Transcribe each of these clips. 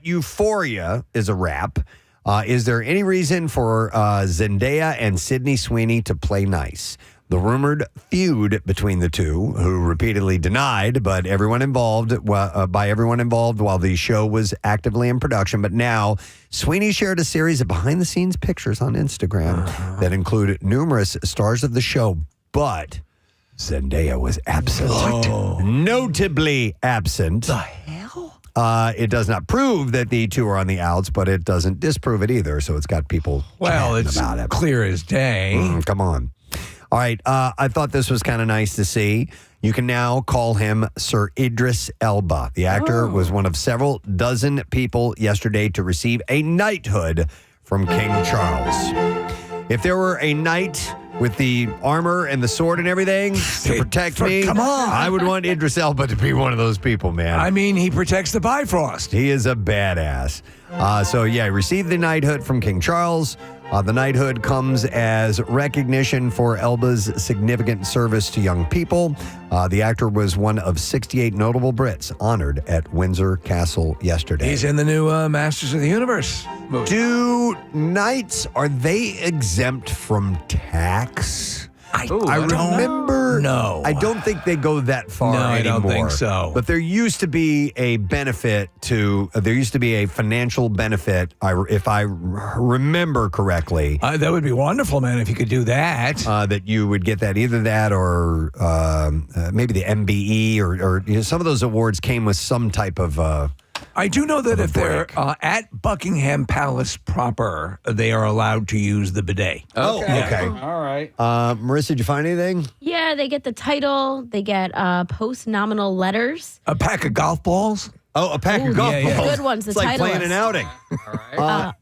Euphoria is a wrap, is there any reason for Zendaya and Sydney Sweeney to play nice? The rumored feud between the two, who repeatedly denied, but everyone involved while the show was actively in production. But now, Sweeney shared a series of behind-the-scenes pictures on Instagram that include numerous stars of the show, but Zendaya was absent. Notably absent. The hell? It does not prove that the two are on the outs, but it doesn't disprove it either. So it's got people it's about it. Clear as day. Come on. All right. I thought this was kind of nice to see. You can now call him Sir Idris Elba. The actor was one of several dozen people yesterday to receive a knighthood from King Charles. If there were a knight with the armor and the sword and everything to protect me, come on. I would want Idris Elba to be one of those people, man. I mean, he protects the Bifrost. He is a badass. He received the knighthood from King Charles. The knighthood comes as recognition for Elba's significant service to young people. The actor was one of 68 notable Brits honored at Windsor Castle yesterday. He's in the new Masters of the Universe movie. Do knights, are they exempt from tax? I remember. No. I don't think they go that far anymore. I don't think so. But there used to be a benefit there used to be a financial benefit, if I remember correctly. That would be wonderful, man, if you could do that. That you would get that, either that or maybe the MBE or some of those awards came with some type of. I do know that if they're at Buckingham Palace proper, they are allowed to use the bidet. Okay. All right. Marissa, did you find anything? Yeah, they get the title. They get post-nominal letters. A pack of golf balls? Oh, a pack of golf balls. The good ones, the it's like title playing an outing. All right.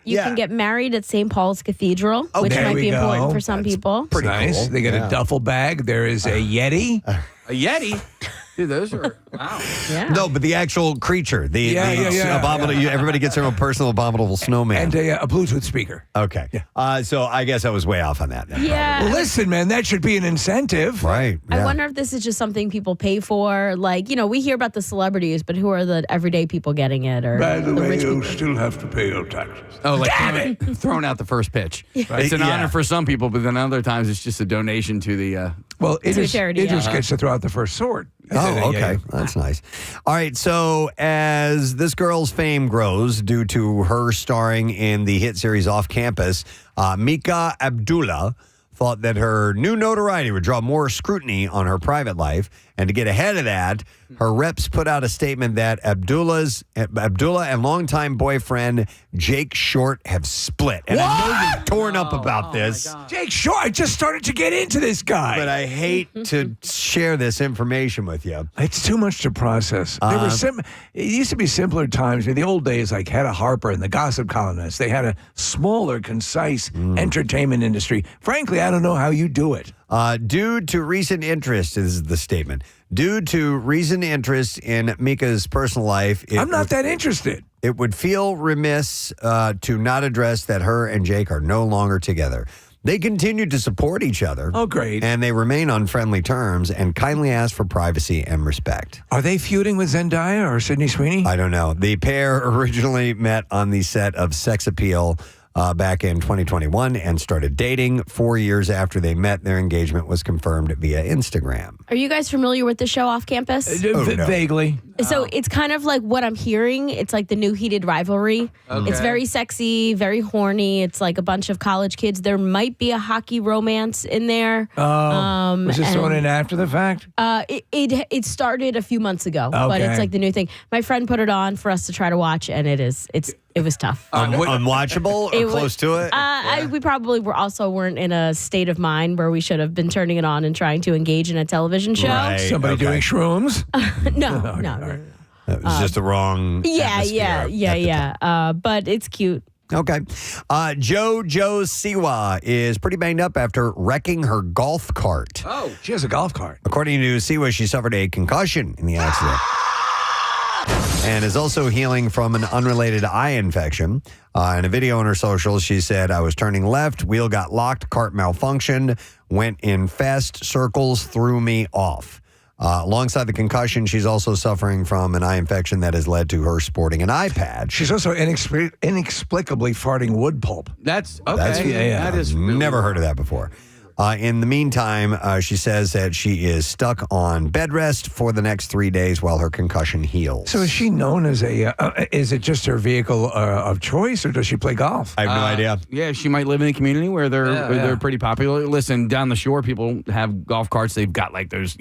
You can get married at St. Paul's Cathedral, which there might we be go. important for some people. Pretty Nice. cool. They get a duffel bag. There is a Yeti. A Yeti. Dude, those are, wow. Yeah. No, but the actual creature, the abominable. Everybody gets their own personal abominable snowman. And a Bluetooth speaker. Okay. So I guess I was way off on that. Yeah. Listen, man, that should be an incentive. Right. I wonder if this is just something people pay for. Like, we hear about the celebrities, but who are the everyday people getting it? Or By the way, rich you people? still have to pay your taxes. Oh, like throwing out the first pitch. It's an honor for some people, but then other times it's just a donation to the. Well, it a just charity, gets to throw out the first sword. Oh, okay. That's nice. All right. So as this girl's fame grows due to her starring in the hit series Off Campus, Mika Abdullah thought that her new notoriety would draw more scrutiny on her private life. And to get ahead of that, her reps put out a statement that Abdullah and longtime boyfriend Jake Short have split. And I know you're torn up about this. Jake Short, I just started to get into this guy. But I hate to share this information with you. It's too much to process. It used to be simpler times. In the old days, like Hedda Harper and the Gossip Columnist, they had a smaller, concise entertainment industry. Frankly, I don't know how you do it. Due to recent interest, is the statement. Due to recent interest in Mika's personal life, I'm not that interested. It would feel remiss to not address that her and Jake are no longer together. They continue to support each other. Oh, great. And they remain on friendly terms and kindly ask for privacy and respect. Are they feuding with Zendaya or Sydney Sweeney? I don't know. The pair originally met on the set of Sex Appeal back in 2021 and started dating. 4 years after they met, their engagement was confirmed via Instagram. Are you guys familiar with the show Off Campus? no. Vaguely. So it's kind of like what I'm hearing. It's like the new heated rivalry. Okay. It's very sexy, very horny. It's like a bunch of college kids. There might be a hockey romance in there. Was this thrown in after the fact? It started a few months ago, but Okay. it's like the new thing. My friend put it on for us to try to watch, and it was tough. Unwatchable or close to it? We probably weren't in a state of mind where we should have been turning it on and trying to engage in a television show. Right. Somebody doing shrooms? No. It was just the wrong atmosphere. But it's cute. Okay. JoJo Siwa is pretty banged up after wrecking her golf cart. Oh. She has a golf cart. According to Siwa, she suffered a concussion in the accident and is also healing from an unrelated eye infection. In a video on her socials, she said, I was turning left, wheel got locked, cart malfunctioned, went in fast circles, threw me off. Alongside the concussion, she's also suffering from an eye infection that has led to her sporting an eye patch. She's also inexplicably farting wood pulp. That's okay. Yeah. That is really Never heard of that before. In the meantime, she says that she is stuck on bed rest for the next 3 days while her concussion heals. So is she known as is it just her vehicle of choice, or does she play golf? I have no idea. Yeah, she might live in a community where they're pretty popular. Listen, down the shore, people have golf carts. They've got like those,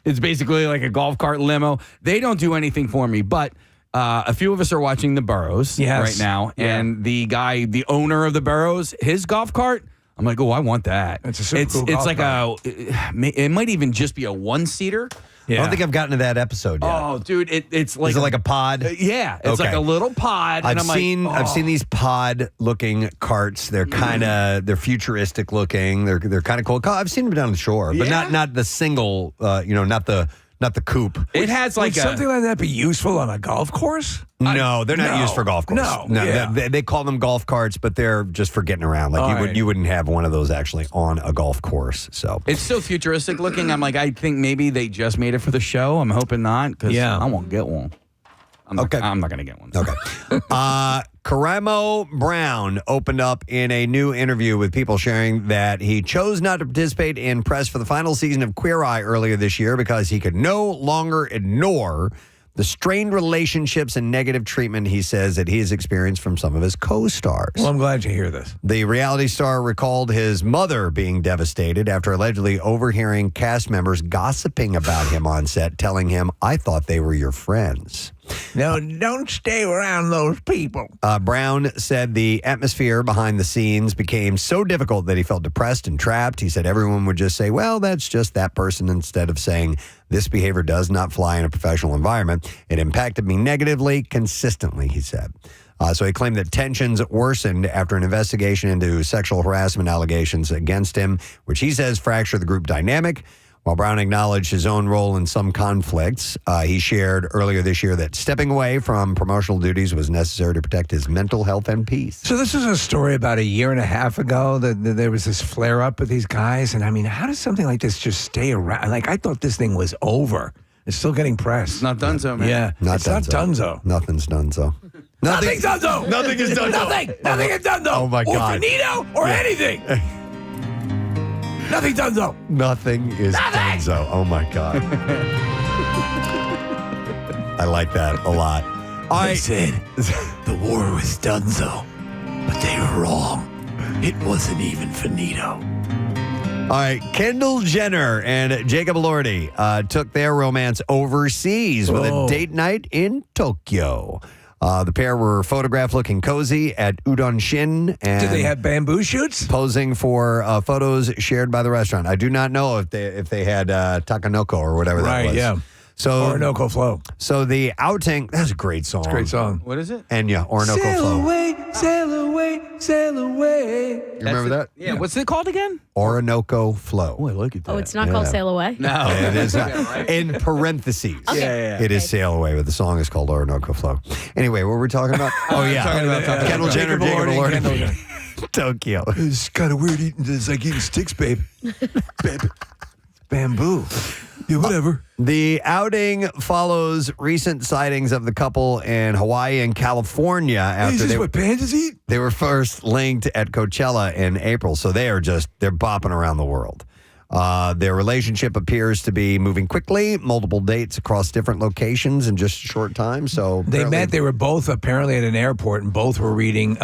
it's basically like a golf cart limo. They don't do anything for me, but a few of us are watching the Burrows right now, and the owner of the Burrows, his golf cart. I'm like, oh, I want that. It's a super cool golf cart. It might even just be a one-seater. Yeah. I don't think I've gotten to that episode yet. Oh, dude, it's like is it like a pod? Yeah, it's like a little pod. I've seen these pod-looking carts. They're they're futuristic looking. They're kind of cool. I've seen them down the shore, but not the single. Not the coupe. It has Would something like that be useful on a golf course? No, they're not used for golf course. No. They call them golf carts, but they're just for getting around. Like you wouldn't have one of those actually on a golf course. So it's so futuristic looking. I'm like, I think maybe they just made it for the show. I'm hoping not, because I won't get one. I'm not going to get one. Okay. Karamo Brown opened up in a new interview with People, sharing that he chose not to participate in press for the final season of Queer Eye earlier this year because he could no longer ignore the strained relationships and negative treatment he says that he has experienced from some of his co-stars. Well, I'm glad to hear this. The reality star recalled his mother being devastated after allegedly overhearing cast members gossiping about him on set, telling him, "I thought they were your friends." No, don't stay around those people. Brown said the atmosphere behind the scenes became so difficult that he felt depressed and trapped. He said everyone would just say, well, that's just that person, instead of saying this behavior does not fly in a professional environment. It impacted me negatively, consistently, he said. So he claimed that tensions worsened after an investigation into sexual harassment allegations against him, which he says fractured the group dynamic. While Brown acknowledged his own role in some conflicts, he shared earlier this year that stepping away from promotional duties was necessary to protect his mental health and peace. So this was a story about a year and a half ago that there was this flare-up with these guys. And I mean, how does something like this just stay around? Like, I thought this thing was over. It's still getting press. It's not donezo, man. Yeah, Not it's not donezo. Nothing's donezo. Nothing's donezo. Nothing is donezo. Nothing is donezo. Oh, my God. Or finito or anything. Nothing donezo. Nothing is donezo. Oh, my God. I like that a lot. All They right. said the war was donezo, but they were wrong. It wasn't even finito. All right, Kendall Jenner and Jacob Elordi took their romance overseas with a date night in Tokyo. The pair were photographed looking cozy at Udon Shin and Did they have bamboo shoots? posing for photos shared by the restaurant. I do not know if they had Takanoko or whatever that was. Right, yeah. So Orinoco Flow. So the outing, that's a great song. It's a great song. What is it? Enya, Orinoco Sail Flow. away, sail away, sail away. You remember that? Yeah. What's it called again? Orinoco Flow. Oh, I like it. Oh, it's not called Sail Away? No. It is in parentheses. Okay. It is Sail Away, but the song is called Orinoco Flow. Anyway, what were we talking about? Oh, yeah. talking about Kendall Jenner, Jacob Elordi. Tokyo. It's kind of weird eating. It's like eating sticks, babe. Babe. Bamboo. Yeah, whatever. The outing follows recent sightings of the couple in Hawaii and California Hey, is after this what pandas eat? they were first linked at Coachella in April. So they're bopping around the world. Their relationship appears to be moving quickly, multiple dates across different locations in just a short time. So They met. They were both apparently at an airport, and both were reading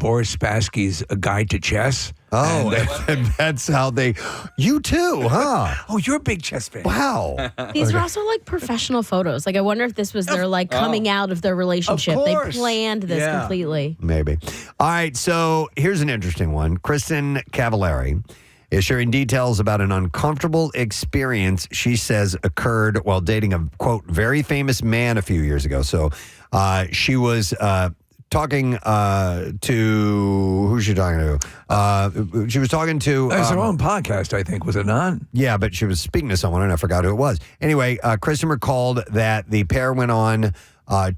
Boris Spassky's A Guide to Chess. Oh, and that's how they. You too, huh? Oh, you're a big chess fan. Wow. These are also like professional photos. Like, I wonder if this was their like coming out of their relationship. They course. planned this Yeah. completely. Maybe. All right. So here's an interesting one. Kristen Cavallari is sharing details about an uncomfortable experience she says occurred while dating a, quote, very famous man a few years ago. So she was talking to, who's she talking to? She was talking to. That's her own podcast, I think, was it not? Yeah, but she was speaking to someone and I forgot who it was. Anyway, Kristen recalled that the pair went on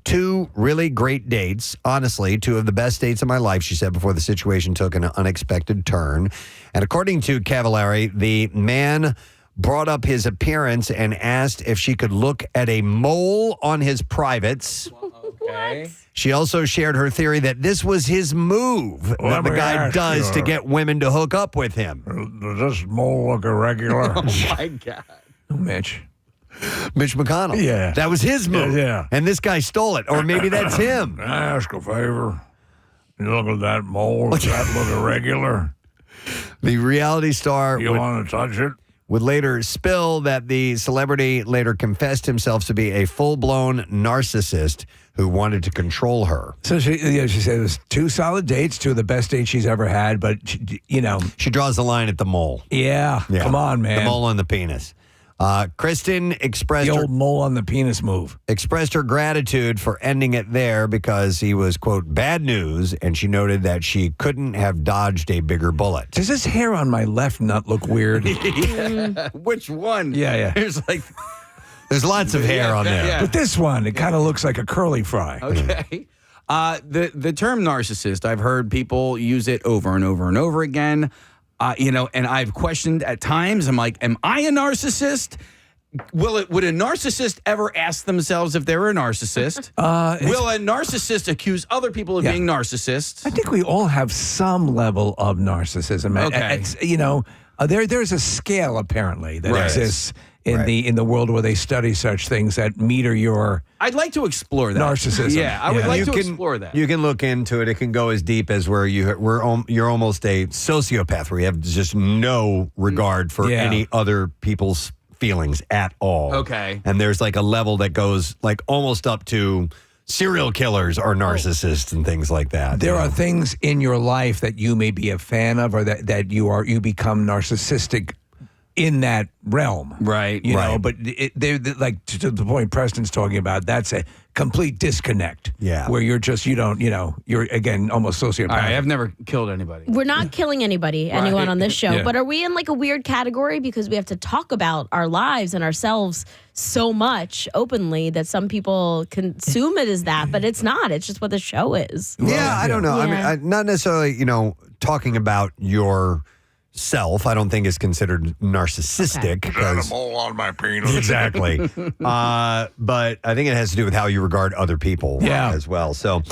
two really great dates. Honestly, two of the best dates of my life, she said, before the situation took an unexpected turn. And according to Cavallari, the man brought up his appearance and asked if she could look at a mole on his privates. Okay. She also shared her theory that this was his move that the guy does to get women to hook up with him. Does this mole look irregular? Oh, my God. Mitch. Mitch McConnell. Yeah. That was his move. Yeah. And this guy stole it. Or maybe that's him. Can I ask a favor? You look at that mole. Does that look irregular? The reality star You want to touch it? would later spill that the celebrity later confessed himself to be a full-blown narcissist who wanted to control her. So she said it was 2 solid dates, 2 of the best dates she's ever had. But, She draws the line at the mole. yeah, come on, man. The mole on the penis. Kristen expressed The her, old mole on the penis move. expressed her gratitude for ending it there because he was, quote, bad news, and she noted that she couldn't have dodged a bigger bullet. Does this hair on my left nut look weird? Which one? Yeah. There's like, There's lots of hair on there. yeah. But this one, it kind of looks like a curly fry. okay. The term narcissist, I've heard people use it over and over and over again. And I've questioned at times. I'm like, am I a narcissist? Would a narcissist ever ask themselves if they're a narcissist? Will a narcissist accuse other people of being narcissists? I think we all have some level of narcissism. Okay. There's a scale apparently that Right. exists in the world where they study such things that meter your I'd like to explore that. narcissism. Yeah, I would like You to can explore that. You can look into it. It can go as deep as where you're almost a sociopath, where you have just no regard for Yeah. any other people's feelings at all. Okay. And there's like a level that goes like almost up to serial killers or narcissists and things like that. There are things in your life that you may be a fan of, or that you become narcissistic in that realm, Right, You know, right. but they're like to the point Preston's talking about. That's a complete disconnect. Yeah. where you're just you're again almost sociopathic. All right, I've never killed anybody. We're not killing anyone on this show, Yeah. but are we in like a weird category because we have to talk about our lives and ourselves so much openly that some people consume it as that, but it's not. It's just what the show is. Yeah, I don't know. I Yeah. mean, not necessarily, talking about yourself, I don't think is considered narcissistic. Because mole on my penis. exactly. But I think it has to do with how you regard other people as well. So,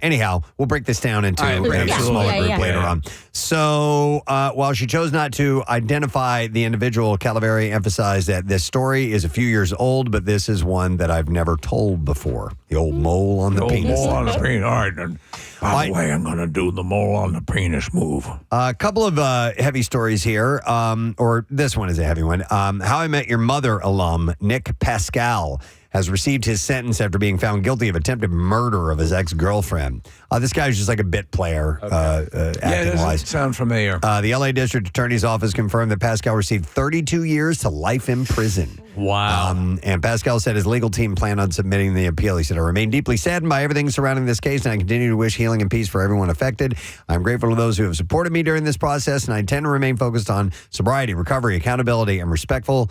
anyhow, we'll break this down into All right, a yeah. smaller Yeah, group yeah. later on. So, while she chose not to identify the individual, Calaveri emphasized that this story is a few years old, but this is one that I've never told before. The old mole on the Old penis. mole on the penis. All right, then. By the way, I'm going to do the mole on the penis move. A couple of heavy stories here, or this one is a heavy one. How I Met Your Mother alum Nick Pascal has received his sentence after being found guilty of attempted murder of his ex-girlfriend. This guy's just like a bit player, acting-wise. Sound familiar. The L.A. District Attorney's Office confirmed that Pascal received 32 years to life in prison. Wow. And Pascal said his legal team planned on submitting the appeal. He said, I remain deeply saddened by everything surrounding this case, and I continue to wish healing and peace for everyone affected. I'm grateful to those who have supported me during this process, and I intend to remain focused on sobriety, recovery, accountability, and respectful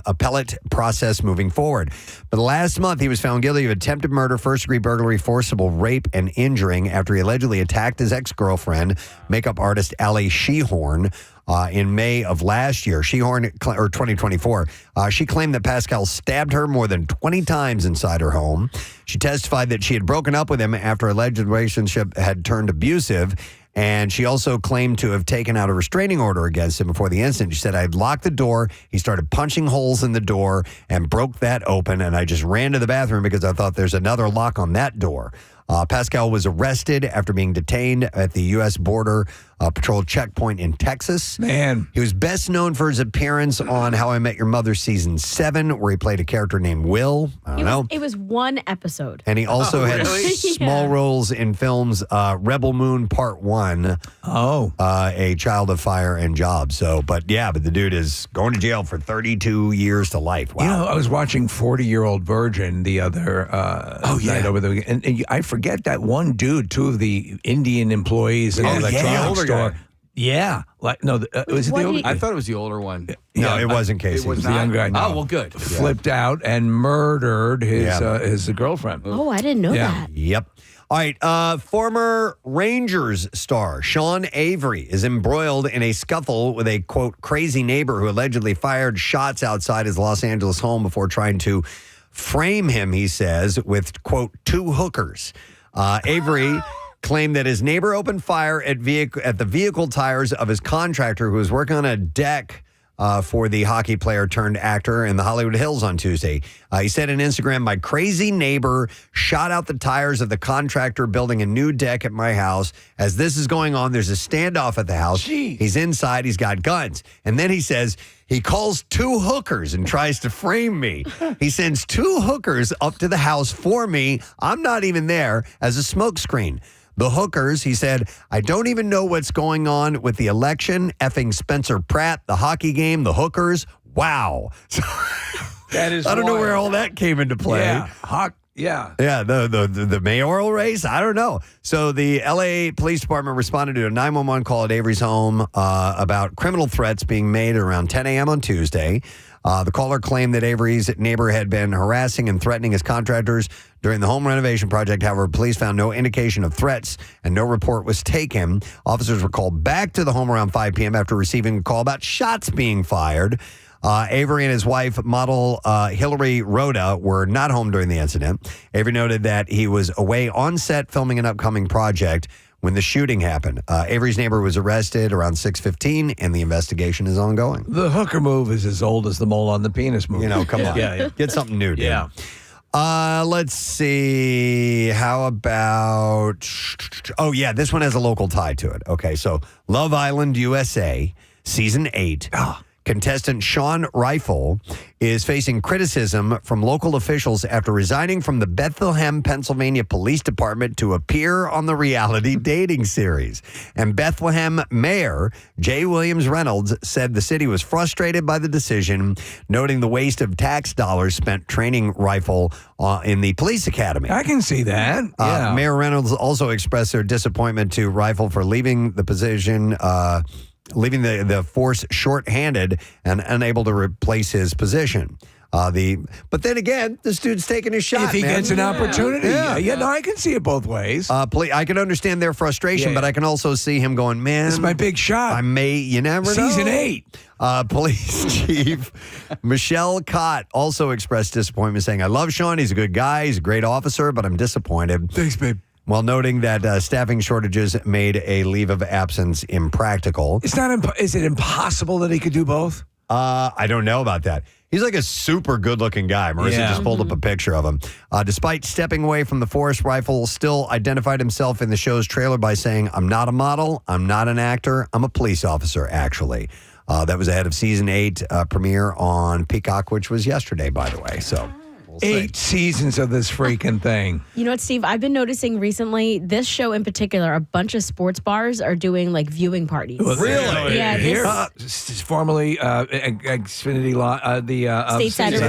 appellate process moving forward. But last month, he was found guilty of attempted murder, first-degree burglary, forcible rape, and injuring after he allegedly attacked his ex-girlfriend, makeup artist Ali Shehorn, in May of last year. Shehorn, or 2024, she claimed that Pascal stabbed her more than 20 times inside her home. She testified that she had broken up with him after a alleged relationship had turned abusive. And she also claimed to have taken out a restraining order against him before the incident. She said, I had locked the door. He started punching holes in the door and broke that open. And I just ran to the bathroom because I thought there's another lock on that door. Pascal was arrested after being detained at the U.S. Border Patrol checkpoint in Texas. Man. He was best known for his appearance on How I Met Your Mother Season 7, where he played a character named Will. I don't know. It was one episode. And he also had small roles in films Rebel Moon Part 1, A Child of Fire and Job. So, but the dude is going to jail for 32 years to life. Wow. I was watching 40-Year-Old Virgin the other night over the weekend, and I forget that one dude, 2 of the Indian employees in the electronics store. Guy. Yeah. Was it the older I thought it was the older one. No, it wasn't Casey. It was the young guy. Oh, well, good. Flipped out and murdered his girlfriend. Oh, I didn't know that. Yep. All right, former Rangers star Sean Avery is embroiled in a scuffle with a, quote, crazy neighbor who allegedly fired shots outside his Los Angeles home before trying to frame him, he says, with, quote, 2 hookers. Avery claimed that his neighbor opened fire at the vehicle tires of his contractor who was working on a deck for the hockey player turned actor in the Hollywood Hills on Tuesday. He said on Instagram, my crazy neighbor shot out the tires of the contractor building a new deck at my house. As this is going on, there's a standoff at the house. Jeez. He's inside. He's got guns. And then he says he calls 2 hookers and tries to frame me. He sends 2 hookers up to the house for me. I'm not even there as a smokescreen. The hookers, he said, I don't even know what's going on with the election, effing Spencer Pratt, the hockey game, the hookers. Wow. That is I don't know wild. where all that came into play. Yeah. Yeah, the mayoral race? I don't know. So the L.A. Police Department responded to a 911 call at Avery's home about criminal threats being made around 10 a.m. on Tuesday. The caller claimed that Avery's neighbor had been harassing and threatening his contractors during the home renovation project. However, police found no indication of threats and no report was taken. Officers were called back to the home around 5 p.m. after receiving a call about shots being fired. Avery and his wife, model Hillary Rhoda, were not home during the incident. Avery noted that he was away on set filming an upcoming project when the shooting happened. Avery's neighbor was arrested around 6:15, and the investigation is ongoing. The hooker move is as old as the mole on the penis move. You know, come on. Yeah. Get something new, dude. Yeah. Let's see. How about... Oh, yeah, this one has a local tie to it. Okay, so Love Island USA, Season 8. Contestant Sean Rifle is facing criticism from local officials after resigning from the Bethlehem, Pennsylvania Police Department to appear on the reality dating series. And Bethlehem Mayor Jay Williams Reynolds said the city was frustrated by the decision, noting the waste of tax dollars spent training Rifle in the police academy. I can see that. Yeah. Mayor Reynolds also expressed their disappointment to Rifle for leaving the position, leaving the force short-handed and unable to replace his position. But then again, this dude's taking his shot. If he gets an opportunity. Yeah. No, I can see it both ways. I can understand their frustration, but I can also see him going, man, This is my big shot. you never know. Season 8. Police Chief Michelle Cott also expressed disappointment, saying, I love Sean. He's a good guy. He's a great officer, but I'm disappointed. Thanks, babe. While noting that staffing shortages made a leave of absence impractical. It's not. Is it impossible that he could do both? I don't know about that. He's like a super good-looking guy. Marissa just pulled up a picture of him. Despite stepping away from the force, Rifle still identified himself in the show's trailer by saying, I'm not a model, I'm not an actor, I'm a police officer, actually. That was ahead of Season 8 premiere on Peacock, which was yesterday, by the way. So... 8 seasons of this freaking thing. You know what, Steve? I've been noticing recently, this show in particular, a bunch of sports bars are doing like viewing parties. Really? Yeah. Here, formerly Xfinity Stateside.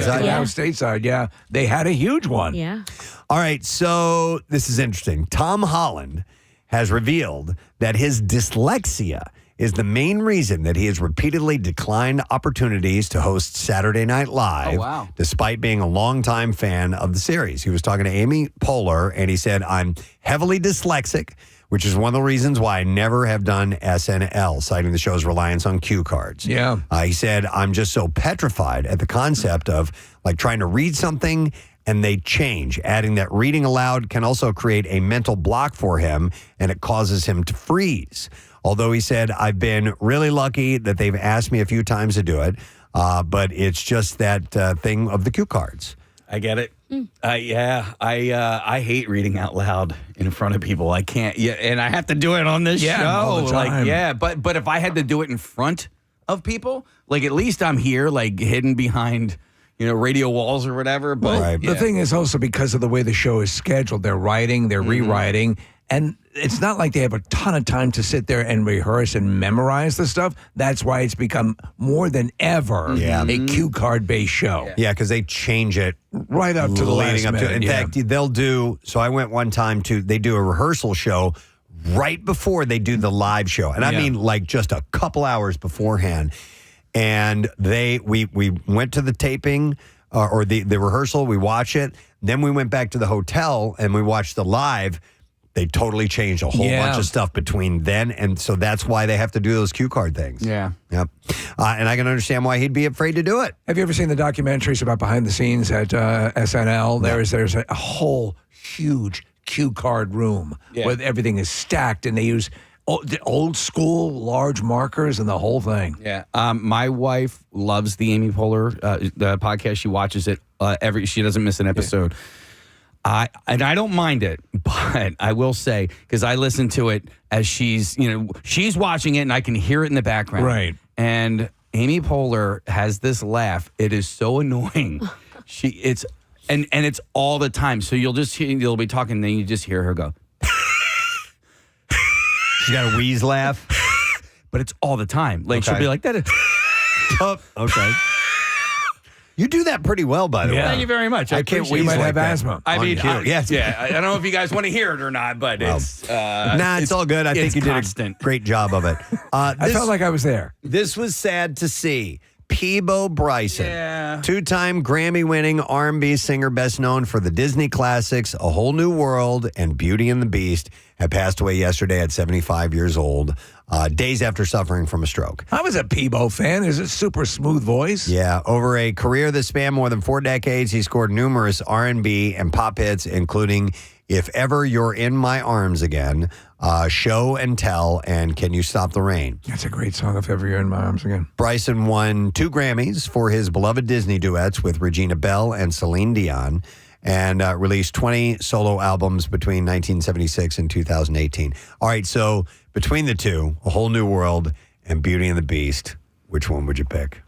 Stateside, yeah. They had a huge one. Yeah. All right, so this is interesting. Tom Holland has revealed that his dyslexia is the main reason that he has repeatedly declined opportunities to host Saturday Night Live, despite being a longtime fan of the series. He was talking to Amy Poehler, and he said, I'm heavily dyslexic, which is one of the reasons why I never have done SNL, citing the show's reliance on cue cards. Yeah. He said, I'm just so petrified at the concept of like trying to read something and they change, adding that reading aloud can also create a mental block for him, and it causes him to freeze. Although he said, I've been really lucky that they've asked me a few times to do it, but it's just that thing of the cue cards. I get it. I hate reading out loud in front of people. I can't. Yeah, and I have to do it on this show. All the time. But if I had to do it in front of people, like at least I'm here, like hidden behind, radio walls or whatever. But the thing is also because of the way the show is scheduled, they're writing, they're rewriting, and it's not like they have a ton of time to sit there and rehearse and memorize the stuff. That's why it's become more than ever a cue card based show. Yeah, because they change it right up to the leading last up minute. to it. In fact, they'll do. So I went one time they do a rehearsal show right before they do the live show, and I mean like just a couple hours beforehand. And we went to the taping or the rehearsal. We watched it. Then we went back to the hotel and we watched the live. they totally changed a whole bunch of stuff between then and so that's why they have to do those cue card things. Yeah. Yep. And I can understand why he'd be afraid to do it. Have you ever seen the documentaries about behind the scenes at SNL? There's a whole huge cue card room where everything is stacked, and they use old school large markers and the whole thing. Yeah. My wife loves the Amy Poehler the podcast. She watches it she doesn't miss an episode. And I don't mind it, but I will say, because I listen to it as she's watching it and I can hear it in the background. Right. And Amy Poehler has this laugh. It is so annoying. It's all the time. So you'll be talking and then you just hear her go. She's got a wheeze laugh. But it's all the time. Like she'll be like that. Okay. You do that pretty well, by the way. Thank you very much. I can't wheeze You might like have that. asthma. I mean, Yes. I don't know if you guys want to hear it or not, but it's it's all good. I think you constant. did a great job of it. I felt like I was there. This was sad to see. Peabo Bryson, Yeah. two-time Grammy-winning R&B singer best known for the Disney classics A Whole New World and Beauty and the Beast, had passed away yesterday at 75 years old, days after suffering from a stroke. I was a Peabo fan. Is a super smooth voice. Yeah, over a career that spanned more than 4 decades, he scored numerous R&B and pop hits, including If Ever You're in My Arms Again, Show and Tell, and Can You Stop the Rain? That's a great song, If Ever You're in My Arms Again. Bryson won 2 Grammys for his beloved Disney duets with Regina Belle and Celine Dion, and released 20 solo albums between 1976 and 2018. All right, so between the two, A Whole New World and Beauty and the Beast, which one would you pick?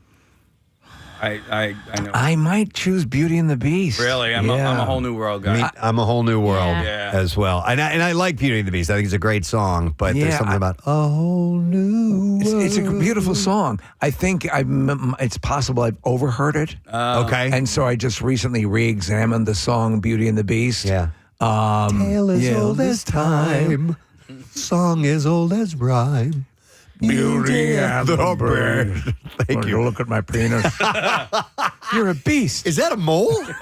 I know. I might choose Beauty and the Beast. Really? I'm a Whole New World guy. I'm A Whole New World Yeah. as well. And I like Beauty and the Beast. I think it's a great song, but there's something about A Whole New World. It's a beautiful song. I think it's possible I've overheard it. Okay. And so I just recently re-examined the song Beauty and the Beast. Yeah. Tale as old as time. Song as old as rhyme. Beauty and the Beast. Thank you. Look at my penis. You're a beast. Is that a mole? Is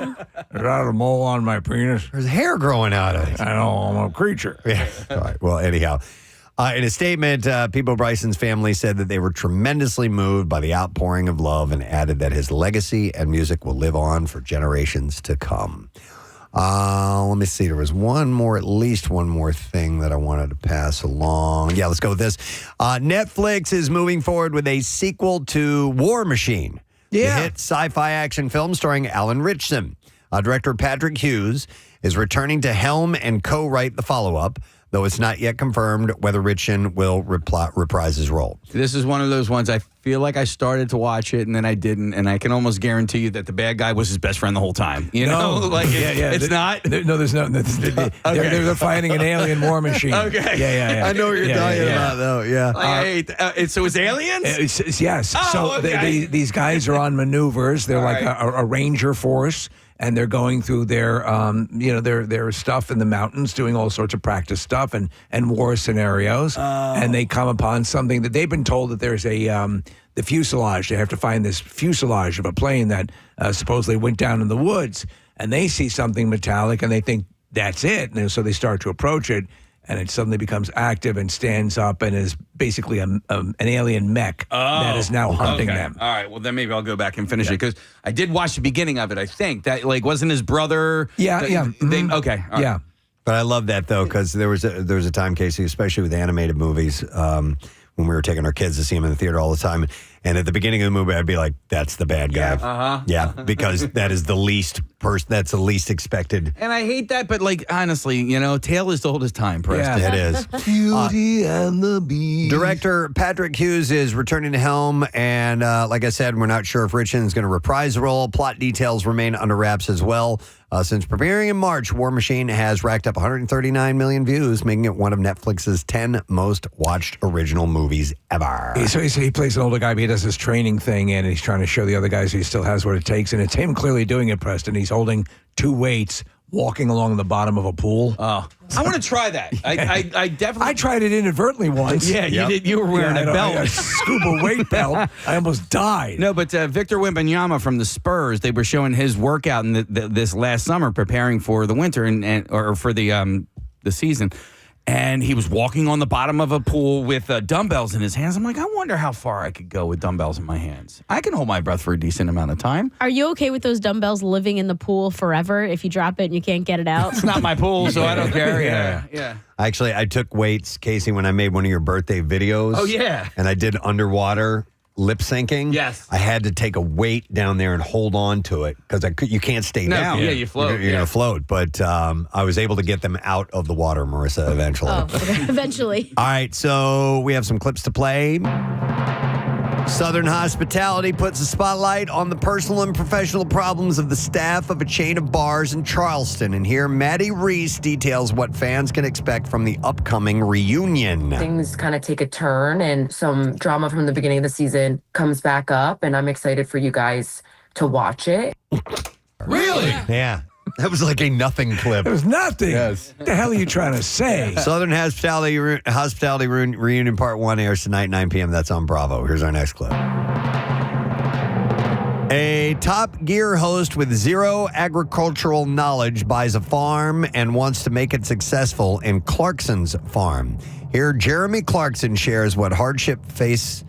that a mole on my penis? There's hair growing out of it. I know, I'm a creature. Yeah. All right. Well, anyhow, in a statement, Peabo Bryson's family said that they were tremendously moved by the outpouring of love and added that his legacy and music will live on for generations to come. Let me see. There was at least one more thing that I wanted to pass along. Yeah, let's go with this. Netflix is moving forward with a sequel to War Machine, the hit sci-fi action film starring Alan Ritchson. Director Patrick Hughes is returning to helm and co-write the follow-up, though it's not yet confirmed whether Ritchson will reprise his role. This is one of those ones I feel like I started to watch it and then I didn't, and I can almost guarantee you that the bad guy was his best friend the whole time. You know, like it's not. There's no. They're fighting an alien war machine. Okay. Yeah. I know what you're talking about, though. Yeah. So it's aliens? Yes. Oh, So okay. these guys are on maneuvers. They're like a ranger force, and they're going through their their stuff in the mountains, doing all sorts of practice stuff and war scenarios. And they come upon something that they've been told that there's the fuselage. They have to find this fuselage of a plane that supposedly went down in the woods, and they see something metallic and they think that's it. And so they start to approach it, and it suddenly becomes active and stands up and is basically an alien mech that is now hunting them. All right. Well, then maybe I'll go back and finish it, because I did watch the beginning of it. I think that wasn't his brother. Yeah. Okay. All right. Yeah. But I love that, though, because there was a time, Casey, especially with animated movies, when we were taking our kids to see them in the theater all the time. And at the beginning of the movie, I'd be like, that's the bad guy. Yeah, because that is the least that's the least expected. And I hate that, but honestly, tale is told as time, Preston. It is. Beauty and the Beast. Director Patrick Hughes is returning to helm, and like I said, we're not sure if Ritchson is going to reprise the role. Plot details remain under wraps as well. Since premiering in March, War Machine has racked up 139 million views, making it one of Netflix's 10 most watched original movies ever. So he plays an older guy, but he does this training thing, and he's trying to show the other guys he still has what it takes. And it's him clearly doing it, Preston. He's holding 2 weights, walking along the bottom of a pool. Oh, I want to try that. I definitely. I tried it inadvertently once. Yeah, you did. You were wearing a belt. A scuba weight belt. I almost died. No, but Victor Wembanyama from the Spurs, they were showing his workout in this last summer, preparing for the winter or for the season. And he was walking on the bottom of a pool with dumbbells in his hands. I'm like, I wonder how far I could go with dumbbells in my hands. I can hold my breath for a decent amount of time. Are you okay with those dumbbells living in the pool forever if you drop it and you can't get it out? It's not my pool, so I don't care. Yeah. Actually, I took weights, Casey, when I made one of your birthday videos. Oh, yeah. And I did underwater lip syncing. Yes. I had to take a weight down there and hold on to it because you can't stay down. Yeah, you float. You're going to float. But I was able to get them out of the water, Marissa, eventually. Oh, okay. Eventually. All right, so we have some clips to play. Southern Hospitality puts a spotlight on the personal and professional problems of the staff of a chain of bars in Charleston. And here, Maddie Reese details what fans can expect from the upcoming reunion. Things kind of take a turn and some drama from the beginning of the season comes back up, and I'm excited for you guys to watch it. Really? Yeah. That was like a nothing clip. It was nothing. Yes. What the hell are you trying to say? Southern Hospitality Reunion Part 1 airs tonight, 9 p.m. That's on Bravo. Here's our next clip. A Top Gear host with zero agricultural knowledge buys a farm and wants to make it successful in Clarkson's farm. Here, Jeremy Clarkson shares what hardships face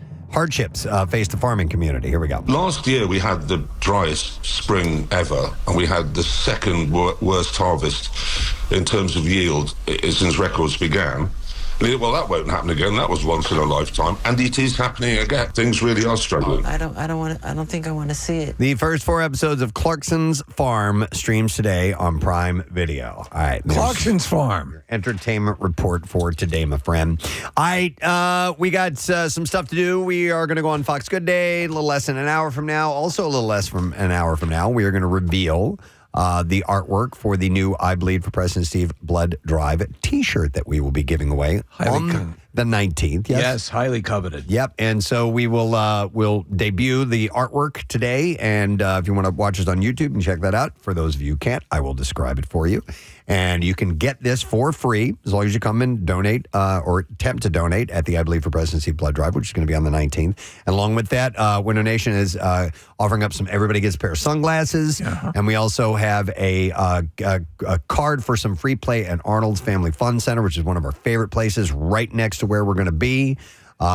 the farming community. Here we go. Last year we had the driest spring ever, and we had the second worst harvest in terms of yield since records began. Well, that won't happen again. That was once in a lifetime, and it is happening again. Things really are struggling. I don't think I want to see it. The first 4 episodes of Clarkson's Farm streams today on Prime Video. All right, Clarkson's Farm. Entertainment report for today, my friend. All right, we got some stuff to do. We are going to go on Fox Good Day a little less than an hour from now. Also, a little less from an hour from now, we are going to reveal the artwork for the new I Bleed for Preston Steve Blood Drive T-shirt that we will be giving away on the 19th. Yes, highly coveted. Yep, and so we will we'll debut the artwork today, and if you want to watch us on YouTube and check that out, for those of you who can't, I will describe it for you. And you can get this for free as long as you come and donate or attempt to donate at the I Believe for Preston Steve Blood Drive, which is going to be on the 19th. And along with that, Window Nation is offering up some Everybody Gets a Pair of sunglasses. Uh-huh. And we also have a card for some free play at Arnold's Family Fun Center, which is one of our favorite places right next to where we're going to be.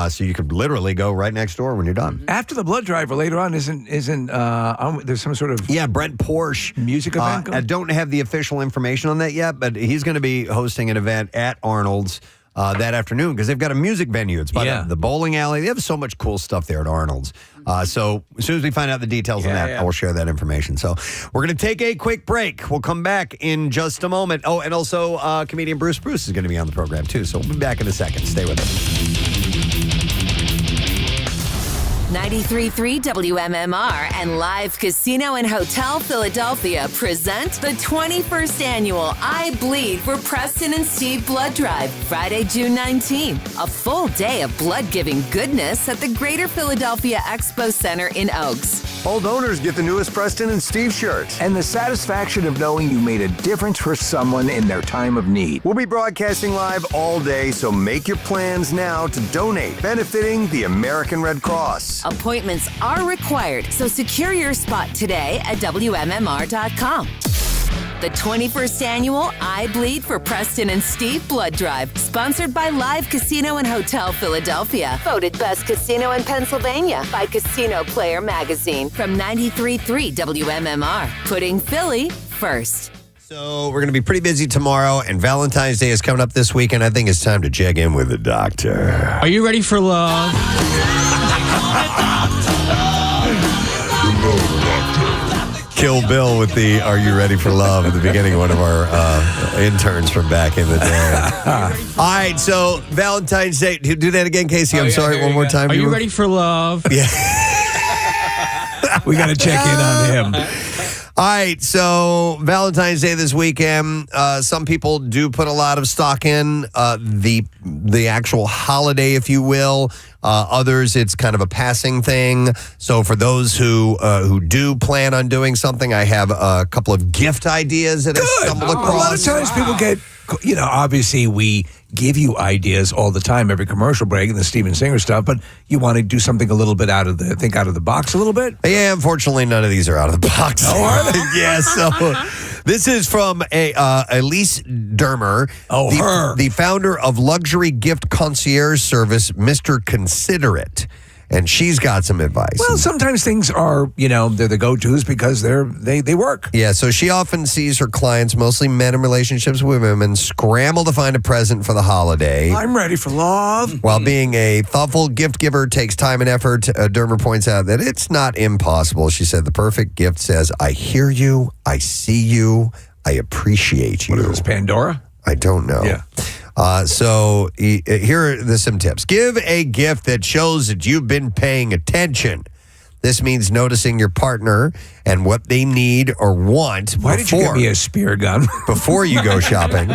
So you could literally go right next door when you're done. After the blood drive, or later on, isn't there's some sort of Brent Porsche music event? I don't have the official information on that yet, but he's going to be hosting an event at Arnold's that afternoon because they've got a music venue. It's by the bowling alley. They have so much cool stuff there at Arnold's. So as soon as we find out the details on that, I will share that information. So we're going to take a quick break. We'll come back in just a moment. Oh, and also comedian Bruce is going to be on the program too. So we'll be back in a second. Stay with us. 93.3 WMMR and Live Casino and Hotel Philadelphia present the 21st annual I Bleed for Preston and Steve Blood Drive, Friday, June 19th. A full day of blood-giving goodness at the Greater Philadelphia Expo Center in Oaks. Old owners get the newest Preston and Steve shirts and the satisfaction of knowing you made a difference for someone in their time of need. We'll be broadcasting live all day, so make your plans now to donate, benefiting the American Red Cross. Appointments are required, so secure your spot today at WMMR.com. The 21st annual I Bleed for Preston and Steve Blood Drive, sponsored by Live Casino and Hotel Philadelphia. Voted Best Casino in Pennsylvania by Casino Player Magazine from 93.3 WMMR. Putting Philly first. So we're going to be pretty busy tomorrow, and Valentine's Day is coming up this weekend. I think it's time to check in with the doctor. Are you ready for love? Kill Bill with the "Are you ready for love?" at the beginning of one of our interns from back in the day. All right, so Valentine's Day. Do that again, Casey. I'm sorry, one more time. Are you ready for love? Yeah. We got to check in on him. All right, so Valentine's Day this weekend. Some people do put a lot of stock in the actual holiday, if you will. Others, it's kind of a passing thing. So for those who do plan on doing something, I have a couple of gift ideas that I stumbled across. A lot of times people get, obviously we give you ideas all the time, every commercial break and the Steven Singer stuff, but you want to do something a little bit out of the box a little bit? Yeah, unfortunately, none of these are out of the box. Oh, are they? Yeah, so This is from Elise Dermer. The founder of luxury gift concierge service, Mr. Considerate. And she's got some advice. Well, sometimes things are, they're the go-tos because they work. Yeah, so she often sees her clients, mostly men in relationships with women, scramble to find a present for the holiday. I'm ready for love. While being a thoughtful gift giver takes time and effort, Dermer points out that it's not impossible. She said the perfect gift says, I hear you, I see you, I appreciate you. What is this, Pandora? I don't know. Yeah. So here are some tips. Give a gift that shows that you've been paying attention. This means noticing your partner and what they need or want. Why did you give me a spear gun? Before you go shopping.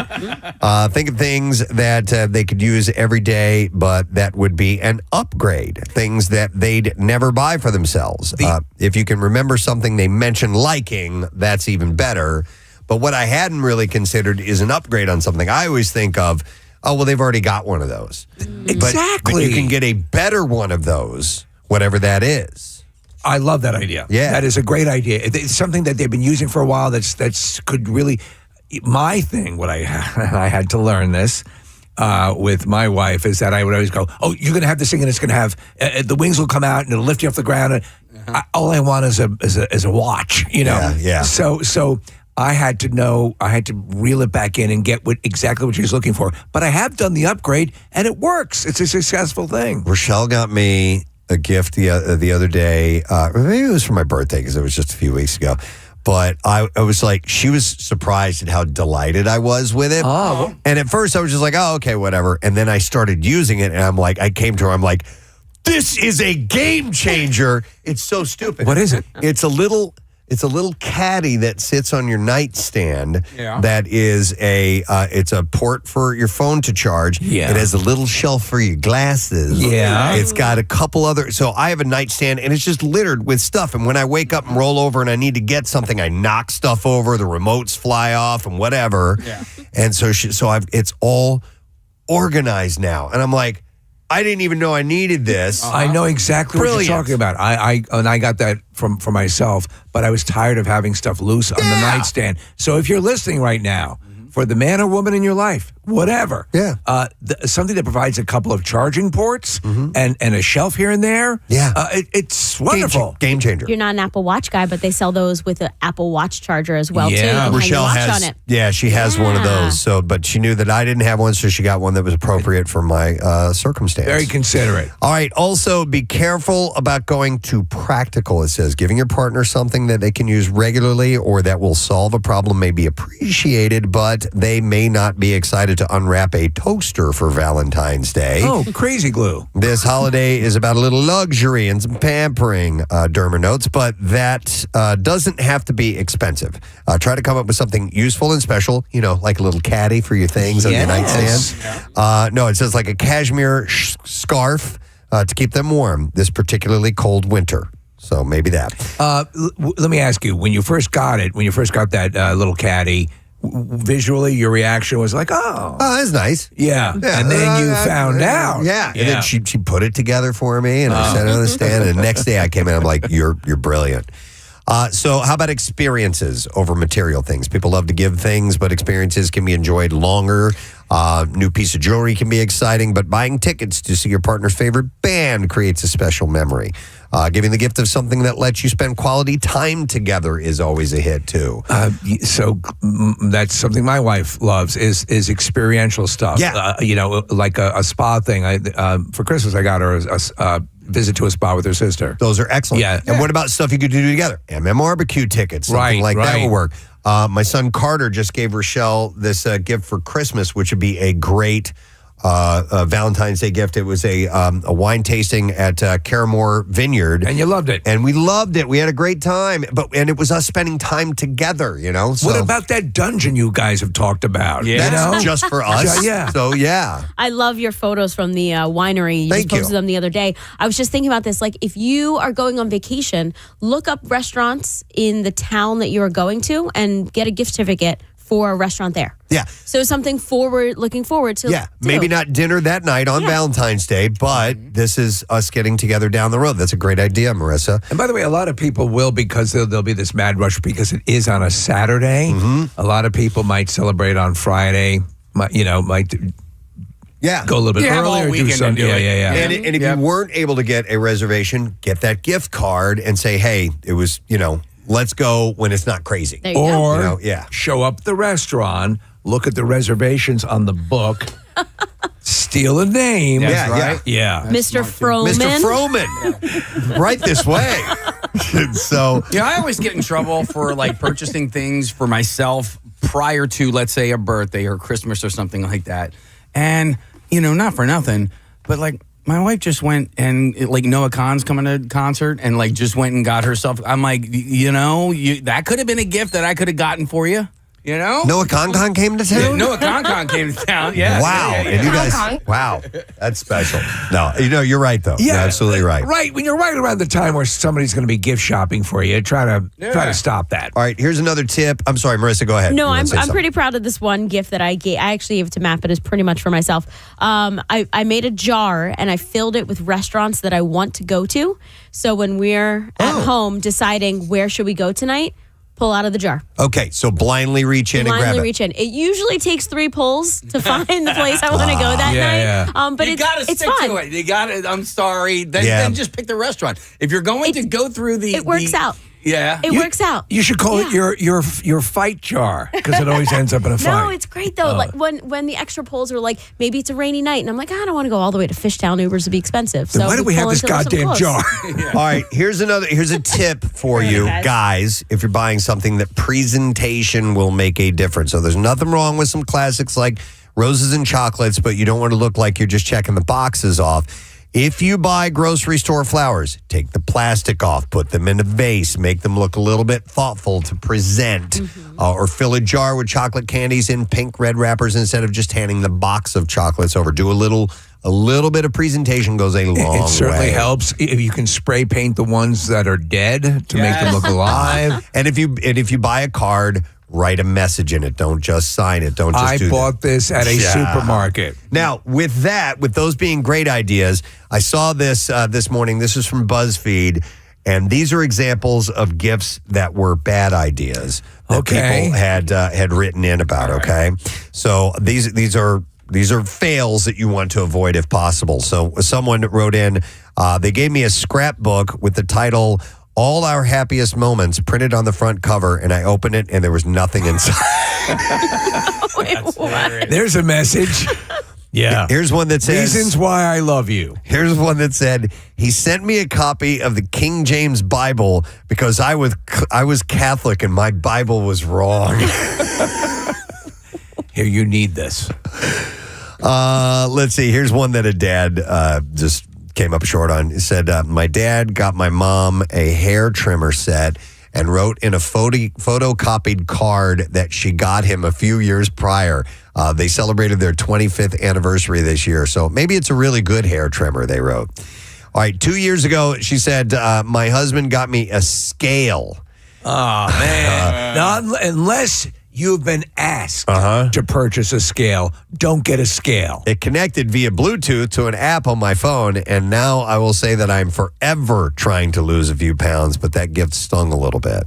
Think of things that they could use every day, but that would be an upgrade. Things that they'd never buy for themselves. If you can remember something they mentioned liking, that's even better. But what I hadn't really considered is an upgrade on something. I always think of, oh, well, they've already got one of those. Exactly. But you can get a better one of those, whatever that is. I love that idea. Yeah. That is a great idea. It's something that they've been using for a while that's could really... My thing, what I had to learn this with my wife, is that I would always go, oh, you're going to have this thing and it's going to have... the wings will come out and it'll lift you off the ground. And all I want is a watch, Yeah. So I had to reel it back in and get exactly what she's looking for. But I have done the upgrade, and it works. It's a successful thing. Rochelle got me a gift the other day. Maybe it was for my birthday because it was just a few weeks ago. But I was like, she was surprised at how delighted I was with it. Oh. And at first I was just like, oh, okay, whatever. And then I started using it, and I came to her, I'm like, this is a game changer. It's so stupid. What is it? It's a little caddy that sits on your nightstand. Yeah. That is it's a port for your phone to charge. Yeah. It has a little shelf for your glasses. Yeah. It's got a couple other. So I have a nightstand, and it's just littered with stuff. And when I wake up and roll over and I need to get something, I knock stuff over. The remotes fly off and whatever. Yeah. And so it's all organized now. And I'm like, I didn't even know I needed this. I know exactly what you're talking about. I got that for myself, but I was tired of having stuff loose on the nightstand. So if you're listening right now, for the man or woman in your life, whatever, something that provides a couple of charging ports and a shelf here and there, it's wonderful. Game changer. You're not an Apple Watch guy, but they sell those with an Apple Watch charger as well, too. You can Rochelle hang your watch has, on it. yeah, she has one of those. So, but she knew that I didn't have one, so she got one that was appropriate for my circumstance. Very considerate. All right. Also, be careful about going too practical. It says giving your partner something that they can use regularly or that will solve a problem may be appreciated, but they may not be excited to unwrap a toaster for Valentine's Day. Oh, crazy glue. This holiday is about a little luxury and some pampering, Dermer notes, but that doesn't have to be expensive. Try to come up with something useful and special, like a little caddy for your things on your nightstand. No, it says like a cashmere scarf to keep them warm this particularly cold winter. So maybe that. Let me ask you, when you first got that little caddy, visually your reaction was like, oh, that's nice. Yeah. And then you found out. Yeah. And then she put it together for me, and I set it on the stand, and the next day I came in, I'm like, you're brilliant. So how about experiences over material things? People love to give things, but experiences can be enjoyed longer. New piece of jewelry can be exciting, but buying tickets to see your partner's favorite band creates a special memory. Giving the gift of something that lets you spend quality time together is always a hit, too. So that's something my wife loves is experiential stuff. Yeah. Like a spa thing. For Christmas, I got her a visit to a spa with her sister. Those are excellent. Yeah. And what about stuff you could do together? barbecue tickets, something that would work. My son Carter just gave Rochelle this gift for Christmas, which would be a great Valentine's Day gift. It was a wine tasting at Caramore Vineyard. And you loved it. And we loved it. We had a great time. And it was us spending time together, So, what about that dungeon you guys have talked about? Yeah. That's just for us. Yeah. So, yeah. I love your photos from the winery. You Thank just posted you. them the other day. I was just thinking about this. Like, if you are going on vacation, look up restaurants in the town that you are going to and get a gift certificate for a restaurant there. Yeah. So something looking forward to. Yeah, maybe not dinner that night on Valentine's Day, but this is us getting together down the road. That's a great idea, Marissa. And by the way, a lot of people will, because there'll be this mad rush because it is on a Saturday. A lot of people might celebrate on Friday, might go a little bit earlier. All weekend and do it. Yeah. And if you weren't able to get a reservation, get that gift card and say, hey, it was, let's go when it's not crazy. There you go. Or show up at the restaurant, look at the reservations on the book, steal a name. That's right. Yeah. Mr. Froman. Mr. Froman. Right this way. So, I always get in trouble for like purchasing things for myself prior to, let's say, a birthday or Christmas or something like that. And, not for nothing, but like my wife just went and like Noah Khan's coming to concert and like just went and got herself. I'm like, that could have been a gift that I could have gotten for you. Noah Khan came to town? Noah Khan came to town, yeah. Wow. Yeah. And you guys, wow. That's special. No, you're right, though. Yeah, you're absolutely right. Right. When you're right around the time where somebody's going to be gift shopping for you, try to stop that. All right, here's another tip. I'm sorry, Marissa, go ahead. No, You wanna I'm say something? pretty proud of this one gift that I gave. I actually gave it to Matt, but it's pretty much for myself. I made a jar and I filled it with restaurants that I want to go to. So when we're at home deciding where should we go tonight, pull out of the jar. Okay, so blindly reach in and grab it. Reach in. It usually takes 3 pulls to find the place I want to go that night. But you gotta it's stick fun. to it. You gotta. I'm sorry. Then just pick the restaurant. If you're going to go through it works out. Yeah, it works out. You should call it your fight jar because it always ends up in a fight. No, it's great though. Like when the extra pulls are like maybe it's a rainy night, and I'm like I don't want to go all the way to Fishtown. Ubers would be expensive. Then so why do we have this goddamn jar? All right, here's a tip for you guys. If you're buying something, that presentation will make a difference. So there's nothing wrong with some classics like roses and chocolates, but you don't want to look like you're just checking the boxes off. If you buy grocery store flowers, take the plastic off, put them in a vase, make them look a little bit thoughtful to present, or fill a jar with chocolate candies in pink, red wrappers instead of just handing the box of chocolates over. Do a little bit of presentation goes a long way. It certainly helps if you can spray paint the ones that are dead to make them look alive. And if you buy a card, write a message in it. Don't just sign it. Don't just I bought this at a supermarket. Now, with those being great ideas, I saw this this morning. This is from BuzzFeed, and these are examples of gifts that were bad ideas that people had written in about. Okay, so these are fails that you want to avoid if possible. So someone wrote in, they gave me a scrapbook with the title All Our Happiest Moments printed on the front cover, and I opened it and there was nothing inside. There's a message. Yeah. Here's one that says Reasons Why I Love You. Here's one that said, he sent me a copy of the King James Bible because I was Catholic and my Bible was wrong. Here, you need this. Let's see. Here's one that a dad just came up short on. He said, my dad got my mom a hair trimmer set and wrote in a photocopied card that she got him a few years prior. They celebrated their 25th anniversary this year, so maybe it's a really good hair trimmer, they wrote. All right, 2 years ago, she said, my husband got me a scale. Oh, man. Not unless you've been asked to purchase a scale, don't get a scale. It connected via Bluetooth to an app on my phone, and now I will say that I'm forever trying to lose a few pounds, but that gift stung a little bit.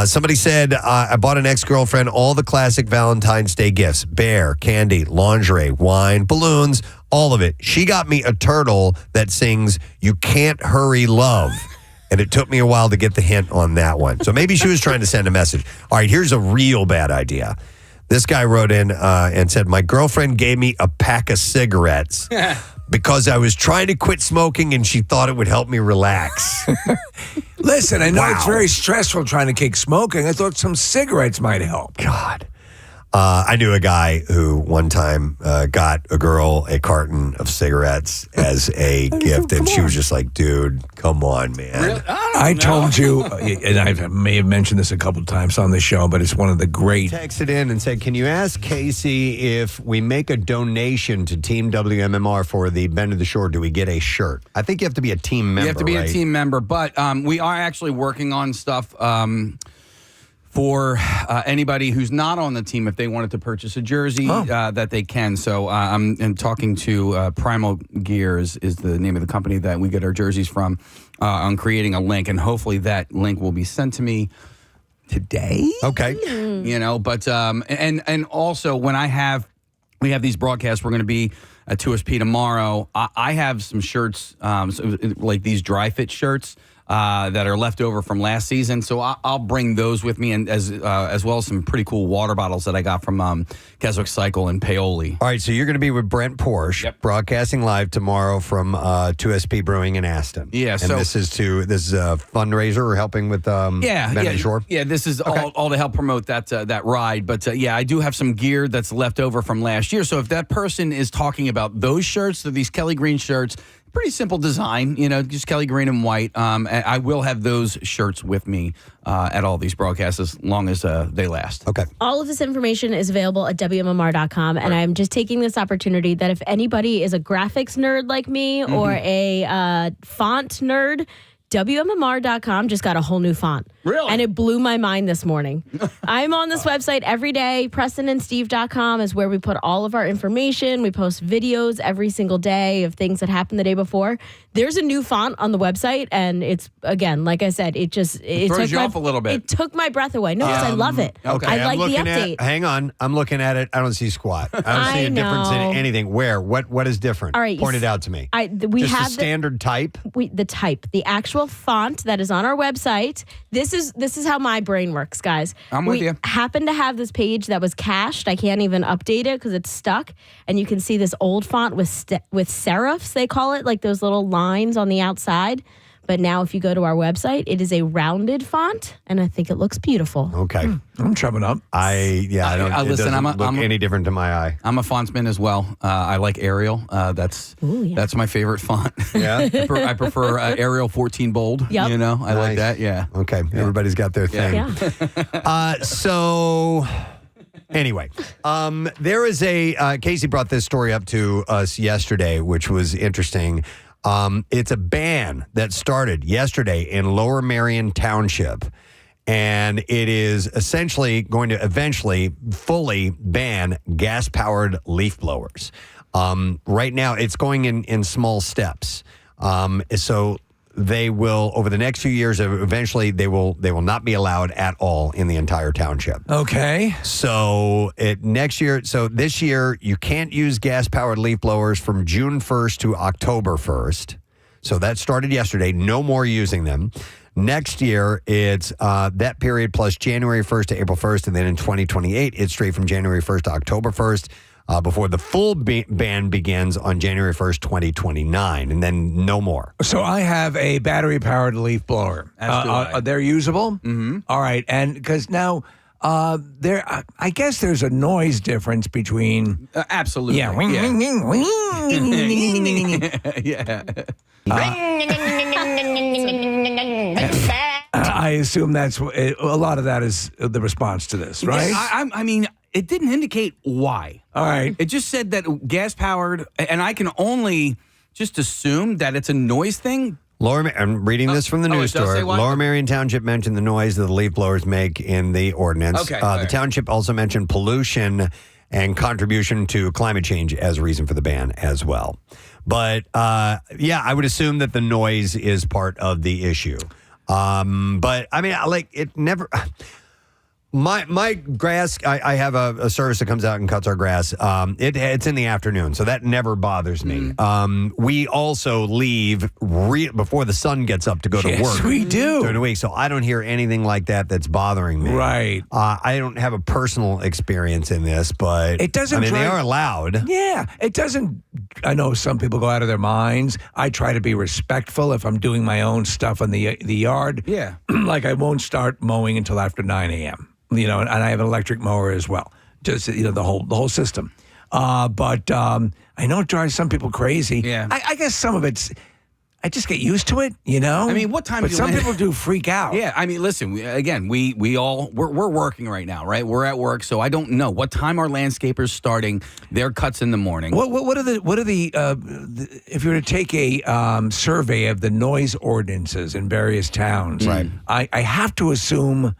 Somebody said, I bought an ex-girlfriend all the classic Valentine's Day gifts, bear, candy, lingerie, wine, balloons, all of it. She got me a turtle that sings, "You Can't Hurry Love." And it took me a while to get the hint on that one. So maybe she was trying to send a message. All right, here's a real bad idea. This guy wrote in and said, my girlfriend gave me a pack of cigarettes because I was trying to quit smoking and she thought it would help me relax. Listen, I know it's very stressful trying to kick smoking. I thought some cigarettes might help. God. I knew a guy who one time got a girl a carton of cigarettes as a gift, and she was just like, dude, come on, man. Really? I told you, and I may have mentioned this a couple of times on the show, but it's one of the great. Texted in and said, can you ask Casey if we make a donation to Team WMMR for the Bend of the Shore, do we get a shirt? I think you have to be a team member, You have to be right? a team member, but we are actually working on stuff for anybody who's not on the team, if they wanted to purchase a jersey, that they can. So I'm talking to Primal Gears is the name of the company that we get our jerseys from, on creating a link, and hopefully that link will be sent to me today. Okay. But and also when we have these broadcasts, we're going to be at 2SP tomorrow. I have some shirts, like these dry fit shirts that are left over from last season. So I'll bring those with me, and as well as some pretty cool water bottles that I got from Keswick Cycle and Paoli. All right, so you're going to be with Brent Porsche, broadcasting live tomorrow from 2SP Brewing in Aston. Yeah, and so this is a fundraiser or helping with Ben and Shore. Yeah, this is all to help promote that ride. But I do have some gear that's left over from last year. So if that person is talking about those shirts, these Kelly Green shirts. Pretty simple design, just Kelly green and white. And I will have those shirts with me at all these broadcasts as long as they last. Okay. All of this information is available at WMMR.com. And I'm just taking this opportunity that if anybody is a graphics nerd like me or a font nerd, WMMR.com just got a whole new font. Really? And it blew my mind this morning. I'm on this website every day. PrestonandSteve.com is where we put all of our information. We post videos every single day of things that happened the day before. There's a new font on the website, and it's, again, like I said, it throws you off a little bit. It took my breath away. No, because I love it. Okay. I like the update. Hang on. I'm looking at it. I don't see squat. I don't see a difference in anything. Where? What is different? All right. Point it out to me. We Just have the standard type? The actual font that is on our website. This is how my brain works, guys. I'm with you. We happen to have this page that was cached. I can't even update it because it's stuck. And you can see this old font with serifs, they call it, like those little lines on the outside. But now if you go to our website, it is a rounded font, and I think it looks beautiful. Okay. I'm chumming up. I don't listen, it doesn't look any different to my eye. I'm a fontsman as well. I like Arial. That's my favorite font. Yeah. I prefer Arial 14 bold. Yep. I like that. Yeah. Okay. Everybody's got their thing. Yeah. So anyway, there is Casey brought this story up to us yesterday, which was interesting. It's a ban that started yesterday in Lower Merion Township, and it is essentially going to eventually fully ban gas-powered leaf blowers. Right now, it's going in small steps. So they will, over the next few years, eventually they will not be allowed at all in the entire township. Okay. So this year, you can't use gas-powered leaf blowers from June 1st to October 1st. So that started yesterday. No more using them. Next year, it's that period plus January 1st to April 1st. And then in 2028, it's straight from January 1st to October 1st. Before the full ban begins on January 1st, 2029, and then no more. So I have a battery-powered leaf blower. They're usable? Mm-hmm. All right, and because now I guess there's a noise difference between... absolutely. Yeah. Yeah. I assume that's a lot of that is the response to this, right? I mean, it didn't indicate why. All right. It just said that gas-powered, and I can only just assume that it's a noise thing. I'm reading this from the news story. Lower Merion Township mentioned the noise that the leaf blowers make in the ordinance. Okay. The township also mentioned pollution and contribution to climate change as a reason for the ban as well. But, I would assume that the noise is part of the issue. But, I mean, like, it never... My grass, I have a service that comes out and cuts our grass. It's in the afternoon, so that never bothers me. We also leave before the sun gets up to go to work. Yes, we do. During the week, so I don't hear anything like that's bothering me. Right. I don't have a personal experience in this, but it doesn't. they are allowed. Yeah, it doesn't. I know some people go out of their minds. I try to be respectful if I'm doing my own stuff in the yard. Yeah. Like I won't start mowing until after 9 a.m. And I have an electric mower as well. Just the whole system. But I know it drives some people crazy. Yeah. I guess some of it's. I just get used to it, I mean, what time? But some people do freak out. Yeah, I mean, listen. We're working right now, right? We're at work, so I don't know what time our landscapers starting their cuts in the morning. What are the if you were to take a survey of the noise ordinances in various towns, right? I have to assume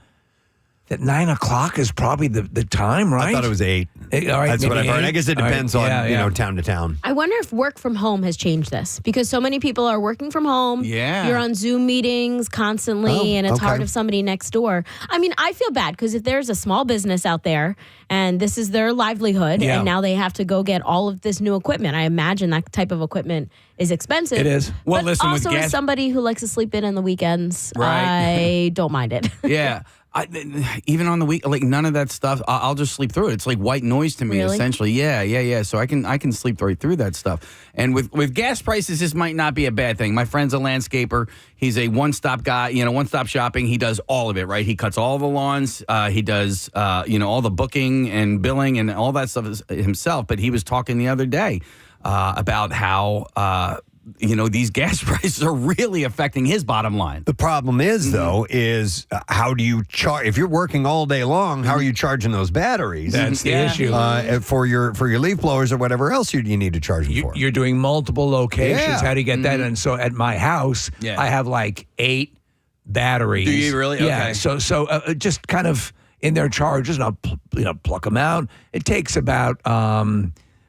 that 9 o'clock is probably the time, right? I thought it was 8. All right, That's what I've heard. I guess it depends on town to town. I wonder if work from home has changed this because so many people are working from home. Yeah. You're on Zoom meetings constantly, and it's hard if somebody next door. I mean, I feel bad because if there's a small business out there and this is their livelihood, and now they have to go get all of this new equipment, I imagine that type of equipment is expensive. It is. Well, but listen, also, with gas- as somebody who likes to sleep in on the weekends, Right. I don't mind it. Yeah. Even on the week, like none of that stuff, I'll just sleep through it. It's like white noise to me, Really? essentially. Yeah. So I can sleep right through that stuff. And with gas prices, this might not be a bad thing. My friend's a landscaper. He's a one-stop guy, one-stop shopping. He does all of it, right? He cuts all the lawns. He does, all the booking and billing and all that stuff himself. But he was talking the other day about how, these gas prices are really affecting his bottom line. The problem is, though, is how do you charge? If you're working all day long, how are you charging those batteries? That's the issue. For your leaf blowers or whatever else you need to charge them for. You're doing multiple locations. Yeah. How do you get that? And so at my house, I have like 8 batteries. Do you really? Yeah. Okay. So just kind of in their charges, and I'll pluck them out. It takes about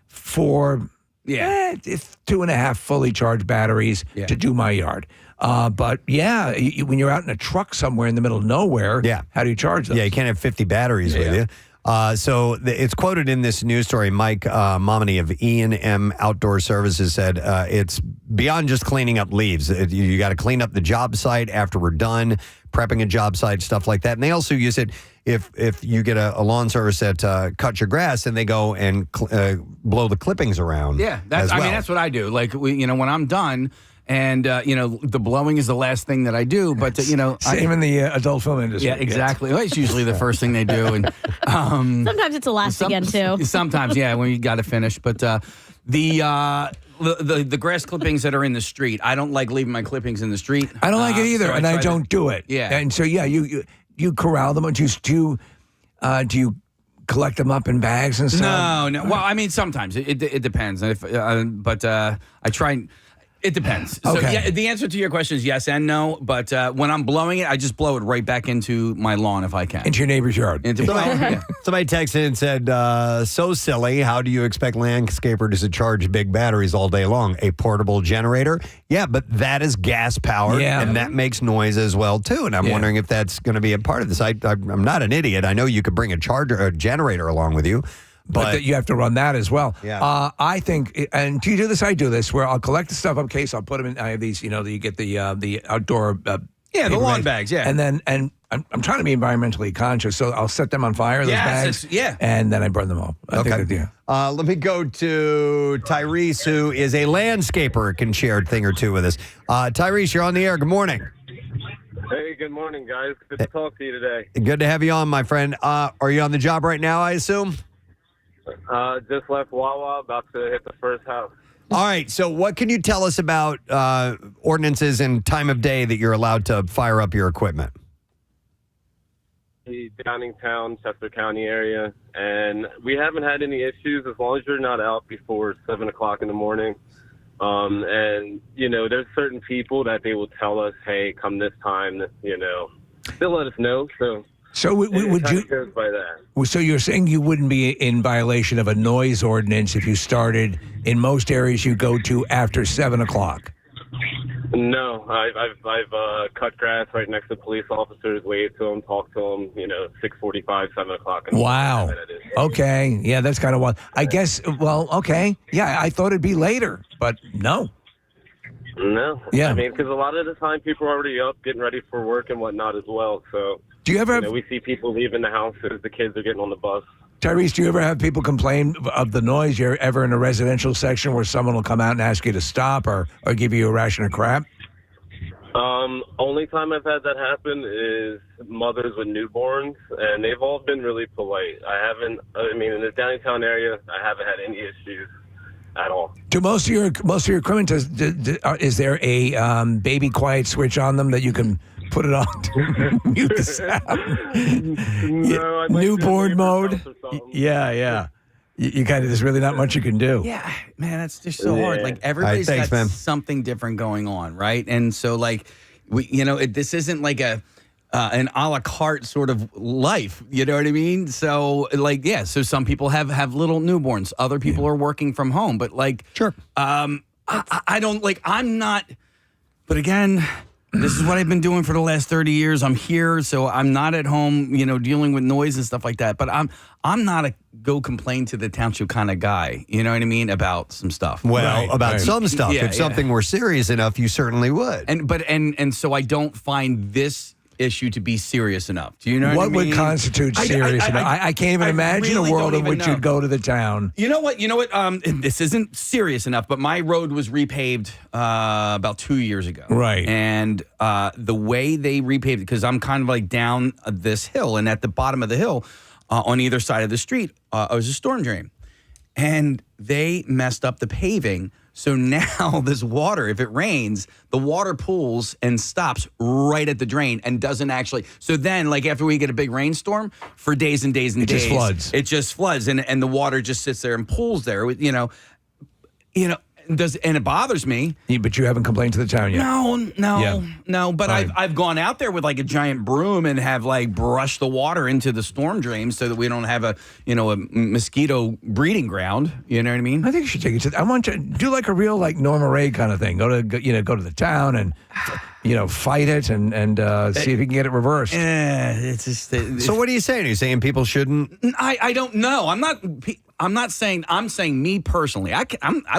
4. Yeah. It's 2.5 fully charged batteries to do my yard. But when you're out in a truck somewhere in the middle of nowhere, how do you charge them? Yeah, you can't have 50 batteries with you. So it's quoted in this news story. Mike Momini of E&M Outdoor Services said it's beyond just cleaning up leaves. You got to clean up the job site after we're done, prepping a job site, stuff like that. And they also use it if you get a lawn service that cuts your grass and they go and blow the clippings around. Yeah, that's what I do. Like when I'm done. And, the blowing is the last thing that I do. But, Same in the adult film industry. Yeah, exactly. Well, it's usually the first thing they do. And Sometimes it's the last again, too. Sometimes, when you got to finish. But the grass clippings that are in the street, I don't like leaving my clippings in the street. I don't like it either, so and I don't do it. Yeah. And so, you corral them. Do you collect them up in bags and stuff? No. Well, I mean, sometimes. It depends. But I try... It depends. So, Okay. the answer to your question is yes and no. But when I'm blowing it, I just blow it right back into my lawn if I can. Into your neighbor's yard. Somebody texted and said, so silly, how do you expect landscapers to charge big batteries all day long? A portable generator? Yeah, but that is gas powered, and that makes noise as well, too. And I'm wondering if that's going to be a part of this. I'm not an idiot. I know you could bring a generator along with you. But you have to run that as well. Yeah. I think, and do you do this? I do this, where I'll collect the stuff up case. I'll put them in. I have these, you get the outdoor. The lawn bags. Yeah. And then, I'm trying to be environmentally conscious, so I'll set them on fire. Those bags. And then I burn them all. Let me go to Tyrese, who is a landscaper, can share a thing or two with us. Tyrese, you're on the air. Good morning. Hey, good morning, guys. Good to talk to you today. Good to have you on, my friend. Are you on the job right now, I assume? Just left Wawa, about to hit the first house. All right. So what can you tell us about ordinances and time of day that you're allowed to fire up your equipment? The Downingtown, Chester County area, and we haven't had any issues as long as you're not out before 7 o'clock in the morning. And, there's certain people that they will tell us, hey, come this time, they'll let us know. So would you? Goes by that. So you're saying you wouldn't be in violation of a noise ordinance if you started in most areas you go to after 7 o'clock? No, I've cut grass right next to police officers, wave to them, talk to them. 6:45, 7 o'clock. Wow. Okay. Yeah, that's kind of wild. I guess. Well, okay. Yeah, I thought it'd be later, but no. No. Yeah. I mean, because a lot of the time people are already up, getting ready for work and whatnot as well. So. Do you ever? We see people leaving the house as the kids are getting on the bus. Tyrese, do you ever have people complain of the noise? You're ever in a residential section where someone will come out and ask you to stop or give you a ration of crap? Only time I've had that happen is mothers with newborns, and they've all been really polite. In the Downingtown area, I haven't had any issues at all. Do most of your equipment, is there a baby quiet switch on them that you can put it on to mute the sound? No, newborn mode? Yeah. You kind of, there's really not much you can do. Yeah, man, that's just so hard. Like everybody's got something different going on, right? And so like, this isn't like an a la carte sort of life. You know what I mean? So so some people have little newborns. Other people are working from home. But sure. I don't I'm not. But again, this is what I've been doing for the last 30 years. I'm here, so I'm not at home, dealing with noise and stuff like that. But I'm not a go complain to the township kind of guy. You know what I mean? About some stuff. Well, about some stuff. Yeah, if something were serious enough, you certainly would. And so I don't find this issue to be serious enough. Do you know what I mean? What would constitute serious enough? I can't even imagine really a world in don't which even you'd go to the town. You know what? This isn't serious enough, but my road was repaved about 2 years ago. Right. And the way they repaved it, because I'm kind of like down this hill, and at the bottom of the hill, on either side of the street, was a storm drain. And they messed up the paving. So now this water, if it rains, the water pools and stops right at the drain and doesn't actually. So then, after we get a big rainstorm, for days and days and days, just floods. It just floods, and the water just sits there and pools there. And it bothers me. But you haven't complained to the town yet. No. But I've gone out there with a giant broom and have brushed the water into the storm drain so that we don't have a mosquito breeding ground. You know what I mean? I think you should take it to. I want you to do a real Norma Ray kind of thing. Go to the town and fight it and see if you can get it reversed. It's just. So what are you saying? Are you saying people shouldn't? I don't know. I'm not saying. I'm saying me personally. I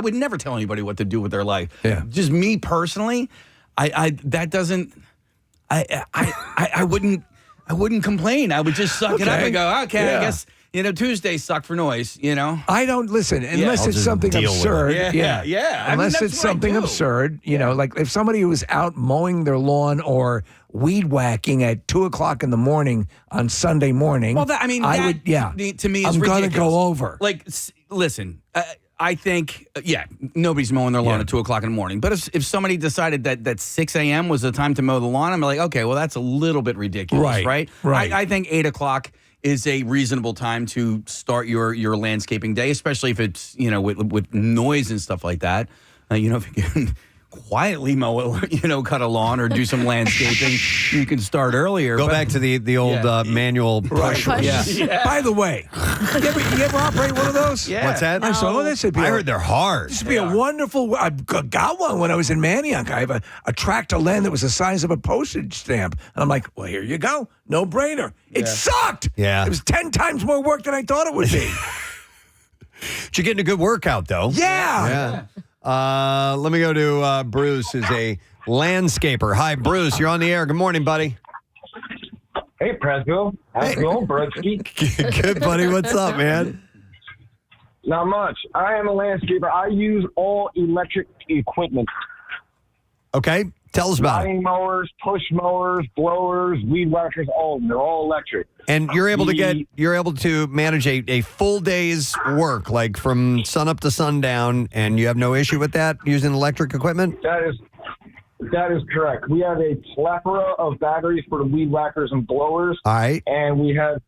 would never tell anybody what to do with their life. Yeah. Just me personally. That doesn't. I wouldn't complain. I would just suck it up and go, okay, I guess Tuesdays suck for noise. I don't listen unless it's something absurd. Yeah. Unless it's something absurd. If somebody was out mowing their lawn or weed whacking at 2:00 in the morning on Sunday morning. Well, to me, is I'm going to ridiculous. go over. Listen, I think, nobody's mowing their lawn at 2:00 in the morning. But if somebody decided that 6 a.m. was the time to mow the lawn, I'm like, okay, well, that's a little bit ridiculous, right? I think 8 o'clock is a reasonable time to start your landscaping day, especially if it's, with noise and stuff like that. If you can quietly mow it, cut a lawn or do some landscaping, you can start earlier. Go back to the old manual push. Yeah. By the way, you ever operate one of those? Yeah. What's that? I heard they're hard. This would be a wonderful. I got one when I was in Manioc. I have a tract of land that was the size of a postage stamp, and I'm like, well, here you go, no brainer. It sucked. Yeah, it was 10 times more work than I thought it would be. But you're getting a good workout, though. Yeah. Let me go to Bruce, who's a landscaper. Hi, Bruce. You're on the air. Good morning, buddy. Hey, Presville. How's it going, broski? Good, buddy. What's up, man? Not much. I am a landscaper. I use all electric equipment. Okay. Tell us about Riding mowers, push mowers, blowers, weed whackers, all of them. They're all electric. And you're able to manage a full day's work, like from sun up to sundown, and you have no issue with that using electric equipment? That is correct. We have a plethora of batteries for the weed whackers and blowers. All right. And we have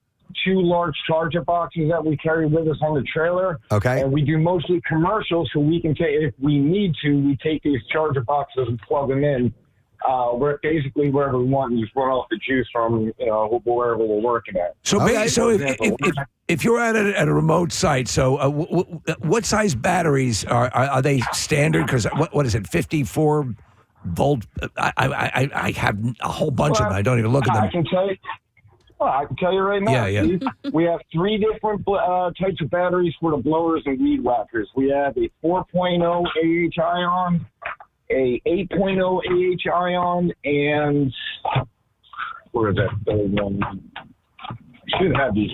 2 large charger boxes that we carry with us on the trailer. Okay. And we do mostly commercials, so we can take, if we need to, we take these charger boxes and plug them in. We're basically wherever we want and just run off the juice from, wherever we're working at. So, if you're at a remote site, so what size batteries are they standard? Because what is it, 54 volt? I have a whole bunch of them. I don't even look at them. I can tell you right now. Yeah. We have 3 different types of batteries for the blowers and weed whackers. We have a 4.0 AH ion, a 8.0 AH ion, and where is that third one? Should have these.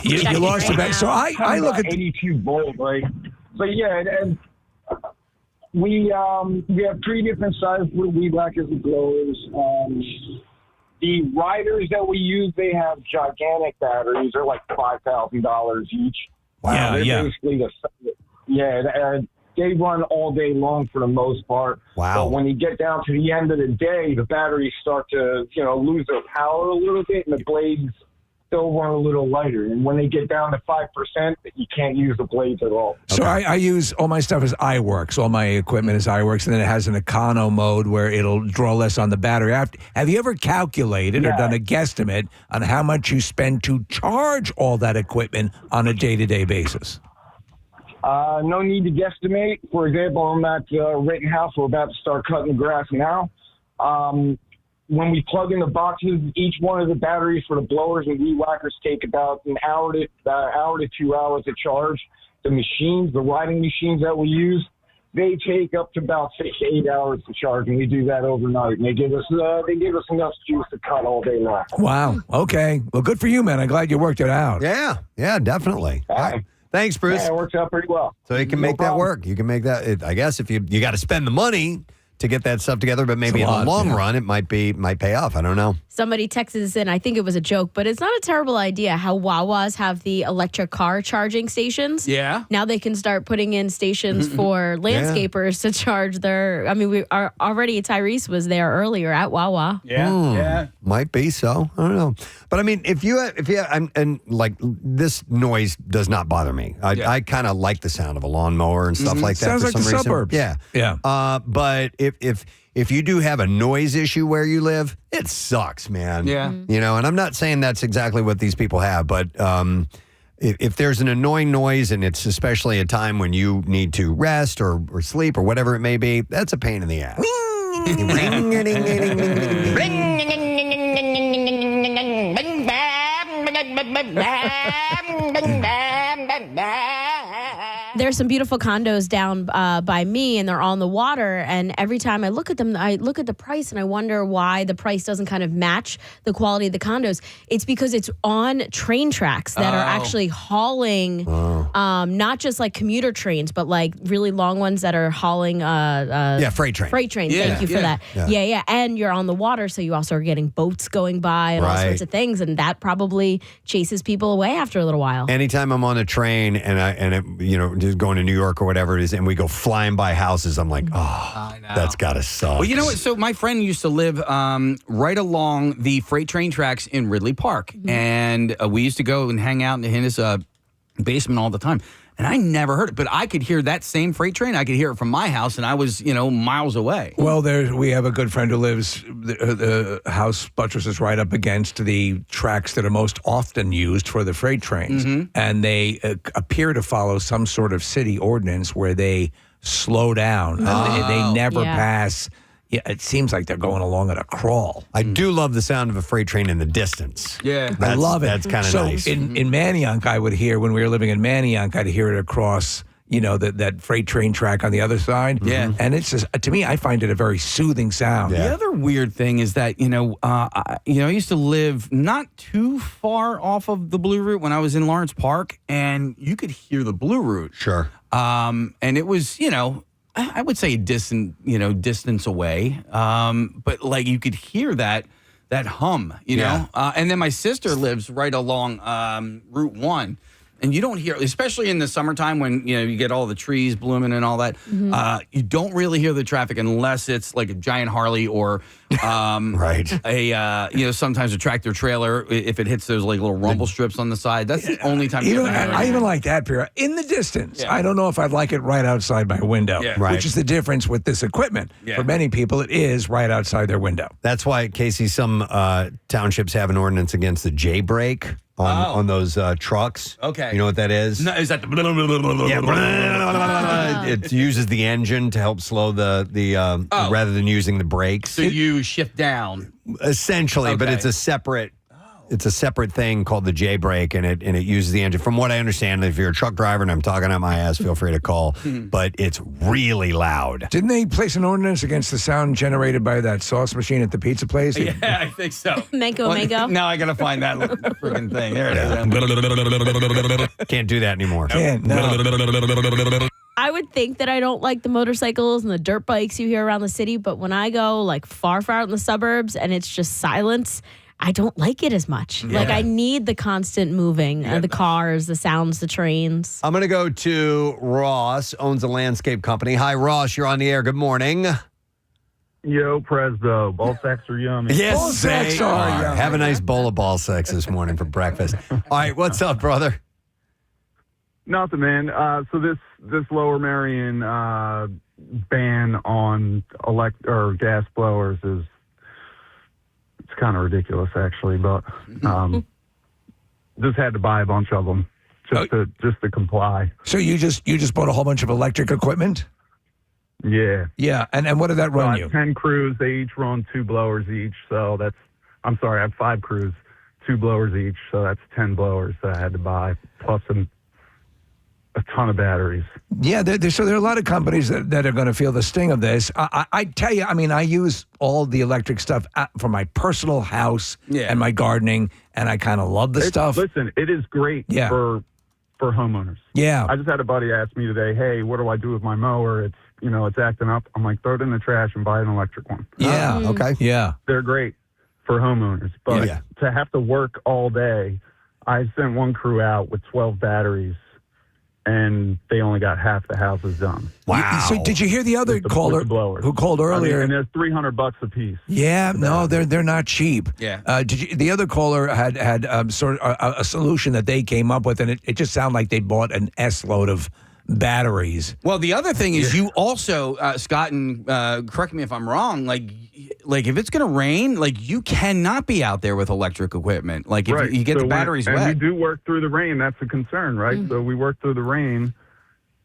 You lost the back. So I look at 82 volt, right? So yeah, and we have 3 different sizes for weed whackers and blowers. The riders that we use, they have gigantic batteries. They're like $5,000 each. Basically they run all day long for the most part. Wow. But when you get down to the end of the day, the batteries start to, lose their power a little bit, and the blades still run a little lighter. And when they get down to 5%, you can't use the blades at all. So I use all my stuff is iWorks. All my equipment is iWorks, and then it has an econo mode where it'll draw less on the battery. Have you ever calculated or done a guesstimate on how much you spend to charge all that equipment on a day-to-day basis? No need to guesstimate. For example, I'm at Rittenhouse. We're about to start cutting the grass now. When we plug in the boxes, each one of the batteries for the blowers and weed whackers take about an hour to 2 hours to charge. The machines, the riding machines that we use, they take up to about 6 to 8 hours to charge, and we do that overnight. And they give us enough juice to cut all day long. Wow. Okay. Well, good for you, man. I'm glad you worked it out. Yeah, definitely. All right. Thanks, Bruce. Yeah, it works out pretty well. So you can make that work. You can make that. I guess if you got to spend the money to get that stuff together, but maybe in the long run, it might pay off. I don't know. Somebody texted us in. I think it was a joke, but it's not a terrible idea how Wawas have the electric car charging stations. Yeah. Now they can start putting in stations for landscapers to charge their. I mean, we are already. Tyrese was there earlier at Wawa. Yeah. Might be so. I don't know. But I mean, if you and like this noise does not bother me. I kind of like the sound of a lawnmower and stuff like that. Sounds for like some the reason. suburbs. Yeah. But if you do have a noise issue where you live, it sucks, man. Yeah. You know, and I'm not saying that's exactly what these people have, but if there's an annoying noise and it's especially a time when you need to rest or sleep or whatever it may be, that's a pain in the ass. There's some beautiful condos down by me, and they're on the water. And every time I look at them, I look at the price, and I wonder why the price doesn't kind of match the quality of the condos. It's because it's on train tracks that are actually hauling, not just like commuter trains, but like really long ones that are hauling. Freight train. Freight train. Yeah, Thank you for that. Yeah. And you're on the water, so you also are getting boats going by and all sorts of things, and that probably chases people away after a little while. Anytime I'm on a train just going to New York or whatever it is, and we go flying by houses, I'm like, that's got to suck. Well, you know what? So my friend used to live right along the freight train tracks in Ridley Park, and we used to go and hang out in his basement all the time. And I never heard it, but I could hear that same freight train. I could hear it from my house, and I was, miles away. Well, we have a good friend who lives, the house buttresses right up against the tracks that are most often used for the freight trains. Mm-hmm. And they appear to follow some sort of city ordinance where they slow down. And they never pass. Yeah, it seems like they're going along at a crawl. I do love the sound of a freight train in the distance. Yeah. I love it. That's kind of nice. In Manayunk, I would hear, when we were living in Manayunk, I'd hear it across, that freight train track on the other side. Yeah. And it's just, to me, I find it a very soothing sound. Yeah. The other weird thing is that, I used to live not too far off of the Blue Route when I was in Lawrence Park, and you could hear the Blue Route. Sure. And it was, I would say a distance away. But like you could hear that hum, know. And then my sister lives right along Route 1. And you don't hear, especially in the summertime when you get all the trees blooming and all that. You don't really hear the traffic unless it's like a giant Harley or sometimes a tractor trailer if it hits those like little rumble strips on the side. That's the only time you ever hear it. I even like that period in the distance. I don't know if I'd like it right outside my window, which is the difference with this equipment. For many people, it is right outside their window. That's why, Casey, some townships have an ordinance against the J brake on those trucks. Okay. You know what that is? No, is that the it uses the engine to help slow the rather than using the brakes. So you shift down. Essentially, but it's a separate thing called the J brake, and it uses the engine. From what I understand, if you're a truck driver and I'm talking out my ass, feel free to call. But it's really loud. Didn't they place an ordinance against the sound generated by that sauce machine at the pizza place? Yeah, I think so. Mango. Now I gotta find that freaking thing. There it is. Can't do that anymore. Can't. No. I would think that I don't like the motorcycles and the dirt bikes you hear around the city, but when I go like far out in the suburbs and it's just silence, I don't like it as much. Yeah. Like I need the constant moving, the cars, the sounds, the trains. I'm going to go to Ross, owns a landscape company. Hi, Ross. You're on the air. Good morning. Yo, Presbo, ball sacks are yummy. Yes, Ball sacks they are are. yummy. Have a nice bowl of ball sacks this morning for breakfast. All right, what's up, brother? Nothing, man. So this Lower Merion ban on gas blowers it's kind of ridiculous, actually. But just had to buy a bunch of them just to comply. So you just bought a whole bunch of electric equipment? Yeah. Yeah, and what did that run you? 10 crews. They each run 2 blowers each. So I have 5 crews, 2 blowers each. So that's 10 blowers that I had to buy, plus a ton of batteries. Yeah, so there are a lot of companies that are going to feel the sting of this. I tell you, I mean, I use all the electric stuff for my personal house and my gardening, and I kind of love the stuff. Listen, it is great for homeowners. Yeah. I just had a buddy ask me today, hey, what do I do with my mower? It's acting up. I'm like, throw it in the trash and buy an electric one. Yeah. Okay. Yeah. They're great for homeowners. But to have to work all day, I sent one crew out with 12 batteries, and they only got half the houses done. Wow. So did you hear the other caller who called earlier? And they're $300 a piece. Yeah, no, they're not cheap. Yeah. The other caller had sort of a solution that they came up with, and it just sounded like they bought an S load of batteries. Well, the other thing is you also, Scott, and correct me if I'm wrong, like if it's going to rain, like you cannot be out there with electric equipment. Like if you get the batteries wet. And we do work through the rain. That's a concern, right? So we work through the rain.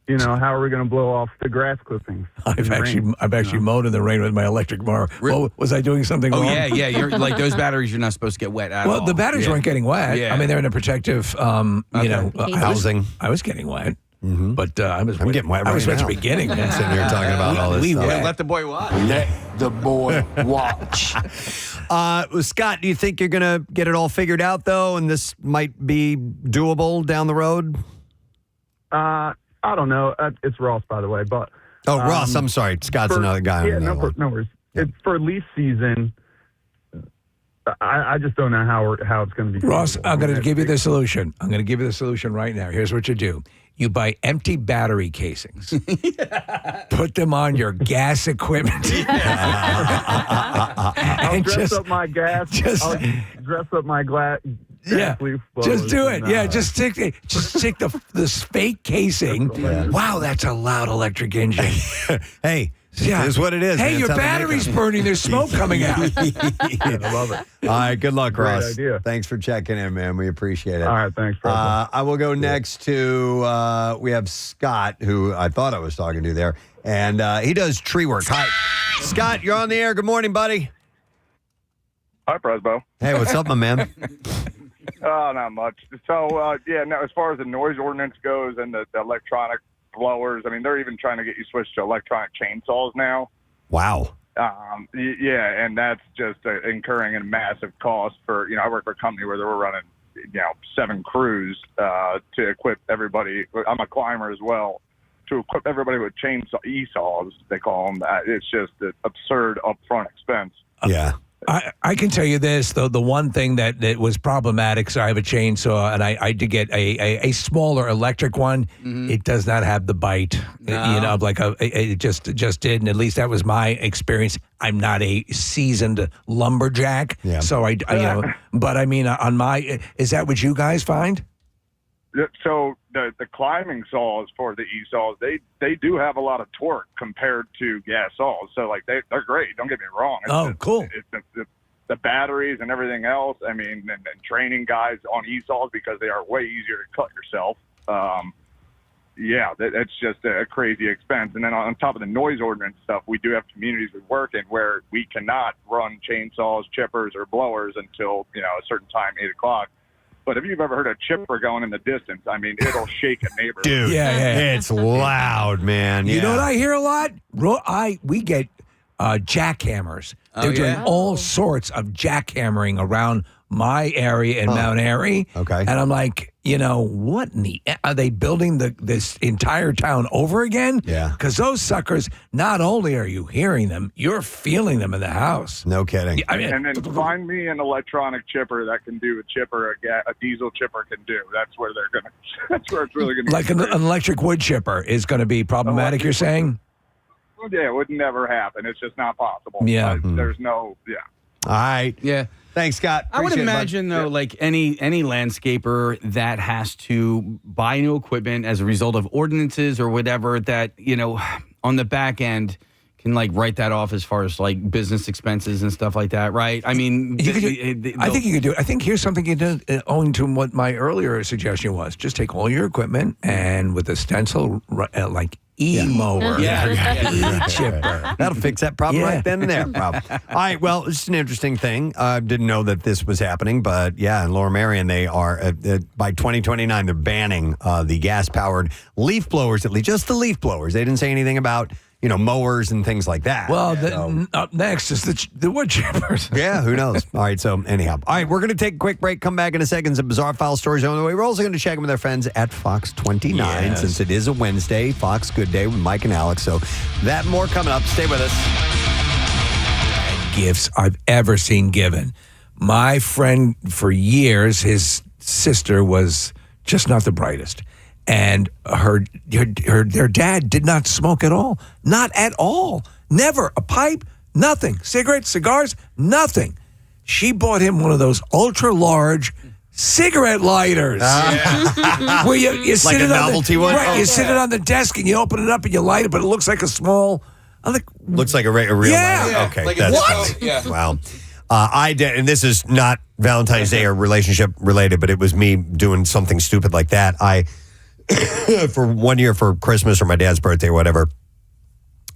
How are we going to blow off the grass clippings? I've actually mowed in the rain with my electric mower. Well, was I doing something wrong? Yeah. You're like those batteries. You're not supposed to get wet at all. Well, the batteries weren't getting wet. Yeah. I mean, they're in a protective, housing. I was getting wet. Mm-hmm. But I'm getting wet I was right at now. the beginning. I'm sitting here talking about all this stuff. Let the boy watch. Let the boy watch. Scott, do you think you're going to get it all figured out, though, and this might be doable down the road? I don't know. It's Ross, by the way. But Ross, I'm sorry. Scott's another guy. Yeah, no worries. For leaf season, I just don't know how it's going to be. Ross, I'm going to give you the solution. I'm going to give you the solution right now. Here's what you do. You buy empty battery casings. Put them on your gas equipment. I'll dress up my gas. I'll dress up my glass. Yeah, just do it. Yeah, just stick this fake casing. Wow, that's a loud electric engine. Hey, here's what it is. Hey, man. your battery's burning. There's smoke coming out. I love it. All right, good luck, Great Ross. idea. Thanks for checking in, man. We appreciate it. All right, thanks, bro. I will go next to, we have Scott, who I thought I was talking to there, and he does tree work. Hi, Scott, you're on the air. Good morning, buddy. Hi, Presbo. Hey, what's up, my man? Not much. So, as far as the noise ordinance goes and the electronic blowers, I mean, they're even trying to get you switched to electronic chainsaws now. Wow. And that's just incurring a massive cost for, I work for a company where they were running, 7 crews to equip everybody. I'm a climber as well. To equip everybody with chainsaw e-saws, they call them. It's just an absurd upfront expense. Yeah. I can tell you this, though, the one thing that was problematic, so I have a chainsaw, and I did get a smaller electric one. Mm-hmm. It does not have the bite, it just did, and at least that was my experience. I'm not a seasoned lumberjack, so but I mean, on my, is that what you guys find? So the climbing saws for the e-saws, they do have a lot of torque compared to gas saws. So they're great. Don't get me wrong. Cool. It's the batteries and everything else. I mean, and training guys on e-saws because they are way easier to cut yourself. That's just a crazy expense. And then on top of the noise ordinance stuff, we do have communities we work in where we cannot run chainsaws, chippers, or blowers until a certain time, 8 o'clock. But if you've ever heard a chipper going in the distance, I mean, it'll shake a neighborhood. Dude, it's loud, man. You know what I hear a lot? We get jackhammers. They're doing all sorts of jackhammering around my area in Mount Airy. Okay. And I'm like, what are they building this entire town over again? Yeah. Because those suckers, not only are you hearing them, you're feeling them in the house. No kidding. And then find me an electronic chipper that can do a chipper a diesel chipper can do. That's where it's really gonna like an electric wood chipper is going to be problematic, you're saying? it would never happen. It's just not possible. Yeah. There's no. Yeah. All right. Yeah. Thanks, Scott. I would Appreciate it, bud. imagine, though, like any landscaper that has to buy new equipment as a result of ordinances or whatever, that, on the back end can like write that off as far as like business expenses and stuff like that, right? I mean, I think you could do it. I think here's something you do, owing to what my earlier suggestion was. Just take all your equipment and with a stencil, like mower, chipper. That'll fix that problem right then and there. Problem. All right, well, it's an interesting thing. I didn't know that this was happening, but yeah, in Lower Merion, they are, by 2029, they're banning the gas-powered leaf blowers, at least just the leaf blowers. They didn't say anything about mowers and things like that. Well, up next is the wood chippers. Yeah, who knows? All right, so anyhow. All right, we're going to take a quick break, come back in a second. Some bizarre file stories on the way. We're also going to check in with our friends at Fox 29, since it is a Wednesday, Fox Good Day with Mike and Alex. So that and more coming up. Stay with us. Gifts I've ever seen given. My friend, for years, his sister was just not the brightest. And their dad did not smoke at all. Not at all. Never. A pipe, nothing. Cigarettes, cigars, nothing. She bought him one of those ultra-large cigarette lighters. Where you sit like it a novelty one? Right, you sit it on the desk and you open it up and you light it, but it looks like a small... Looks like a real lighter. Okay, like that's what? funny. Yeah. Wow. I did, and this is not Valentine's Day or relationship related, but it was me doing something stupid like that. For 1 year for Christmas or my dad's birthday or whatever,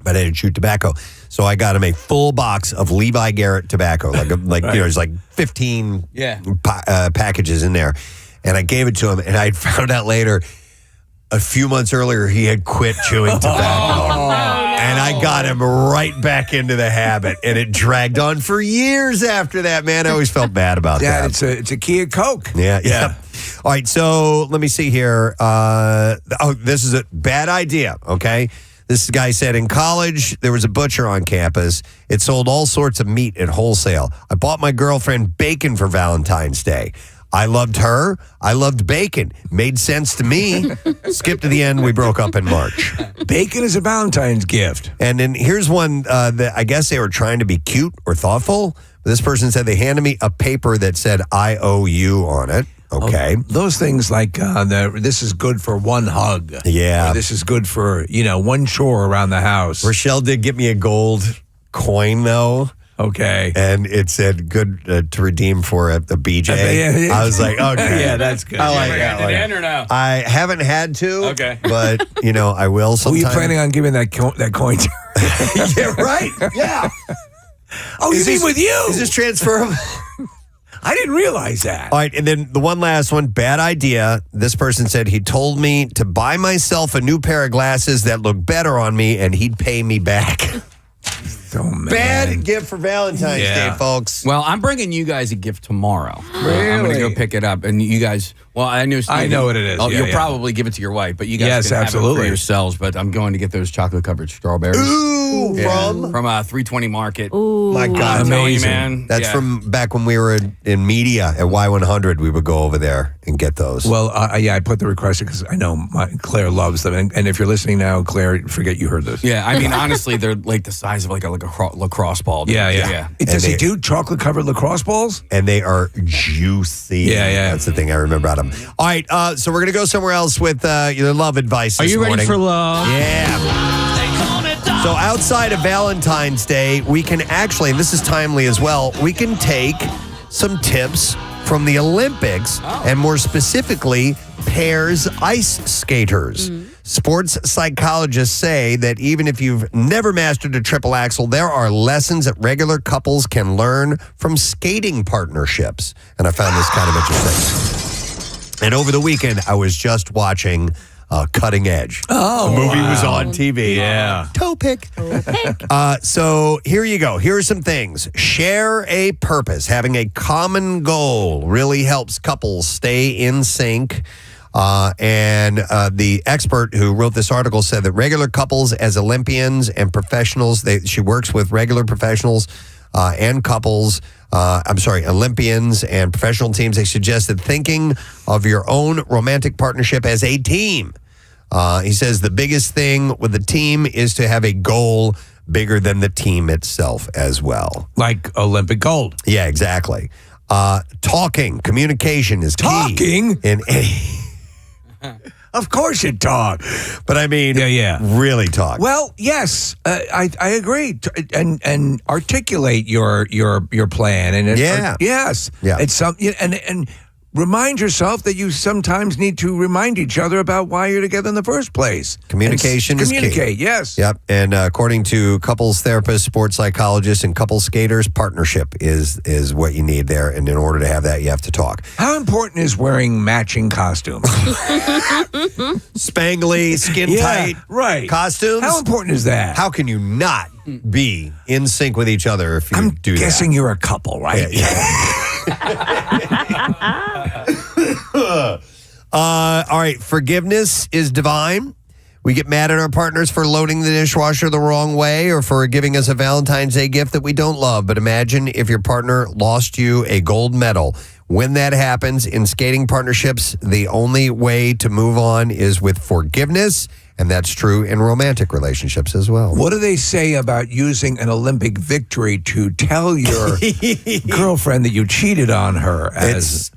but I didn't chew tobacco. So I got him a full box of Levi Garrett tobacco, there's like 15 packages in there. And I gave it to him, and I found out later, a few months earlier, he had quit chewing tobacco. And I got him right back into the habit, and it dragged on for years after that, man. I always felt bad about that. It's a key of Coke. Yeah. All right, so let me see here. This is a bad idea, okay? This guy said, in college, there was a butcher on campus. It sold all sorts of meat at wholesale. I bought my girlfriend bacon for Valentine's Day. I loved her. I loved bacon. Made sense to me. Skip to the end. We broke up in March. Bacon is a Valentine's gift. And then here's one that I guess they were trying to be cute or thoughtful. This person said they handed me a paper that said I owe you on it. Okay. Those things like this is good for one hug. Yeah. Or this is good for, one chore around the house. Rochelle did get me a gold coin, though. Okay. And it said good to redeem for a BJ. I was like, okay. Yeah, that's good. I like that one. End or no? I haven't had to. Okay. But, I will sometime. Who are you planning on giving that coin to? Yeah, right. Yeah. He's with you. Is this transferable? I didn't realize that. All right, and then the one last one, bad idea. This person said he told me to buy myself a new pair of glasses that look better on me, and he'd pay me back. Oh, man. Bad gift for Valentine's Day, folks. Well, I'm bringing you guys a gift tomorrow. Really? I'm going to go pick it up, and you guys. Well, I know. Steve, I know what it is. You'll probably give it to your wife, but you guys can have it for yourselves. But I'm going to get those chocolate-covered strawberries. Ooh, from 320 Market. Ooh, my God, I'm telling you, amazing. man. That's from back when we were in media at Y100. We would go over there and get those. Well, I put the request in because I know Claire loves them. And if you're listening now, Claire, forget you heard this. Yeah, I mean, honestly, they're like the size of like a lacrosse ball. Yeah. Does he do chocolate-covered lacrosse balls? And they are juicy. Yeah. That's the thing I remember out of them. All right, so we're going to go somewhere else with your love advice this morning. Are you ready for love? Yeah. So outside of Valentine's Day, we can actually, and this is timely as well, we can take some tips from the Olympics, and more specifically, pairs ice skaters. Sports psychologists say that even if you've never mastered a triple axel, there are lessons that regular couples can learn from skating partnerships. And I found this kind of interesting. And over the weekend, I was just watching Cutting Edge. Oh, the movie was on TV. Yeah. Toe pick. So here you go. Here are some things. Share a purpose. Having a common goal really helps couples stay in sync. And the expert who wrote this article said that regular couples as Olympians and professionals, she works with regular professionals and couples, Olympians and professional teams. They suggest that thinking of your own romantic partnership as a team He says the biggest thing with the team is to have a goal bigger than the team itself as well. Like Olympic gold. Yeah, exactly. Talking, communication is key. Talking? In any... Of course you talk. But I mean, really talk. Well, yes, I agree. And articulate your plan. And yes. Yeah. It's and remind yourself that you sometimes need to remind each other about why you're together in the first place. Communication is key. Communicate, yes. Yep. And according to couples therapists, sports psychologists, and couples skaters, partnership is what you need there. And in order to have that, you have to talk. How important is wearing matching costumes? Spangly, skin tight costumes. How important is that? How can you not be in sync with each other if you do that? I'm guessing you're a couple, right? All right. Forgiveness is divine. We get mad at our partners for loading the dishwasher the wrong way or for giving us a Valentine's Day gift that we don't love. But imagine if your partner lost you a gold medal. When that happens in skating partnerships, the only way to move on is with forgiveness. And that's true in romantic relationships as well. What do they say about using an Olympic victory to tell your girlfriend that you cheated on her? It's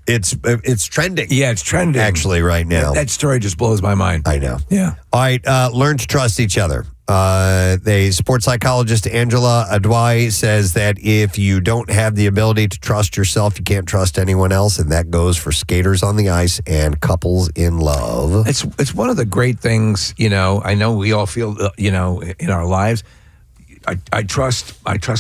trending. Yeah, it's trending. Actually, right now. That story just blows my mind. I know. Yeah. All right, learn to trust each other. The sports psychologist Angela Adwai says that if you don't have the ability to trust yourself, you can't trust anyone else, and that goes for skaters on the ice and couples in love. It's one of the great things, I know we all feel, in our lives. I trust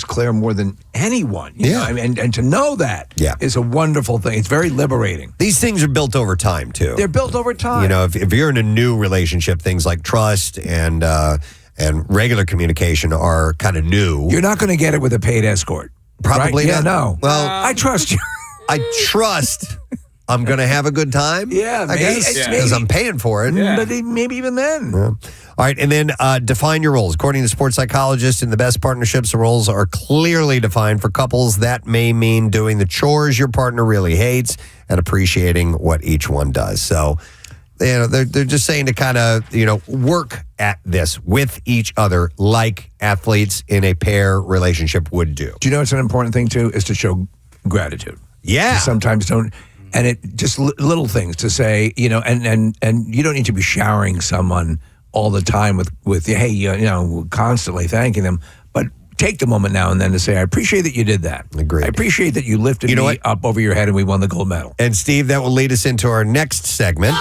Claire more than anyone. You know? And to know that is a wonderful thing. It's very liberating. These things are built over time too. They're built over time. If you're in a new relationship, things like trust and regular communication are kind of new. You're not going to get it with a paid escort. Probably right? not. Yeah, no. Well, I trust you. I trust I'm going to have a good time. Yeah, I guess, because I'm paying for it. Yeah. But maybe even then. Yeah. All right, and then define your roles. According to sports psychologists, in the best partnerships, the roles are clearly defined. For couples, that may mean doing the chores your partner really hates and appreciating what each one does. So, they're just saying to kind of, work at this with each other like athletes in a pair relationship would do. Do you know what's an important thing, too, is to show gratitude. Yeah. You sometimes don't. And it just little things to say, and you don't need to be showering someone all the time with hey, constantly thanking them. But take the moment now and then to say, I appreciate that you did that. Agreed. I appreciate that you lifted me up over your head and we won the gold medal. And Steve, that will lead us into our next segment.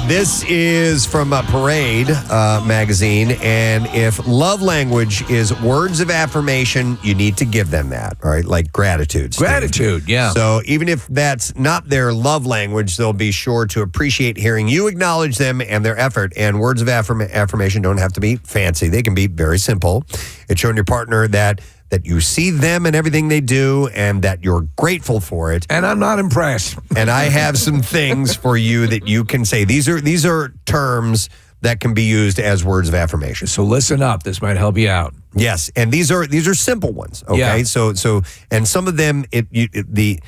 This is from Parade magazine, and if love language is words of affirmation, you need to give them that, all right? Like gratitude. Steve. Gratitude, yeah. So even if that's not their love language, they'll be sure to appreciate hearing you acknowledge them and their effort. And words of affirmation don't have to be fancy. They can be very simple. It's showing your partner that you see them and everything they do and that you're grateful for it. And I'm not impressed. And I have some things for you that you can say. These are terms that can be used as words of affirmation. So listen up. This might help you out. Yes, and these are simple ones, okay? Yeah. So and some of them the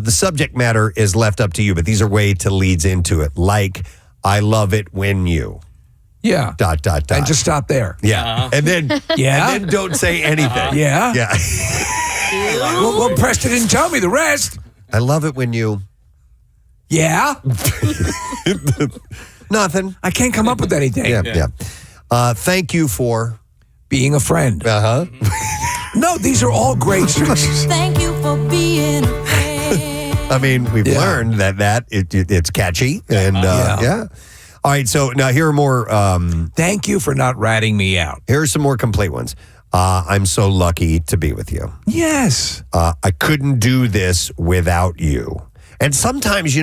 subject matter is left up to you, but these are way to leads into it. Like, I love it when you Yeah. ... And just stop there. Yeah. And then and then don't say anything. Yeah. Yeah. Well, Preston didn't tell me the rest. I love it when you Yeah. Nothing. I can't come up with anything. Yeah. Thank you for being a friend. Uh-huh. No, these are all great strategies. Thank you for being a friend. I mean, we've learned that it's catchy and yeah. All right, so now here are more. Thank you for not ratting me out. Here are some more complete ones. I'm so lucky to be with you. Yes. I couldn't do this without you. And sometimes,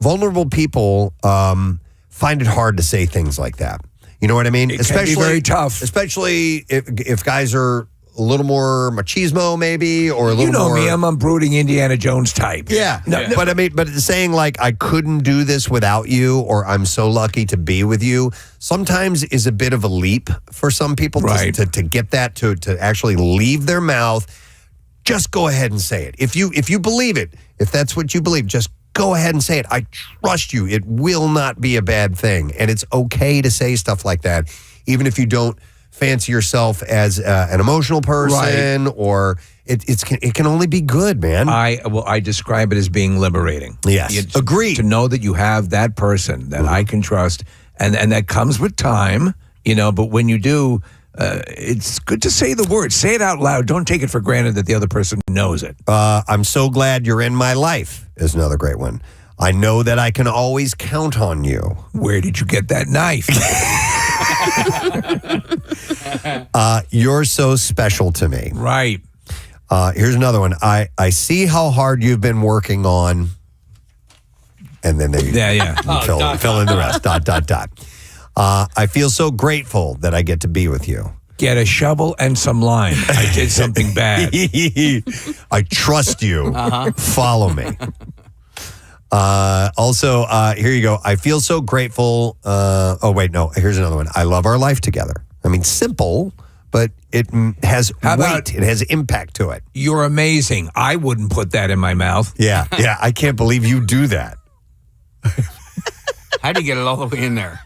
vulnerable people find it hard to say things like that. You know what I mean? It can be very tough. Especially if guys are a little more machismo, maybe, or a little more. You know me, I'm a brooding Indiana Jones type. Yeah. No, but saying like, I couldn't do this without you, or I'm so lucky to be with you, sometimes is a bit of a leap for some people to get that to actually leave their mouth. Just go ahead and say it. If you believe it, if that's what you believe, just go ahead and say it. I trust you. It will not be a bad thing. And it's okay to say stuff like that, even if you don't fancy yourself as an emotional person or it can only be good, man. I describe it as being liberating. Yes. Agreed. To know that you have that person that I can trust, and that comes with time, but when you do, it's good to say the word. Say it out loud. Don't take it for granted that the other person knows it. I'm so glad you're in my life is another great one. I know that I can always count on you. Where did you get that knife? You're so special to me. Right. Here's another one. I see how hard you've been working on, and then they fill in the rest. ... I feel so grateful that I get to be with you. Get a shovel and some lime. I did something bad. I trust you. Follow me. Also, here you go. I feel so grateful. Here's another one. I love our life together. I mean, simple, but it has weight. It has impact to it. You're amazing. I wouldn't put that in my mouth. Yeah. I can't believe you do that. How do you get it all the way in there?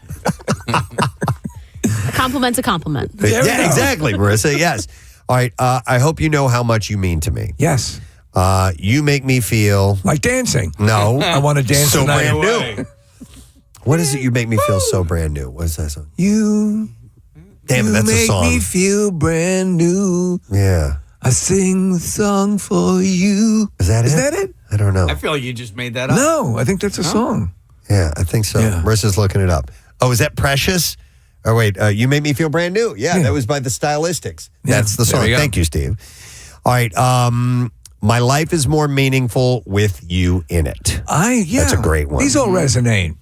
A compliment's a compliment. Yeah, exactly, Marissa. Yes. All right. I hope you know how much you mean to me. Yes. You make me feel like dancing. No, I want to dance so tonight. brand new. What is it? You make me feel so brand new. What is that song? Damn it, that's a song. You make me feel brand new. Yeah. I sing the song for you. Is that it? I don't know. I feel like you just made that up. No, I think that's a song. Yeah, I think so. Yeah. Marissa's looking it up. Oh, is that Precious? Oh, wait. You Make Me Feel Brand New. Yeah, that was by the Stylistics. That's the song. Thank you, Steve. All right. My life is more meaningful with you in it. That's a great one. These all resonate.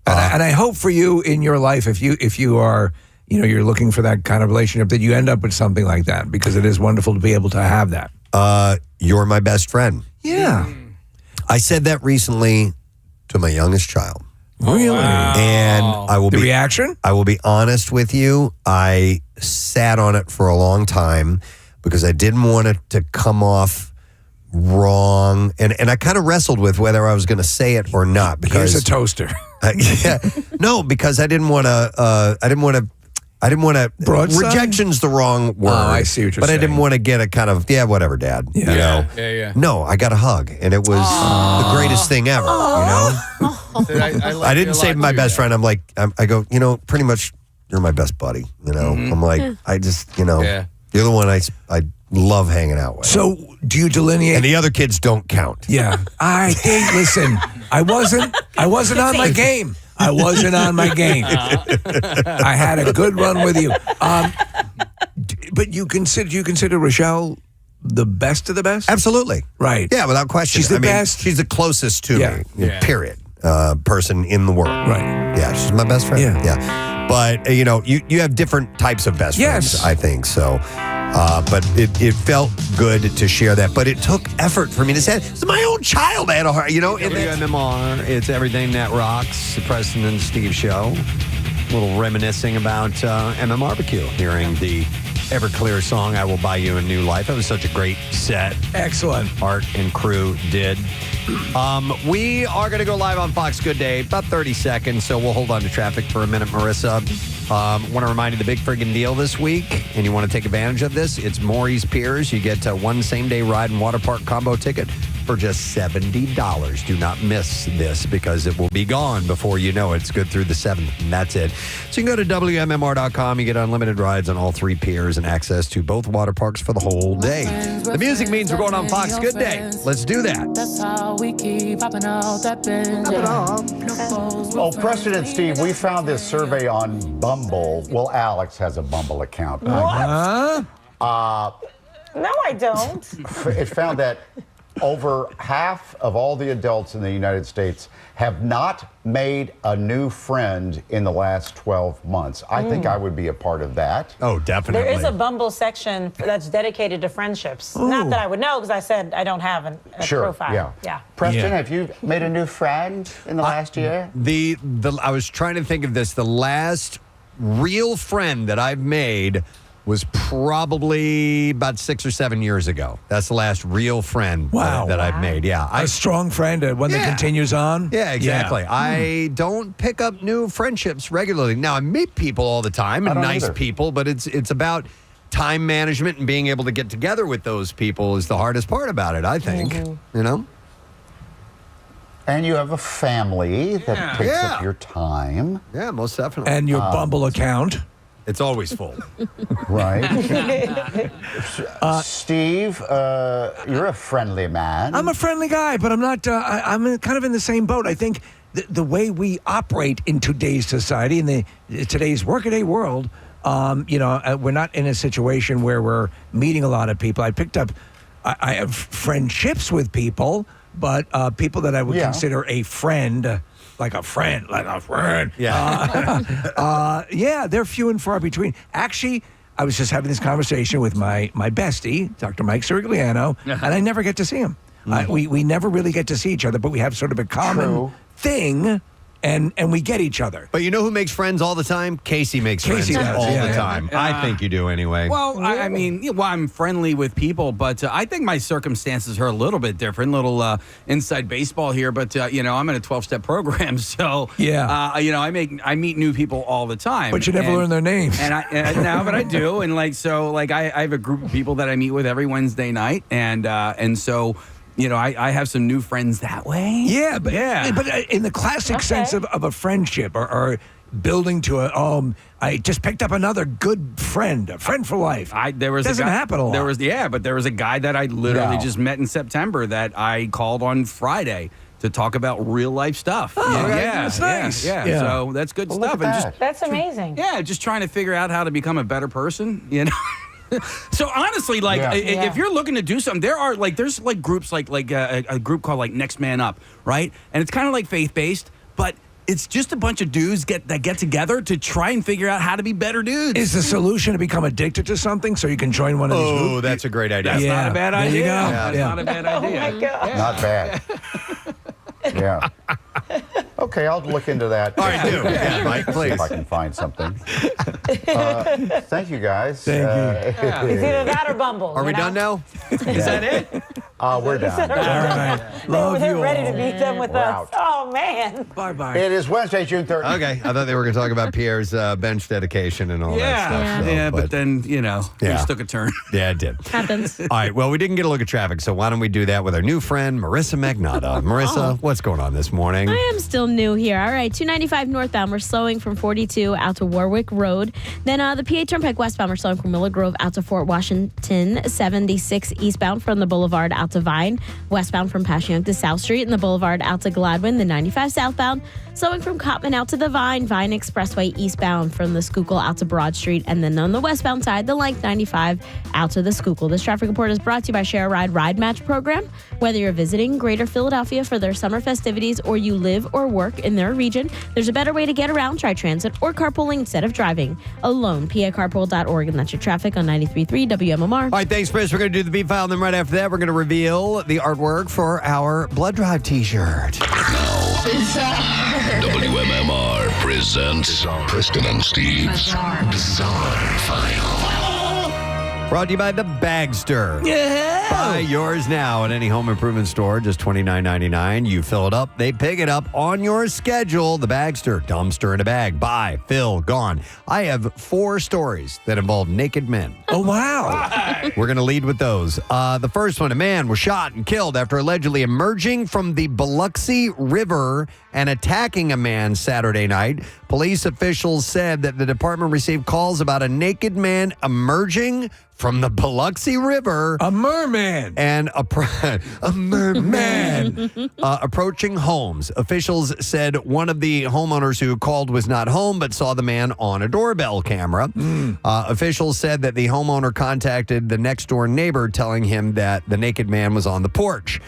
And I hope for you in your life, if you are, you're looking for that kind of relationship, that you end up with something like that, because it is wonderful to be able to have that. You're my best friend. Yeah. I said that recently to my youngest child. Really? Wow. And I will reaction? I will be honest with you. I sat on it for a long time because I didn't want it to come off wrong, and I kind of wrestled with whether I was going to say it or not. Because here's a toaster. No, because I didn't want to. Broadside? Rejection's the wrong word. Oh, I see what you're but saying. I didn't want to get a kind of whatever, Dad. Yeah. No, I got a hug, and it was the greatest thing ever. I didn't say my best friend. I'm like, I go, pretty much, you're my best buddy. I'm like, I just, you're the one I love hanging out with. So do you delineate? And the other kids don't count. Yeah. Listen, I wasn't on my game. I wasn't on my game. I had a good run with you. But you consider Rochelle the best of the best? Absolutely. Right. Yeah, without question. She's the best. She's the closest to me. Yeah. Period. Person in the world. Right. Yeah, she's my best friend. Yeah. But you have different types of best friends, I think. So but it felt good to share that. But it took effort for me to say it. It's my own child. I had a heart, WMMR, it's Everything That Rocks, the Preston and Steve Show. A little reminiscing about MM Barbecue, hearing the Everclear song, I Will Buy You a New Life. It was such a great set. Excellent. Art and crew did. We are going to go live on Fox Good Day, about 30 seconds, so we'll hold on to traffic for a minute, Marissa. Want to remind you the big friggin' deal this week, and you want to take advantage of this, it's Maury's Piers. You get one same-day ride and water park combo ticket for just $70. Do not miss this because it will be gone before you know it. It's good through the 7th, and that's it. So you can go to WMMR.com. You get unlimited rides on all 3 piers and access to both water parks for the whole day. The music means we're going on Fox Good Day. Let's do that. That's how we keep popping out that binge. Oh, Preston and Steve, we found this survey on Bumble. Well, Alex has a Bumble account. What? No, I don't. It found that over half of all the adults in the United States have not made a new friend in the last 12 months. I think I would be a part of that. Oh, definitely. There is a Bumble section that's dedicated to friendships. Ooh. Not that I would know, because I said I don't have a profile. Yeah. Preston, have you made a new friend in the last year? I was trying to think of this. The last real friend that I've made was probably about 6 or 7 years ago. That's the last real friend that I've made. Yeah. A strong friend, one that continues on. Yeah, exactly. I don't pick up new friendships regularly. Now, I meet people all the time, and nice people, but it's about time management and being able to get together with those people is the hardest part about it, I think. You know? And you have a family that takes up your time. Yeah, most definitely. And your Bumble account. It's always full. Right. Steve, you're a friendly man. I'm a friendly guy, but I'm not. I'm kind of in the same boat. I think the way we operate in today's society, in today's workaday world, we're not in a situation where we're meeting a lot of people. I have friendships with people, but people that I would consider a friend. Like a friend. Yeah. They're few and far between. Actually, I was just having this conversation with my bestie, Dr. Mike Sirigliano, and I never get to see him. We never really get to see each other, but we have sort of a common thing, and we get each other. But you know who makes friends all the time? Casey makes friends all the time. I think you do anyway. Well, I mean, I'm friendly with people, but I think my circumstances are a little bit different. Little inside baseball here, but I'm in a 12-step program, so I meet new people all the time. But you never learn their names. But I do, and I have a group of people that I meet with every Wednesday night, and so. I have some new friends that way. Yeah, but in the classic sense of a friendship or building to I just picked up another good friend, a friend for life. Doesn't happen a lot. There was a guy that I literally just met in September that I called on Friday to talk about real life stuff. That's nice. Yeah, so that's good stuff. That's amazing. Just trying to figure out how to become a better person, So honestly, if you're looking to do something, there's groups like a group called Next Man Up, right? And it's kind of like faith-based, but it's just a bunch of dudes that get together to try and figure out how to be better dudes. Is the solution to become addicted to something so you can join one of these groups? Oh, that's a great idea. That's not a bad idea. There you go. That's not a bad idea. Oh my God. Not bad. Yeah. Okay, I'll look into that. All right, do. Yeah, Mike, please. See if I can find something. Thank you, guys. Thank you. It's either that or Bumble. Are we done now? Is that it? We're done. All right. Love They're you ready all. to be done with We're us. out. Oh, man. Bye-bye. It is Wednesday, June 3rd. Okay, I thought they were going to talk about Pierre's bench dedication and all that stuff. So, but then, things took a turn. Yeah, it did. Happens. All right, well, we didn't get a look at traffic, so why don't we do that with our new friend, Marissa Magnata. Marissa, what's going on this morning? I am still new here. All right, 295 northbound, we're slowing from 42 out to Warwick Road. Then the PA Turnpike westbound, we're slowing from Willow Grove out to Fort Washington. 76 eastbound from the Boulevard out to Vine. Westbound from Passyunk to South Street and the Boulevard out to Gladwin. The 95 southbound, slowing from Cotman out to the Vine Expressway eastbound from the Schuylkill out to Broad Street. And then on the westbound side, the Length 95 out to the Schuylkill. This traffic report is brought to you by Share a Ride Match program. Whether you're visiting Greater Philadelphia for their summer festivities or you live or work in their region, there's a better way to get around. Try transit or carpooling instead of driving alone. PACarpool.org, and that's your traffic on 93.3 WMMR. All right, thanks, Chris. We're going to do the beat file, and then right after that, we're going to reveal the artwork for our Blood Drive t-shirt. WMMR presents Preston and Steve's Bizarre File. Brought to you by The Bagster. Yeah. Buy yours now at any home improvement store, just $29.99. You fill it up, they pick it up on your schedule. The Bagster, dumpster in a bag. Buy, fill, gone. I have 4 stories that involve naked men. Oh, wow. We're going to lead with those. The first one, a man was shot and killed after allegedly emerging from the Biloxi River and attacking a man Saturday night. Police officials said that the department received calls about a naked man emerging from the Biloxi River. A merman. And a merman approaching homes. Officials said one of the homeowners who called was not home but saw the man on a doorbell camera. Officials said that the homeowner contacted the next door neighbor telling him that the naked man was on the porch.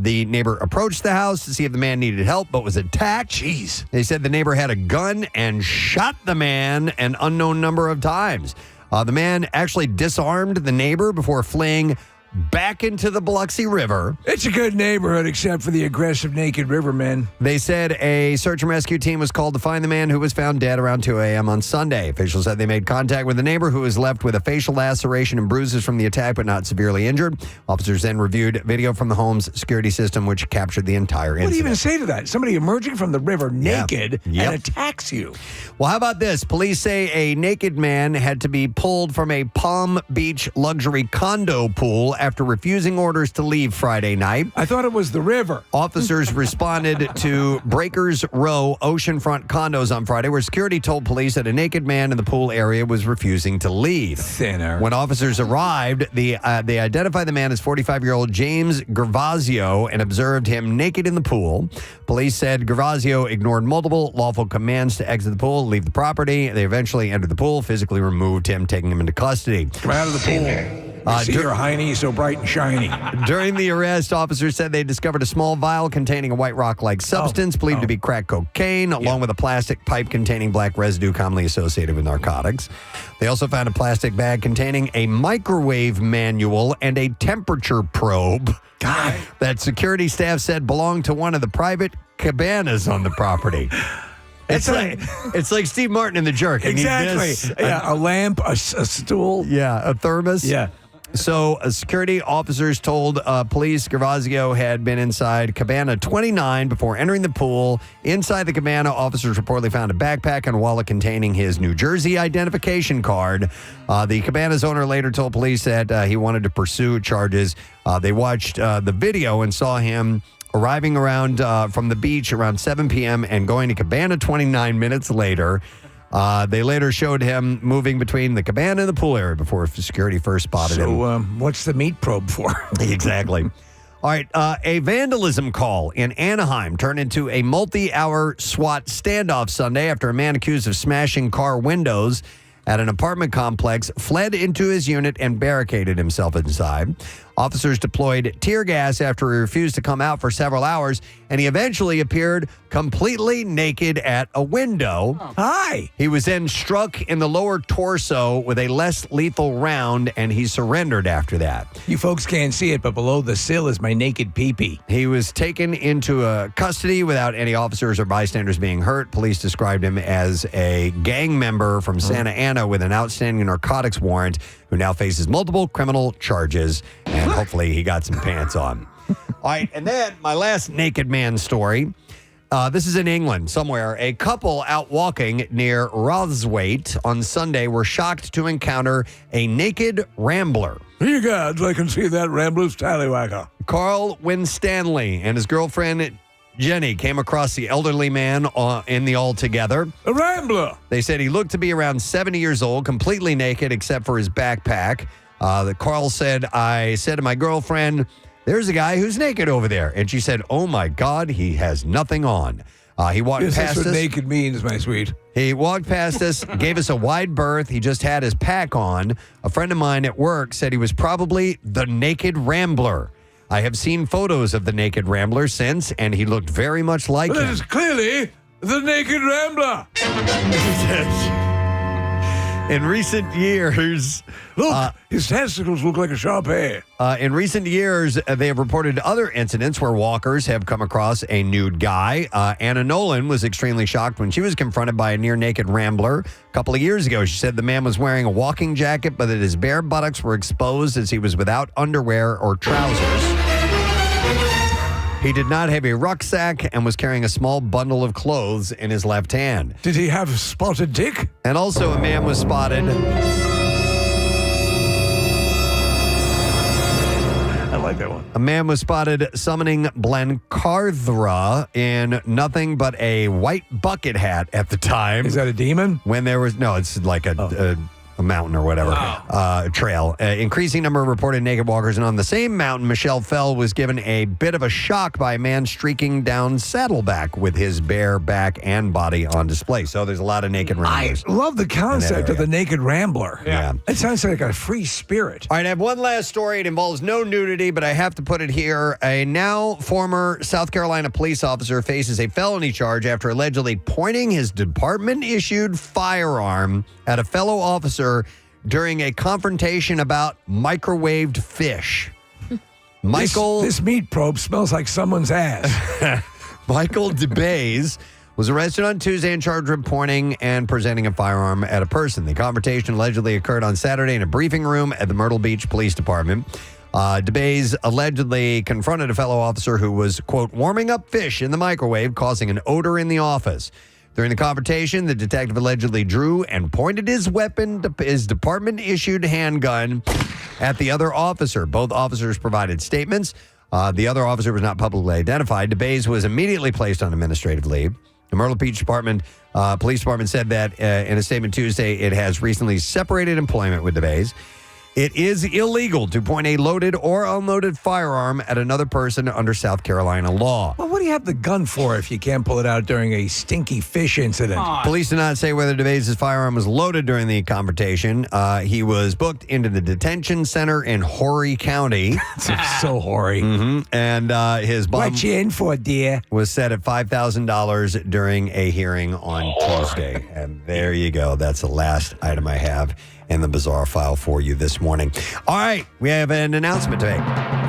The neighbor approached the house to see if the man needed help, but was attacked. Jeez. They said the neighbor had a gun and shot the man an unknown number of times. The man actually disarmed the neighbor before fleeing, back into the Biloxi River. It's a good neighborhood except for the aggressive naked rivermen. They said a search and rescue team was called to find the man who was found dead around 2 a.m. on Sunday. Officials said they made contact with the neighbor who was left with a facial laceration and bruises from the attack but not severely injured. Officers then reviewed video from the home's security system which captured the entire incident. What do you even say to that? Somebody emerging from the river naked and attacks you. Well, how about this? Police say a naked man had to be pulled from a Palm Beach luxury condo pool after refusing orders to leave Friday night. I thought it was the river. Officers responded to Breakers Row oceanfront condos on Friday, where security told police that a naked man in the pool area was refusing to leave. Thinner. When officers arrived, they identified the man as 45-year-old James Gervasio and observed him naked in the pool. Police said Gervasio ignored multiple lawful commands to exit the pool, leave the property. They eventually entered the pool, physically removed him, taking him into custody. Come out of the pool. See your hiney so bright and shiny. During the arrest, officers said they discovered a small vial containing a white rock-like substance believed to be crack cocaine, along with a plastic pipe containing black residue commonly associated with narcotics. They also found a plastic bag containing a microwave manual and a temperature probe that security staff said belonged to one of the private cabanas on the property. It's like Steve Martin in The Jerk. Exactly. A lamp, a stool. Yeah, a thermos. Yeah. So security officers told police Gervasio had been inside Cabana 29 before entering the pool. Inside the cabana, officers reportedly found a backpack and a wallet containing his New Jersey identification card. The cabana's owner later told police that he wanted to pursue charges. They watched the video and saw him arriving around from the beach around 7 p.m. and going to Cabana 29 minutes later. They later showed him moving between the cabana and the pool area before security first spotted him. So what's the meat probe for? Exactly. All right. A vandalism call in Anaheim turned into a multi-hour SWAT standoff Sunday after a man accused of smashing car windows at an apartment complex fled into his unit and barricaded himself inside. Officers deployed tear gas after he refused to come out for several hours, and he eventually appeared completely naked at a window. Hi. He was then struck in the lower torso with a less lethal round, and he surrendered after that. You folks can't see it, but below the sill is my naked pee-pee. He was taken into custody without any officers or bystanders being hurt. Police described him as a gang member from Santa Ana with an outstanding narcotics warrant who now faces multiple criminal charges, and hopefully he got some pants on. All right, and then my last naked man story. This is in England somewhere. A couple out walking near Roswaite on Sunday were shocked to encounter a naked rambler. You gods, I can see that rambler's tallywhacker. Carl Winstanley and his girlfriend Jenny came across the elderly man in the Altogether. A rambler. They said he looked to be around 70 years old, completely naked except for his backpack. Carl said, I said to my girlfriend, there's a guy who's naked over there. And she said, oh my God, he has nothing on. He walked past that's what us. naked means, my sweet. He walked past us, gave us a wide berth. He just had his pack on. A friend of mine at work said he was probably the naked rambler. I have seen photos of the naked rambler since, and he looked very much like him. That is clearly the naked rambler. In recent years... Look, his testicles look like a Shar-Pei. In recent years, they have reported other incidents where walkers have come across a nude guy. Anna Nolan was extremely shocked when she was confronted by a near-naked rambler a couple of years ago. She said the man was wearing a walking jacket, but that his bare buttocks were exposed as he was without underwear or trousers. He did not have a rucksack and was carrying a small bundle of clothes in his left hand. Did he have a spotted dick? And also a man was spotted... I like that one. A man was spotted summoning Blencarthra in nothing but a white bucket hat at the time. Is that a demon? When there was... No, it's like a mountain or whatever, trail. Increasing number of reported naked walkers. And on the same mountain, Michelle Fell was given a bit of a shock by a man streaking down Saddleback with his bare back and body on display. So there's a lot of naked ramblers. I love the concept of the naked rambler. Yeah. It sounds like a free spirit. All right, I have one last story. It involves no nudity, but I have to put it here. A now former South Carolina police officer faces a felony charge after allegedly pointing his department-issued firearm at a fellow officer during a confrontation about microwaved fish. Michael. This meat probe smells like someone's ass. Michael DeBays was arrested on Tuesday and charged with pointing and presenting a firearm at a person. The confrontation allegedly occurred on Saturday in a briefing room at the Myrtle Beach Police Department. DeBays allegedly confronted a fellow officer who was, quote, warming up fish in the microwave, causing an odor in the office. During the confrontation, the detective allegedly drew and pointed his weapon, his department-issued handgun, at the other officer. Both officers provided statements. The other officer was not publicly identified. DeBays was immediately placed on administrative leave. The Myrtle Beach Police Department said that in a statement Tuesday, it has recently separated employment with DeBays. It is illegal to point a loaded or unloaded firearm at another person under South Carolina law. Well, what do you have the gun for if you can't pull it out during a stinky fish incident? Police did not say whether DeBays' firearm was loaded during the confrontation. He was booked into the detention center in Horry County. It's so hoary. Mm-hmm. And his bond what you in for, dear? Was set at $5,000 during a hearing on Tuesday. And there you go. That's the last item I have in the bizarre file for you this morning. All right, we have an announcement today.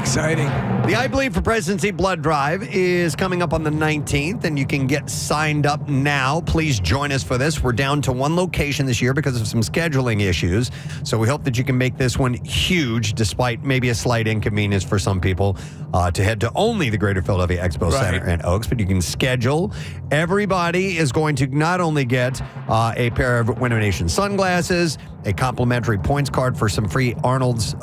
Exciting. The I Bleed for Preston Steve Blood Drive is coming up on the 19th, and you can get signed up now. Please join us for this. We're down to one location this year because of some scheduling issues, so we hope that you can make this one huge, despite maybe a slight inconvenience for some people to head to only the Greater Philadelphia Expo Center in Oaks, but you can schedule. Everybody is going to not only get a pair of Winter Nation sunglasses, a complimentary points card for some free Arnold's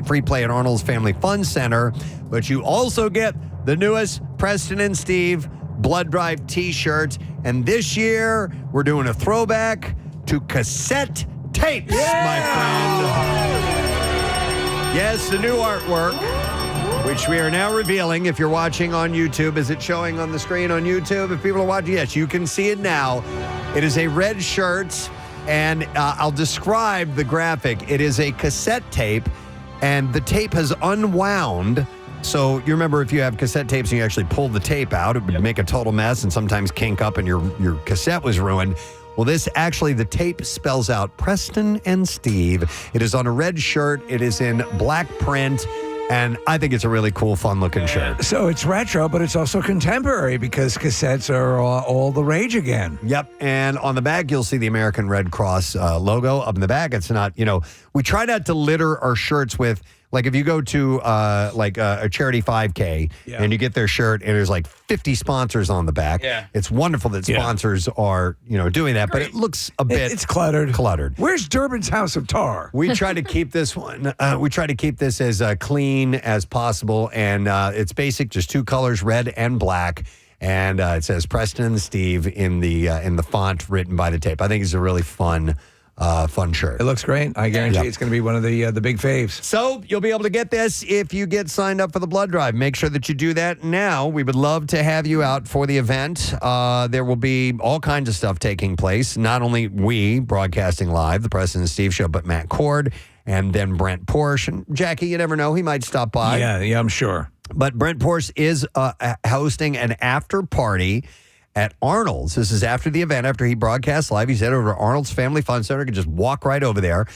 free play at Arnold's Family Fun Center, but you also get the newest Preston and Steve Blood Drive t-shirts. And this year, we're doing a throwback to cassette tapes, my friend. Yes, the new artwork, which we are now revealing. If you're watching on YouTube, is it showing on the screen on YouTube? If people are watching, yes, you can see it now. It is a red shirt. And I'll describe the graphic. It is a cassette tape, and the tape has unwound. So you remember if you have cassette tapes and you actually pull the tape out, it would make a total mess and sometimes kink up and your cassette was ruined. Well, this actually, the tape spells out Preston and Steve. It is on a red shirt. It is in black print. And I think it's a really cool, fun-looking shirt. So it's retro, but it's also contemporary because cassettes are all the rage again. Yep. And on the back, you'll see the American Red Cross logo. Up in the back, it's not, we try not to litter our shirts with, like if you go to a charity 5K and you get their shirt and there's like 50 sponsors on the back. Yeah. It's wonderful that sponsors are, doing that, but it looks a bit... It's cluttered. Where's Durbin's House of Tar? We try to keep this one, as clean as possible. And it's basic, just two colors, red and black. And it says Preston and Steve in the font written by the tape. I think it's a really fun shirt. It looks great. I guarantee it's going to be one of the big faves. So you'll be able to get this if you get signed up for the blood drive. Make sure that you do that now. We would love to have you out for the event. There will be all kinds of stuff taking place. Not only we broadcasting live, the Preston and Steve Show, but Matt Cord and then Brent Porsche. And Jackie, you never know. He might stop by. Yeah, I'm sure. But Brent Porsche is hosting an after party at Arnold's. This is after the event, after he broadcasts live. He's headed over to Arnold's Family Fun Center. You can just walk right over there,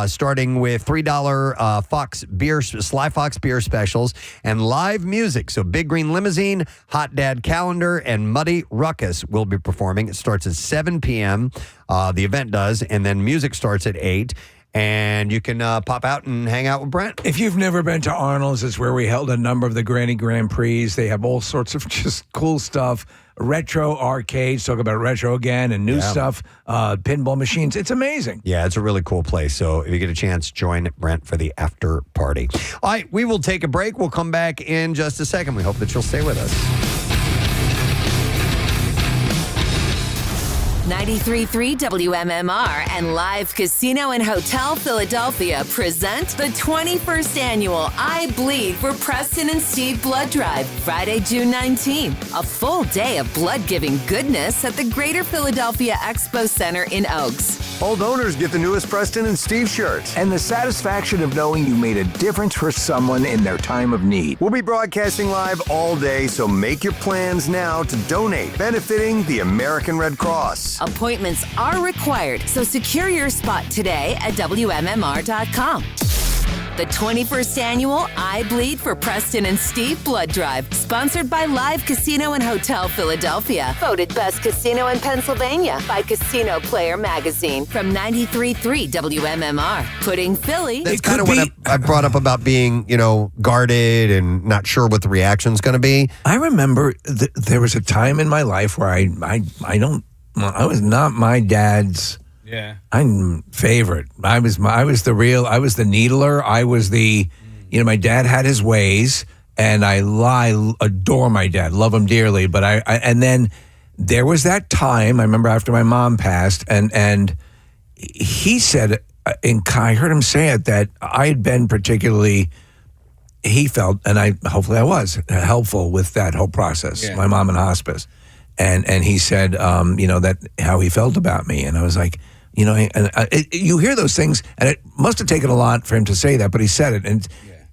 starting with $3 Sly Fox beer specials and live music. So Big Green Limousine, Hot Dad Calendar, and Muddy Ruckus will be performing. It starts at 7 p.m. The event does, and then music starts at 8. And you can pop out and hang out with Brent. If you've never been to Arnold's, it's where we held a number of the Granny Grand Prix. They have all sorts of just cool stuff. Retro arcades, talk about retro again, and new stuff, pinball machines. It's amazing. Yeah, it's a really cool place. So if you get a chance, join Brent for the after party. All right, we will take a break. We'll come back in just a second. We hope that you'll stay with us. 93.3 WMMR and Live Casino and Hotel Philadelphia present the 21st annual I Bleed for Preston and Steve Blood Drive, Friday, June 19th. A full day of blood-giving goodness at the Greater Philadelphia Expo Center in Oaks. Old owners get the newest Preston and Steve shirts and the satisfaction of knowing you made a difference for someone in their time of need. We'll be broadcasting live all day, so make your plans now to donate, benefiting the American Red Cross. Appointments are required, so secure your spot today at WMMR.com. The 21st annual I Bleed for Preston and Steve Blood Drive, sponsored by Live Casino and Hotel Philadelphia. Voted best casino in Pennsylvania by Casino Player Magazine from 93.3 WMMR. Putting Philly. That's kind of what I brought up about being, guarded and not sure what the reaction's going to be. I remember there was a time in my life where I was not my dad's favorite. I was the needler. I was my dad had his ways, and I adore my dad, love him dearly. But and then there was that time, I remember after my mom passed, and he said, I heard him say it, that I had been particularly, he felt, and hopefully I was helpful with that whole process, my mom in hospice. And he said, that how he felt about me. And I was like, you hear those things, and it must have taken a lot for him to say that, but he said it. And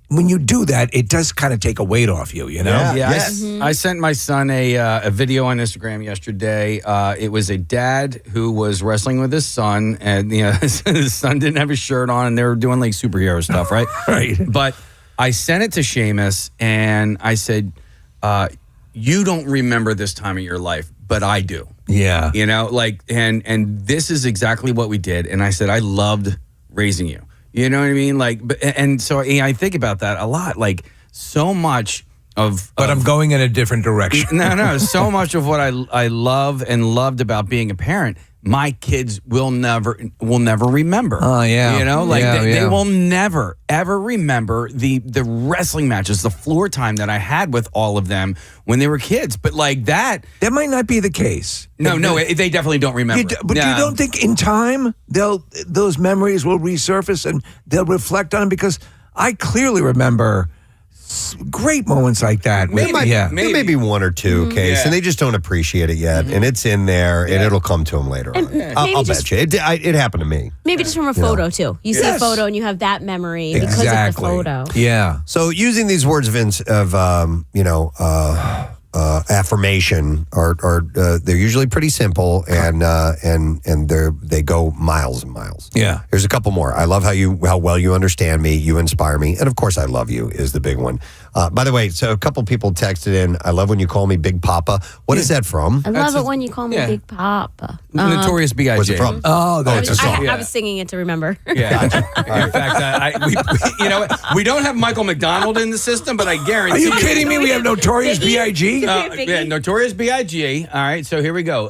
when you do that, it does kind of take a weight off you, Yeah. I sent my son a video on Instagram yesterday. It was a dad who was wrestling with his son, and his son didn't have his shirt on, and they were doing like superhero stuff, right? Right. But I sent it to Seamus, and I said, you don't remember this time of your life, but I do. Yeah. And this is exactly what we did. And I said, I loved raising you. You know what I mean? And so I think about that a lot. Like, so much of... But I'm going in a different direction. No. So much of what I love and loved about being a parent, my kids will never remember. Oh, yeah. They will never, ever remember the wrestling matches, the floor time that I had with all of them when they were kids. But like that... That might not be the case. No, they definitely don't remember. You don't think in time those memories will resurface and they'll reflect on them? Because I clearly remember great moments like that. There may be one or two, Case, and they just don't appreciate it yet, and it's in there, and it'll come to them later on. I'll bet you. It happened to me. Maybe just from a photo, too. You see a photo and you have that memory because of the photo. Yeah. So using these words of affirmation are they're usually pretty simple, and they go miles and miles. Yeah. Here's a couple more. I love how well you understand me. You inspire me, and of course, I love you is the big one. By the way, so a couple people texted in. I love when you call me Big Papa. What is that from? I love it when you call me Big Papa. Notorious B.I.G. What's it from? Oh, that's a song. I was singing it to remember. Yeah. In fact, we don't have Michael McDonald in the system, but I guarantee. Are you kidding me? We have Notorious B.I.G. Notorious B.I.G. All right, so here we go.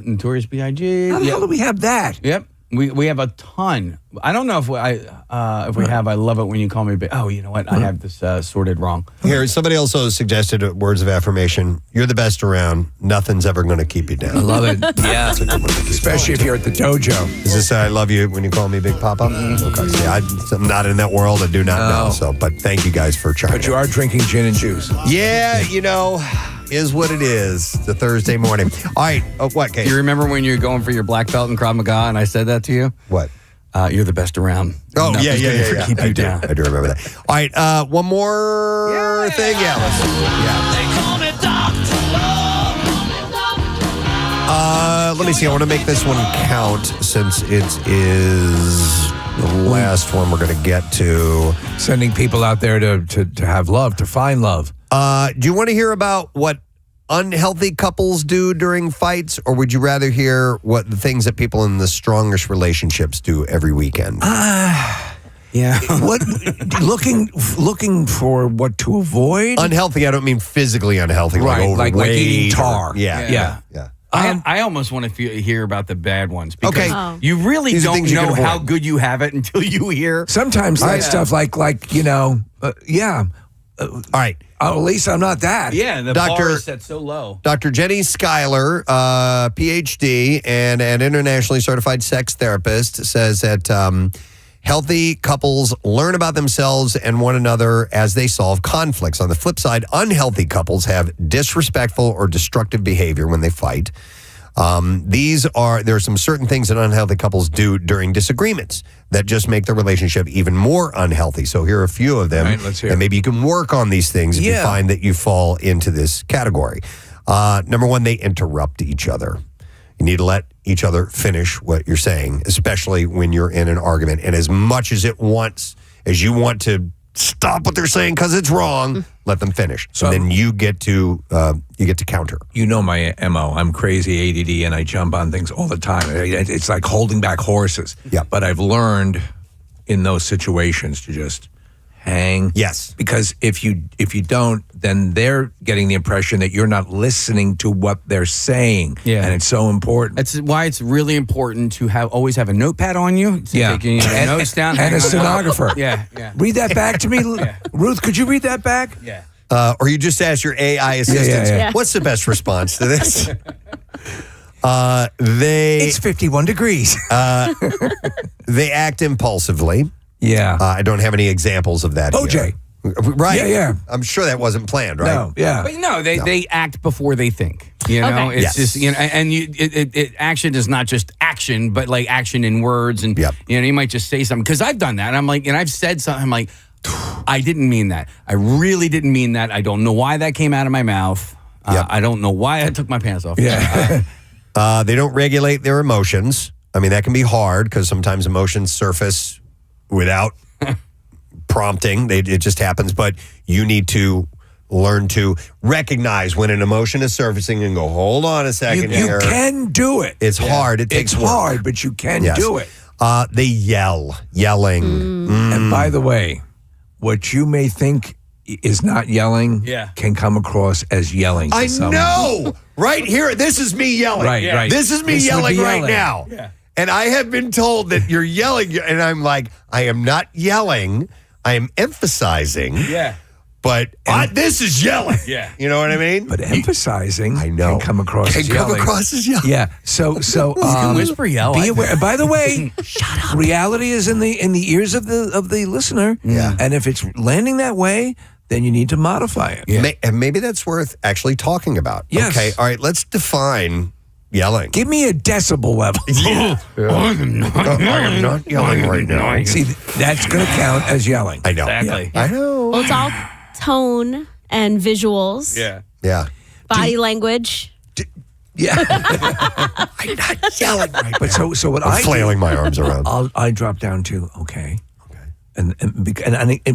Notorious B.I.G. How the hell do we have that? Yep. We have a ton. I don't know if we have. I love it when you call me. Oh, you know what? I have this sorted wrong. Here, somebody also suggested words of affirmation. You're the best around. Nothing's ever going to keep you down. I love it. Yeah, that's a good one. Especially if you're at the dojo. Is this I love you when you call me Big Papa? Okay. See, I'm not in that world. I do not know. So, but thank you guys for trying. But you are drinking gin and juice. Yeah, is what it is. The Thursday morning. All right. Oh, what, Kate? You remember when you're going for your black belt in Krav Maga and I said that to you? What? You're the best around. Oh, Nothing's yeah. Keep you down. I do remember that. All right. One more thing. Yeah. Let's see. Let me see. I want to make this one count since it is the last one we're going to get to. Sending people out there to have love, to find love. Do you want to hear about what unhealthy couples do during fights, or would you rather hear what the things that people in the strongest relationships do every weekend? Yeah. What looking for what to avoid? Unhealthy, I don't mean physically unhealthy, right? Like like eating tar. Yeah. I almost want to hear about the bad ones because you really These don't know how good you have it until you hear. Sometimes that stuff like All right. At least I'm not that. Yeah, the bar is set so low. Dr. Jenny Schuyler, PhD and an internationally certified sex therapist, says that healthy couples learn about themselves and one another as they solve conflicts. On the flip side, unhealthy couples have disrespectful or destructive behavior when they fight. There are some certain things that unhealthy couples do during disagreements that just make the relationship even more unhealthy. So here are a few of them. Right, let's hear. And maybe you can work on these things if you find that you fall into this category. Number one, they interrupt each other. You need to let each other finish what you're saying, especially when you're in an argument. And as much as it wants as you want to stop what they're saying because it's wrong, let them finish. So then you get to counter. You know my MO. I'm crazy ADD and I jump on things all the time. It's like holding back horses. Yeah. But I've learned in those situations to just hang. Yes. Because if you don't, then they're getting the impression that you're not listening to what they're saying. Yeah. And it's so important. That's why it's really important to always have a notepad on you. So Yeah. taking your notes down. And a stenographer. Yeah. Read that back to me. Ruth, could you read that back? Yeah. Or you just ask your AI assistants, Yeah. what's the best response to this? It's 51 degrees. They act impulsively. Yeah. I don't have any examples of that OJ. here. Right. Yeah. I'm sure that wasn't planned, right? No, yeah. But no, they act before they think. You know, Okay. it's just and action is not just action, but like action in words, and you might just say something because I've done that. And I'm like, and I've said something. I'm like, I didn't mean that. I really didn't mean that. I don't know why that came out of my mouth. I don't know why I took my pants off. Yeah. They don't regulate their emotions. I mean, that can be hard because sometimes emotions surface without prompting. It just happens. But you need to learn to recognize when an emotion is surfacing and go, hold on a second You here. can do it. It's hard. It takes It's work. hard, but you can Yes. do it. They yelling. And by the way, what you may think is not yelling can come across as yelling to I someone. know. Right here. This is me yelling. Right. This is me This would yelling be right yelling. now. And I have been told that you're yelling. And I'm like, I am not yelling. I am emphasizing. Yeah. But this is yelling. Yeah. You know what I mean? But emphasizing I know. can come across as yelling. as yelling. Yeah. So You can whisper yell. be aware. By the way, shut up. Reality is in the ears of the listener. Yeah. And if it's landing that way, then you need to modify it. Yeah. And maybe that's worth actually talking about. Yes. Okay. All right. Let's define yelling. Give me a decibel level. Yeah. I am not yelling right now. See, that's going to count as yelling. I know. Exactly. I know. Well, it's all tone and visuals, Yeah. body language. Yeah. I'm not yelling right But so what I'm flailing my arms around. I drop down to okay. And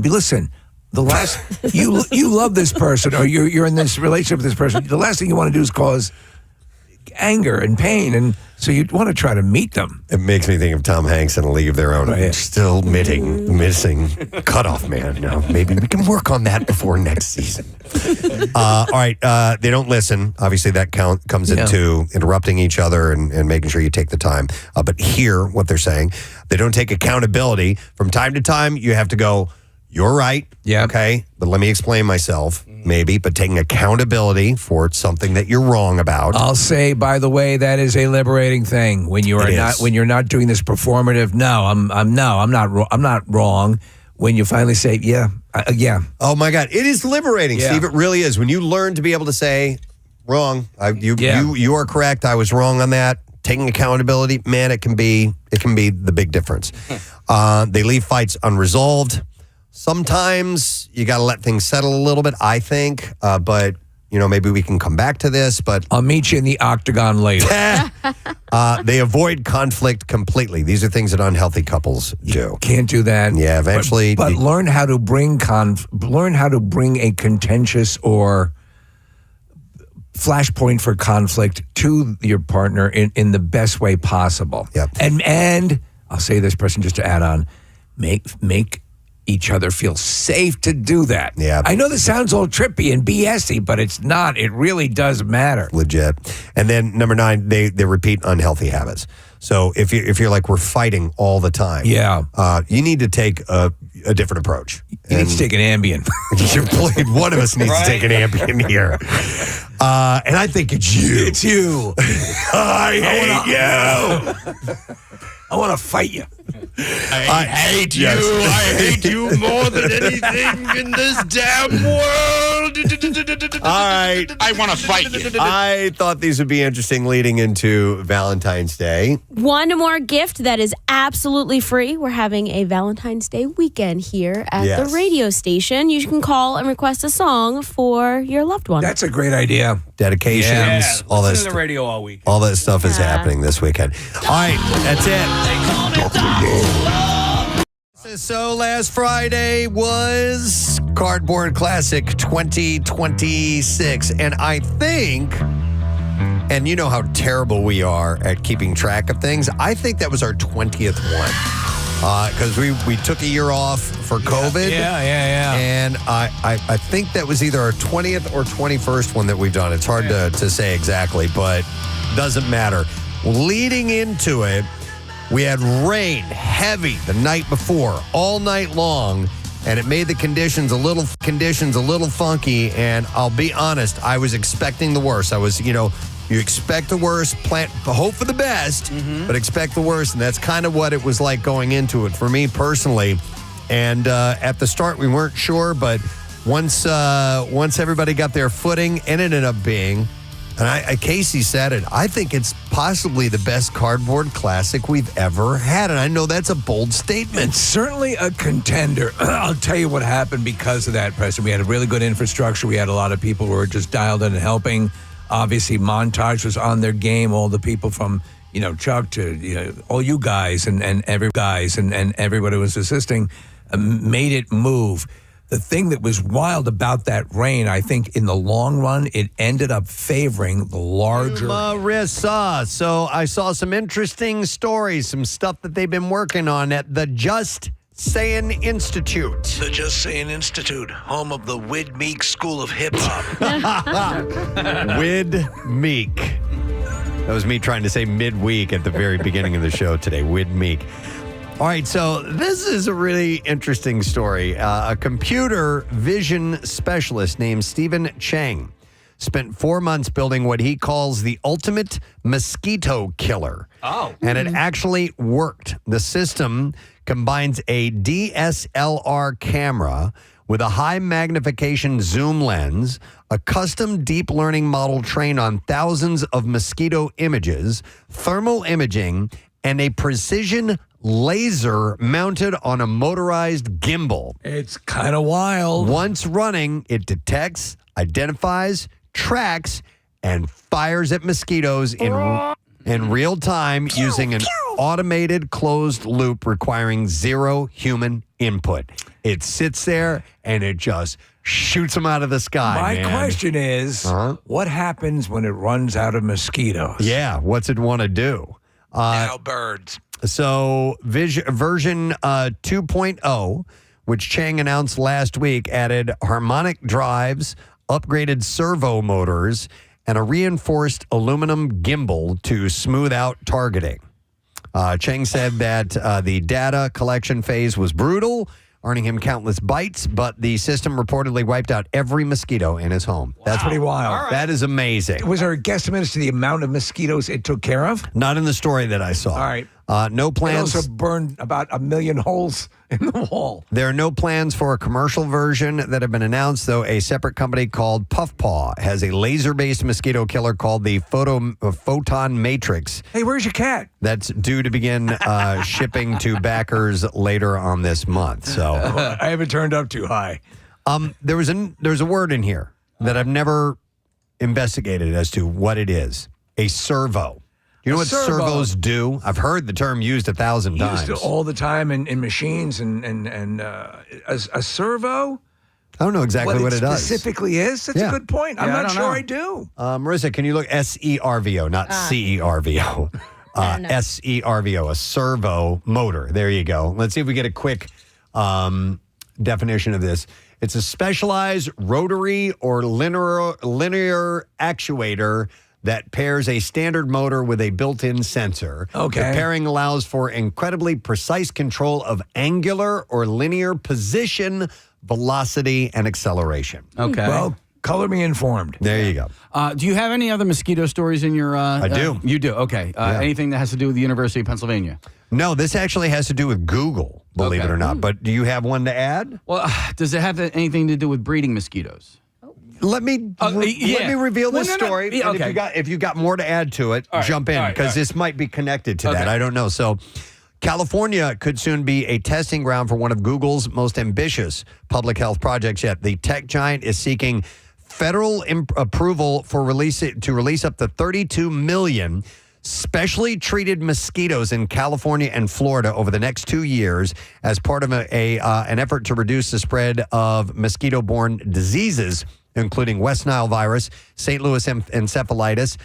listen, the last you love this person or you're in this relationship with this person. The last thing you want to do is cause anger and pain, and so you want to try to meet them. It makes me think of Tom Hanks in A League of Their Own. Right. Still missing cutoff man. Now maybe we can work on that before next season. All right, they don't listen. Obviously, that comes into interrupting each other and making sure you take the time. But hear what they're saying. They don't take accountability. From time to time, you have to go, you're right. Yeah. Okay. But let me explain myself, maybe. But taking accountability for something that you're wrong about. I'll say, by the way, that is a liberating thing when you are when you're not doing this performative. No, I'm not wrong. When you finally say, yeah. Oh my God, it is liberating, Yeah. Steve. It really is. When you learn to be able to say, wrong. You are correct. I was wrong on that. Taking accountability, man, it can be the big difference. They leave fights unresolved. Sometimes you got to let things settle a little bit, I think. But, maybe we can come back to this. But I'll meet you in the octagon later. They avoid conflict completely. These are things that unhealthy couples do. Can't do that. Yeah, eventually. But learn how to bring a contentious or flashpoint for conflict to your partner in the best way possible. Yep. And I'll say this, person, just to add on, make each other feel safe to do that. Yeah. I know this sounds all trippy and BS-y, but it's not. It really does matter. Legit. And then number 9, they repeat unhealthy habits. So if you're like, we're fighting all the time, you need to take a different approach. You need to take an Ambien. One of us needs to take an Ambien here. And I think it's you. It's you. I hate you. I want to fight you. I hate you. I hate you more than anything in this damn world. All right. I want to fight you. I thought these would be interesting leading into Valentine's Day. One more gift that is absolutely free. We're having a Valentine's Day weekend here at the radio station. You can call and request a song for your loved one. That's a great idea. Dedications, all Listen this. to the radio all week. All that stuff is happening this weekend. All right, that's it. This So last Friday was Cardboard Classic 2026. And I think, and you know how terrible we are at keeping track of things, I think that was our 20th one. Because we took a year off for COVID. Yeah. And I think that was either our 20th or 21st one that we've done. It's hard to say exactly, but doesn't matter. Leading into it, we had rain heavy the night before, all night long, and it made the conditions a little funky. And I'll be honest, I was expecting the worst. I was, you expect the worst, hope for the best, but expect the worst. And that's kind of what it was like going into it for me personally. And at the start, we weren't sure, but once everybody got their footing, it ended up being, and Casey said it, I think it's possibly the best Cardboard Classic we've ever had. And I know that's a bold statement. It's certainly a contender. I'll tell you what happened because of that, Preston. We had a really good infrastructure. We had a lot of people who were just dialed in and helping. Obviously, Montage was on their game. All the people from, Chuck to, all you guys and everybody was assisting made it move. The thing that was wild about that rain, I think in the long run, it ended up favoring the larger. Marissa. So I saw some interesting stories, some stuff that they've been working on at the Just Sayin Institute. The Just Sayin Institute, home of the Wid Meek School of Hip Hop. Wid Meek. That was me trying to say midweek at the very beginning of the show today. Wid Meek. All right, so this is a really interesting story. A computer vision specialist named Stephen Chang spent 4 months building what he calls the ultimate mosquito killer. Oh. And it actually worked. The system combines a DSLR camera with a high magnification zoom lens, a custom deep learning model trained on thousands of mosquito images, thermal imaging, and a precision laser mounted on a motorized gimbal. It's kind of wild. Once running, it detects, identifies, tracks, and fires at mosquitoes in real time using an automated closed loop requiring zero human input. It sits there and it just shoots them out of the sky. My question is, what happens when it runs out of mosquitoes? Yeah, what's it want to do? Now birds. So version 2.0, which Chang announced last week, added harmonic drives, upgraded servo motors, and a reinforced aluminum gimbal to smooth out targeting. Chang said that the data collection phase was brutal, earning him countless bites, but the system reportedly wiped out every mosquito in his home. Wow. That's pretty wild. Right. That is amazing. Was there a guesstimate as to the amount of mosquitoes it took care of? Not in the story that I saw. All right. No plans. It also burned about 1 million holes in the wall. There are no plans for a commercial version that have been announced, though a separate company called Puffpaw has a laser-based mosquito killer called the Photon Matrix. Hey, where's your cat? That's due to begin shipping to backers later on this month. So I haven't turned up too high. There's a word in here that I've never investigated as to what it is. A servo. You know what servos do? I've heard the term used 1,000 times. Used all the time in machines and a servo? I don't know exactly what it does. Specifically is? That's a good point. I'm not sure I do. Marissa, can you look SERVO, not CERVO. SERVO, a servo motor. There you go. Let's see if we get a quick definition of this. It's a specialized rotary or linear actuator that pairs a standard motor with a built-in sensor. Okay. The pairing allows for incredibly precise control of angular or linear position, velocity, and acceleration. Okay. Well, color me informed. There you go. Do you have any other mosquito stories in your... I do. You do? Okay. Anything that has to do with the University of Pennsylvania? No, this actually has to do with Google, believe it or not. But do you have one to add? Well, does it have anything to do with breeding mosquitoes? Let me reveal this story. Yeah, and if you got more to add to it, jump in because this might be connected to that. I don't know. So California could soon be a testing ground for one of Google's most ambitious public health projects yet. The tech giant is seeking federal approval for release up to 32 million specially treated mosquitoes in California and Florida over the next 2 years as part of an effort to reduce the spread of mosquito-borne diseases, including West Nile virus, St. Louis encephalitis,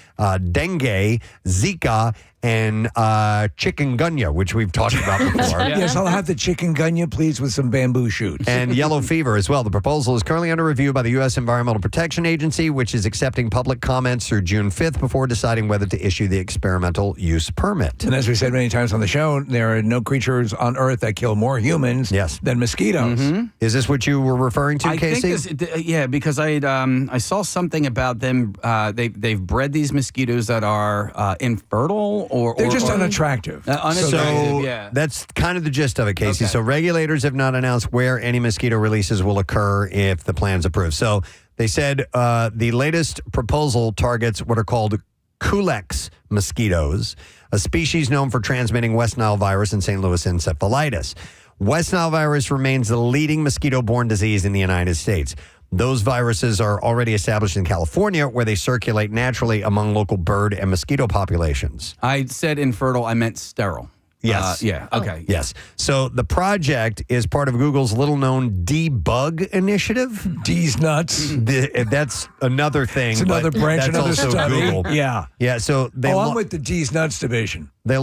dengue, Zika, and chikungunya, which we've talked about before. Yes, I'll have the chikungunya, please, with some bamboo shoots. And yellow fever as well. The proposal is currently under review by the U.S. Environmental Protection Agency, which is accepting public comments through June 5th before deciding whether to issue the experimental use permit. And as we said many times on the show, there are no creatures on Earth that kill more humans than mosquitoes. Mm-hmm. Is this what you were referring to, Casey? Because I saw something about them. They've bred these mosquitoes that are infertile or they're just unattractive. So that's kind of the gist of it, Casey. So regulators have not announced where any mosquito releases will occur if the plan's approved. So they said the latest proposal targets what are called Culex mosquitoes, a species known for transmitting West Nile virus and St. Louis encephalitis. West Nile virus remains the leading mosquito-borne disease in the United States. Those viruses are already established in California, where they circulate naturally among local bird and mosquito populations. I said infertile, I meant sterile. Yes. Okay. Yes. So the project is part of Google's little-known debug initiative. D's nuts. That's another thing. It's another branch, that's another also study. Google. Yeah. Yeah. So I'm with the D's nuts division. It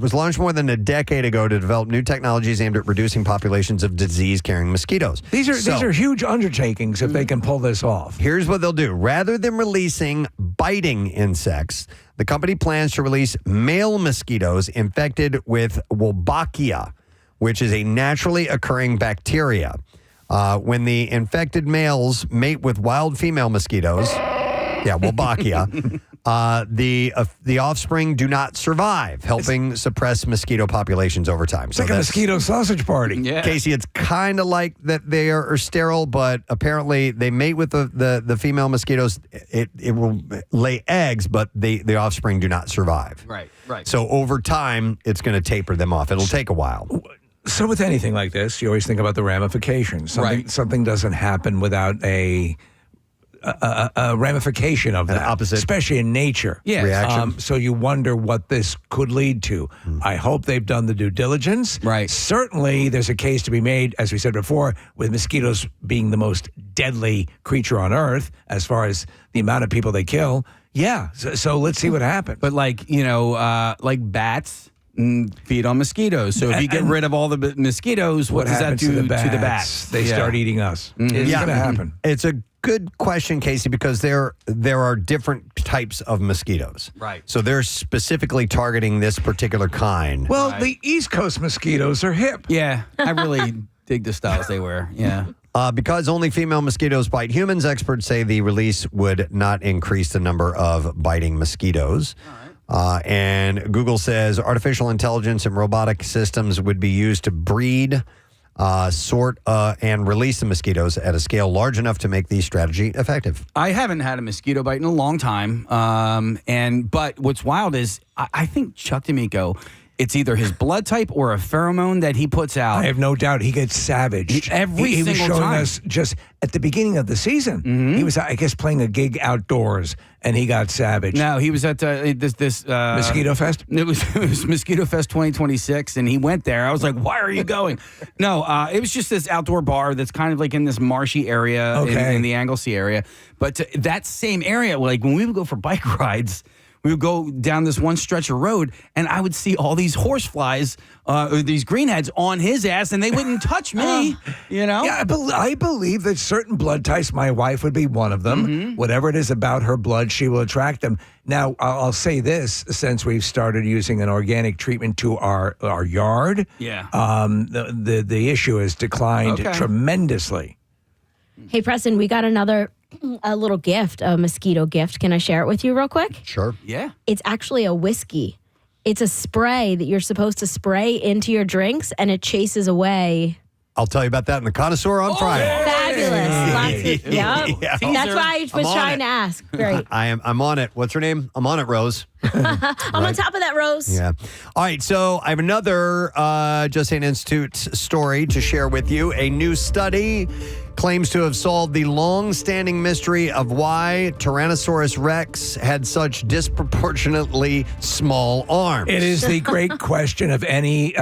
was launched more than a decade ago to develop new technologies aimed at reducing populations of disease-carrying mosquitoes. These are huge undertakings if they can pull this off. Here's what they'll do. Rather than releasing biting insects, the company plans to release male mosquitoes infected with Wolbachia, which is a naturally occurring bacteria. When the infected males mate with wild female mosquitoes, Wolbachia, the offspring do not survive, helping suppress mosquito populations over time. It's like a mosquito sausage party. Yeah. Casey, it's kind of like that they are sterile, but apparently they mate with the female mosquitoes. It will lay eggs, but the offspring do not survive. Right. So over time, it's going to taper them off. It'll take a while. So with anything like this, you always think about the ramifications. Something doesn't happen without a ramification of that, opposite, especially in nature. Reaction. So you wonder what this could lead to. I hope they've done the due diligence. Right. Certainly, there's a case to be made, as we said before, with mosquitoes being the most deadly creature on Earth as far as the amount of people they kill. Yeah. So let's see what happens. But like bats feed on mosquitoes. So if you get rid of all the mosquitoes, what does that do to the bats? They start eating us. It's going to happen. It's a good question, Casey, because there are different types of mosquitoes. Right. So they're specifically targeting this particular kind. Well, the East Coast mosquitoes are hip. Yeah, I really dig the styles they wear. Yeah. Because only female mosquitoes bite humans, experts say the release would not increase the number of biting mosquitoes. And Google says artificial intelligence and robotic systems would be used to breed, sort, and release the mosquitoes at a scale large enough to make the strategy effective. I haven't had a mosquito bite in a long time. But what's wild is I think Chuck D'Amico, it's either his blood type or a pheromone that he puts out. I have no doubt he gets savaged. He was showing us just at the beginning of the season. Mm-hmm. He was, I guess, playing a gig outdoors, and he got savaged. No, he was at this Mosquito Fest? It was Mosquito Fest 2026, and he went there. I was like, why are you going? No, it was just this outdoor bar that's kind of like in this marshy area in the Anglesey area. But that same area, like when we would go for bike rides, we would go down this one stretch of road, and I would see all these horseflies, or these greenheads on his ass, and they wouldn't touch me, you know? Yeah, I believe that certain blood types, my wife would be one of them. Mm-hmm. Whatever it is about her blood, she will attract them. Now, I'll say this, since we've started using an organic treatment to our yard, the issue has declined tremendously. Hey, Preston, we got a little gift, a mosquito gift. Can I share it with you real quick? Sure. Yeah. It's actually a whiskey. It's a spray that you're supposed to spray into your drinks, and it chases away. I'll tell you about that in the Connoisseur on Friday. Fabulous. Yep. That's why I was trying to ask. Great. I'm on it. What's her name? I'm on it, Rose. I'm on top of that, Rose. Yeah. All right. So I have another Just Saying Institute story to share with you. A new study claims to have solved the long-standing mystery of why Tyrannosaurus Rex had such disproportionately small arms. It is the great question of any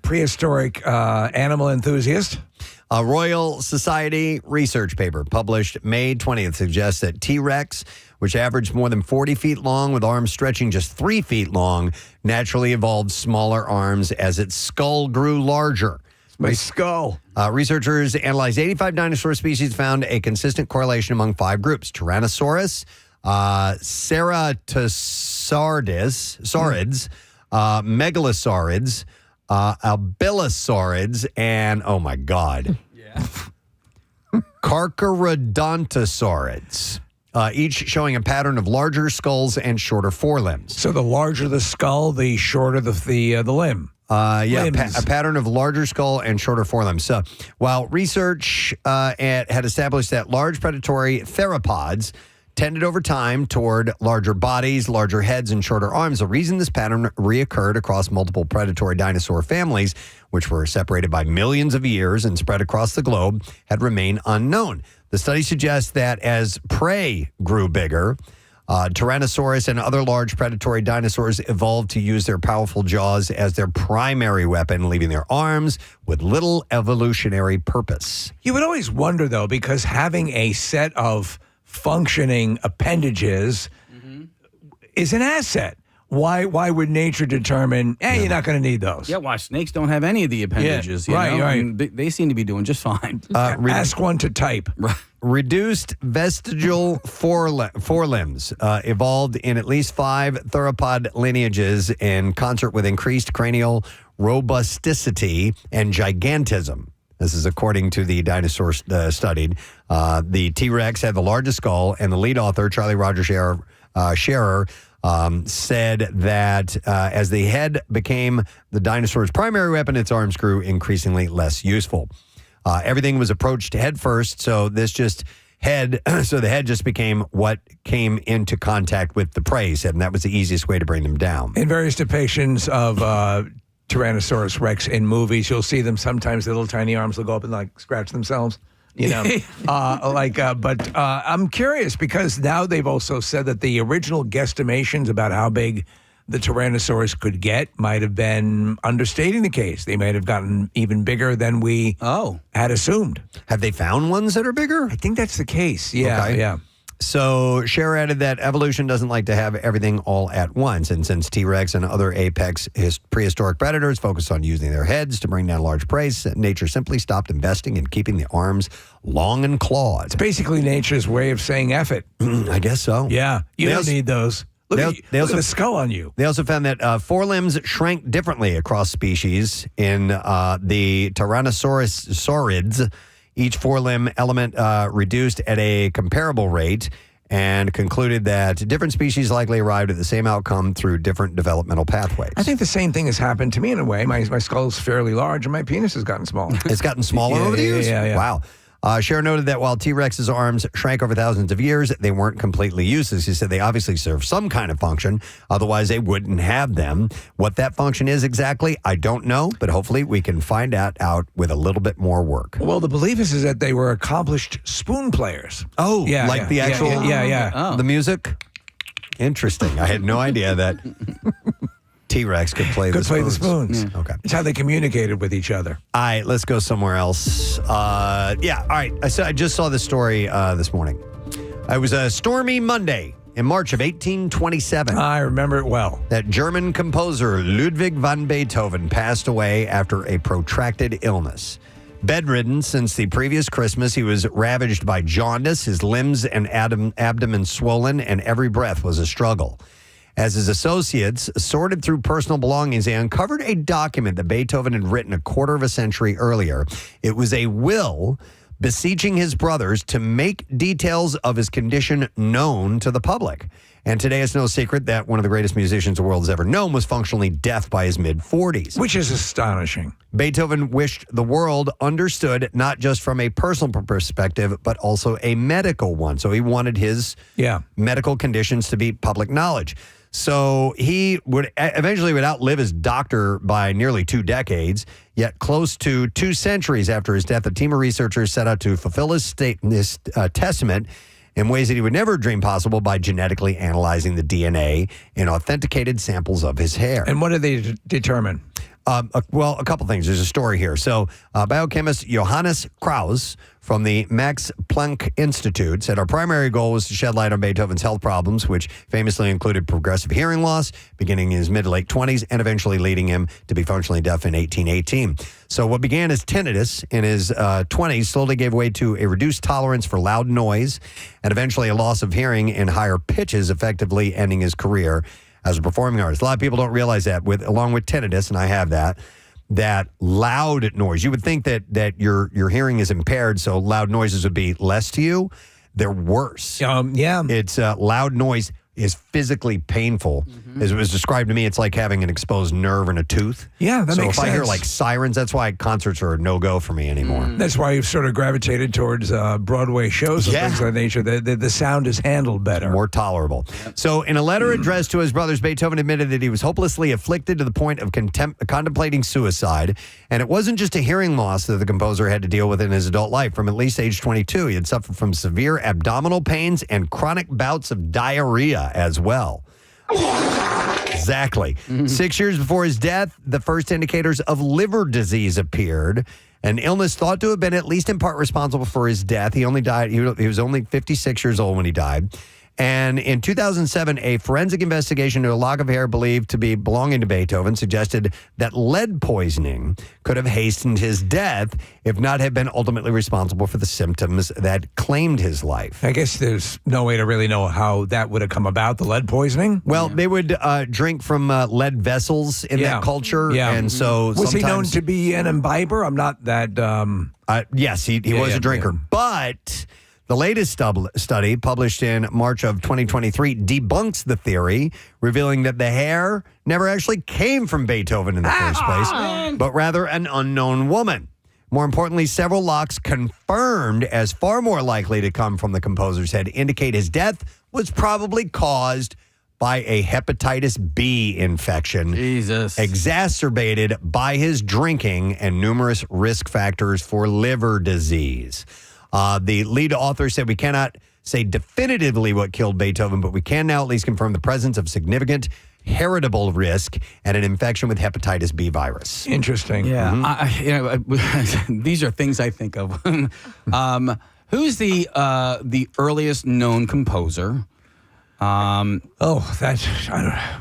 prehistoric animal enthusiast. A Royal Society research paper published May 20th suggests that T-Rex, which averaged more than 40 feet long with arms stretching just 3 feet long, naturally evolved smaller arms as its skull grew larger. My skull. Researchers analyzed 85 dinosaur species, found a consistent correlation among 5 groups: Tyrannosaurus, Ceratosaurids, Megalosaurids, Albilosaurids, and, oh my God, Carcharodontosaurids. Each showing a pattern of larger skulls and shorter forelimbs. So the larger the skull, the shorter the limb. A pattern of larger skull and shorter forelimbs. So, while research had established that large predatory theropods tended over time toward larger bodies, larger heads, and shorter arms, the reason this pattern reoccurred across multiple predatory dinosaur families, which were separated by millions of years and spread across the globe, had remained unknown. The study suggests that as prey grew bigger, Tyrannosaurus and other large predatory dinosaurs evolved to use their powerful jaws as their primary weapon, leaving their arms with little evolutionary purpose. You would always wonder, though, because having a set of functioning appendages is an asset. Why would nature determine, you're not going to need those? Yeah, why? Snakes don't have any of the appendages. Yeah, you know? right. I mean, they seem to be doing just fine. Ask one to type. Reduced vestigial forelimbs evolved in at least 5 theropod lineages in concert with increased cranial robusticity and gigantism. This is according to the dinosaurs studied. The T-Rex had the largest skull, and the lead author, Charlie Roger Scherer, said that as the head became the dinosaur's primary weapon, its arms grew increasingly less useful. Everything was approached head first, so the head just became what came into contact with the prey, and that was the easiest way to bring them down. In various depictions of Tyrannosaurus Rex in movies, you'll see them sometimes, the little tiny arms will go up and like scratch themselves. You know, but I'm curious because now they've also said that the original guesstimations about how big the Tyrannosaurus could get might have been understating the case. They might have gotten even bigger than we had assumed. Have they found ones that are bigger? I think that's the case. Yeah, okay. yeah. So Scherer added that evolution doesn't like to have everything all at once. And since T-Rex and other apex prehistoric predators focused on using their heads to bring down large prey, nature simply stopped investing in keeping the arms long and clawed. It's basically nature's way of saying F it. I guess so. Yeah, you don't need those. Look at the skull on you. They also found that forelimbs shrank differently across species. In the Tyrannosaurids, each forelimb element reduced at a comparable rate, and concluded that different species likely arrived at the same outcome through different developmental pathways. I think the same thing has happened to me in a way. My skull's fairly large, and my penis has gotten smaller. It's gotten smaller over the years? Yeah. Wow. Scherer noted that while T-Rex's arms shrank over thousands of years, they weren't completely useless. He said they obviously serve some kind of function, otherwise they wouldn't have them. What that function is exactly, I don't know, but hopefully we can find out with a little bit more work. Well, the belief is that they were accomplished spoon players. Oh, the actual the music? Interesting. I had no idea that T-Rex could play the spoons. Yeah. Okay. It's how they communicated with each other. All right, let's go somewhere else. All right. I just saw this story this morning. It was a stormy Monday in March of 1827. I remember it well. That German composer Ludwig van Beethoven passed away after a protracted illness. Bedridden since the previous Christmas, he was ravaged by jaundice, his limbs and abdomen swollen, and every breath was a struggle. As his associates sorted through personal belongings, they uncovered a document that Beethoven had written a quarter of a century earlier. It was a will beseeching his brothers to make details of his condition known to the public. And today it's no secret that one of the greatest musicians the world has ever known was functionally deaf by his mid-40s. Which is astonishing. Beethoven wished the world understood not just from a personal perspective, but also a medical one. So he wanted his medical conditions to be public knowledge. So he would eventually outlive his doctor by nearly 2 decades, yet close to 2 centuries after his death, a team of researchers set out to fulfill his testament in ways that he would never dream possible by genetically analyzing the DNA in authenticated samples of his hair. And what did they determine? Well, a couple things. There's a story here. So, biochemist Johannes Krause from the Max Planck Institute said our primary goal was to shed light on Beethoven's health problems, which famously included progressive hearing loss beginning in his mid to late 20s and eventually leading him to be functionally deaf in 1818. So what began as tinnitus in his 20s slowly gave way to a reduced tolerance for loud noise and eventually a loss of hearing in higher pitches, effectively ending his career as a performing artist. A lot of people don't realize that along with tinnitus, and I have that loud noise. You would think that your hearing is impaired, so loud noises would be less to you. They're worse. Yeah. It's loud noise is physically painful. As it was described to me, it's like having an exposed nerve in a tooth. Yeah, that so makes sense. So if I hear like sirens, that's why concerts are a no-go for me anymore. That's why you've sort of gravitated towards Broadway shows and things of that nature. The sound is handled better. More tolerable. So in a letter addressed to his brothers, Beethoven admitted that he was hopelessly afflicted to the point of contemplating suicide. And it wasn't just a hearing loss that the composer had to deal with in his adult life. From at least age 22, he had suffered from severe abdominal pains and chronic bouts of diarrhea as well. Exactly. 6 years before his death, the first indicators of liver disease appeared. An illness thought to have been at least in part responsible for his death. He only died, he was only 56 years old when he died. And in 2007, a forensic investigation into a lock of hair believed to be belonging to Beethoven suggested that lead poisoning could have hastened his death, if not have been ultimately responsible for the symptoms that claimed his life. I guess there's no way to really know how that would have come about, the lead poisoning. Well, they would drink from lead vessels in that culture. Yeah. And so was he known to be an imbiber? I'm not that... yes, he was a drinker. Yeah. But... the latest study, published in March of 2023, debunks the theory, revealing that the hair never actually came from Beethoven in the first place, but rather an unknown woman. More importantly, several locks confirmed as far more likely to come from the composer's head indicate his death was probably caused by a hepatitis B infection. Jesus. Exacerbated by his drinking and numerous risk factors for liver disease. The lead author said, we cannot say definitively what killed Beethoven, but we can now at least confirm the presence of significant heritable risk and an infection with hepatitis B virus. Interesting. Yeah. These are things I think of. Who's the earliest known composer? I don't know.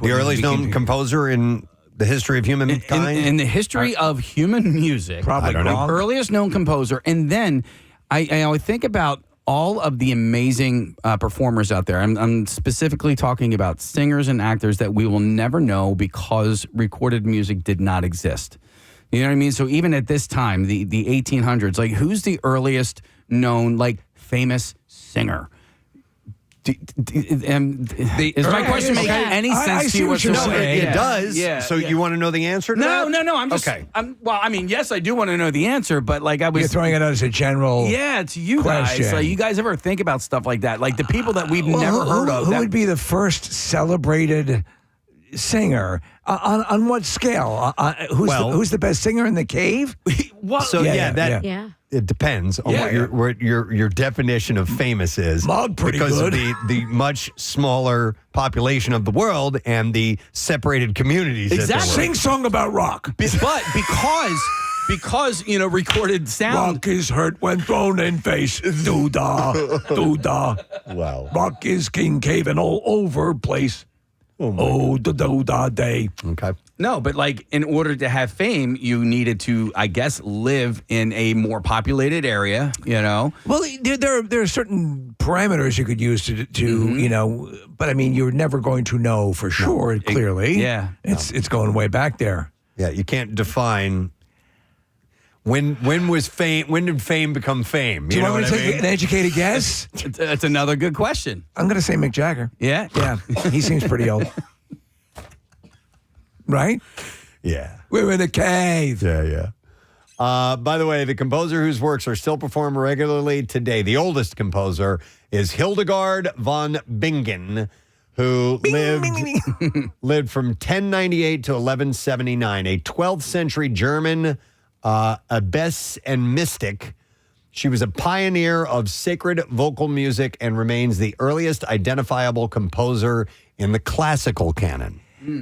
The earliest known composer in the history of humankind? In the history of human music. Probably the earliest known composer. And then I think about all of the amazing performers out there. I'm specifically talking about singers and actors that we will never know because recorded music did not exist. You know what I mean? So even at this time, the 1800s, like who's the earliest known, like famous singer? Is my question making any sense to you whatsoever? No, it does. Yeah, so you want to know the answer to that? No. I'm just okay. Well, I mean, yes, I do want to know the answer, but like I was You're throwing it out as a general to you question. guys. Like, you guys ever think about stuff like that? Like the people that we've never heard of. Who would be the first celebrated singer? On what scale? Who's the best singer in the cave? It depends on what your definition of famous is. Pretty because good. of the much smaller population of the world and the separated communities. Exactly. Sing song about rock. But because recorded sound. Rock is hurt when thrown in face. Doo-da, doo-da. Wow. Rock is king caving all over place. Oh, the doo-da day. Okay. No, but like in order to have fame, you needed to, I guess, live in a more populated area, Well, there are certain parameters you could use to but I mean, you're never going to know for sure, clearly. It's going way back there. Yeah, you can't define when did fame become fame? Do you want me to take an educated guess? That's another good question. I'm going to say Mick Jagger. Yeah? Yeah, he seems pretty old. Right? Yeah. We're in a cave. Yeah. By the way, the composer whose works are still performed regularly today, the oldest composer, is Hildegard von Bingen, who lived from 1098 to 1179, a 12th century German abbess and mystic. She was a pioneer of sacred vocal music and remains the earliest identifiable composer in the classical canon.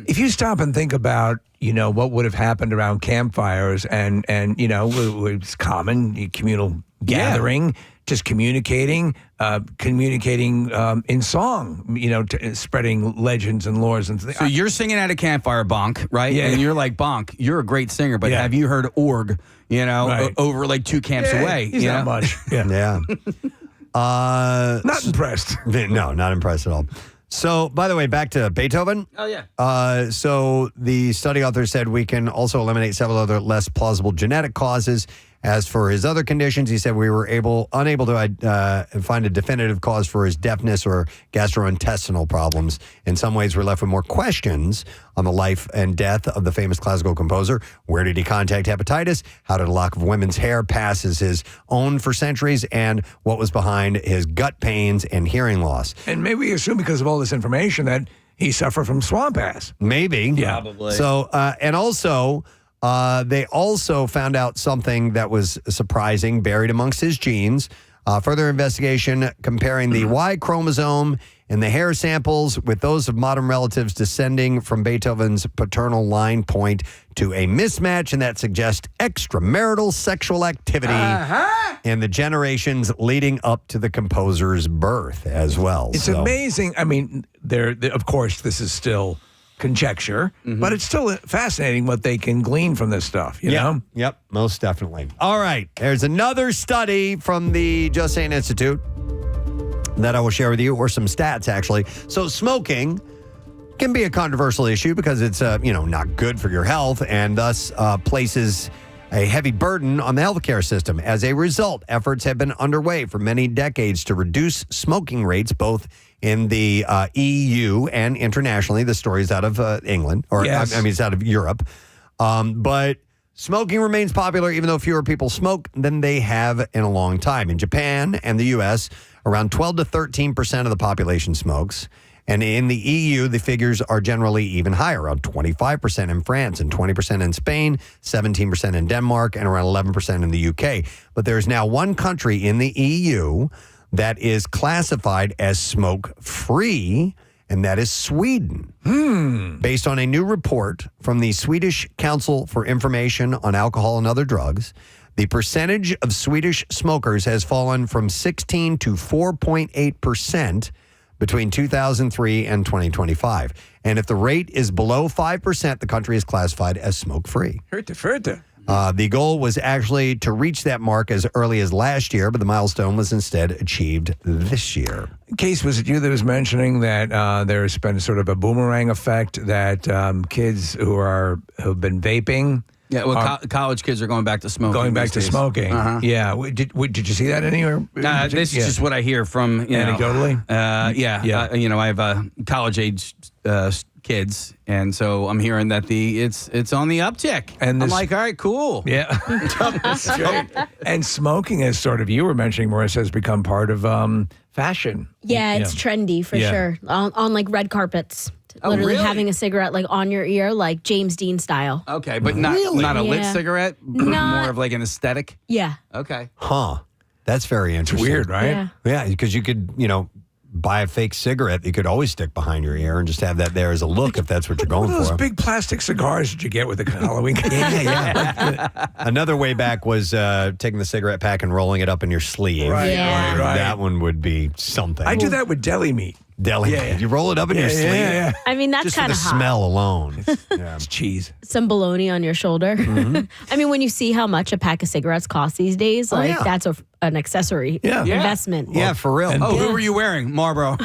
If you stop and think about, what would have happened around campfires and it's common communal gathering, just communicating in song, spreading legends and lores and things. So you're singing at a campfire, Bonk, right? Yeah. And you're like, Bonk, you're a great singer, but have you heard org, Right. over like 2 camps away? He's not much. Yeah. Not impressed. No, not impressed at all. So, by the way, back to Beethoven. Oh, yeah. So the study author said we can also eliminate several other less plausible genetic causes. As for his other conditions, he said we were unable to find a definitive cause for his deafness or gastrointestinal problems. In some ways, we're left with more questions on the life and death of the famous classical composer. Where did he contract hepatitis? How did a lock of women's hair pass as his own for centuries? And what was behind his gut pains and hearing loss? And maybe we assume because of all this information that he suffered from swamp ass. Maybe. Yeah. Probably. So, and also... they also found out something that was surprising, buried amongst his genes. Further investigation comparing the Y chromosome in the hair samples with those of modern relatives descending from Beethoven's paternal line point to a mismatch, and that suggests extramarital sexual activity in the generations leading up to the composer's birth as well. It's amazing. I mean, of course, this is still conjecture, but it's still fascinating what they can glean from this stuff, you know? Yep, most definitely. All right, there's another study from the Just Saying Institute that I will share with you, or some stats, actually. So smoking can be a controversial issue because it's, not good for your health and thus places a heavy burden on the healthcare system. As a result, efforts have been underway for many decades to reduce smoking rates, both in the EU and internationally. The story's out of England, or Yes. it's out of Europe. But smoking remains popular, even though fewer people smoke than they have in a long time. In Japan and the U.S., around 12 to 13% of the population smokes. And in the EU, the figures are generally even higher, around 25% in France and 20% in Spain, 17% in Denmark, and around 11% in the UK. But there's now one country in the EU that is classified as smoke-free, and that is Sweden. Based on a new report from the Swedish Council for Information on Alcohol and Other Drugs, the percentage of Swedish smokers has fallen from 16 to 4.8% between 2003 and 2025. And if the rate is below 5%, the country is classified as smoke-free. Hurta. The goal was actually to reach that mark as early as last year, but the milestone was instead achieved this year. Case, was it you that was mentioning that there's been sort of a boomerang effect that kids who've been vaping? Yeah, well, college kids are going back to smoking. Going back to these days. smoking. Uh-huh. Yeah. Did you see that anywhere? This is just what I hear from, anecdotally? I have college-age kids, and so I'm hearing that it's on the uptick. And I'm like, all right, cool. Yeah. That's great. And smoking, as sort of you were mentioning, Marissa, has become part of fashion. Yeah, it's trendy for sure. On like red carpets. Oh, Literally really? having a cigarette like on your ear, like James Dean style. Okay, but not a lit Yeah. cigarette? More of like an aesthetic? Yeah. Okay. Huh. That's very interesting. weird, right? Yeah, because you could, buy a fake cigarette that you could always stick behind your ear and just have that there as a look if that's what you're going Those for. big plastic cigars that you get with the Halloween. Another way back was taking the cigarette pack and rolling it up in your sleeve. Right, Yeah. right. That one would be something. I do that with deli meat. Deli. Yeah. You roll it up in your sleeve. Yeah. I mean, that's Just for kind the of hot. smell alone. Yeah. It's cheese. Some bologna on your shoulder. Mm-hmm. I mean, when you see how much a pack of cigarettes costs these days, like that's an accessory investment. Yeah, for real. Who were you wearing? Marlboro.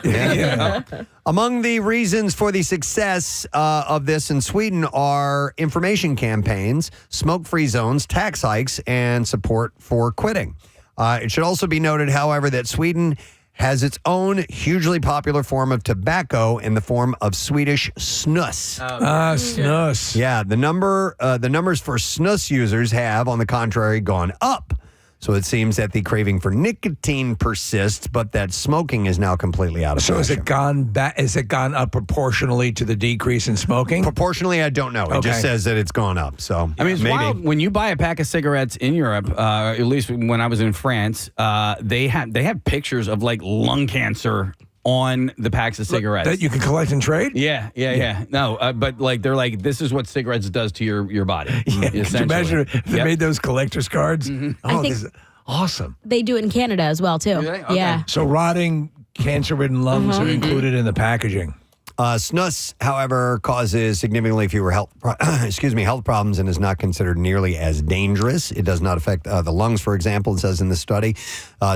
Among the reasons for the success of this in Sweden are information campaigns, smoke-free zones, tax hikes, and support for quitting. It should also be noted, however, that Sweden has its own hugely popular form of tobacco in the form of Swedish snus. Snus. Yeah, the numbers for snus users have, on the contrary, gone up. So it seems that the craving for nicotine persists, but that smoking is now completely out of fashion. So has it gone back? Has it gone up proportionally to the decrease in smoking? Proportionally, I don't know. It just says that it's gone up. So I mean, it's maybe. wild. When you buy a pack of cigarettes in Europe, at least when I was in France, they have pictures of like lung cancer on the packs of cigarettes that you can collect and trade. Yeah. No, but like they're like, this is what cigarettes does to your body. Yeah, could you imagine if they made those collector's cards? I Oh, think this is awesome. They do it in Canada as well, too. Yeah. So rotting, cancer-ridden lungs are included in the packaging. Snus, however, causes significantly fewer health problems and is not considered nearly as dangerous. It does not affect the lungs, for example, it says in the study.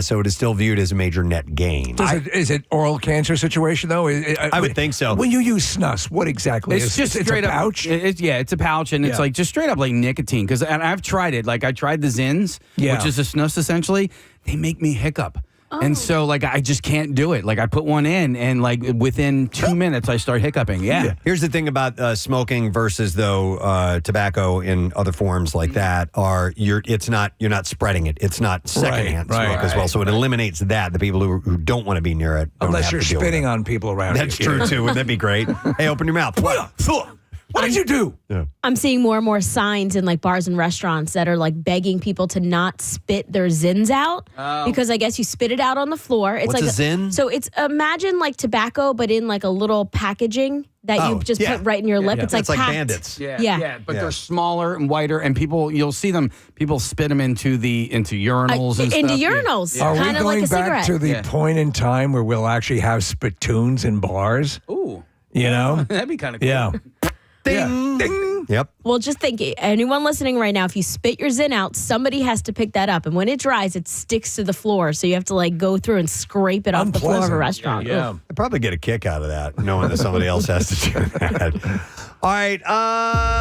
So it is still viewed as a major net gain. Is it oral cancer situation, though? I would think so. When you use snus, what exactly It's is just it's straight a up pouch? It's a pouch, and it's like just straight up like nicotine. Because I've tried it. Like I tried the Zins, which is a snus essentially. They make me hiccup. And so, like, I just can't do it. Like, I put one in, and like within 2 minutes, I start hiccuping. Yeah. Here's the thing about smoking versus tobacco in other forms like that you're not spreading it. It's not secondhand smoke as well. So it eliminates that. The people who don't want to be near it, don't Unless have you're to deal with spitting it. on people around. That's true too. Wouldn't that be great? Hey, open your mouth. What did you do? Yeah. I'm seeing more and more signs in like bars and restaurants that are like begging people to not spit their Zins out because I guess you spit it out on the floor. It's What's like a Zin? So it's imagine like tobacco, but in like a little packaging that you just put right in your lip. It's like like packed. Bandits. Yeah. But they're smaller and whiter, and you'll see them. People spit them into urinals and into stuff. urinals. Are we Kind of going like a back cigarette. to the point in time where we'll actually have spittoons in bars? Ooh. You know? That'd be kind of cool. Yeah. Ding. Ding. Yep. Well, just think, anyone listening right now, if you spit your Zin out, somebody has to pick that up. And when it dries, it sticks to the floor. So you have to like go through and scrape it off the floor of a restaurant. Yeah. Ugh. I'd probably get a kick out of that, knowing that somebody else has to do that. All right,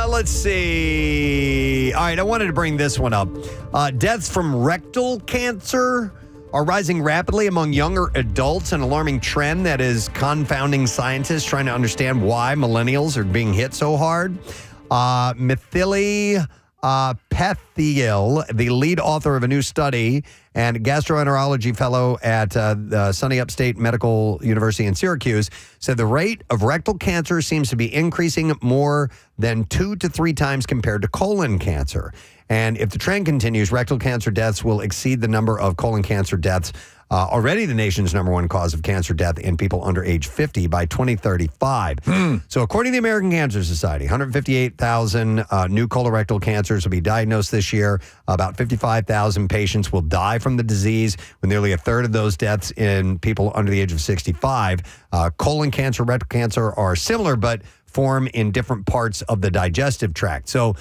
let's see. All right, I wanted to bring this one up. Deaths from rectal cancer are rising rapidly among younger adults, an alarming trend that is confounding scientists trying to understand why millennials are being hit so hard. Mithili Pethiel, the lead author of a new study and gastroenterology fellow at the Sunny Upstate Medical University in Syracuse, said the rate of rectal cancer seems to be increasing more than 2 to 3 times compared to colon cancer. And if the trend continues, rectal cancer deaths will exceed the number of colon cancer deaths, already the nation's #1 cause of cancer death in people under age 50 by 2035. So according to the American Cancer Society, 158,000 new colorectal cancers will be diagnosed this year. About 55,000 patients will die from the disease, with nearly a third of those deaths in people under the age of 65. Colon cancer, rectal cancer are similar, but form in different parts of the digestive tract. So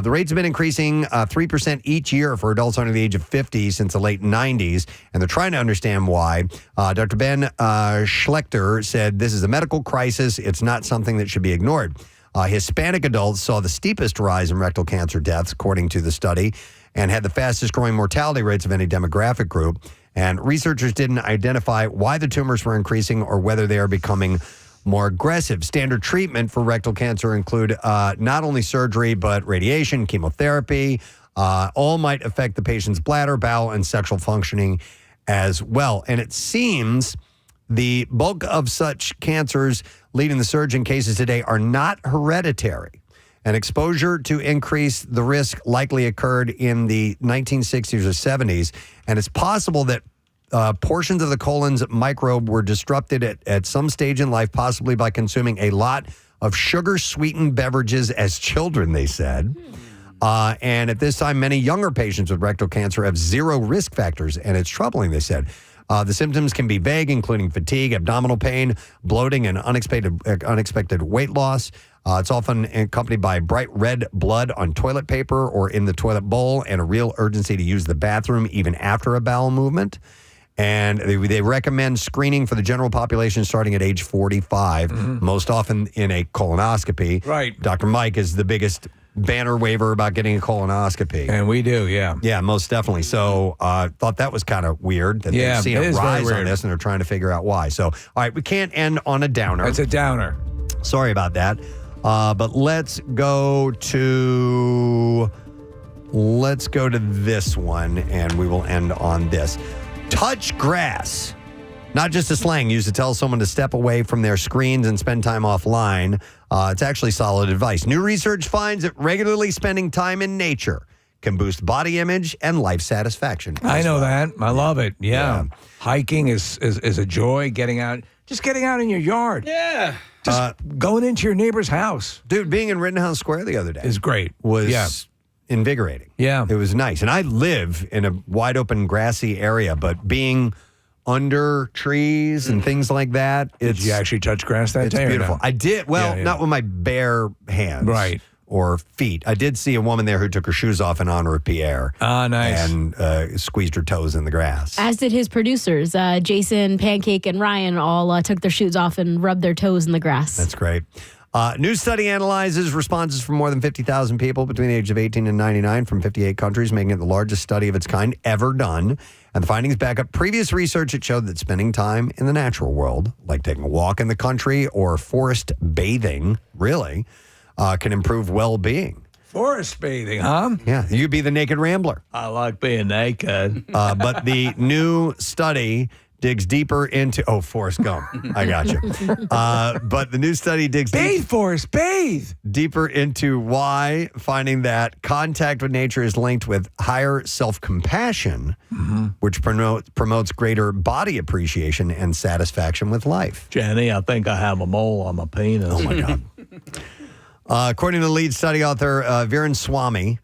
the rates have been increasing 3% each year for adults under the age of 50 since the late 90s, and they're trying to understand why. Dr. Ben Schlechter said, "This is a medical crisis. It's not something that should be ignored." Hispanic adults saw the steepest rise in rectal cancer deaths, according to the study, and had the fastest growing mortality rates of any demographic group. And researchers didn't identify why the tumors were increasing or whether they are becoming more aggressive. Standard treatment for rectal cancer include not only surgery, but radiation, chemotherapy. All might affect the patient's bladder, bowel, and sexual functioning as well. And it seems the bulk of such cancers leading the surge in cases today are not hereditary. And exposure to increase the risk likely occurred in the 1960s or 70s. And it's possible that portions of the colon's microbe were disrupted at some stage in life, possibly by consuming a lot of sugar-sweetened beverages as children, they said. And at this time, many younger patients with rectal cancer have zero risk factors, and it's troubling, they said. The symptoms can be vague, including fatigue, abdominal pain, bloating, and unexpected weight loss. It's often accompanied by bright red blood on toilet paper or in the toilet bowl and a real urgency to use the bathroom even after a bowel movement. And they recommend screening for the general population starting at age 45, most often in a colonoscopy. Right. Dr. Mike is the biggest banner waver about getting a colonoscopy. And we do, yeah. Yeah, most definitely. So thought that was kind of weird that they're seeing a rise on this and they're trying to figure out why. So, all right, we can't end on a downer. It's a downer. Sorry about that. But let's go to let's go to this one, and we will end on this. Touch grass. Not just a slang used to tell someone to step away from their screens and spend time offline. It's actually solid advice. New research finds that regularly spending time in nature can boost body image and life satisfaction. I know that. I love it. Yeah. Hiking is a joy. Getting out in your yard. Yeah. Just going into your neighbor's house. Dude, being in Rittenhouse Square the other day is great. Was invigorating. Yeah. It was nice. And I live in a wide open grassy area, but being under trees and things like that. Did you actually touch grass that day? It's beautiful. Or no? I did. Well, not with my bare hands. Right. Or feet. I did see a woman there who took her shoes off in honor of Pierre. Ah, nice. And squeezed her toes in the grass. As did his producers, Jason, Pancake, and Ryan all took their shoes off and rubbed their toes in the grass. That's great. New study analyzes responses from more than 50,000 people between the ages of 18 and 99 from 58 countries, making it the largest study of its kind ever done. And the findings back up previous research that showed that spending time in the natural world, like taking a walk in the country or forest bathing, really, can improve well-being. Forest bathing, huh? Yeah, you'd be the naked rambler. I like being naked. But the new study digs deeper into... Oh, Forrest Gump. I got you. But the new study digs... Bathe, Forrest, bathe! Deeper into why, finding that contact with nature is linked with higher self-compassion, which promotes greater body appreciation and satisfaction with life. Jenny, I think I have a mole on my penis. Oh, my God. According to the lead study author, Viren Swamy,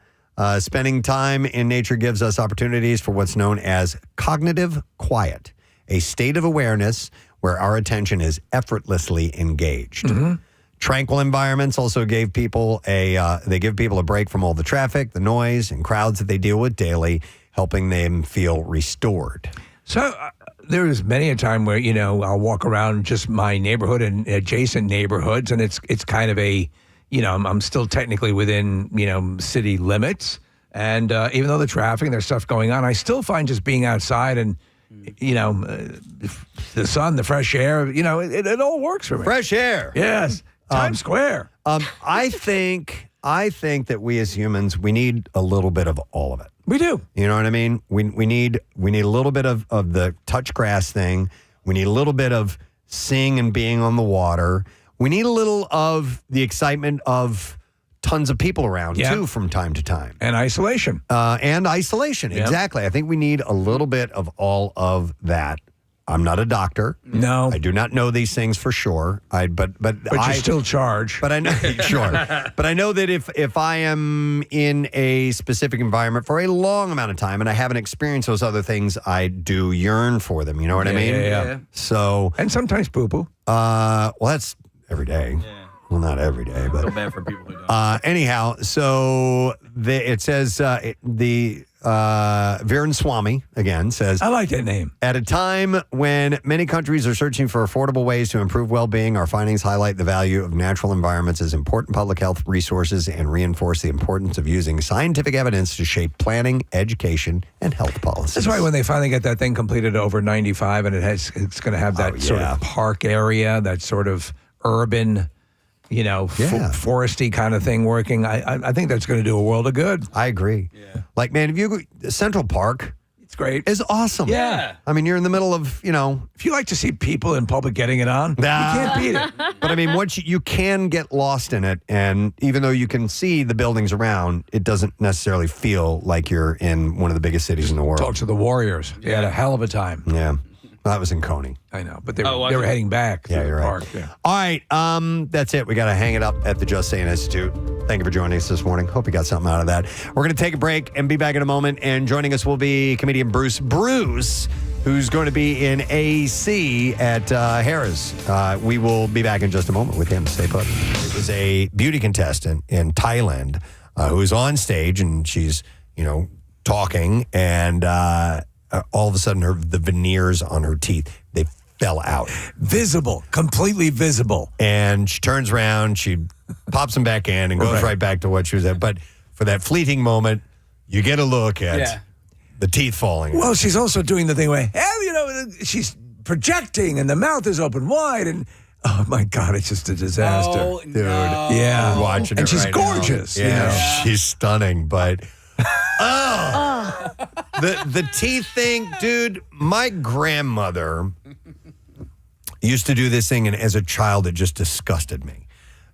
spending time in nature gives us opportunities for what's known as cognitive quiet, a state of awareness where our attention is effortlessly engaged. Tranquil environments also give people a break from all the traffic, the noise, and crowds that they deal with daily, helping them feel restored. So there is many a time where, I'll walk around just my neighborhood and adjacent neighborhoods, and it's kind of a, I'm still technically within, city limits. And even though the traffic and there's stuff going on, I still find just being outside and, the sun, the fresh air, it all works for me. Fresh air. Yes. Times Square. I think that we as humans, we need a little bit of all of it. We do. You know what I mean? We need a little bit of the touch grass thing. We need a little bit of seeing and being on the water. We need a little of the excitement of tons of people around, too, from time to time. And isolation. Exactly. I think we need a little bit of all of that. I'm not a doctor. No. I do not know these things for sure. But you still charge. But I know, sure. But I know that if I am in a specific environment for a long amount of time and I haven't experienced those other things, I do yearn for them. You know what I mean? Yeah. So. And sometimes poo-poo. Well, that's every day. Yeah. Well, not every day, but. So bad for people who don't. Anyhow, so it says Viren Swamy, again, says... I like that name. At a time when many countries are searching for affordable ways to improve well-being, our findings highlight the value of natural environments as important public health resources and reinforce the importance of using scientific evidence to shape planning, education, and health policies. That's why when they finally get that thing completed over 95 and it's going to have that sort of park area, that sort of urban... foresty kind of thing working. I think that's going to do a world of good. I agree. Yeah. Like, man, if you go Central Park, it's great. It's awesome. Yeah. I mean, you're in the middle of, If you like to see people in public getting it on, you can't beat it. But I mean, once you can get lost in it, and even though you can see the buildings around, it doesn't necessarily feel like you're in one of the biggest cities in the world. Talk to the Warriors. They had a hell of a time. Yeah. Well, that was in Coney. I know, but they were heading back to the park. Yeah. All right, that's it. We got to hang it up at the Just Saying Institute. Thank you for joining us this morning. Hope you got something out of that. We're going to take a break and be back in a moment. And joining us will be comedian Bruce, who's going to be in AC at Harrah's. We will be back in just a moment with him. Stay put. It was a beauty contestant in Thailand who was on stage, and she's, talking, and all of a sudden the veneers on her teeth, they fell out. Visible, completely visible. And she turns around, she pops them back in and goes right back to what she was at. But for that fleeting moment, you get a look at the teeth falling. Well, she's also doing the thing where, she's projecting and the mouth is open wide and oh my God, it's just a disaster. Oh, dude. No. Yeah. I'm watching and her she's right gorgeous. now. Yeah, she's stunning, but The teeth thing, dude, my grandmother used to do this thing, and as a child, it just disgusted me.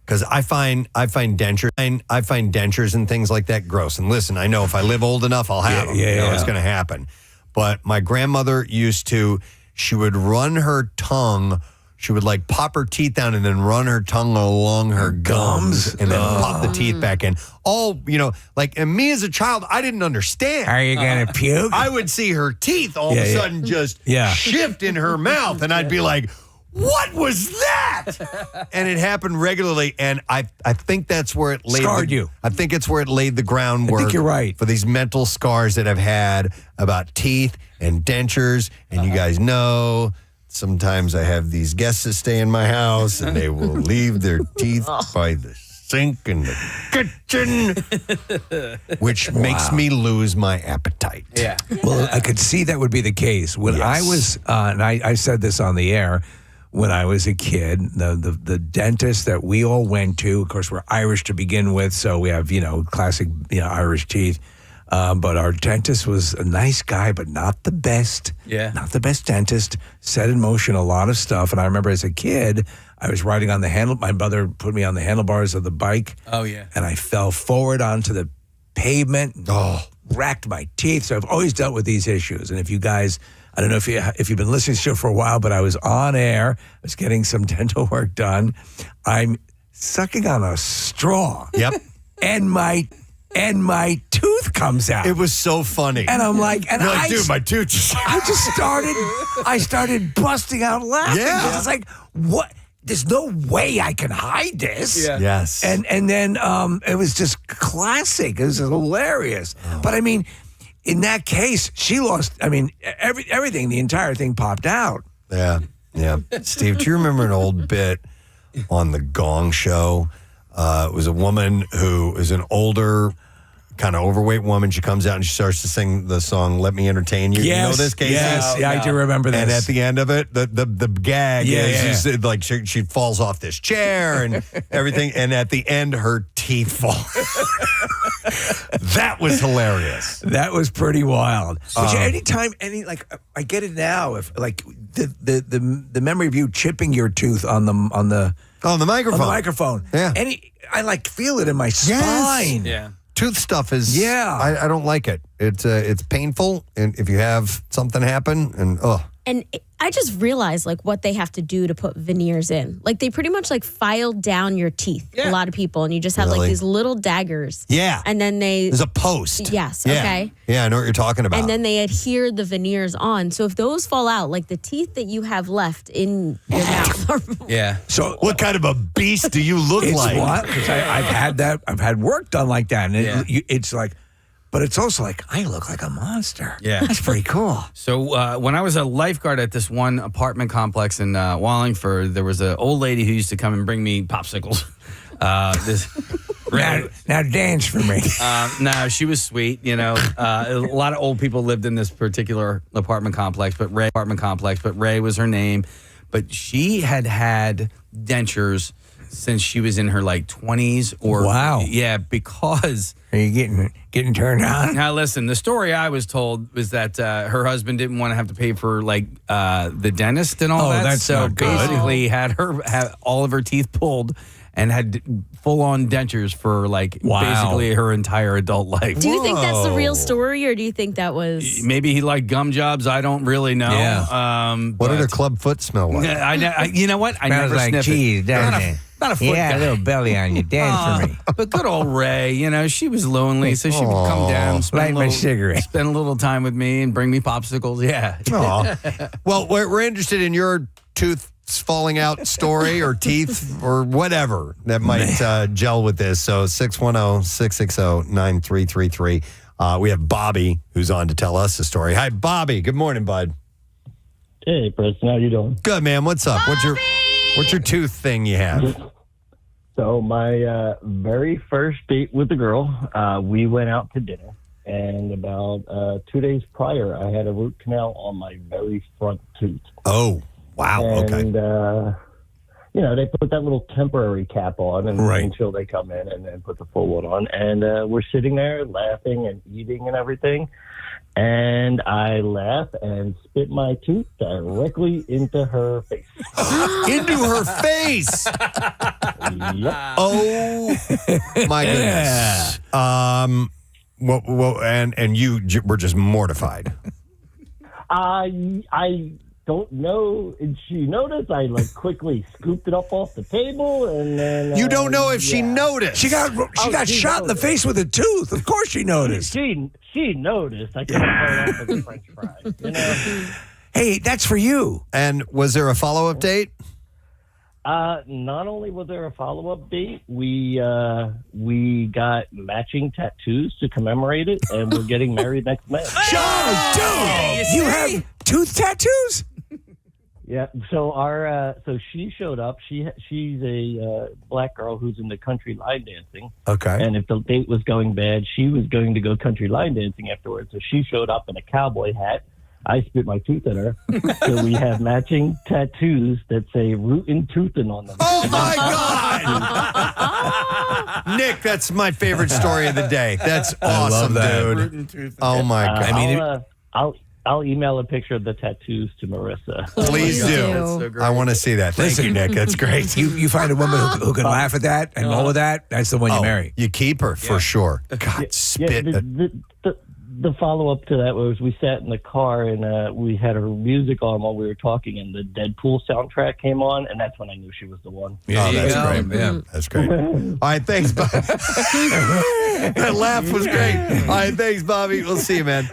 Because I find dentures and things like that gross. And listen, I know if I live old enough, I'll have them. It's going to happen. But my grandmother she would run her tongue. She would like pop her teeth down and then run her tongue along her gums and then pop the teeth back in. And me as a child, I didn't understand. Are you going to puke? I would see her teeth all of a sudden just shift in her mouth, and I'd be like, what was that? And it happened regularly, and I think that's where it laid scarred you. I think it's where it laid the groundwork. I think you're right. For these mental scars that I've had about teeth and dentures, and you guys know sometimes I have these guests that stay in my house, and they will leave their teeth by the sink in the kitchen, which makes me lose my appetite. Yeah. Well, I could see that would be the case. When I was, and I said this on the air, when I was a kid, the dentist that we all went to, of course, we're Irish to begin with, so we have, classic, Irish teeth. But our dentist was a nice guy, but not the best. Yeah. Not the best dentist. Set in motion a lot of stuff. And I remember as a kid, I was riding on my brother put me on the handlebars of the bike. Oh, yeah. And I fell forward onto the pavement. Racked my teeth. So I've always dealt with these issues. And if you guys, I don't know if you've been listening to the show for a while, but I was on air. I was getting some dental work done. I'm sucking on a straw. Yep. And my tooth comes out. It was so funny. And I'm like, dude, my tooth just... I started busting out laughing. Yeah. Because it's like, what? There's no way I can hide this. Yeah. Yes. And then it was just classic. It was hilarious. But I mean, in that case, she lost, everything, the entire thing popped out. Yeah. Steve, do you remember an old bit on the Gong Show? It was a woman who is an older, kind of overweight woman. She comes out and she starts to sing the song "Let Me Entertain You." Yes, you know this, Casey? Yes, I do remember this. And at the end of it, the gag is like she falls off this chair and everything. And at the end, her teeth fall. That was hilarious. That was pretty wild. But anytime, I get it now. If like the memory of you chipping your tooth on the microphone. On the microphone. Yeah. I feel it in my spine. Yeah. Tooth stuff is. Yeah. I don't like it. It's painful, and if you have something happen, And I just realized what they have to do to put veneers in. Like they pretty much file down your teeth. A lot of people, and you just have these little daggers. Yeah. And then there's a post. Yes. Yeah. Okay. Yeah, I know what you're talking about. And then they adhere the veneers on. So if those fall out, the teeth that you have left in your mouth are Yeah. So what kind of a beast do you look like? What? Because I've had that. I've had work done like that, and it's like. But it's also I look like a monster. Yeah. That's pretty cool. So when I was a lifeguard at this one apartment complex in Wallingford, there was an old lady who used to come and bring me popsicles. Now dance for me. No, she was sweet. A lot of old people lived in this particular apartment complex, but Ray was her name. But she had dentures since she was in her 20s or wow. Yeah, because are you getting turned on? Now listen, the story I was told was that her husband didn't want to have to pay for the dentist and all that. That's so not good. basically had all of her teeth pulled and had full on dentures for basically her entire adult life. Do you think that's the real story, or do you think that was maybe he liked gum jobs? I don't really know. Yeah. What did her club foot smell like? You know what? I never like sniffed cheese, it. doesn't it? Not a foot yeah, guy. a little belly on you. Dance for me. But good old Ray, she was lonely, so she would come down, light my cigarette, spend a little time with me, and bring me popsicles. Yeah. Well, we're interested in your tooth falling out story or teeth or whatever that might gel with this. So 610-660-9333. We have Bobby who's on to tell us the story. Hi, Bobby. Good morning, bud. Hey, Preston. How you doing? Good, man. What's up? Bobby! What's your tooth thing you have? So my very first date with the girl, we went out to dinner, and about 2 days prior, I had a root canal on my very front tooth. Oh, wow. And, okay. they put that little temporary cap on until they come in and then put the full one on. And we're sitting there laughing and eating and everything. And I laugh and spit my tooth directly into her face. Into her face? Yep. Oh, my goodness. Well, and you were just mortified. I don't know. And she noticed. I quickly scooped it up off the table, and then you don't know if she noticed. She got shot in the face with a tooth. Of course, she noticed. She noticed. I couldn't hold up with a French fry. Hey, that's for you. And was there a follow-up date? Not only was there a follow-up date, we got matching tattoos to commemorate it, and we're getting married next May. Dude, you have tooth tattoos? Yeah. So so she showed up. She's a black girl who's into country line dancing. Okay. And if the date was going bad, she was going to go country line dancing afterwards. So she showed up in a cowboy hat. I spit my tooth at her. So we have matching tattoos that say rootin' toothin' on them. Oh, my God! Nick, that's my favorite story of the day. That's awesome, dude. Oh, my God. I mean, I'll email a picture of the tattoos to Marissa. Please do. That's so great. I want to see that. Thank you, Nick. That's great. You find a woman who can laugh at that and roll with that, that's the one you marry. You keep her, for sure. God, spit. The follow-up to that was we sat in the car and we had her music on while we were talking, and the Deadpool soundtrack came on, and that's when I knew she was the one. Yeah, that's great. Yeah, that's great. All right, thanks, Bobby. That laugh was great. All right, thanks, Bobby. We'll see you, man.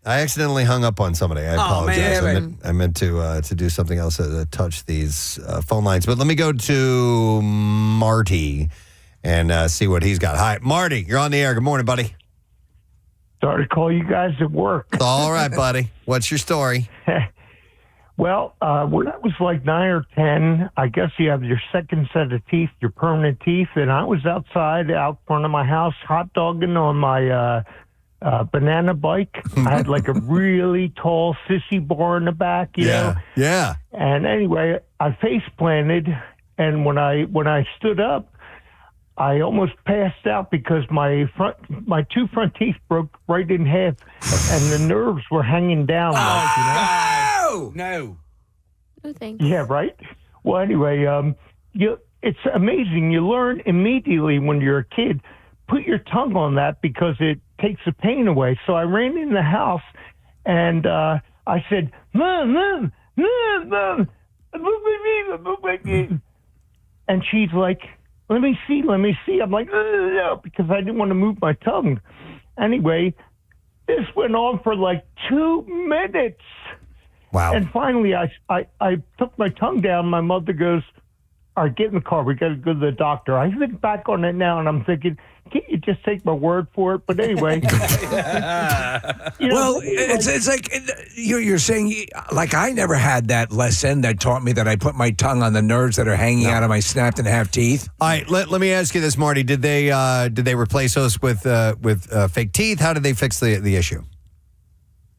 I accidentally hung up on somebody. I apologize. I meant to do something else to touch these phone lines. But let me go to Marty and see what he's got. Hi, Marty. You're on the air. Good morning, buddy. Sorry to call you guys at work. It's all right, buddy. What's your story? Well, when I was like 9 or 10, I guess you have your second set of teeth, your permanent teeth, and I was outside out front of my house hot dogging on my banana bike. I had like a really tall sissy bar in the back, you know? Yeah. And anyway, I face planted, and when I stood up, I almost passed out because my two front teeth broke right in half, and the nerves were hanging down. No, thanks. Yeah, right. Well, anyway, it's amazing. You learn immediately when you're a kid. Put your tongue on that because it takes the pain away. So I ran in the house, and I said, "Mom, and she's like, Let me see. I'm like, no, because I didn't want to move my tongue. Anyway, this went on for like 2 minutes. Wow. And finally, I took my tongue down. My mother goes, all right, get in the car. We got to go to the doctor. I think back on it now, and I'm thinking, can't you just take my word for it? But anyway. It's like you're saying, like I never had that lesson that taught me that I put my tongue on the nerves that are hanging out of my snapped in half teeth. All right, let me ask you this, Marty. Did they replace those with fake teeth? How did they fix the issue?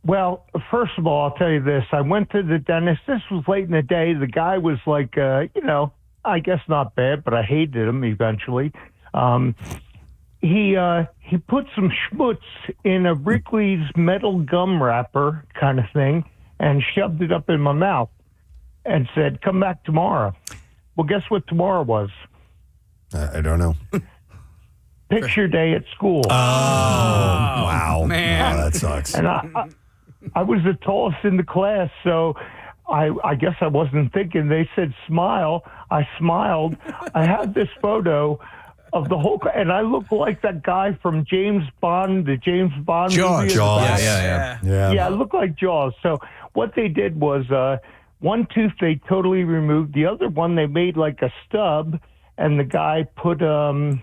Well, first of all, I'll tell you this. I went to the dentist. This was late in the day. The guy was like, I guess not bad, but I hated him eventually. He put some schmutz in a Wrigley's metal gum wrapper kind of thing and shoved it up in my mouth and said, come back tomorrow. Well, guess what tomorrow was? I don't know. Picture day at school. Oh, wow. Man. Oh, that sucks. And I was the tallest in the class, so I guess I wasn't thinking. They said smile. I smiled. I had this photo of the whole, and I look like that guy from James Bond, the James Bond movie. Jaws. Yeah, I look like Jaws. So what they did was one tooth they totally removed. The other one they made like a stub, and the guy put some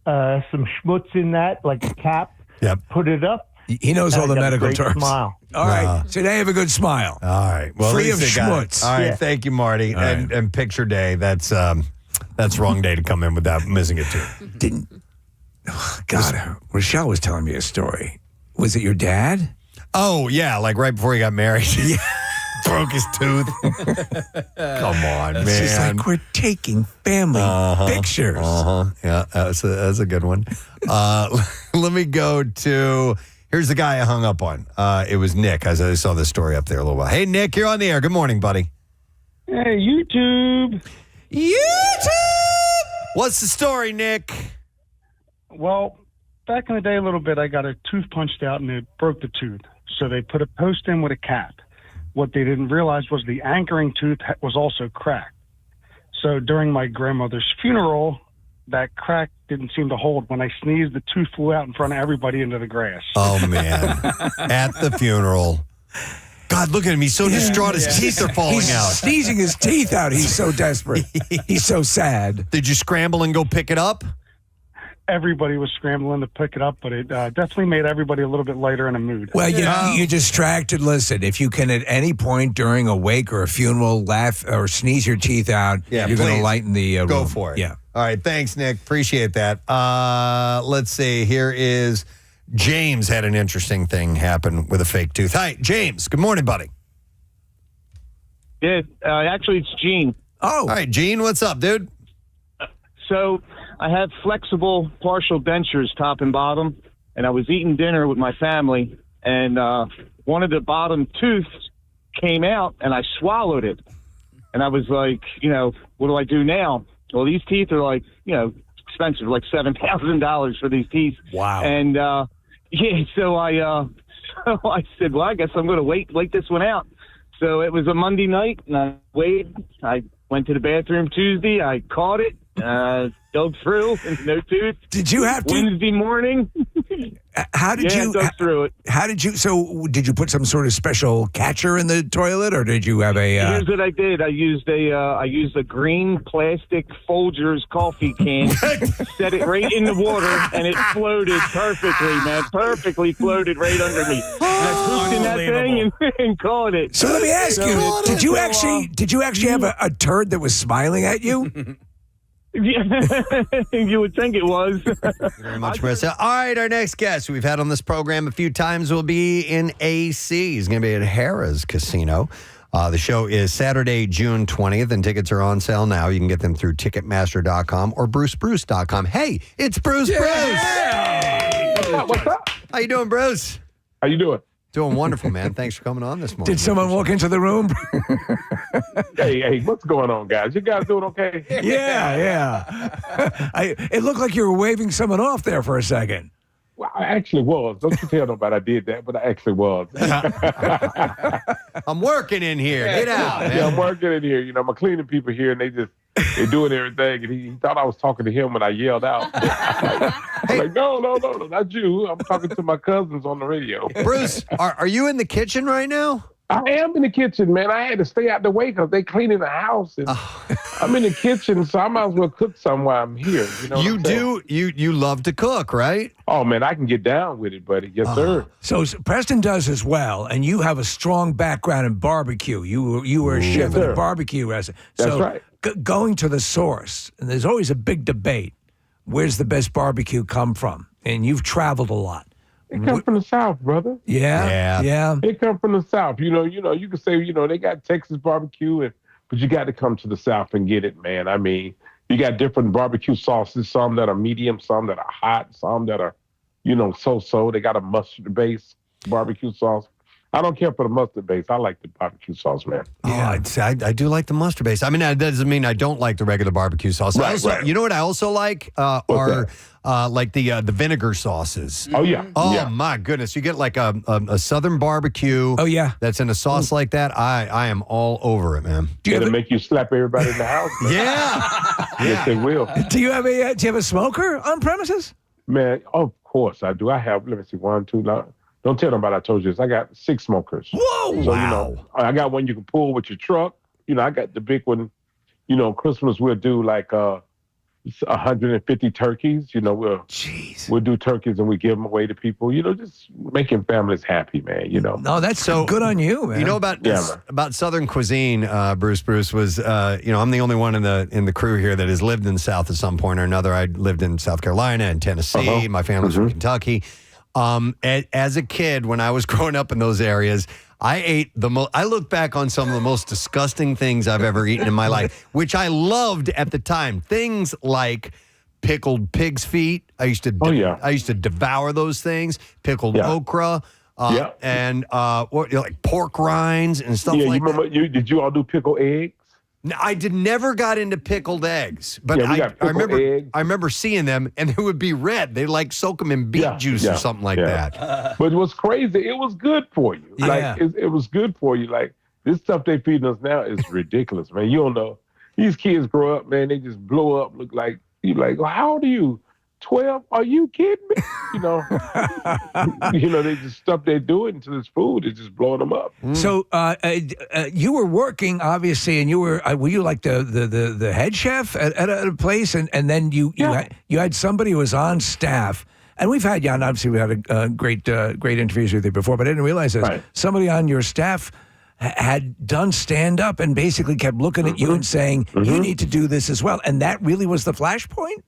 schmutz in that, like a cap. Yep. Put it up. He knows all the medical terms. Smile. All right. So they have a good smile. All right. Well, free at of least they got it. schmutz. All right. Yeah. Thank you, Marty. And picture day. That's wrong day to come in without missing it too. God, Rochelle was telling me a story. Was it your dad? Oh yeah, like right before he got married. Yeah. Broke his tooth. Come on, man. It's just like we're taking family pictures. Yeah, that's a good one. Let me go to, here's the guy I hung up on. It was Nick. I saw this story up there a little while. Hey, Nick, you're on the air. Good morning, buddy. Hey, YouTube. What's the story, Nick? Well, back in the day a little bit, I got a tooth punched out and it broke the tooth. So they put a post in with a cap. What they didn't realize was the anchoring tooth was also cracked. So during my grandmother's funeral, that crack didn't seem to hold. When I sneezed, the tooth flew out in front of everybody into the grass. Oh, man. At the funeral. God, look at him. He's so distraught. His teeth are falling He's out. sneezing his teeth out. He's so desperate. He's so sad. Did you scramble and go pick it up? Everybody was scrambling to pick it up, but it definitely made everybody a little bit lighter in a mood. Well, you distracted. Listen, if you can at any point during a wake or a funeral laugh or sneeze your teeth out, you're going to lighten the room. Go for it. Yeah. All right. Thanks, Nick. Appreciate that. Let's see. Here is James had an interesting thing happen with a fake tooth. Hi, James. Good morning, buddy. Yeah, actually, it's Gene. Oh. All right, Gene. What's up, dude? So I have flexible partial dentures, top and bottom, and I was eating dinner with my family, and one of the bottom tooths came out, and I swallowed it. And I was like, what do I do now? Well, these teeth are like, expensive, like $7,000 for these teeth. Wow. And so I said, well, I guess I'm going to wait this one out. So it was a Monday night, and I waited. I went to the bathroom Tuesday. I caught it. Dug through, no tooth. Did you have to? Wednesday morning. How did you? Dug through it. How did you? So, did you put some sort of special catcher in the toilet, or did you have a? Here's what I did. I used a green plastic Folgers coffee can, set it right in the water, and it floated perfectly, man. Perfectly floated right under me. And I pooped in that thing and caught it. So let me ask you: Did you actually have a turd that was smiling at you? You would think it was. Thank you very much, Marissa. All right, our next guest we've had on this program a few times will be in AC. He's going to be at Harrah's Casino. The show is Saturday, June 20th, and tickets are on sale now. You can get them through Ticketmaster.com or BruceBruce.com. Hey, it's Bruce Bruce. What's up? How you doing, Bruce? How you doing? Doing wonderful, man. Thanks for coming on this morning. Did someone walk into the room? Hey, what's going on, guys? You guys doing okay? Yeah. It looked like you were waving someone off there for a second. Well, I actually was. Don't you tell nobody I did that, but I actually was. I'm working in here. Get out, man. Yeah, I'm working in here. My cleaning people here, and they're doing everything. And he thought I was talking to him when I yelled out. I'm like, no, not you. I'm talking to my cousins on the radio. Bruce, are you in the kitchen right now? I am in the kitchen, man. I had to stay out the way because they cleaning the house. And I'm in the kitchen, so I might as well cook some while I'm here. You love to cook, right? Oh, man, I can get down with it, buddy. Yes, sir. So Preston does as well, and you have a strong background in barbecue. You were a chef at a barbecue restaurant. That's right. Going to the source, and there's always a big debate. Where's the best barbecue come from? And you've traveled a lot. It comes from the South, brother. Yeah. It comes from the South. You can say, they got Texas barbecue, but you got to come to the South and get it, man. I mean, you got different barbecue sauces, some that are medium, some that are hot, some that are, so-so. They got a mustard-based barbecue sauce. I don't care for the mustard base. I like the barbecue sauce, man. Yeah, I do like the mustard base. I mean, that doesn't mean I don't like the regular barbecue sauce. Right. You know what I also like are like the vinegar sauces. Oh yeah. Oh my goodness, you get like a southern barbecue. Oh yeah. That's in a sauce like that. I am all over it, man. It'll make you slap everybody in the house. Man. Yeah. Yes, it will. Do you have a smoker on premises? Man, of course I do. I have. Let me see. 1, 2. No. Don't tell nobody I told you this. I got 6 smokers. Whoa! So, wow. I got one you can pull with your truck. I got the big one. Christmas we'll do like 150 turkeys. We'll do turkeys and we give them away to people. Just making families happy, man. No, that's so good on you, man. About Southern cuisine, Bruce was, I'm the only one in the crew here that has lived in the South at some point or another. I lived in South Carolina and Tennessee. My family's from Kentucky. As a kid, when I was growing up in those areas, I ate I look back on some of the most disgusting things I've ever eaten in my life, which I loved at the time. Things like pickled pig's feet. I used to devour those things. Pickled okra. And like pork rinds and stuff like that. Did you all do pickled eggs? No, I never got into pickled eggs, but I remember seeing them, and they would be red. They like soak them in beet juice or something like that. But it was crazy. It was good for you. Like it was good for you. Like this stuff they feeding us now is ridiculous, man. You don't know. These kids grow up, man. They just blow up. Look like you're like, well, how old are you? 12? Are you kidding me? They just stuff they do it into this food is just blowing them up. So you were working, obviously, and you were you like the head chef at a place, and then you had somebody who was on staff. And we've had you on, obviously, we had great interviews with you before, but I didn't realize this. Right. Somebody on your staff had done stand-up and basically kept looking at you and saying, you need to do this as well. And that really was the flashpoint?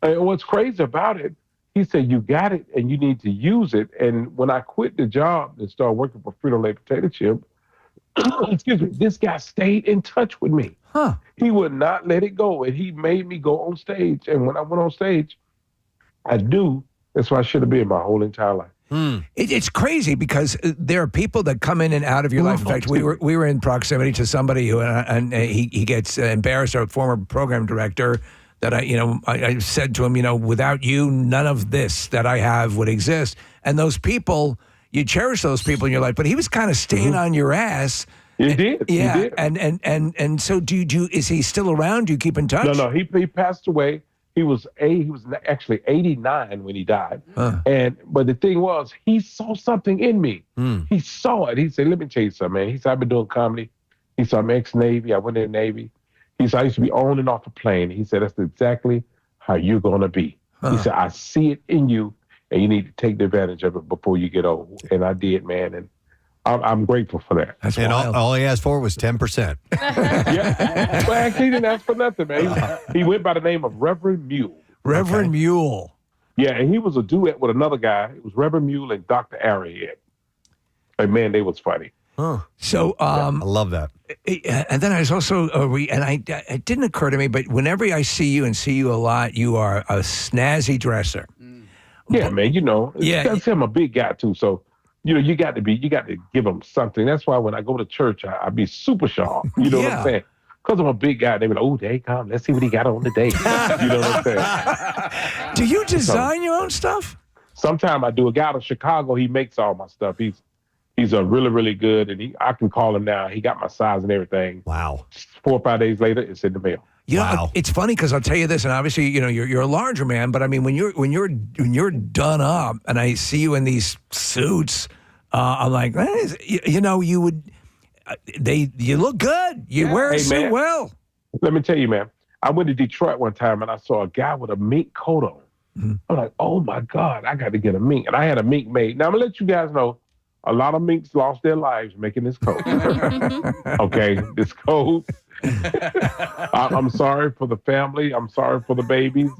And what's crazy about it, he said, you got it and you need to use it. And when I quit the job and started working for Frito-Lay Potato Chip, excuse me, this guy stayed in touch with me. Huh. He would not let it go. And he made me go on stage. And when I went on stage, I knew that's where I should have been my whole entire life. It's crazy because there are people that come in and out of your life. In fact, we were in proximity to somebody who, and he gets embarrassed, our former program director, that I said to him, without you, none of this that I have would exist. And those people, you cherish those people in your life, but he was kind of staying on your ass. He did. Yeah. He did. And so is he still around? Do you keep in touch? No, he passed away. He was actually 89 when he died. But the thing was, he saw something in me. He saw it. He said, let me tell you something, man. He said, I've been doing comedy. He said, I'm ex-Navy. I went in the Navy. He said, I used to be on and off a plane. He said, that's exactly how you're going to be. He said, I see it in you, and you need to take the advantage of it before you get old. And I did, man. And I'm grateful for that. That's and wild. all he asked for was 10%. Yeah. Well, actually, he didn't ask for nothing, man. He went by the name of Reverend Mule. Reverend Mule. Yeah, and he was a duet with another guy. It was Reverend Mule and Dr. Arrowhead. And, man, they was funny. So I love that. And then I was also it didn't occur to me, but whenever I see you and see you a lot, you are a snazzy dresser. Yeah, man. That's him, a big guy too. So you got to give him something. That's why when I go to church, I be super sharp. You know what I'm saying? Because I'm a big guy, they be like, oh, there he come. Let's see what he got on today. You know what I'm saying? Do you design your own stuff? Sometimes I do. A guy out of Chicago, he makes all my stuff. He's a really, really good, and I can call him now. He got my size and everything. Wow. 4 or 5 days later, it's in the mail. It's funny because I'll tell you this, and obviously, you're a larger man, but I mean, when you're done up, and I see you in these suits, I'm like, you would, you look good. You wear a suit well. Let me tell you, man. I went to Detroit one time, and I saw a guy with a mink coat on. I'm like, oh my God, I got to get a mink, and I had a mink made. Now I'm gonna let you guys know. A lot of minks lost their lives making this coat. Okay, this coat. I'm sorry for the family. I'm sorry for the babies,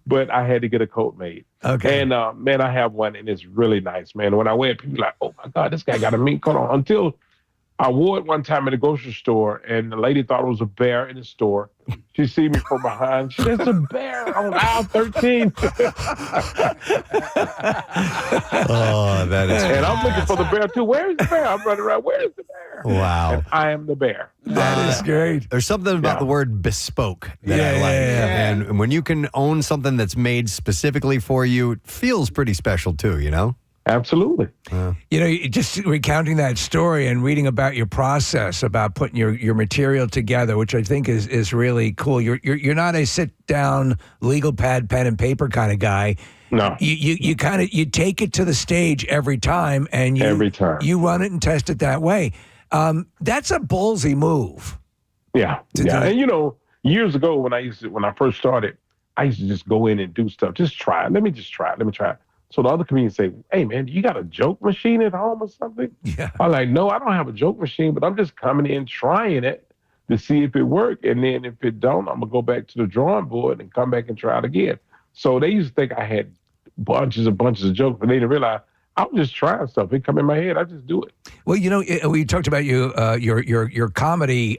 but I had to get a coat made. Okay. And man, I have one, and it's really nice, man. When I wear it, people are like, oh my God, this guy got a mink coat on. Until I wore it one time at a grocery store, and the lady thought it was a bear in the store. She see me from behind. She said, "It's a bear on aisle 13." Oh, that is. And I'm looking for the bear too. Where's the bear? I'm running around. Where's the bear? Wow. And I am the bear. That is great. There's something about the word bespoke that I like. And when you can own something that's made specifically for you, it feels pretty special too, Absolutely. Just recounting that story and reading about your process, about putting your material together, which I think is really cool. You're not a sit down legal pad, pen and paper kind of guy. No. You take it to the stage every time, and you run it and test it that way. That's a ballsy move. Yeah. And years ago when I first started, I used to just go in and do stuff. Just try it. Let me try it. So the other comedians say, hey, man, you got a joke machine at home or something? Yeah. I'm like, no, I don't have a joke machine, but I'm just coming in trying it to see if it worked. And then if it don't, I'm going to go back to the drawing board and come back and try it again. So they used to think I had bunches of jokes, but they didn't realize I was just trying stuff. It come in my head. I just do it. Well, we talked about your comedy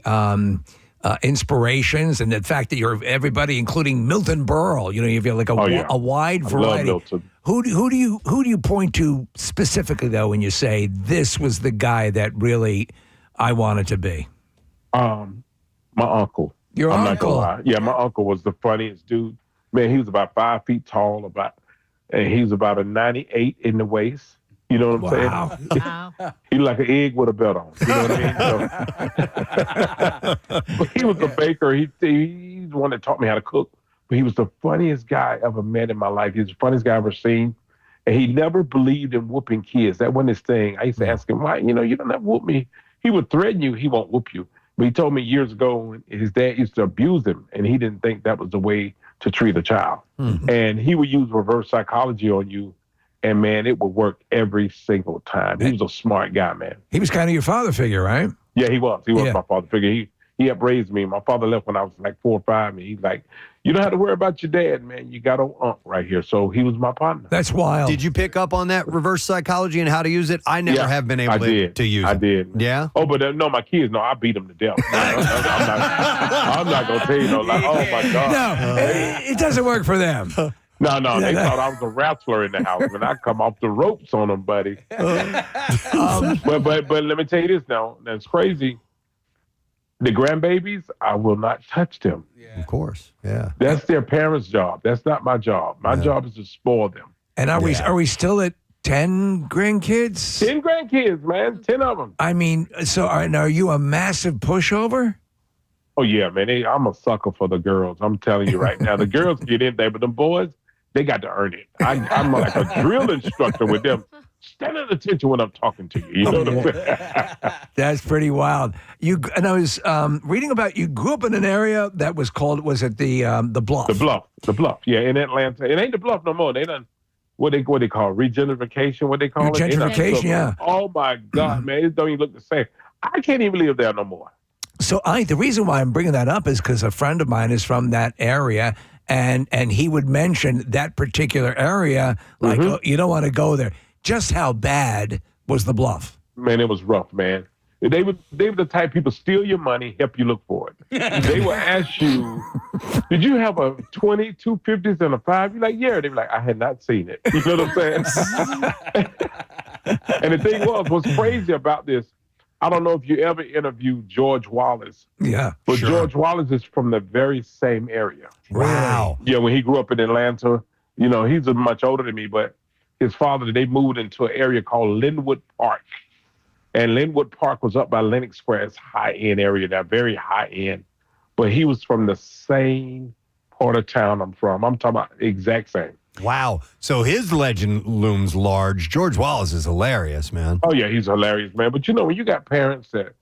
inspirations and the fact that you're everybody, including Milton Berle. You've got like a wide variety. Love Milton. Who do you point to specifically though when you say this was the guy that really I wanted to be? My uncle. Your I'm uncle? Not gonna lie. Yeah, my uncle was the funniest dude. Man, he was about 5 feet tall, and he was about a 98 in the waist. You know what I'm saying? Wow. He like an egg with a belt on. You know what I mean? But he was a baker. He's the one that taught me how to cook. But he was the funniest guy I ever met in my life. He's the funniest guy I ever seen. And he never believed in whooping kids. That wasn't his thing. I used to ask him, why? You don't have to whoop me. He would threaten you. He won't whoop you. But he told me years ago when his dad used to abuse him, and he didn't think that was the way to treat a child. Mm-hmm. And he would use reverse psychology on you. And, man, it would work every single time. He was a smart guy, man. He was kind of your father figure, right? Yeah, he was. He was my father figure. He helped raise me. My father left when I was like 4 or 5, and he's like, you don't have to worry about your dad, man. You got an uncle right here. So he was my partner. That's wild. Did you pick up on that reverse psychology and how to use it? I never have been able to use it. I did. Yeah? Oh, but no, my kids, no, I beat them to death. I'm not going to tell you no lie. Oh, my God. No, it doesn't work for them. No, they thought I was a wrestler in the house, and I come off the ropes on them, buddy. But let me tell you this now. That's crazy. The grandbabies, I will not touch them. Of course, yeah. That's their parents' job. That's not my job. My job is to spoil them. And are we still at 10 grandkids? 10 grandkids, man. 10 of them. I mean, so are you a massive pushover? Oh, yeah, man. I'm a sucker for the girls. I'm telling you right now. The girls get in there, but the boys, they got to earn it. I'm like a drill instructor with them. Stand at attention when I'm talking to you. You know what I'm saying? That's pretty wild. And I was reading about you grew up in an area that was called, was it the Bluff? The Bluff. Yeah, in Atlanta. It ain't the Bluff no more. They done what they call regentrification. What they call it? Gentrification, yeah. Oh my God, man, it don't even look the same. I can't even live there no more. So the reason why I'm bringing that up is because a friend of mine is from that area. And he would mention that particular area, like, oh, you don't want to go there. Just how bad was the Bluff? Man, it was rough, man. They were the type people steal your money, help you look for it. They would ask you, did you have a 20, 250s, and a 5? You're like, yeah. They were like, I had not seen it. You know what I'm saying? And the thing what's crazy about this, I don't know if you ever interviewed George Wallace. Yeah. But sure. George Wallace is from the very same area. Wow. Yeah, when he grew up in Atlanta, he's much older than me, but his father, they moved into an area called Linwood Park. And Linwood Park was up by Lenox Square. It's high-end area now, very high-end. But he was from the same part of town I'm from. I'm talking about the exact same. Wow. So his legend looms large. George Wallace is hilarious, man. Oh, yeah, he's hilarious, man. But, when you got parents that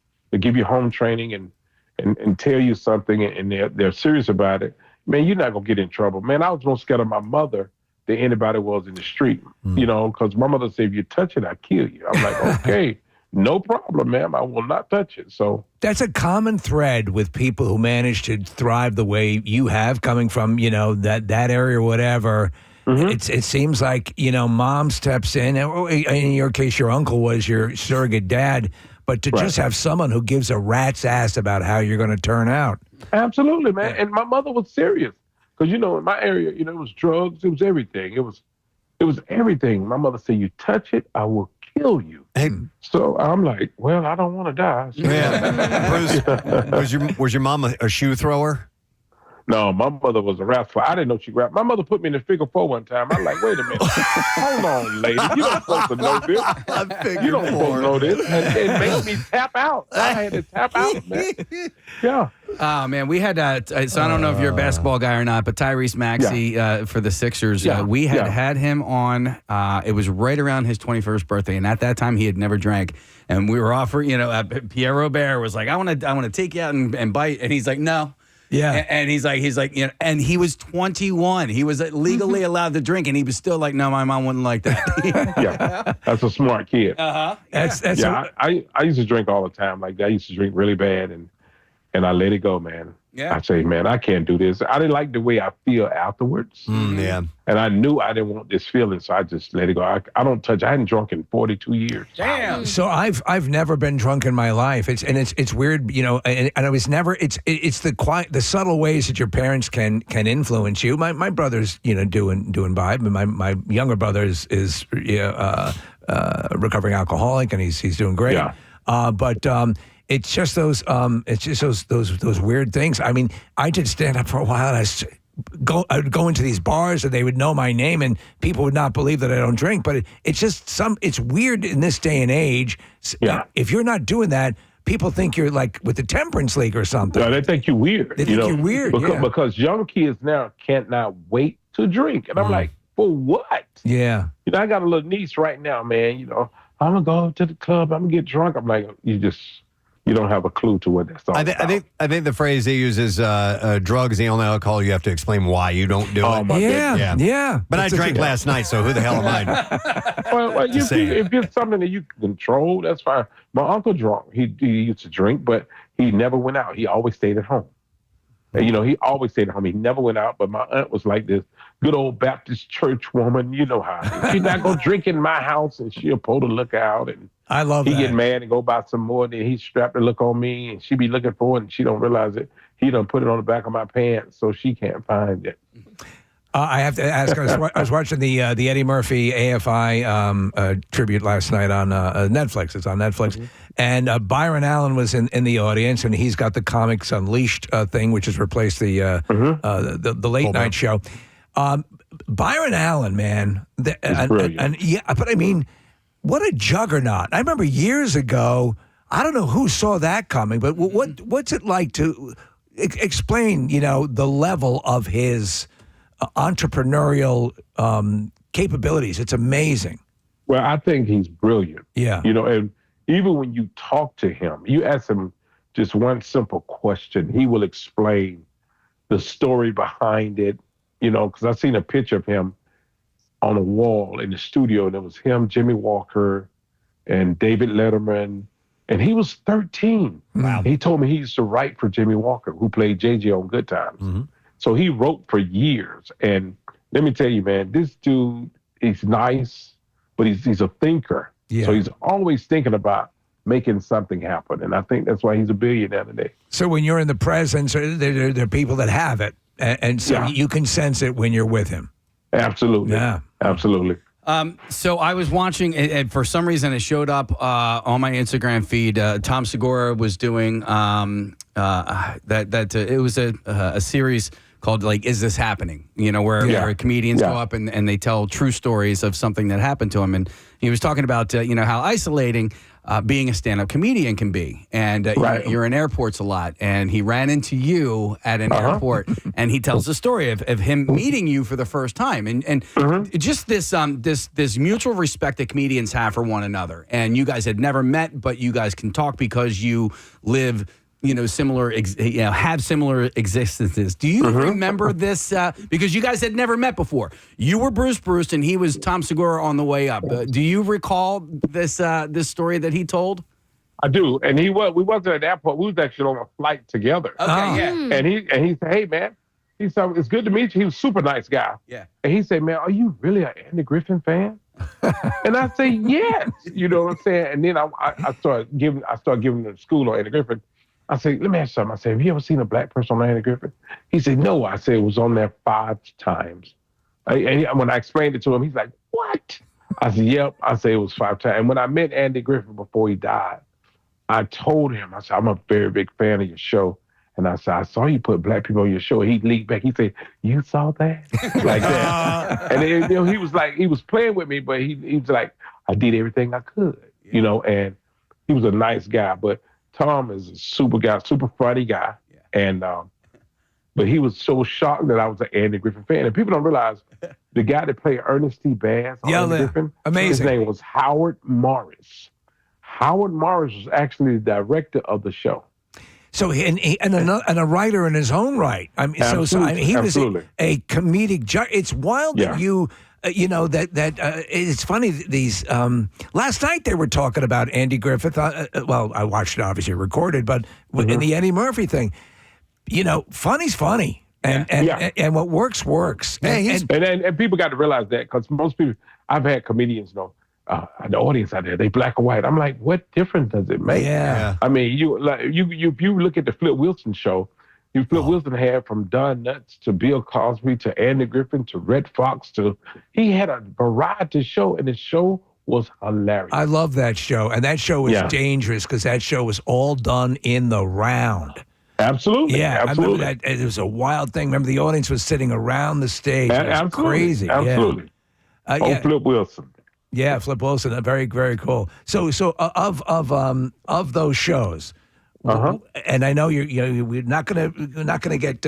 give you home training and tell you something and they're serious about it, man, you're not going to get in trouble. Man, I was more scared of my mother than anybody was in the street, because my mother said, if you touch it, I kill you. I'm like, okay, no problem, ma'am. I will not touch it. So that's a common thread with people who manage to thrive the way you have, coming from, that area or whatever. Mm-hmm. It seems like, mom steps in. In your case, your uncle was your surrogate dad. But to just have someone who gives a rat's ass about how you're going to turn out. Absolutely, man. And my mother was serious. Because, in my area, it was drugs. It was everything. It was everything. My mother said, you touch it, I will kill you. Hey. So I'm like, well, I don't want to die. So. Yeah. Was your mom a shoe thrower? No, my mother was a wrestler. I didn't know she grabbed. My mother put me in the figure 4 one time. I'm like, wait a minute. Hold on, lady. You don't supposed to know this. You don't supposed to know this. And it made me tap out. I had to tap out, man. Yeah. Oh, man, we had, so I don't know if you're a basketball guy or not, but Tyrese Maxey for the Sixers, we had him on, it was right around his 21st birthday, and at that time he had never drank, and we were offering, Pierre Robert was like, I want to take you out and bite, and he's like, no. Yeah. And he's like, and he was 21. He was legally allowed to drink, and he was still like, no, my mom wouldn't like that. Yeah. That's a smart kid. Uh-huh. I used to drink all the time like that. I used to drink really bad, and I let it go, man. Yeah. I say, man, I can't do this. I didn't like the way I feel afterwards. Yeah. And I knew I didn't want this feeling, so I just let it go. I don't touch. I hadn't drunk in 42 years. Damn. So I've never been drunk in my life. It's weird, you know. And I was never. It's the subtle ways that your parents can influence you. My brother's doing By, but my younger brother is recovering alcoholic, and he's doing great. Yeah. But it's just those weird things. I mean, I did stand up for a while, and I would go into these bars and they would know my name and people would not believe that I don't drink. But it's weird in this day and age. Yeah. If you're not doing that, people think you're like with the Temperance League or something. Yeah, they think you're weird. They think you're weird, because young kids now cannot wait to drink. And I'm like, for what? Yeah. I got a little niece right now, man. I'm going to go to the club. I'm going to get drunk. I'm like, you don't have a clue to what that's all about. I think the phrase they use is drugs, the only alcohol you have to explain why you don't do it. Yeah. But I drank last night, so who the hell am I? Well, if it's something that you can control, that's fine. My uncle drunk. He used to drink, but he never went out. He always stayed at home. And, he always stayed at home. He never went out. But my aunt was like this good old Baptist church woman. You know how. She's not going to drink in my house, and she'll pull the look out. And I love that. He get mad and go buy some more. Then he strapped the look on me, and she be looking for it, and she don't realize it. He done put it on the back of my pants, so she can't find it. I have to ask. I was watching the Eddie Murphy AFI tribute last night on Netflix. It's on Netflix, and Byron Allen was in the audience, and he's got the Comics Unleashed thing, which has replaced the late night show. Byron Allen, man, but I mean, what a juggernaut! I remember years ago. I don't know who saw that coming, but what's it like to explain? The level of his entrepreneurial capabilities. It's amazing. Well, I think he's brilliant. Yeah. And even when you talk to him, you ask him just one simple question, he will explain the story behind it, because I've seen a picture of him on a wall in the studio, and it was him, Jimmy Walker, and David Letterman, and he was 13. Wow. He told me he used to write for Jimmy Walker, who played JJ on Good Times. So he wrote for years. And let me tell you, man, this dude, he's nice, but he's a thinker. Yeah. So he's always thinking about making something happen. And I think that's why he's a billionaire today. So when you're in the presence, there are people that have it. And so you can sense it when you're with him. Absolutely. Yeah. Absolutely. So I was watching, and for some reason it showed up on my Instagram feed. Tom Segura was doing it was a series called Is This Happening? Where comedians go up and they tell true stories of something that happened to them. And he was talking about how isolating being a stand-up comedian can be. And you're in airports a lot. And he ran into you at an airport, and he tells the story of him meeting you for the first time. And just this mutual respect that comedians have for one another. And you guys had never met, but you guys can talk because you live similar, have similar existences. Do you remember this? Because you guys had never met before. You were Bruce, and he was Tom Segura on the way up. Do you recall this story that he told? I do, and we wasn't at the airport. We was actually on a flight together. Okay, And he said, "Hey, man," he said, "It's good to meet you." He was a super nice guy. Yeah. And he said, "Man, are you really an Andy Griffin fan?" And I say, "Yes." You know what I'm saying? And then I started giving the school on Andy Griffin. I said, "Let me ask you something." I said, "Have you ever seen a black person on Andy Griffin?" He said, "No." I said, "It was on there 5 times." And when I explained it to him, he's like, "What?" I said, "Yep." I said, "It was 5 times." And when I met Andy Griffin before he died, I told him, I said, "I'm a very big fan of your show." And I said, "I saw you put black people on your show." He leaned back. He said, "You saw that?" Like that. And he was like, he was playing with me, but he was like, I did everything I could, and he was a nice guy. But Tom is a super guy, super funny guy. And but he was so shocked that I was an Andy Griffin fan. And people don't realize the guy that played Ernest T. Bass on Andy Griffin, amazing. His name was Howard Morris. Howard Morris was actually the director of the show. So and a writer in his own right. I mean, he was a comedic judge. It's wild that you. It's funny. These last night they were talking about Andy Griffith. I watched it, obviously recorded, but in the Eddie Murphy thing, funny's funny. And what works. And people got to realize that, because most people, I've had comedians, the audience out there, they black and white. I'm like, what difference does it make? Yeah. I mean, you look at the Flip Wilson show. Wilson had from Don Knutts to Bill Cosby to Andy Griffin to Red Fox he had a variety show, and the show was hilarious. I love that show, and that show was dangerous because that show was all done in the round. Absolutely. Yeah, absolutely. I remember that. It was a wild thing. Remember, the audience was sitting around the stage. It was crazy. Absolutely. Yeah. Flip Wilson. Yeah, Flip Wilson. Very, very cool. So of those shows, and I know we're not gonna get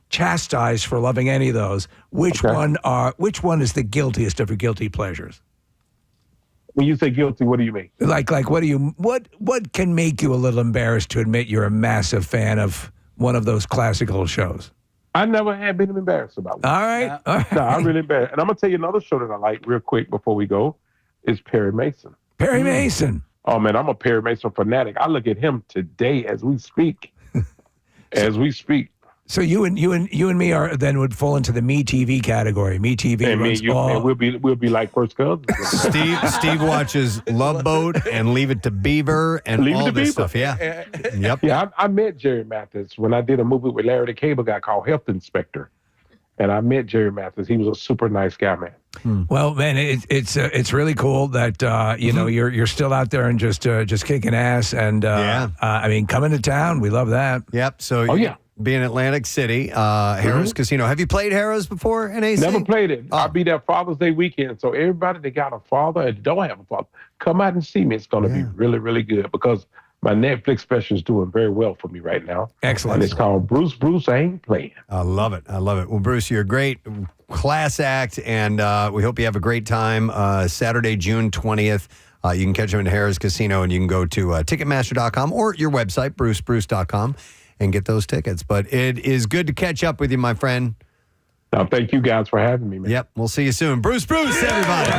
chastised for loving any of those. Which one is the guiltiest of your guilty pleasures? When you say guilty, what do you mean? Like what can make you a little embarrassed to admit you're a massive fan of one of those classical shows? I never have been embarrassed about one. All right. No, I'm really embarrassed. And I'm gonna tell you another show that I like real quick before we go is Perry Mason. Perry Mason. Oh man, I'm a Perry Mason fanatic. I look at him today as we speak. So you and me would fall into the Me TV category. Me TV and runs and we'll be like first cousins. Steve watches Love Boat and Leave It to Beaver and all this stuff. Yeah. Yep. Yeah, I met Jerry Mathis when I did a movie with Larry the Cable Guy called Health Inspector. And I met Jerry Mathis. He was a super nice guy, man. Well, man, it's really cool that you're still out there and just kicking ass. And I mean, coming to town, we love that. Yep. So be in Atlantic City, Harrah's Casino. Have you played Harrah's before in AC? Never played it. I'll be there Father's Day weekend. So everybody that got a father and don't have a father, come out and see me. It's going to be really, really good because my Netflix special is doing very well for me right now. Excellent. And it's called Bruce I Ain't Playing. I love it. Well, Bruce, you're a great class act, and we hope you have a great time. Saturday, June 20th. You can catch him at Harrah's Casino, and you can go to Ticketmaster.com or your website, brucebruce.com, and get those tickets. But it is good to catch up with you, my friend. Thank you guys for having me, man. Yep. We'll see you soon. Bruce, everybody.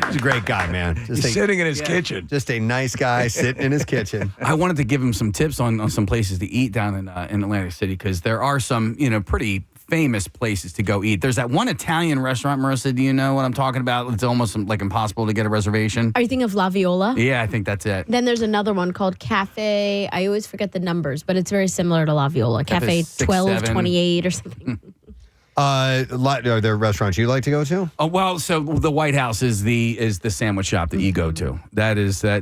He's a great guy, man. He's sitting in his kitchen. Just a nice guy sitting in his kitchen. I wanted to give him some tips on some places to eat down in Atlantic City, because there are some, pretty famous places to go eat. There's that one Italian restaurant, Marissa. Do you know what I'm talking about? It's almost like impossible to get a reservation. Are you thinking of La Viola? Yeah, I think that's it. Then there's another one called Cafe. I always forget the numbers, but it's very similar to La Viola. Cafe 1228 or something. Are there restaurants you like to go to? Oh, well, so the White House is the sandwich shop that you go to. That's the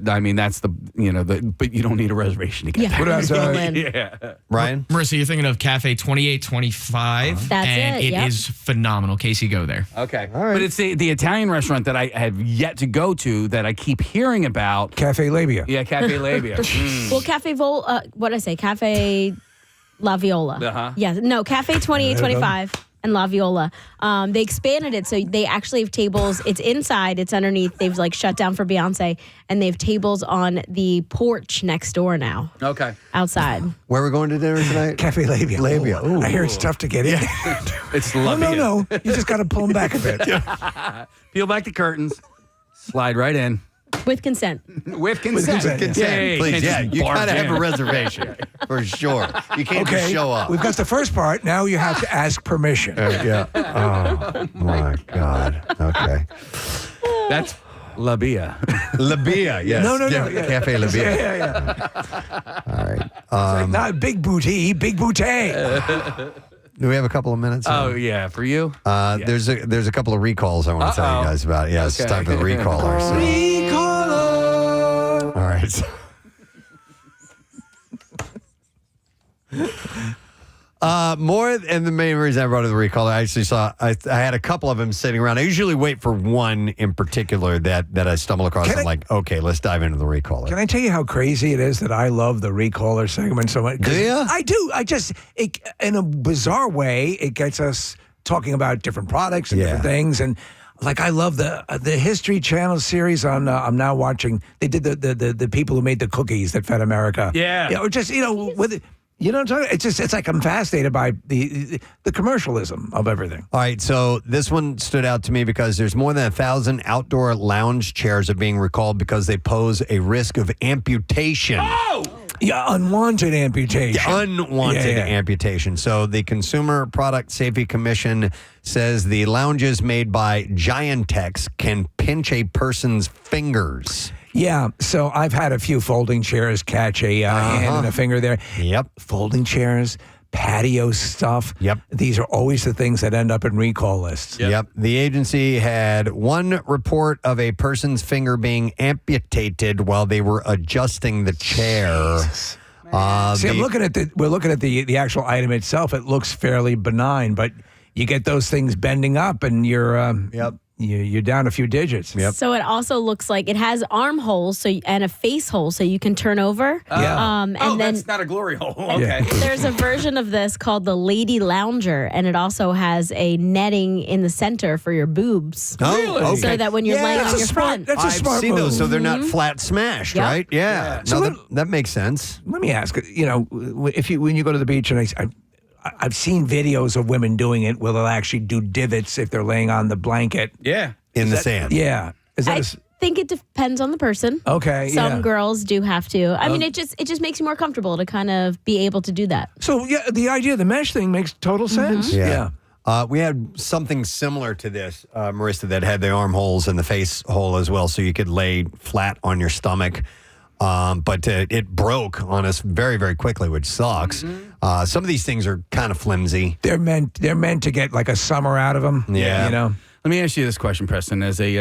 but you don't need a reservation to get there. What about Ryan? Marissa, you're thinking of Cafe 2825. That's and it, is phenomenal. In case you go there. Okay. All right. But it's the Italian restaurant that I have yet to go to that I keep hearing about. Cafe Labia. Yeah, Cafe Labia. Well, Cafe Cafe La Viola. Uh-huh. Yeah, no, Cafe 2825. And La Viola. They expanded it, so they actually have tables. It's inside, it's underneath. They've shut down for Beyonce, and they have tables on the porch next door now. Okay. Outside. Where are we going to dinner tonight? Cafe Labia. Ooh. I hear it's tough to get in. It's Labia. No. You just got to pull them back a bit. Peel back the curtains. Slide right in. With consent. With consent. Yeah, please. Yeah, you gotta have a reservation for sure. You can't just show up. We've got the first part. Now you have to ask permission. Yeah. Oh my God. Okay. That's Labia. Labia. Yes. No. Cafe Labia. Yeah. All right. Not big booty, big booty. Do we have a couple of minutes? Oh, yeah. For you? There's a couple of recalls I want to tell you guys about. Yeah, it's time for the recaller. So. Recaller. All right. And the main reason I brought up the recaller, I actually saw, I had a couple of them sitting around. I usually wait for one in particular that I stumble across. I'm like, okay, let's dive into the recaller. Can I tell you how crazy it is that I love the recaller segment so much? Do you? I do. In a bizarre way, it gets us talking about different products and different things. And I love the History Channel series on. I'm now watching. They did the people who made the cookies that fed America. Yeah. Or just with it. You know what I'm talking about? It's like I'm fascinated by the commercialism of everything. All right, so this one stood out to me because there's more than 1,000 outdoor lounge chairs are being recalled because they pose a risk of amputation. Oh! Yeah, unwanted amputation. Unwanted amputation. So the Consumer Product Safety Commission says the lounges made by Giantex can pinch a person's fingers. Yeah, so I've had a few folding chairs catch a hand and a finger there. Yep. Folding chairs, patio stuff. Yep. These are always the things that end up in recall lists. Yep. The agency had one report of a person's finger being amputated while they were adjusting the chair. See, we're looking at the actual item itself. It looks fairly benign, but you get those things bending up, and you're you're down a few digits. So it also looks like it has armholes and a face hole, so you can turn over. And then that's not a glory hole. Okay. There's a version of this called the Lady Lounger, and it also has a netting in the center for your boobs. Oh, really? Okay. So that when you're laying on your front. That's a smart I've seen move. those, so they're not flat smashed, Yep. right? Yeah. So that makes sense. Let me ask, when you go to the beach, and I've seen videos of women doing it where they'll actually do divots if they're laying on the blanket. Yeah. In the sand. Yeah. Is that I think it depends on the person. Okay, Some yeah. girls do have to. I mean, it just makes you more comfortable to kind of be able to do that. So, yeah, the idea of the mesh thing makes total sense. Yeah. We had something similar to this, Marissa, that had the armholes and the face hole as well, so you could lay flat on your stomach. But it broke on us very, very quickly, which sucks. Some of these things are kind of flimsy. They're meant to get like a summer out of them. Yeah. You know? Let me ask you this question, Preston. As a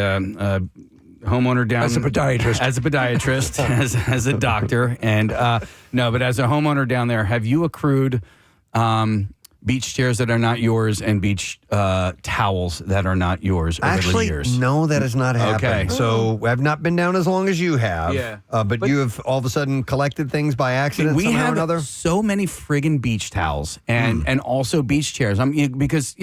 homeowner down... As a podiatrist. As a podiatrist, as a doctor. And but as a homeowner down there, have you accrued beach chairs that are not yours and beach towels that are not yours over the years? No, that has not happened. Okay. So I've not been down as long as you have. Yeah. But you have all of a sudden collected things by accident We somehow or have another? so many friggin' beach towels and also beach chairs. Because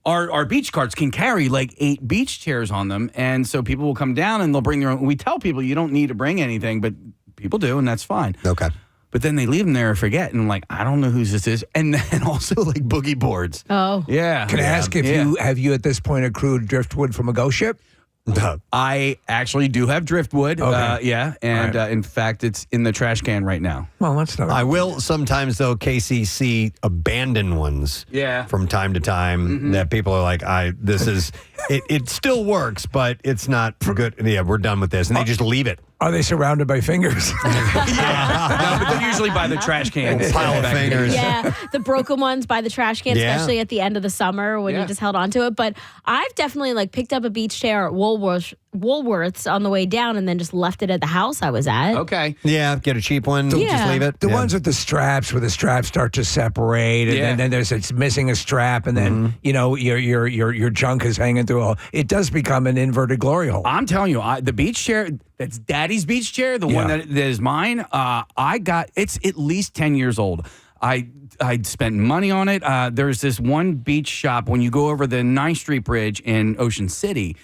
our beach carts can carry like 8 beach chairs on them, and so people will come down and they'll bring their own. We tell people you don't need to bring anything, but people do, and that's fine. Okay. But then they leave them there and forget, and like, I don't know whose this is. And then also like boogie boards. Oh. Yeah. Can I ask if you at this point accrued driftwood from a ghost ship? I actually do have driftwood. Okay. And in fact, it's in the trash can right now. Well, that's not. I will sometimes, though, Casey, see abandoned ones from time to time that people are like, it still works, but it's not good. Yeah, we're done with this. And they just leave it. Are they surrounded by fingers? No, but they're usually by the trash can. Pile of fingers. Yeah, the broken ones by the trash can, especially at the end of the summer when you just held on to it. But I've definitely picked up a beach chair at Woolworths on the way down and then just left it at the house I was at. Okay. Yeah, get a cheap one. Just leave it. The ones with the straps, where the straps start to separate, and then it's missing a strap, and then your junk is hanging through all. It does become an inverted glory hole. I'm telling you, the beach chair, that's Daddy's beach chair, the one that is mine. It's at least 10 years old. I spent money on it. There's this one beach shop when you go over the 9th Street Bridge in Ocean City.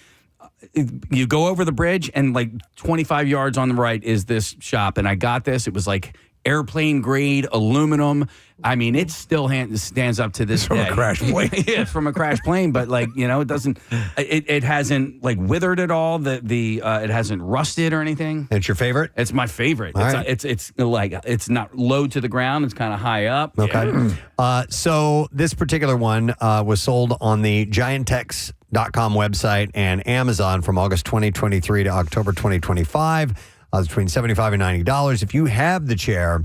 You go over the bridge and like 25 yards on the right is this shop. And I got this. It was like airplane grade aluminum. I mean, it still stands up to this from day. a crash plane. Yeah, from a crash plane. But it doesn't. It hasn't withered at all. It hasn't rusted or anything. It's your favorite? It's my favorite. All right. It's not low to the ground. It's kind of high up. Okay. So this particular one was sold on the Giantex.com website and Amazon from August 2023 to October 2025. It's between $75 and $90. If you have the chair,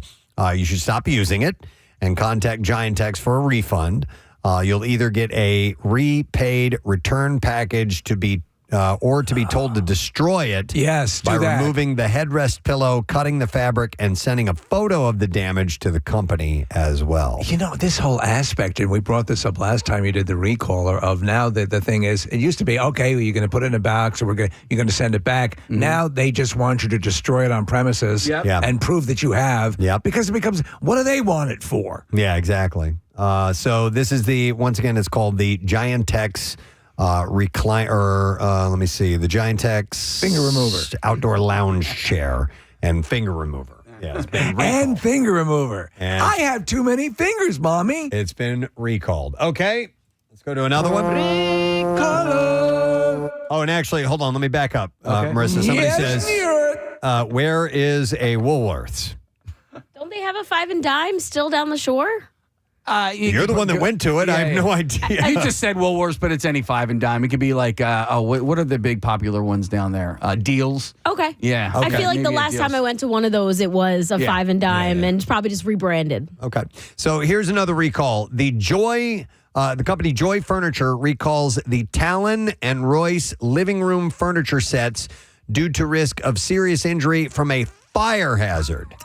you should stop using it and contact Giantex for a refund. You'll either get a repaid return package to be told to destroy it. Yes, by do that. removing the headrest pillow, cutting the fabric, and sending a photo of the damage to the company as well. This whole aspect, and we brought this up last time you did the recall, of now that the thing is, it used to be, okay, well, you're going to put it in a box, or you're going to send it back. Mm-hmm. Now they just want you to destroy it on premises and prove that you have, because it becomes, what do they want it for? Yeah, exactly. So this is once again, it's called the Giantex recliner, let me see, the Giantex finger remover, outdoor lounge chair, and finger remover. Yeah, it's been recalled. And finger remover. And I have too many fingers, Mommy. It's been recalled. Okay, let's go to another one. Recolor. Oh, and actually, hold on, let me back up. Marissa, somebody says, where is a Woolworths? Don't they have a 5 and dime still down the shore? You're the one that went to it. I have no idea. You just said Woolworths, but it's any 5 and dime. It could be like, what are the big popular ones down there? Deals. Okay. Yeah. I feel like the last time I went to one of those, it was a 5 and dime, and it's probably just rebranded. Okay. So here's another recall. The company Joy Furniture recalls the Talon and Royce living room furniture sets due to risk of serious injury from a fire hazard.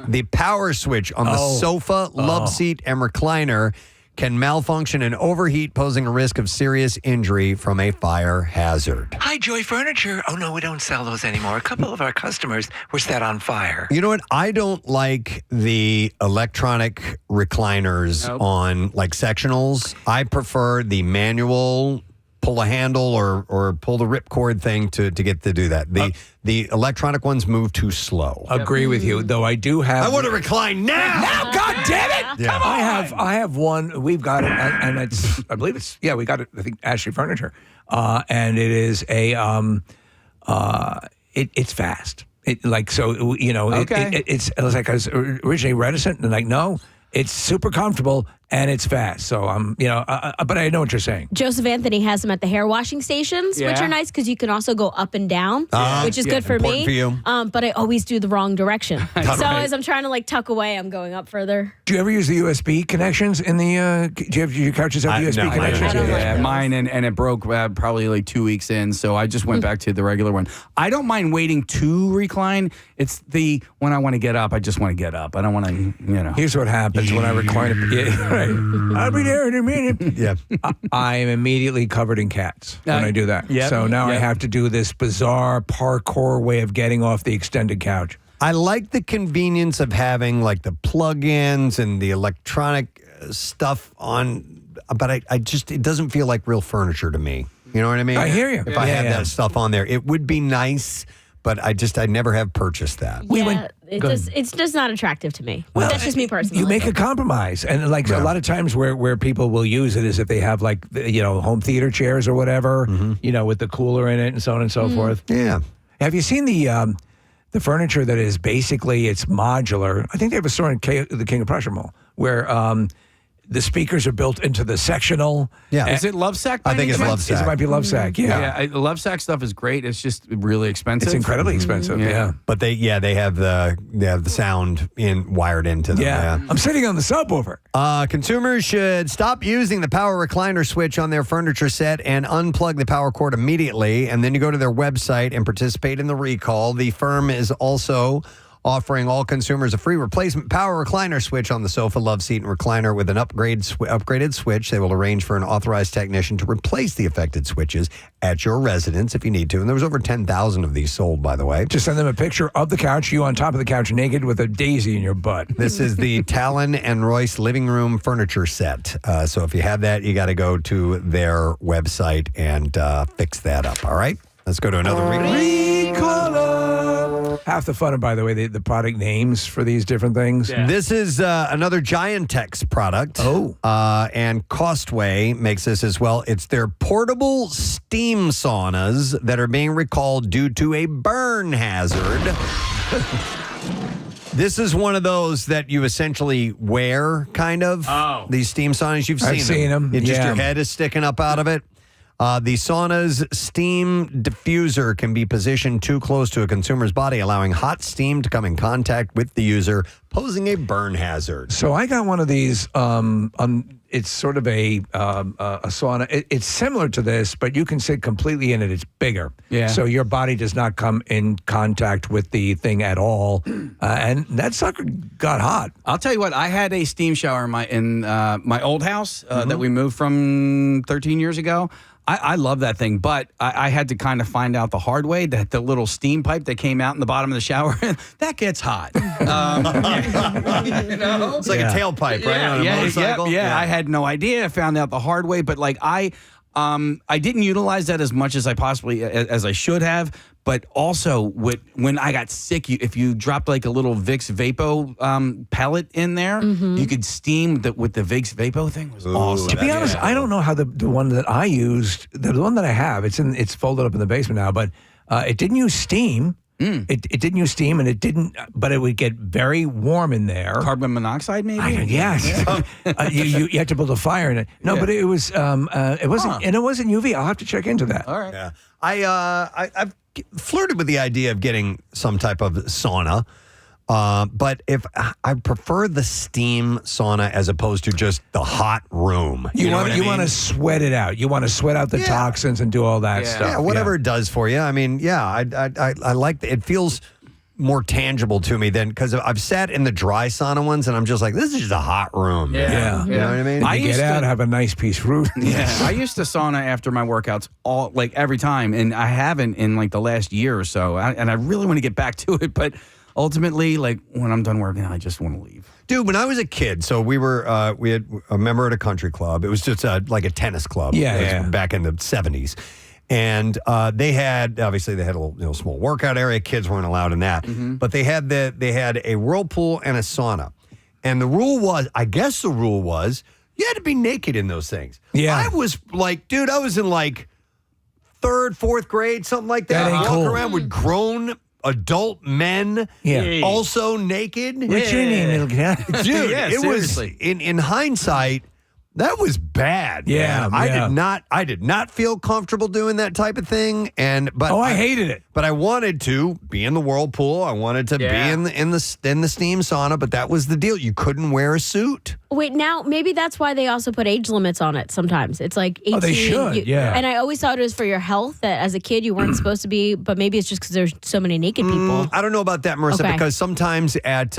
The power switch on the sofa, love seat, and recliner can malfunction and overheat, posing a risk of serious injury from a fire hazard. Hi, Joy Furniture. Oh, no, we don't sell those anymore. A couple of our customers were set on fire. You know what? I don't like the electronic recliners on like sectionals. I prefer the manual pull a handle or pull the ripcord thing to get to do that. The electronic ones move too slow. Agree with you, though. I do have. I want to recline now. Now, God damn it! Yeah. Come on. I have one. We've got it, and it's. I believe it's. Yeah, we got it. I think Ashley Furniture, and it is a. It's fast. It's like I was originally reticent and like no. It's super comfortable and it's fast. So but I know what you're saying. Joseph Anthony has them at the hair washing stations, which are nice because you can also go up and down, which is good for me. For you. But I always do the wrong direction. So as I'm trying to like tuck away, I'm going up further. Do you ever use the USB connections in the? Do you have your couches have USB connections? Mine and it broke probably like 2 weeks in, so I just went back to the regular one. I don't mind waiting to recline. It's when I want to get up, I just want to get up. I don't want to, Here's what happens when I recline. I'll be there in a minute. Yeah. I am immediately covered in cats when I do that. Yep. So now I have to do this bizarre parkour way of getting off the extended couch. I like the convenience of having like the plug-ins and the electronic stuff on, but it doesn't feel like real furniture to me. You know what I mean? I hear you. If I had that stuff on there, it would be nice, but I never have purchased that. It's just not attractive to me. Well, that's just me personally. You make a compromise, and a lot of times where people will use it is if they have like home theater chairs or whatever, with the cooler in it and so on and so forth. Yeah. Have you seen the furniture that is basically it's modular? I think they have a store in the King of Prussia Mall where the speakers are built into the sectional. Yeah. Is it Lovesac? I think it's Lovesac. It might be Lovesac. Yeah. The Lovesac stuff is great. It's just really expensive. It's incredibly expensive. Yeah. But they have the sound wired into them. Yeah. I'm sitting on the subwoofer. Consumers should stop using the power recliner switch on their furniture set and unplug the power cord immediately. And then you go to their website and participate in the recall. The firm is also offering all consumers a free replacement power recliner switch on the sofa, love seat, and recliner with an upgraded switch. They will arrange for an authorized technician to replace the affected switches at your residence if you need to. And there was over 10,000 of these sold, by the way. Just send them a picture of the couch, you on top of the couch naked with a daisy in your butt. This is the Talon and Royce living room furniture set. So if you have that, you got to go to their website and fix that up. All right? Let's go to another recaller. Half the fun, by the way, the product names for these different things. Yeah. This is another Giantex product. And Costway makes this as well. It's their portable steam saunas that are being recalled due to a burn hazard. This is one of those that you essentially wear, kind of. These steam saunas. I've seen them. Your head is sticking up out of it. The sauna's steam diffuser can be positioned too close to a consumer's body, allowing hot steam to come in contact with the user, posing a burn hazard. So I got one of these. It's sort of a sauna. It's similar to this, but you can sit completely in it. It's bigger. Yeah. So your body does not come in contact with the thing at all. And that sucker got hot. I'll tell you what. I had a steam shower in my old house that we moved from 13 years ago. I love that thing, but I had to kind of find out the hard way that the little steam pipe that came out in the bottom of the shower, that gets hot. It's like a tailpipe, right? On a motorcycle? Yeah, I had no idea. I found out the hard way, but like I didn't utilize that as much as I possibly as I should have. But also, when I got sick, if you dropped like a little Vicks Vapo pellet in there, you could steam with the Vicks Vapo thing. Was awesome. To be honest, I don't know how the one that I used, the one that I have, it's folded up in the basement now, but it didn't use steam. It didn't use steam, and it didn't. But it would get very warm in there. Carbon monoxide, maybe. Yes. You had to build a fire in it. No, but it was. It wasn't, and it wasn't UV. I'll have to check into that. All right. Yeah. I've flirted with the idea of getting some type of sauna. But if I prefer the steam sauna as opposed to just the hot room. You want to sweat it out. You want to sweat out the toxins and do all that stuff. Yeah, whatever it does for you. I mean, I like it. Feels more tangible to me than because I've sat in the dry sauna ones and I'm just like, this is just a hot room. Yeah. You know what I mean? I get out, have a nice piece of fruit. Yeah, I used to sauna after my workouts every time, and I haven't in like the last year or so. And I really want to get back to it, but ultimately, like when I'm done working, I just want to leave. Dude, when I was a kid, so we had a member at a country club. It was just like a tennis club. Yeah. Back in the 70s. And they had a little small workout area. Kids weren't allowed in that. But they had a whirlpool and a sauna. And the rule was you had to be naked in those things. Yeah. I was like, dude, I was in like 3rd, 4th grade, something like that. That ain't Walking cool. around with grown adult men also naked. What's your name, little guy? Dude, Yeah, it was seriously. in hindsight, that was bad. Yeah, man. yeah. I did not feel comfortable doing that type of thing. But I hated it. But I wanted to be in the whirlpool. I wanted to be in the steam sauna. But that was the deal. You couldn't wear a suit. Wait, now maybe that's why they also put age limits on it sometimes. It's like 18. Oh, they should, yeah. And I always thought it was for your health, that as a kid you weren't supposed to be, but maybe it's just because there's so many naked people. I don't know about that, Marissa, Okay. because sometimes at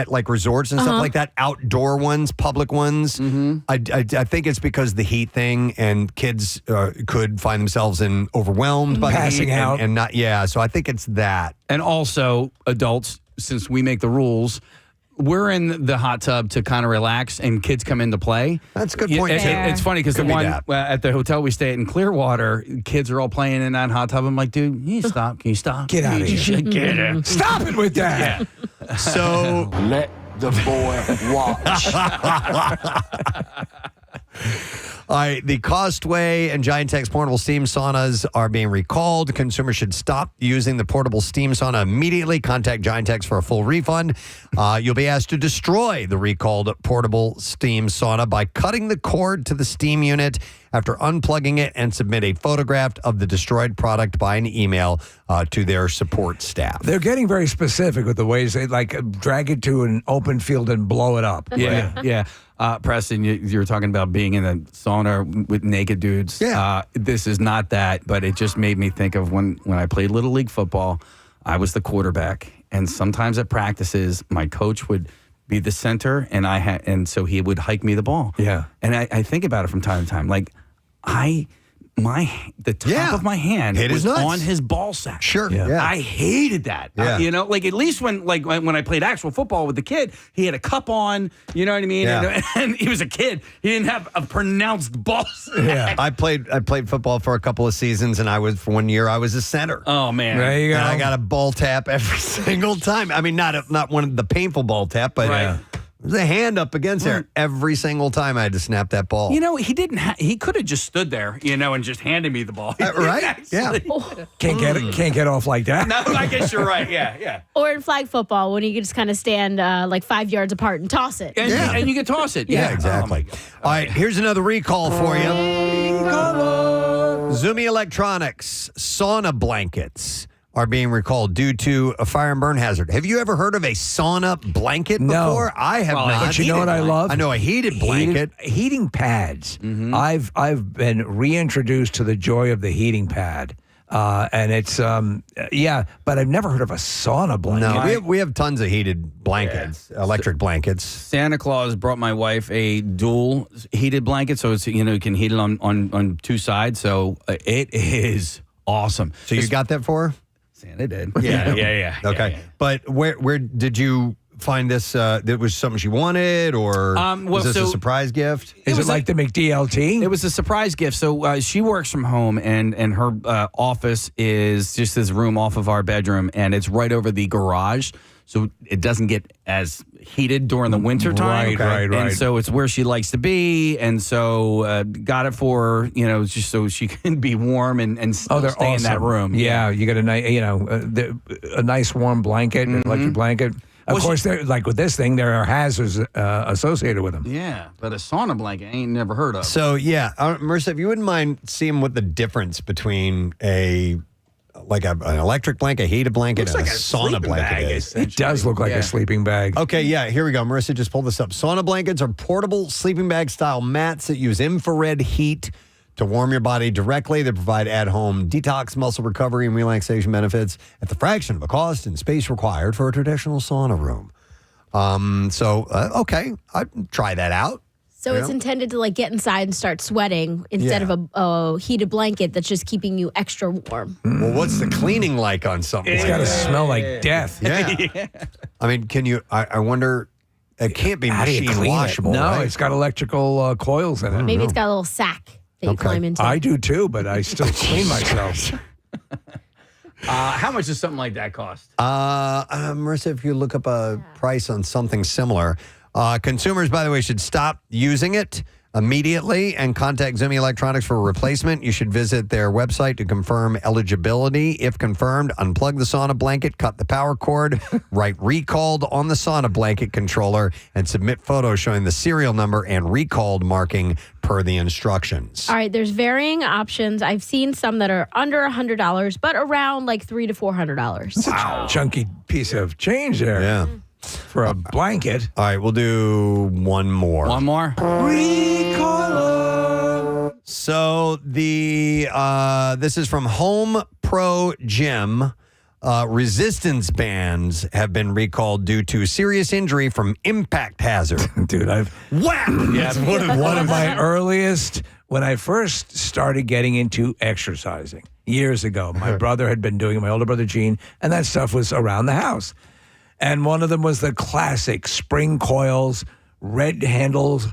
like resorts and stuff like that, outdoor ones, public ones, I think it's because the heat thing, and kids could find themselves overwhelmed by Passing the heat out. and not. Yeah, so I think it's that. And also, adults, since we make the rules, we're in the hot tub to kind of relax, and kids come in to play. That's a good point, too. It's funny because the Could be one that. at the hotel we stay at in Clearwater, kids are all playing in that hot tub. I'm like, dude, can you stop? Can you stop? Get out of here. Get it. Stop it with that. Yeah. So Let the boy watch. All right, the Costway and Giant-Tex portable steam saunas are being recalled. Consumers should stop using the portable steam sauna immediately. Contact Giant-Tex for a full refund. You'll be asked to destroy the recalled portable steam sauna by cutting the cord to the steam unit after unplugging it, and submit a photograph of the destroyed product by an email to their support staff. They're getting very specific with the ways they drag it to an open field and blow it up. Yeah. Preston, you were talking about being in a sauna with naked dudes. Yeah. This is not that, but it just made me think of when I played Little League football, I was the quarterback. And sometimes at practices, my coach would be the center, and so he would hike me the ball. Yeah. And I think about it from time to time. Like, the top of my hand Hit his was nuts. on his ball sack. Sure. Yeah. I hated that. Yeah. At least when I played actual football with the kid, he had a cup on, you know what I mean? Yeah. And he was a kid. He didn't have a pronounced ball sack. Yeah. I played football for a couple of seasons, and for 1 year I was a center. Oh, man. There you go. And I got a ball tap every single time. I mean, not one of the painful ball tap, but there's a hand up against there. Every single time I had to snap that ball. He didn't. He could have just stood there, and just handed me the ball. Right? Yeah. Can't get off like that. No, I guess you're right. Yeah. Or in flag football, when you can just kind of stand like 5 yards apart and toss it. And you can toss it. Yeah, exactly. All right, here's another recall for you. Zumi Electronics sauna blankets are being recalled due to a fire and burn hazard. Have you ever heard of a sauna blanket before? I have not. But you know what I love? I know a heated blanket. Heating pads. I've been reintroduced to the joy of the heating pad. And it's, but I've never heard of a sauna blanket. No, we have tons of heated blankets, electric blankets. Santa Claus brought my wife a dual heated blanket, so it's you can heat it on two sides. So it is awesome. So you got that for her? Santa did. Yeah. Okay. Yeah. But where did you find this? That was something she wanted, or was this a surprise gift? Is it like the McDLT? It was a surprise gift. So she works from home, and her office is just this room off of our bedroom, and it's right over the garage. so it doesn't get as heated during the winter time. Right. And so it's where she likes to be, and so got it for her, just so she can be warm and still stay in that room. Yeah, you get a nice warm blanket, an electric blanket. Of course, like with this thing, there are hazards associated with them. Yeah, but a sauna blanket I ain't never heard of. So, Marissa, if you wouldn't mind seeing what the difference between an electric blanket, a heated blanket, and a sauna blanket is. It does look like a sleeping bag. Okay, here we go. Marissa just pulled this up. Sauna blankets are portable sleeping bag style mats that use infrared heat to warm your body directly. They provide at-home detox, muscle recovery, and relaxation benefits at the fraction of the cost and space required for a traditional sauna room. Okay, I'd try that out. So it's intended to get inside and start sweating instead of a heated blanket that's just keeping you extra warm. Well, what's the cleaning like on something? It's got to smell like death. Yeah. I mean, can you? I wonder. It can't be machine washable. No, right? it's got electrical coils in it. Maybe it's got a little sack that you climb into. I do too, but I still clean myself. How much does something like that cost? Marissa, if you look up a price on something similar, consumers, by the way, should stop using it immediately and contact Zumi Electronics for a replacement. You should visit their website to confirm eligibility. If confirmed, unplug the sauna blanket, cut the power cord, write recalled on the sauna blanket controller, and submit photos showing the serial number and recalled marking per the instructions. All right, there's varying options. I've seen some that are under $100, but around $300 to $400. Wow. Chunky piece of change there. Yeah. For a blanket. All right, we'll do one more. One more? Recolor. So this is from Home Pro Gym. Resistance bands have been recalled due to serious injury from impact hazard. Dude, whack! Yeah, one of my earliest, when I first started getting into exercising years ago, my brother had been doing it, my older brother Gene, and that stuff was around the house. And one of them was the classic spring coils, red handles,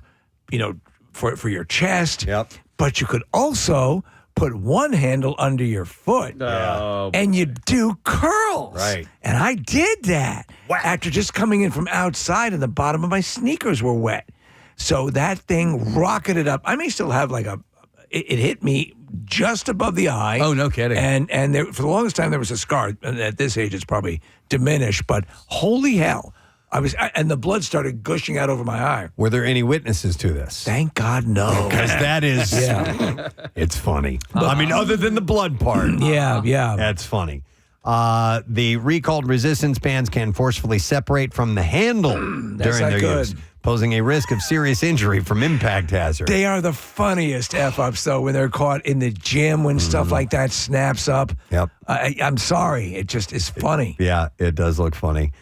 for your chest. Yep. But you could also put one handle under your foot and you do curls. Right. And I did that after just coming in from outside and the bottom of my sneakers were wet. So that thing rocketed up. I may still have it hit me just above the eye. Oh, no kidding. And there, for the longest time, there was a scar. And at this age, it's probably diminished. But holy hell. And the blood started gushing out over my eye. Were there any witnesses to this? Thank God, no. Because that is, it's funny. I mean, other than the blood part. Yeah. That's funny. The recalled resistance bands can forcefully separate from the handle during their use, posing a risk of serious injury from impact hazard. They are the funniest F-ups, though, when they're caught in the gym when stuff like that snaps up. Yep. I'm sorry. It just is funny. Yeah, it does look funny.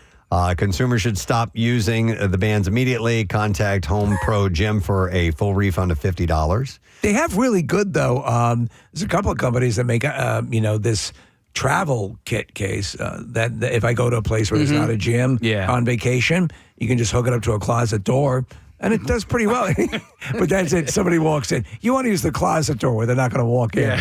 Consumers should stop using the bands immediately. Contact Home Pro Gym for a full refund of $50. They have really good, though. There's a couple of companies that make, this travel kit case that if I go to a place where there's not a gym on vacation, you can just hook it up to a closet door. And it does pretty well. But that's it. Somebody walks in. You want to use the closet door where they're not going to walk in.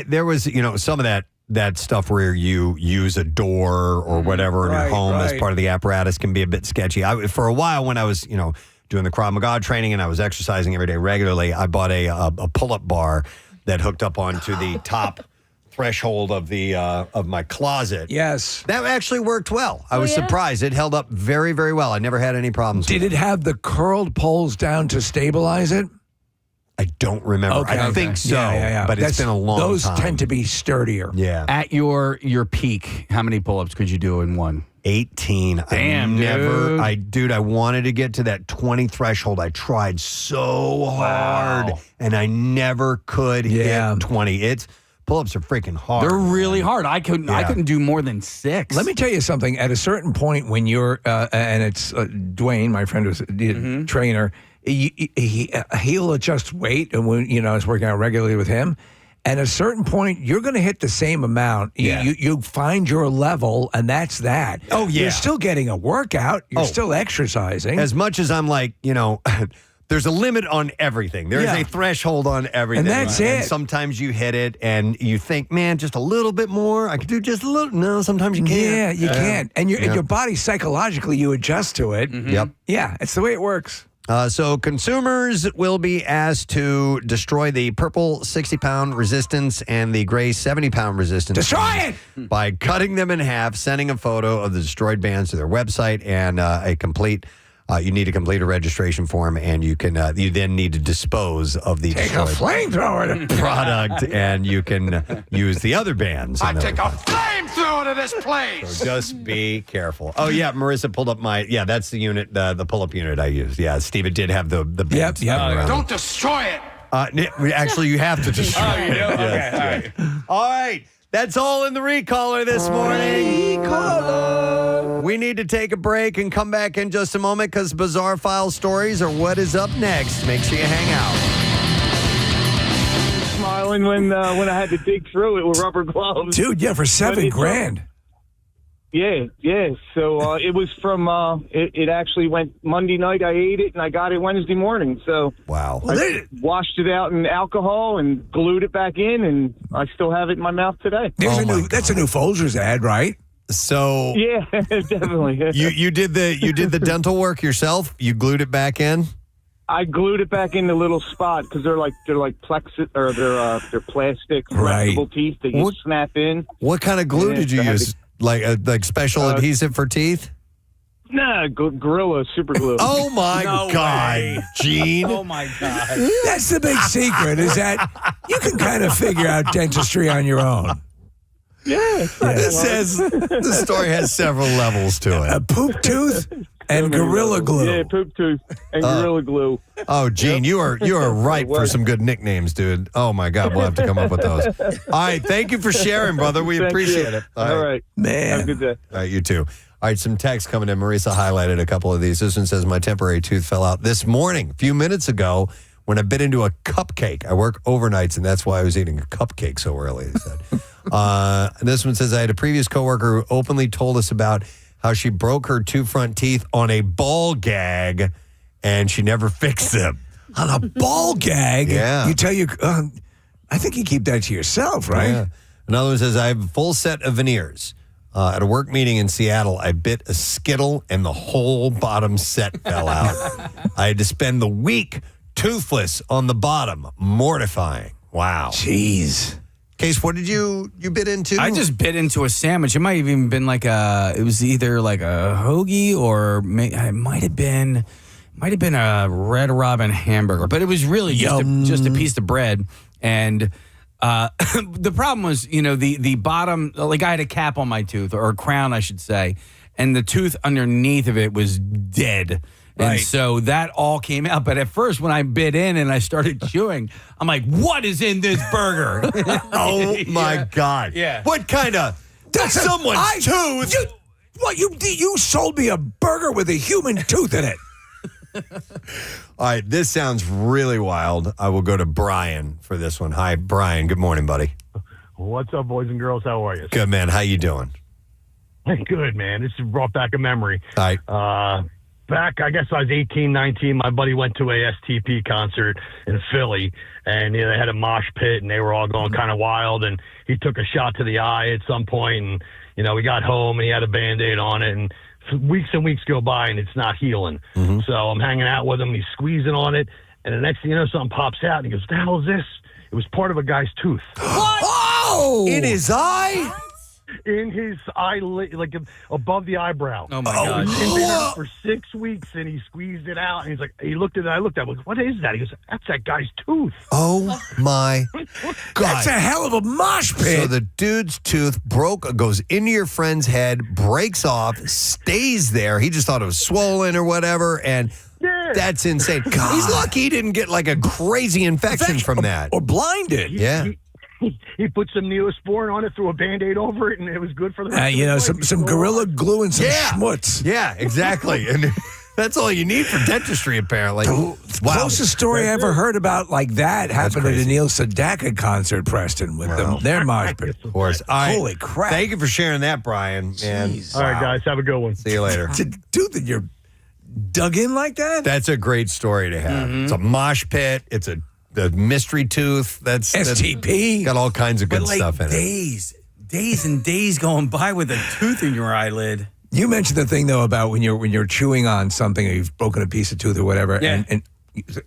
There was, some of that stuff where you use a door or whatever in your home as part of the apparatus can be a bit sketchy. For a while when I was, doing the Krav Maga training and I was exercising every day regularly, I bought a pull-up bar that hooked up onto the top threshold of the of my closet. Yes. That actually worked well. I was surprised. It held up very, very well. I never had any problems with it. Did it have the curled poles down to stabilize it? I don't remember. I think so, but it's been a long time. Those tend to be sturdier. Yeah. At your peak, how many pull-ups could you do in one? 18. Damn, I wanted to get to that 20 threshold. I tried so hard, and I never could hit 20. Pull-ups are freaking hard. They're really hard. I couldn't do more than 6. Let me tell you something. At a certain point when you're, and it's Dwayne, my friend who's a trainer, he'll adjust weight, and when I was working out regularly with him. And at a certain point, you're going to hit the same amount. You find your level, and that's that. Oh, yeah. You're still getting a workout. You're still exercising. As much as I'm like, there's a limit on everything. There's a threshold on everything. And that's it. And sometimes you hit it and you think, man, just a little bit more. I could do just a little. No, sometimes you can't. Yeah, you can't. And your body psychologically, you adjust to it. Yep. Yeah, it's the way it works. So consumers will be asked to destroy the purple 60-pound resistance and the gray 70-pound resistance. Destroy it! By cutting them in half, sending a photo of the destroyed bands to their website, and a complete. You need to complete a registration form, and you can. You then need to dispose of the take a flamethrower product, and you can use the other bands. I take a flamethrower to this place. So just be careful. Oh yeah, Marissa pulled up my. Yeah, that's the unit, the pull-up unit I used. Yeah, Steve, it did have the bands. Yep. Don't destroy it. Actually, you have to destroy it. You do? Okay, Yes. All right. That's all in the recaller this morning. Recaller. We need to take a break and come back in just a moment because Bizarre File stories are what is up next. Make sure you hang out. Smiling when I had to dig through it with rubber gloves. Dude, yeah, for $7,000. Yeah. So it was from, it actually went Monday night. I ate it and I got it Wednesday morning. So wow. I washed it out in alcohol and glued it back in, and I still have it in my mouth today. That's a new Folgers ad, right? So yeah, definitely. You did the dental work yourself? You glued it back in? I glued it back in the little spot because they're like plexus or they're plastic flexible teeth that you snap in. What kind of glue did you use? Like special adhesive for teeth? Nah, Gorilla super glue. Oh my God, Gene! Oh my God! That's the big secret, is that you can kind of figure out dentistry on your own. Yeah. The story has several levels to it. A poop tooth and Gorilla Glue. Yeah, poop tooth and Gorilla Glue. Oh, Gene, you are ripe for some good nicknames, dude. Oh my God, we'll have to come up with those. All right, thank you for sharing, brother. We appreciate it. All right, man. Have a good day. All right, you too. All right, some text coming in. Marisa highlighted a couple of these. This one says, my temporary tooth fell out this morning, a few minutes ago, when I bit into a cupcake. I work overnights, and that's why I was eating a cupcake so early, he said. This one says, I had a previous coworker who openly told us about how she broke her two front teeth on a ball gag, and she never fixed them. On a ball gag? Yeah. You tell I think you keep that to yourself, right? Yeah. Another one says, I have a full set of veneers. At a work meeting in Seattle, I bit a Skittle and the whole bottom set fell out. I had to spend the week toothless on the bottom. Mortifying. Wow. Jeez. Case, what did you bit into? I just bit into a sandwich. It might have even been it was either like a hoagie or it might have been a Red Robin hamburger, but it was really just a piece of bread. And the problem was, the bottom, like I had a cap on my tooth, or a crown, I should say, and the tooth underneath of it was dead. Right. And so that all came out. But at first, when I bit in and I started chewing, I'm like, what is in this burger? Oh, my God. Yeah. What kind of... That's someone's tooth. You sold me a burger with a human tooth in it. All right, this sounds really wild. I will go to Brian for this one. Hi, Brian. Good morning, buddy. What's up, boys and girls? How are you? Good, man. How you doing? Good, man. This brought back a memory. All right. Back, I guess I was 18, 19. My buddy went to a STP concert in Philly, and they had a mosh pit, and they were all going kind of wild, and he took a shot to the eye at some point, and, we got home, and he had a Band-Aid on it, and weeks and weeks go by, and it's not healing. Mm-hmm. So I'm hanging out with him. He's squeezing on it, and the next thing you know, something pops out, and he goes, what the hell is this? It was part of a guy's tooth. What? Oh! In his eye? In his eyelid, like above the eyebrow. Oh, my God. He's been there for 6 weeks, and he squeezed it out, and he's like, he looked at it, I looked at it, what is that? He goes, that's that guy's tooth. Oh, my God. That's a hell of a mosh pit. So the dude's tooth goes into your friend's head, breaks off, stays there. He just thought it was swollen or whatever, and... Yeah. That's insane. God. He's lucky he didn't get like a crazy infection from that. Or blinded. Yeah. He put some Neosporin on it, threw a Band-Aid over it, and it was good for the rest of his life. some Gorilla Glue and some schmutz. Yeah, exactly. And that's all you need for dentistry, apparently. Wow. Closest story I ever heard about like that happened at a Neil Sedaka concert, Preston, with their mosh pit. Of course. All right. Holy crap. Thank you for sharing that, Brian. And All right, guys. Have a good one. See you later. It's a tooth in your dug in like that? That's a great story to have. It's a mosh pit. It's the mystery tooth. That's STP. Got all kinds of good stuff in it. Days and days going by with a tooth in your eyelid. You mentioned the thing though about when you're chewing on something or you've broken a piece of tooth or whatever, and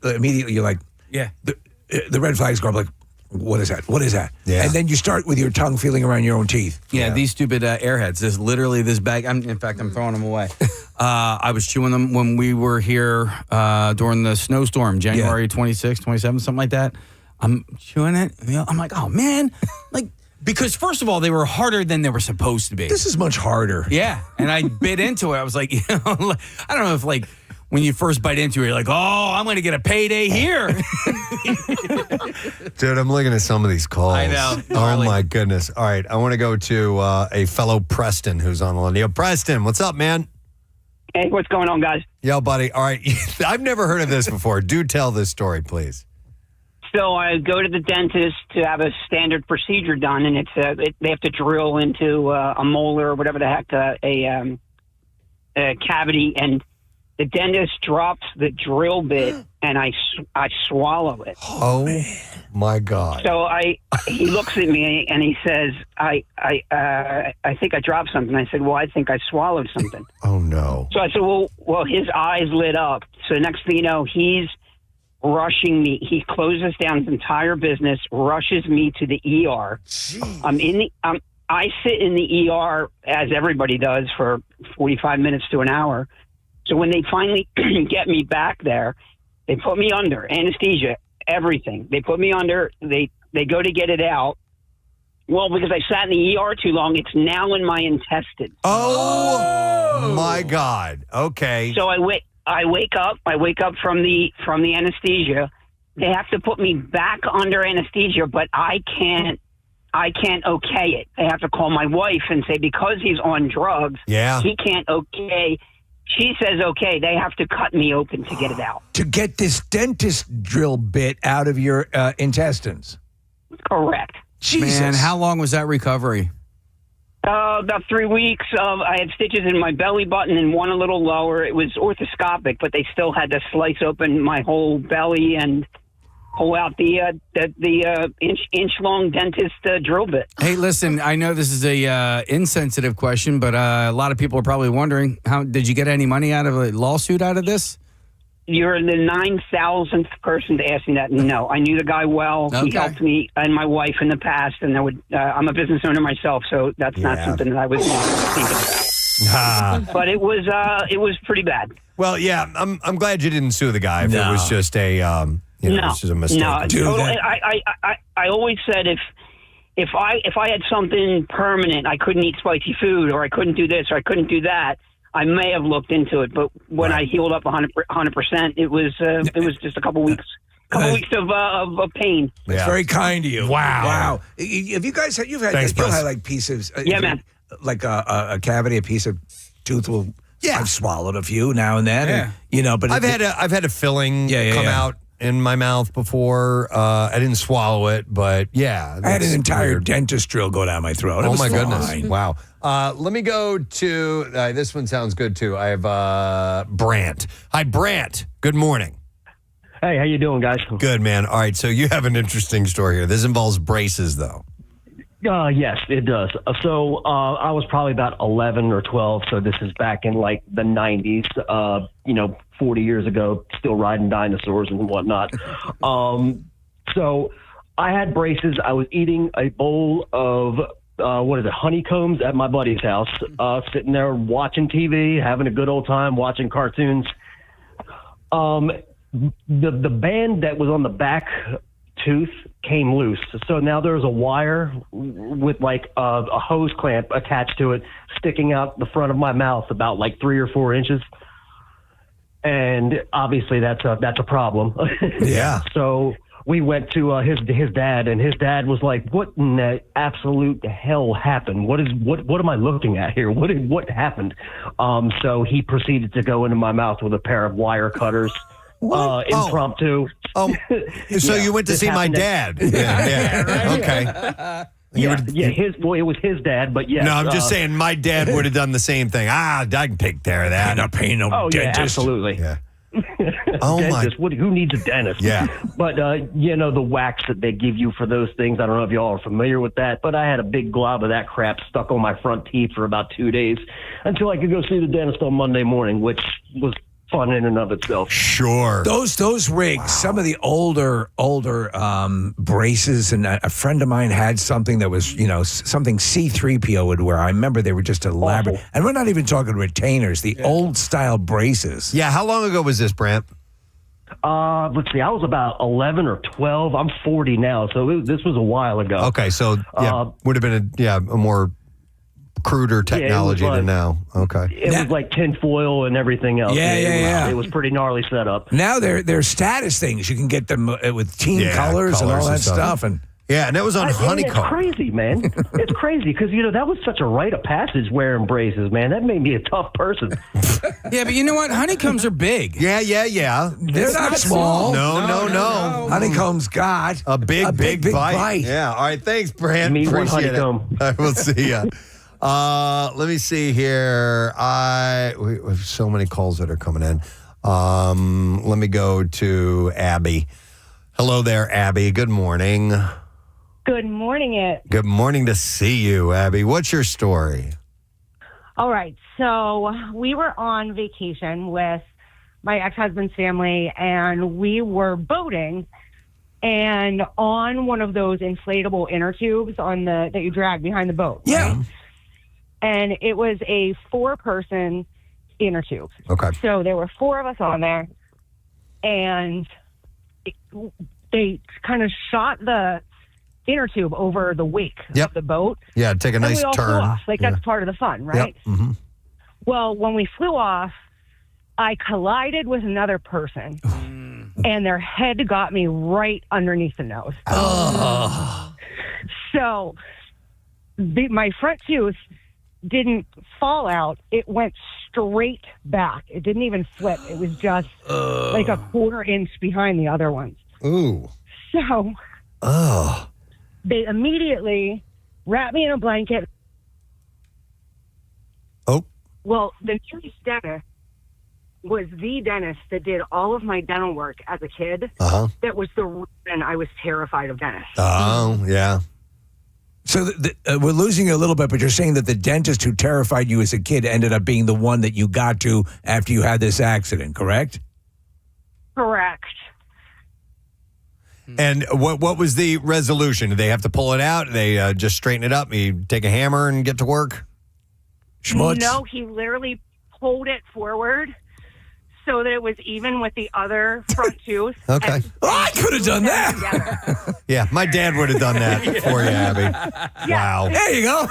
immediately you're like, the red flags go up like, what is that? What is that? Yeah. And then you start with your tongue feeling around your own teeth. Yeah, these stupid airheads. There's literally this bag. In fact, I'm throwing them away. I was chewing them when we were here during the snowstorm, January 26th, 27th, something like that. I'm chewing it. I'm like, oh, man. Because first of all, they were harder than they were supposed to be. This is much harder. Yeah. And I bit into it. I was like, I don't know if when you first bite into it, you're like, oh, I'm going to get a payday here. Dude, I'm looking at some of these calls. I know. Oh, my goodness. All right. I want to go to a fellow Preston who's on the line. Yo, Preston, what's up, man? Hey, what's going on, guys? Yo, buddy. All right. I've never heard of this before. Do tell this story, please. So I go to the dentist to have a standard procedure done, and they have to drill into a molar or whatever the heck, a cavity, and the dentist drops the drill bit, and I swallow it. Oh, my God. So he looks at me and he says, I think I dropped something. I said, well, I think I swallowed something. Oh, no. So I said, well, his eyes lit up. So next thing you know, he's rushing me. He closes down his entire business, rushes me to the ER. I sit in the ER, as everybody does, for 45 minutes to an hour. So when they finally get me back there, they put me under anesthesia, everything. They put me under. They go to get it out. Well, because I sat in the ER too long, it's now in my intestines. Oh my God. Okay. So I wake up from the anesthesia. They have to put me back under anesthesia, but I can't okay it. They have to call my wife and say, because he's on drugs, he can't okay. She says, okay, they have to cut me open to get it out. To get this dentist drill bit out of your intestines. Correct. Jesus. Man, how long was that recovery? About 3 weeks. I had stitches in my belly button and one a little lower. It was orthoscopic, but they still had to slice open my whole belly and pull out the inch-long dentist drill bit. Hey, listen, I know this is a insensitive question, but a lot of people are probably wondering, how did you get any money out of a lawsuit out of this? You're the 9,000th person to ask me that. No, I knew the guy well. Okay. He helped me and my wife in the past, and I'm a business owner myself, so that's not something that I was thinking about. But it was pretty bad. Well, yeah, I'm glad you didn't sue the guy if it was just a it was just a mistake. No, totally. I always said if I had something permanent, I couldn't eat spicy food, or I couldn't do this, or I couldn't do that, I may have looked into it. But when I healed up 100%, it was just a couple weeks. Weeks of pain. It's very kind of you. Wow. Have you guys you've had Thanks, you'll Press. have like pieces? Yeah, man. Like a cavity, a piece of tooth will. Yeah. I've swallowed a few now and then. Yeah. And, but I've had a filling come out in my mouth before. I didn't swallow it, but yeah. I had an entire dentist drill go down my throat. Oh, my goodness. Wow. Let me go to, this one sounds good, too. I have Brant. Hi, Brant. Good morning. Hey, how you doing, guys? Good, man. All right, so you have an interesting story here. This involves braces, though. Yes, it does. So I was probably about 11 or 12, so this is back in like the 90s, 40 years ago, still riding dinosaurs and whatnot. So I had braces. I was eating a bowl of, honeycombs at my buddy's house, sitting there watching TV, having a good old time, watching cartoons. The band that was on the back tooth came loose. So now there's a wire with like a hose clamp attached to it sticking out the front of my mouth about like 3 or 4 inches. And obviously that's a problem. Yeah. So we went to his dad, and his dad was like, "What in the absolute hell happened? What am I looking at here? What happened?" So he proceeded to go into my mouth with a pair of wire cutters. Impromptu. So you went to see my dad. Yeah. Right? Okay. Yeah, it was his dad, but yes. No, I'm just saying my dad would have done the same thing. I can take care of that. I'm not paying no Oh, dentist. yeah, absolutely. Yeah. Oh, dentist, who needs a dentist? Yeah. But, the wax that they give you for those things, I don't know if y'all are familiar with that, but I had a big glob of that crap stuck on my front teeth for about 2 days until I could go see the dentist on Monday morning, which was fun in and of itself. Sure. Those rigs, some of the older braces, and a friend of mine had something that was, something C-3PO would wear. I remember they were just elaborate. Awful. And we're not even talking retainers, the old style braces. Yeah, how long ago was this, Brant? Let's see, I was about 11 or 12. I'm 40 now, so this was a while ago. Okay, so would have been a more cruder technology than now. Okay. It was like tinfoil and everything else. Yeah. It was pretty gnarly setup. Now they're status things. You can get them with team colors and all that stuff. And and that was on honeycomb. It's crazy, man. It's crazy because, that was such a rite of passage wearing braces, man. That made me a tough person. Yeah, but you know what? Honeycombs are big. Yeah. They're not small. No. Honeycomb's got a big bite. Yeah. All right. Thanks, Brant. Me one Appreciate honeycomb. it. I will see ya. Let me see here. We have so many calls that are coming in. Let me go to Abby. Hello there, Abby. Good morning. Good morning, Good morning to see you, Abby. What's your story? All right. So we were on vacation with my ex-husband's family, and we were boating. And on one of those inflatable inner tubes that you drag behind the boat. Yeah. Right? And it was a 4-person inner tube. Okay. So there were 4 of us on there, and they kind of shot the inner tube over the wake of the boat. Yeah, take a nice and we all turn. Flew off. That's part of the fun, right? Yep. Mm-hmm. Well, when we flew off, I collided with another person, and their head got me right underneath the nose. Oh. So my front tooth didn't fall out. It went straight back. It didn't even flip. It was just like a 1/4 inch behind the other ones. Ooh. So they immediately wrapped me in a blanket. Oh. Well, the nearest dentist was the dentist that did all of my dental work as a kid. Uh-huh. That was the reason I was terrified of dentists. Oh, yeah. So we're losing you a little bit, but you're saying that the dentist who terrified you as a kid ended up being the one that you got to after you had this accident, correct? Correct. And what was the resolution? Did they have to pull it out? Did they just straighten it up? You take a hammer and get to work? Schmutz? No, he literally pulled it forward so that it was even with the other front tooth. Okay. I could have done that. Yeah, my dad would have done that for you, Abby. Yeah, Wow. There you go.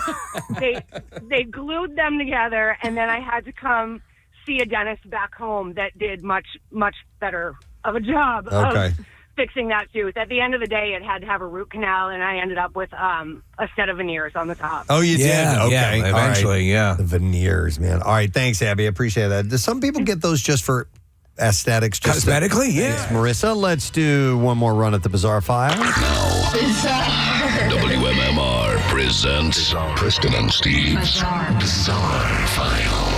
They glued them together, and then I had to come see a dentist back home that did much better of a job of fixing that tooth. At the end of the day, it had to have a root canal, and I ended up with a set of veneers on the top. Oh, you did? Okay. Yeah, eventually, yeah. The veneers, man. All right, thanks, Abby. I appreciate that. Do some people get those just for aesthetics? Cosmetically, yeah. Thanks, Marissa. Let's do one more run at the Bizarre File. WMMR presents Preston and Steve's Bizarre File.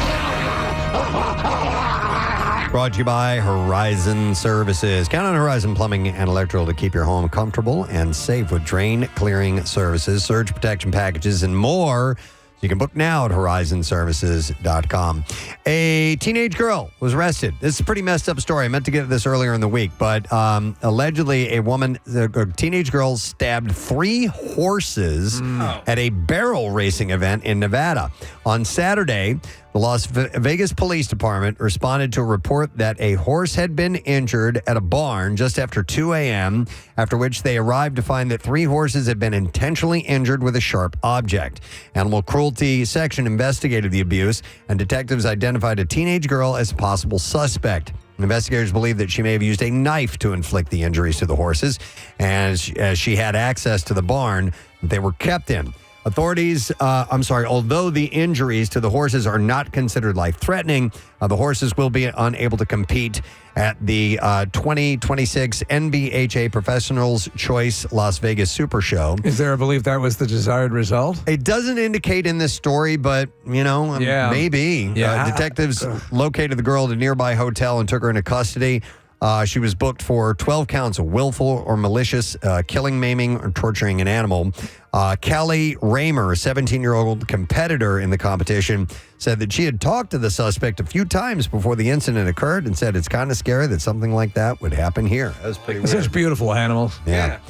Brought to you by Horizon Services. Count on Horizon Plumbing and Electrical to keep your home comfortable and safe with drain clearing services, surge protection packages, and more. You can book now at horizonservices.com. A teenage girl was arrested. This is a pretty messed up story. I meant to get to this earlier in the week, but allegedly a teenage girl stabbed 3 horses at a barrel racing event in Nevada. On Saturday, the Las Vegas Police Department responded to a report that a horse had been injured at a barn just after 2 a.m., after which they arrived to find that 3 horses had been intentionally injured with a sharp object. Animal Cruelty Section investigated the abuse, and detectives identified a teenage girl as a possible suspect. Investigators believe that she may have used a knife to inflict the injuries to the horses, as she had access to the barn that they were kept in. Although the injuries to the horses are not considered life-threatening, the horses will be unable to compete at the 2026 NBHA Professionals Choice Las Vegas Super Show. Is there a belief that was the desired result? It doesn't indicate in this story, but, maybe. Yeah. Detectives located the girl at a nearby hotel and took her into custody. She was booked for 12 counts of willful or malicious killing, maiming, or torturing an animal. Callie Raymer, a 17-year-old competitor in the competition, said that she had talked to the suspect a few times before the incident occurred and said it's kind of scary that something like that would happen here. That was pretty weird. Such beautiful animals. Yeah.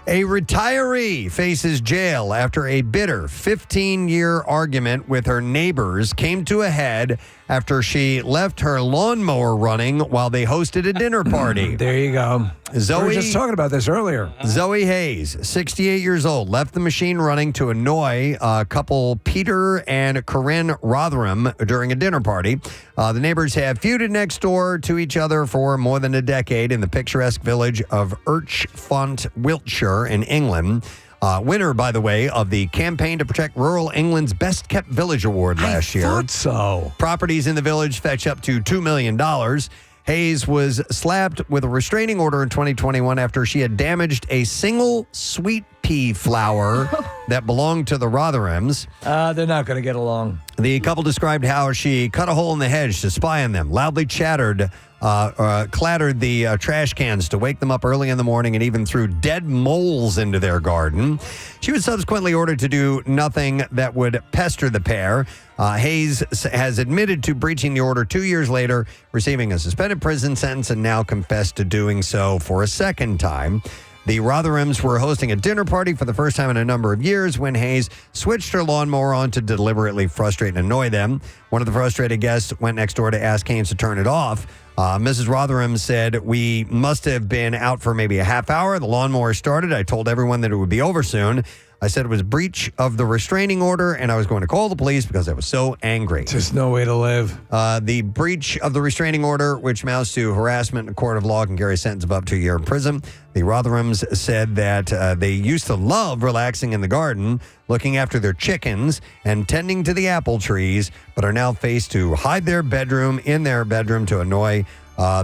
A retiree faces jail after a bitter 15-year argument with her neighbors came to a head after she left her lawnmower running while they hosted a dinner party. There you go. We were just talking about this earlier. Zoe Hayes, 68 years old, left the machine running to annoy couple Peter and Corinne Rotherham during a dinner party. The neighbors have feuded next door to each other for more than a decade in the picturesque village of Irchfont, Wiltshire in England. Winner, by the way, of the Campaign to Protect Rural England's Best Kept Village Award last year. I thought so. Properties in the village fetch up to $2 million. Hayes was slapped with a restraining order in 2021 after she had damaged a single sweet pea flower that belonged to the Rotherhams. They're not going to get along. The couple described how she cut a hole in the hedge to spy on them, loudly clattered the trash cans to wake them up early in the morning, and even threw dead moles into their garden. She was subsequently ordered to do nothing that would pester the pair. Hayes has admitted to breaching the order 2 years later, receiving a suspended prison sentence, and now confessed to doing so for a second time. The Rotherhams were hosting a dinner party for the first time in a number of years when Hayes switched her lawnmower on to deliberately frustrate and annoy them. One of the frustrated guests went next door to ask Hayes to turn it off. Mrs. Rotherham said, "We must have been out for maybe a half hour. The lawnmower started. I told everyone that it would be over soon. I said it was breach of the restraining order, and I was going to call the police because I was so angry." Just no way to live. The breach of the restraining order, which amounts to harassment in a court of law, can carry a sentence of up to a year in prison. The Rotherhams said that they used to love relaxing in the garden, looking after their chickens, and tending to the apple trees, but are now faced to hide in their bedroom to annoy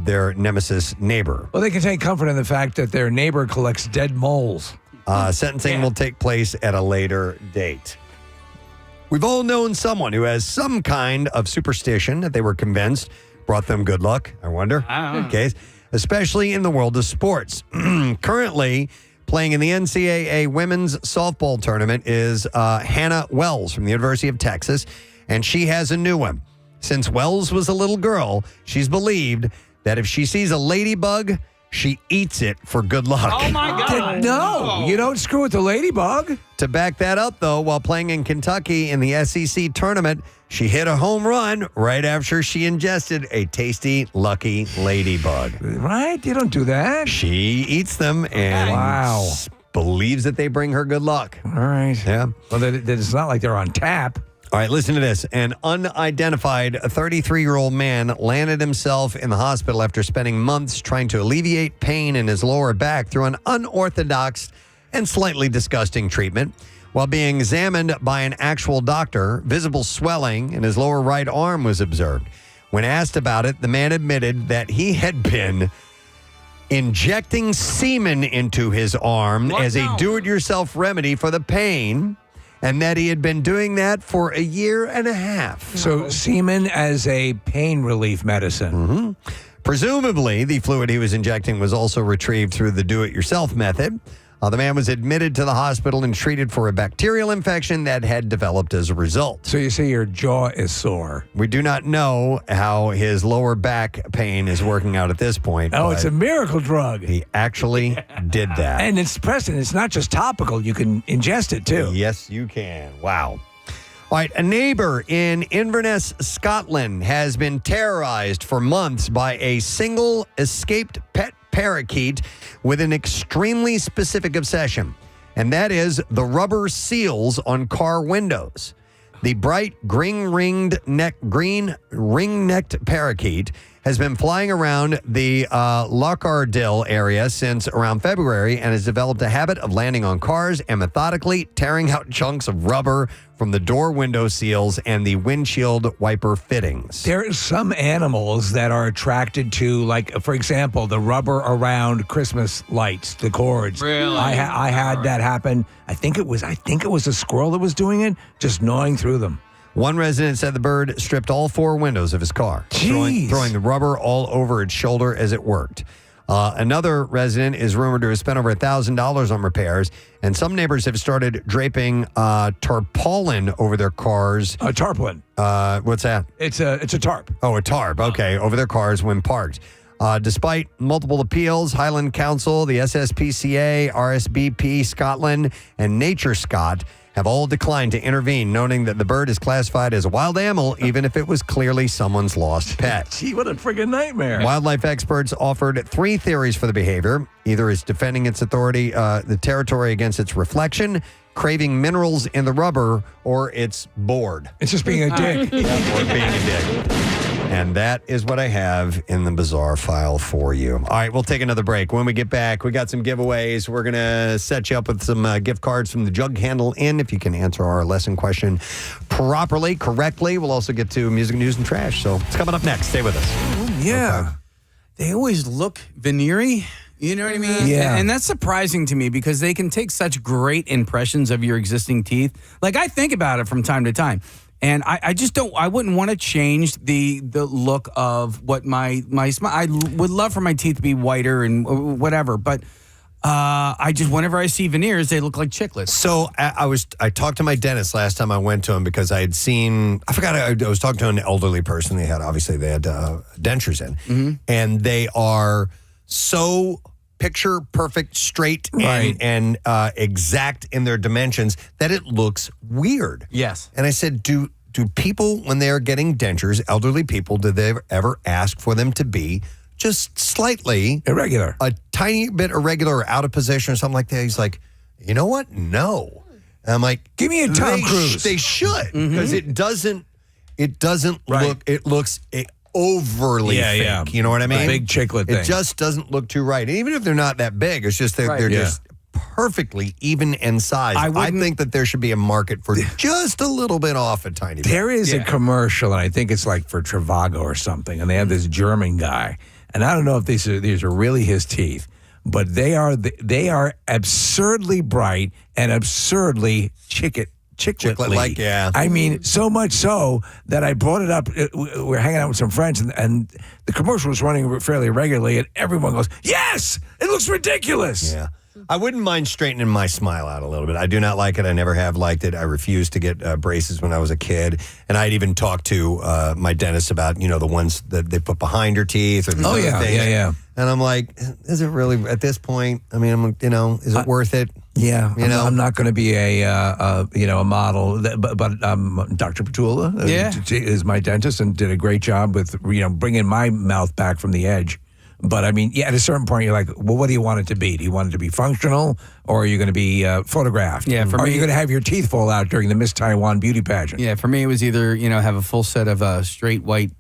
their nemesis neighbor. Well, they can take comfort in the fact that their neighbor collects dead moles. Sentencing will take place at a later date. We've all known someone who has some kind of superstition that they were convinced brought them good luck, I wonder. Okay. Especially in the world of sports. Currently playing in the NCAA women's softball tournament is Hannah Wells from the University of Texas, and she has a new one. Since Wells was a little girl, she's believed that if she sees a ladybug, she eats it for good luck. Oh, my God. No, you don't screw with the ladybug. To back that up, though, while playing in Kentucky in the SEC tournament, she hit a home run right after she ingested a tasty, lucky ladybug. Right? You don't do that. She eats them and believes that they bring her good luck. All right. Yeah. Well, it's not like they're on tap. All right, listen to this. An unidentified 33-year-old man landed himself in the hospital after spending months trying to alleviate pain in his lower back through an unorthodox and slightly disgusting treatment. While being examined by an actual doctor, visible swelling in his lower right arm was observed. When asked about it, the man admitted that he had been injecting semen into his arm as a do-it-yourself remedy for the pain, and that he had been doing that for a year and a half. So semen as a pain relief medicine. Mm-hmm. Presumably, the fluid he was injecting was also retrieved through the do-it-yourself method. The man was admitted to the hospital and treated for a bacterial infection that had developed as a result. So you say your jaw is sore. We do not know how his lower back pain is working out at this point. Oh, it's a miracle drug. He actually did that. And it's Preston. It's not just topical. You can ingest it, too. Yes, you can. Wow. All right, a neighbor in Inverness, Scotland, has been terrorized for months by a single escaped pet parakeet with an extremely specific obsession, and that is the rubber seals on car windows. The bright green ring-necked parakeet has been flying around the Lockardil area since around February and has developed a habit of landing on cars and methodically tearing out chunks of rubber from the door window seals and the windshield wiper fittings. There are some animals that are attracted to, like, for example, the rubber around Christmas lights, the cords. Really? I had that happen. I think it was a squirrel that was doing it, just gnawing through them. One resident said the bird stripped all 4 windows of his car, throwing the rubber all over its shoulder as it worked. Another resident is rumored to have spent over $1,000 on repairs, and some neighbors have started draping tarpaulin over their cars. Tarpaulin. What's that? It's a tarp. Oh, a tarp. Okay, over their cars when parked. Despite multiple appeals, Highland Council, the SSPCA, RSBP Scotland, and Nature Scott have all declined to intervene, noting that the bird is classified as a wild animal, even if it was clearly someone's lost pet. Gee, what a friggin' nightmare. Wildlife experts offered 3 theories for the behavior. Either it's defending its authority, the territory against its reflection, craving minerals in the rubber, or it's bored. It's just being a dick. Or being a dick. And that is what I have in the bizarre file for you. All right, we'll take another break. When we get back, we got some giveaways. We're going to set you up with some gift cards from the Jug Handle Inn if you can answer our lesson question properly, correctly. We'll also get to music, news, and trash. So it's coming up next. Stay with us. Yeah. Okay. They always look veneery. You know what I mean? Yeah. And that's surprising to me because they can take such great impressions of your existing teeth. Like, I think about it from time to time. And I just don't, I wouldn't want to change the look of what my smile. I would love for my teeth to be whiter and whatever, but I just, whenever I see veneers, they look like chiclets. So I talked to my dentist last time I went to him because I had seen, I was talking to an elderly person. They had dentures in, and they are so picture perfect, straight, and exact in their dimensions that it looks weird. Yes. And I said, do people, when they're getting dentures, elderly people, do they ever ask for them to be just slightly irregular, a tiny bit irregular or out of position or something like that? He's like, you know what? No. And I'm like, give me a Tom Cruise. They should, because it doesn't look. It looks overly fake. You know what I mean? A big chiclet thing. It just doesn't look too right. And even if they're not that big, it's just they're just perfectly even in size. I think that there should be a market for just a little bit off a tiny bit. There is a commercial, and I think it's like for Trivago or something, and they have this German guy, and I don't know if these are really his teeth, but they are absurdly bright and absurdly chiclet-like. Yeah. I mean, so much so that I brought it up. We're hanging out with some friends, and the commercial was running fairly regularly, and everyone goes, yes, it looks ridiculous. Yeah. I wouldn't mind straightening my smile out a little bit. I do not like it. I never have liked it. I refused to get braces when I was a kid. And I'd even talked to my dentist about, the ones that they put behind your teeth or these other things. Yeah. And I'm like, is it really at this point? I mean, is it worth it? Yeah, I'm not going to be a model, but Dr. Petula is my dentist and did a great job with bringing my mouth back from the edge. But I mean, at a certain point, you're like, well, what do you want it to be? Do you want it to be functional, or are you going to be photographed? Yeah, are you going to have your teeth fall out during the Miss Taiwan beauty pageant? Yeah, for me, it was either have a full set of straight white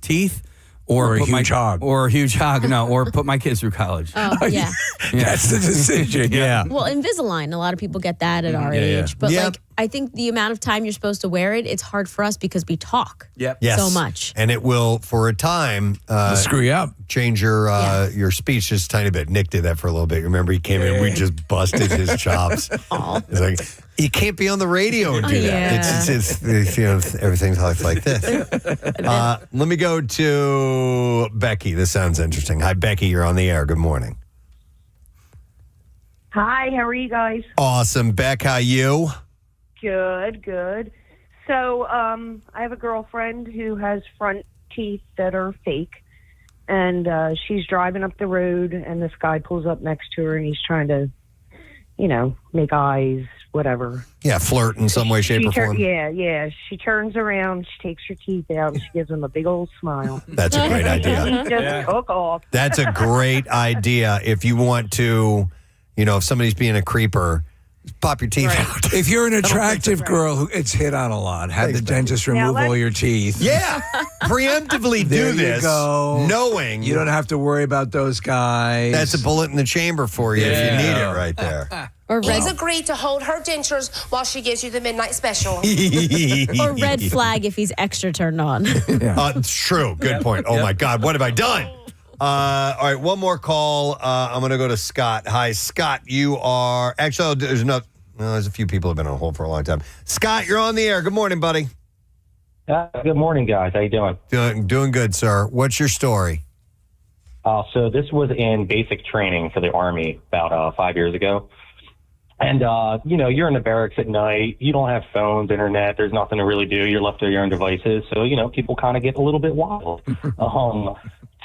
teeth. Or a huge hog. Or a huge hog, no. Or put my kids through college. Oh, yeah. That's the decision, yeah. Well, Invisalign, a lot of people get that at our age. But, I think the amount of time you're supposed to wear it, it's hard for us because we talk so much. And it will, for a time, screw you up. Change your speech just a tiny bit. Nick did that for a little bit. Remember, he came in, we just busted his chops. It's like, you can't be on the radio and do that. It's everything's like this. Let me go to Becky. This sounds interesting. Hi, Becky. You're on the air. Good morning. Hi. How are you guys? Awesome. Beck, how you? Good. So I have a girlfriend who has front teeth that are fake. And she's driving up the road, and this guy pulls up next to her, and he's trying to, make eyes, whatever. Yeah, flirt in some way, shape, or form. Yeah. She turns around, she takes her teeth out, and she gives him a big old smile. That's a great idea. He just took off. That's a great idea if you want to, if somebody's being a creeper, pop your teeth out. If you're an attractive girl who gets hit on a lot, have the dentist remove all your teeth. Yeah. Preemptively do this. Go. Knowing. You don't have to worry about those guys. That's a bullet in the chamber for you if you need it right there. Or He's agreed to hold her dentures while she gives you the midnight special. or red flag if he's extra turned on. It's true. Good point. Oh, my God. What have I done? All right. One more call. I'm going to go to Scott. Hi, Scott. You are... Actually, there's a few people who have been on hold for a long time. Scott, you're on the air. Good morning, buddy. Good morning, guys. How you doing? Doing good, sir. What's your story? So this was in basic training for the Army about 5 years ago. And, you're in the barracks at night. You don't have phones, internet. There's nothing to really do. You're left to your own devices. So, people kind of get a little bit wild.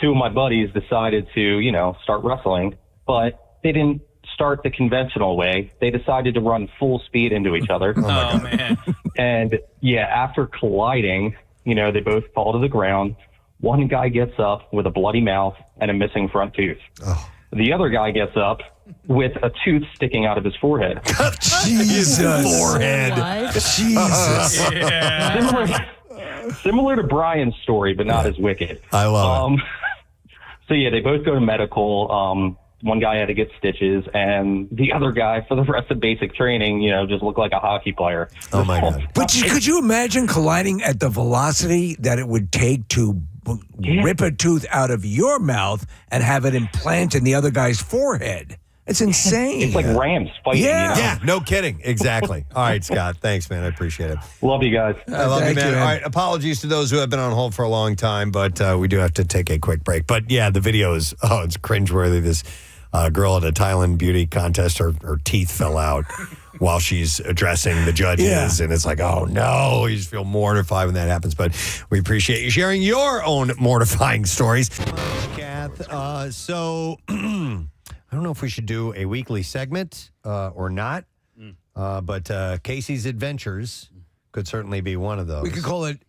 Two of my buddies decided to, start wrestling, but they didn't start the conventional way. They decided to run full speed into each other. Oh, man. And, after colliding, they both fall to the ground. One guy gets up with a bloody mouth and a missing front tooth. Oh. The other guy gets up with a tooth sticking out of his forehead. Jesus. Forehead. Jesus. Similar to Brian's story, but not as wicked. I love it. So, they both go to medical. One guy had to get stitches, and the other guy, for the rest of basic training, just looked like a hockey player. Oh, my God. But could you imagine colliding at the velocity that it would take to rip a tooth out of your mouth and have it implant in the other guy's forehead? It's insane. It's like Rams fighting. Yeah, no kidding. Exactly. All right, Scott. Thanks, man. I appreciate it. Love you guys. I love you, Thank man. you, man. All right, apologies to those who have been on hold for a long time, but we do have to take a quick break. But yeah, the video is, it's cringeworthy. This girl at a Thailand beauty contest, her teeth fell out while she's addressing the judges. And it's like, oh, no. You just feel mortified when that happens. But we appreciate you sharing your own mortifying stories. Kath, so I don't know if we should do a weekly segment or not, but Casey's Adventures could certainly be one of those. We could call it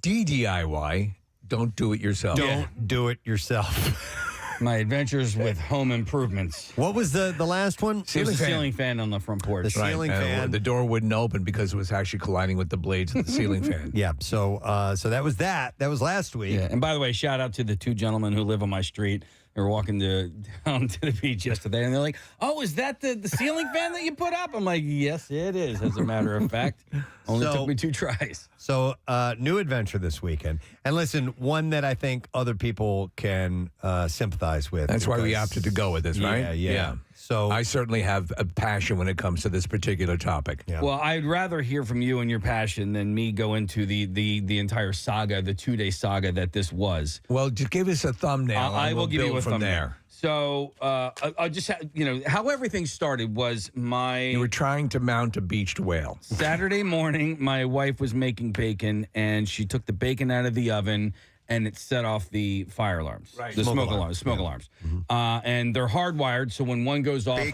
DDIY. Don't do it yourself. Don't do it yourself. My adventures with home improvements. What was the last one? It was a ceiling fan on the front porch. The ceiling fan. The door wouldn't open because it was actually colliding with the blades of the ceiling fan. Yeah. So that was that. That was last week. Yeah. And by the way, shout out to the two gentlemen who live on my street. They were walking down to the beach yesterday, and they're like, "Oh, is that the ceiling fan that you put up?" I'm like, "Yes, it is." As a matter of fact, only took me 2 tries. So, new adventure this weekend, and listen, one that I think other people can sympathize with. That's why we opted to go with this, right? Yeah. So I certainly have a passion when it comes to this particular topic. Yeah. Well, I'd rather hear from you and your passion than me go into the entire saga, the 2-day saga that this was. Well, just give us a thumbnail. I will give you a from thumbnail. there. So, I'll just how everything started was You were trying to mount a beached whale. Saturday morning, my wife was making bacon, and she took the bacon out of the oven, and it set off the fire alarms, right? The smoke alarms. Mm-hmm. And they're hardwired, so when one goes off,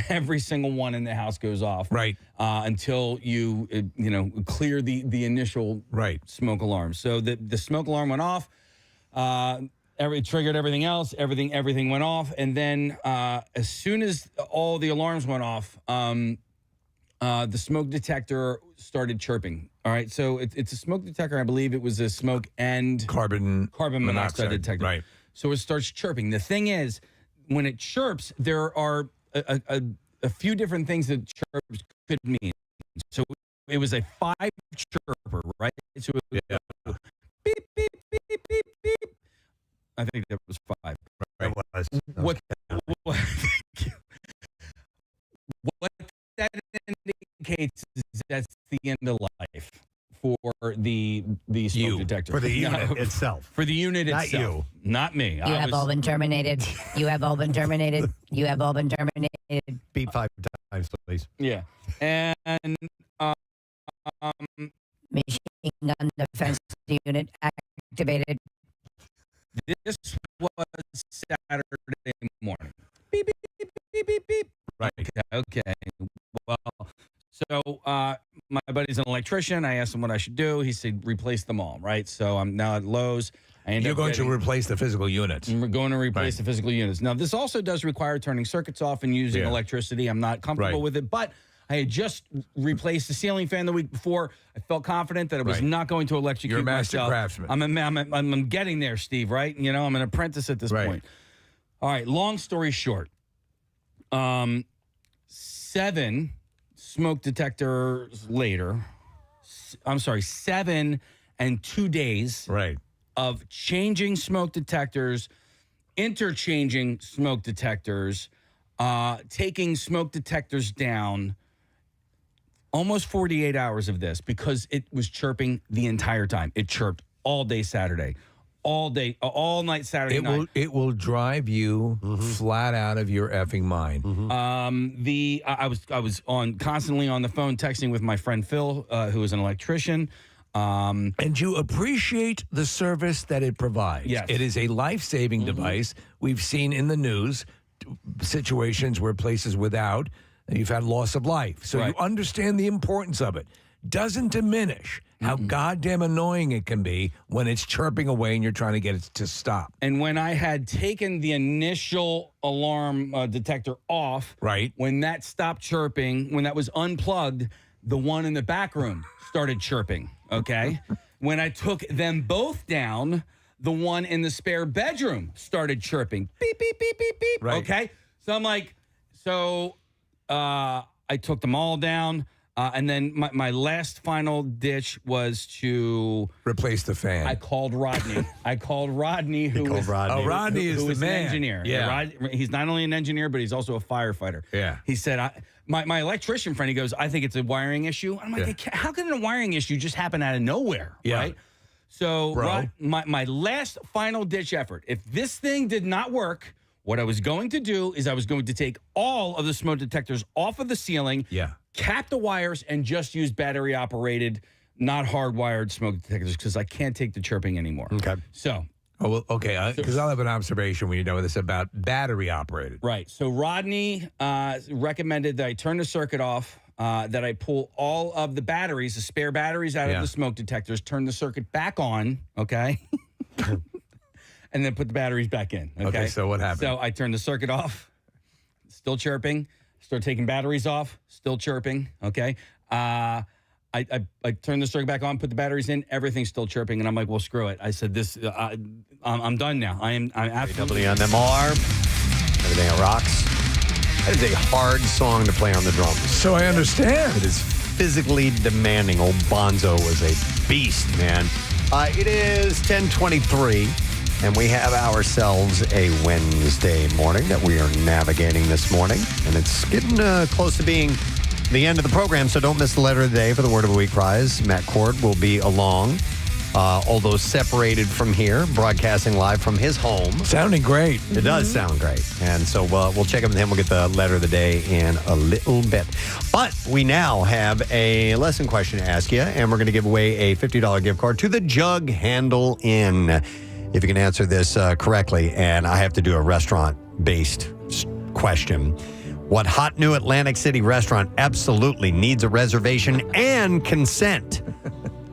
every single one in the house goes off, right? Until you clear the initial smoke alarm. So the smoke alarm went off. It triggered everything else. Everything went off, and then as soon as all the alarms went off, the smoke detector started chirping. All right, so it's a smoke detector. I believe it was a smoke and carbon monoxide detector. Right. So it starts chirping. The thing is, when it chirps, there are a few different things that chirps could mean. So it was a 5 chirper, right? So it was beep, beep, beep, beep, beep. I think that was 5. Right. What that indicates is that's the end of life for the smoke detector. For the unit itself. For the unit Not itself. you. Not me. You have all been terminated. You have all been terminated. You have all been terminated. Beep 5 times, please. Yeah. And machine gun defense unit activated. This was Saturday morning. Beep, beep, beep, beep, beep, beep. Right. Okay. Well, so my buddy's an electrician. I asked him what I should do. He said, replace them all, right? So I'm now at Lowe's. You're going to replace the physical units. We're going to replace the physical units. Now, this also does require turning circuits off and using electricity. I'm not comfortable with it, but I had just replaced the ceiling fan the week before. I felt confident that it was not going to electrocute You're a master myself. craftsman. I'm getting there, Steve, right? You know, I'm an apprentice at this point. All right, long story short. 7 smoke detectors later. 7 and 2 days of changing smoke detectors, interchanging smoke detectors, taking smoke detectors down, almost 48 hours of this because it was chirping the entire time. It chirped all day Saturday, all night Saturday night. It will drive you flat out of your effing mind. I was constantly on the phone texting with my friend Phil, who is an electrician. And you appreciate the service that it provides. Yes. It is a life-saving device. We've seen in the news situations where places without, you've had loss of life. So you understand the importance of it. Doesn't diminish how goddamn annoying it can be when it's chirping away and you're trying to get it to stop. And when I had taken the initial alarm detector off, when that stopped chirping, when that was unplugged, the one in the back room started chirping, okay? When I took them both down, the one in the spare bedroom started chirping. Beep, beep, beep, beep, beep, okay? So I'm like, I took them all down. And then my last final ditch was to replace the fan. I called Rodney. Rodney, who is Rodney is the an man. engineer. Yeah. He's not only an engineer, but he's also a firefighter. Yeah. He said, my electrician friend, he goes, I think it's a wiring issue. I'm like, how can a wiring issue just happen out of nowhere? Yeah. Right? So my last final ditch effort, if this thing did not work, what I was going to do is I was going to take all of the smoke detectors off of the ceiling, cap the wires, and just use battery-operated, not hardwired smoke detectors because I can't take the chirping anymore. Okay. So. Oh, well, okay, because I'll have an observation when you're done with this about battery-operated. Right. So Rodney recommended that I turn the circuit off, that I pull all of the batteries, the spare batteries out of the smoke detectors, turn the circuit back on, okay? And then put the batteries back in. Okay, so what happened? So I turned the circuit off, still chirping. Start taking batteries off, still chirping. Okay. I turned the circuit back on, put the batteries in, everything's still chirping, and I'm like, well, screw it. I said, I'm done now. I'm absolutely WNMR. Everything that rocks. That is a hard song to play on the drums. So I understand. It is physically demanding. Old Bonzo was a beast, man. It is 10:23. And we have ourselves a Wednesday morning that we are navigating this morning. And it's getting close to being the end of the program, so don't miss the letter of the day for the Word of the Week prize. Matt Cord will be along, although separated from here, broadcasting live from his home. Sounding great. It does sound great. And so we'll check in with him. We'll get the letter of the day in a little bit. But we now have a lesson question to ask you, and we're going to give away a $50 gift card to the Jug Handle Inn. If you can answer this correctly, and I have to do a restaurant-based question. What hot new Atlantic City restaurant absolutely needs a reservation and consent?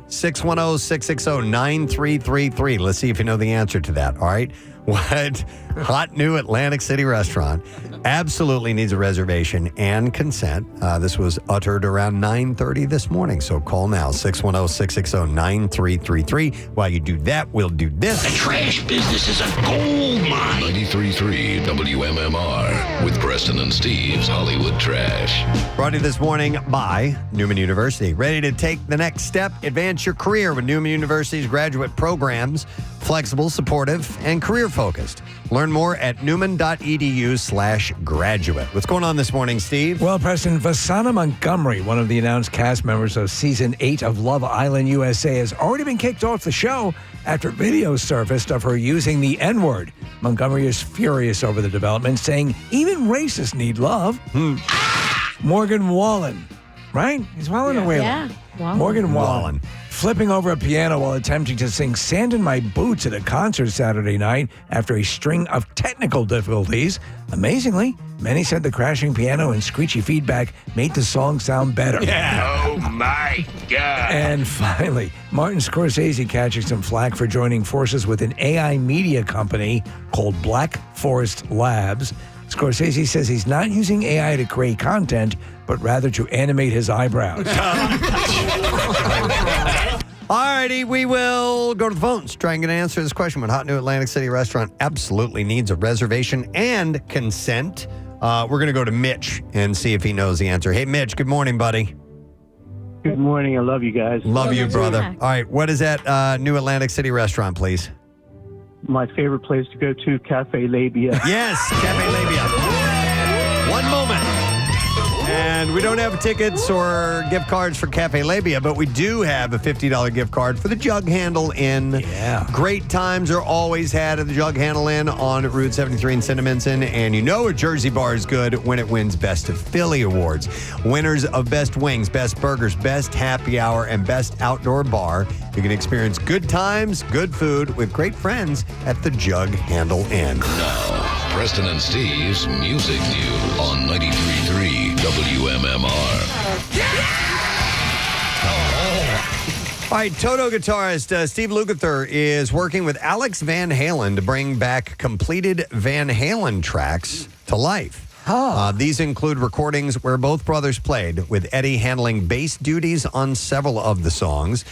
610-660-9333. Let's see if you know the answer to that, all right? What hot new Atlantic City restaurant absolutely needs a reservation and consent? This was uttered around 9:30 this morning. So call now, 610-660-9333. While you do that, we'll do this. The trash business is a gold mine. 93.3 WMMR with Preston and Steve's Hollywood Trash. Brought to you this morning by Neumann University. Ready to take the next step? Advance your career with Neumann University's graduate programs. Flexible, supportive, and career-focused. Learn more at newman.edu/graduate. What's going on this morning, Steve? Well, Preston, Vasana Montgomery, one of the announced cast members of Season 8 of Love Island USA, has already been kicked off the show after video surfaced of her using the N-word. Montgomery is furious over the development, saying even racists need love. Morgan Wallen, right? He's Wallen or Whalen? Yeah, Wallen. Morgan Wallen. Flipping over a piano while attempting to sing Sand in My Boots at a concert Saturday night after a string of technical difficulties. Amazingly, many said the crashing piano and screechy feedback made the song sound better. Yeah. Oh, my God. And finally, Martin Scorsese catching some flack for joining forces with an AI media company called Black Forest Labs. Scorsese says he's not using AI to create content, but rather to animate his eyebrows. All righty, we will go to the phones. Try and get an answer to this question. What hot new Atlantic City restaurant absolutely needs a reservation and consent? We're going to go to Mitch and see if he knows the answer. Hey, Mitch, good morning, buddy. Good morning. I love you guys. Love you, brother. All right, what is that new Atlantic City restaurant, please? My favorite place to go to, Cafe Labia. Yes, Cafe Labia. One moment. And we don't have tickets or gift cards for Cafe Labia, but we do have a $50 gift card for the Jug Handle Inn. Yeah. Great times are always had at the Jug Handle Inn on Route 73 in Cinnaminson. And you know a Jersey bar is good when it wins Best of Philly awards. Winners of Best Wings, Best Burgers, Best Happy Hour, and Best Outdoor Bar. You can experience good times, good food with great friends at the Jug Handle Inn. Now, Preston and Steve's Music News on 93.3 WMMR. All right, Toto guitarist Steve Lukather is working with Alex Van Halen to bring back completed Van Halen tracks to life. These include recordings where both brothers played, with Eddie handling bass duties on several of the songs.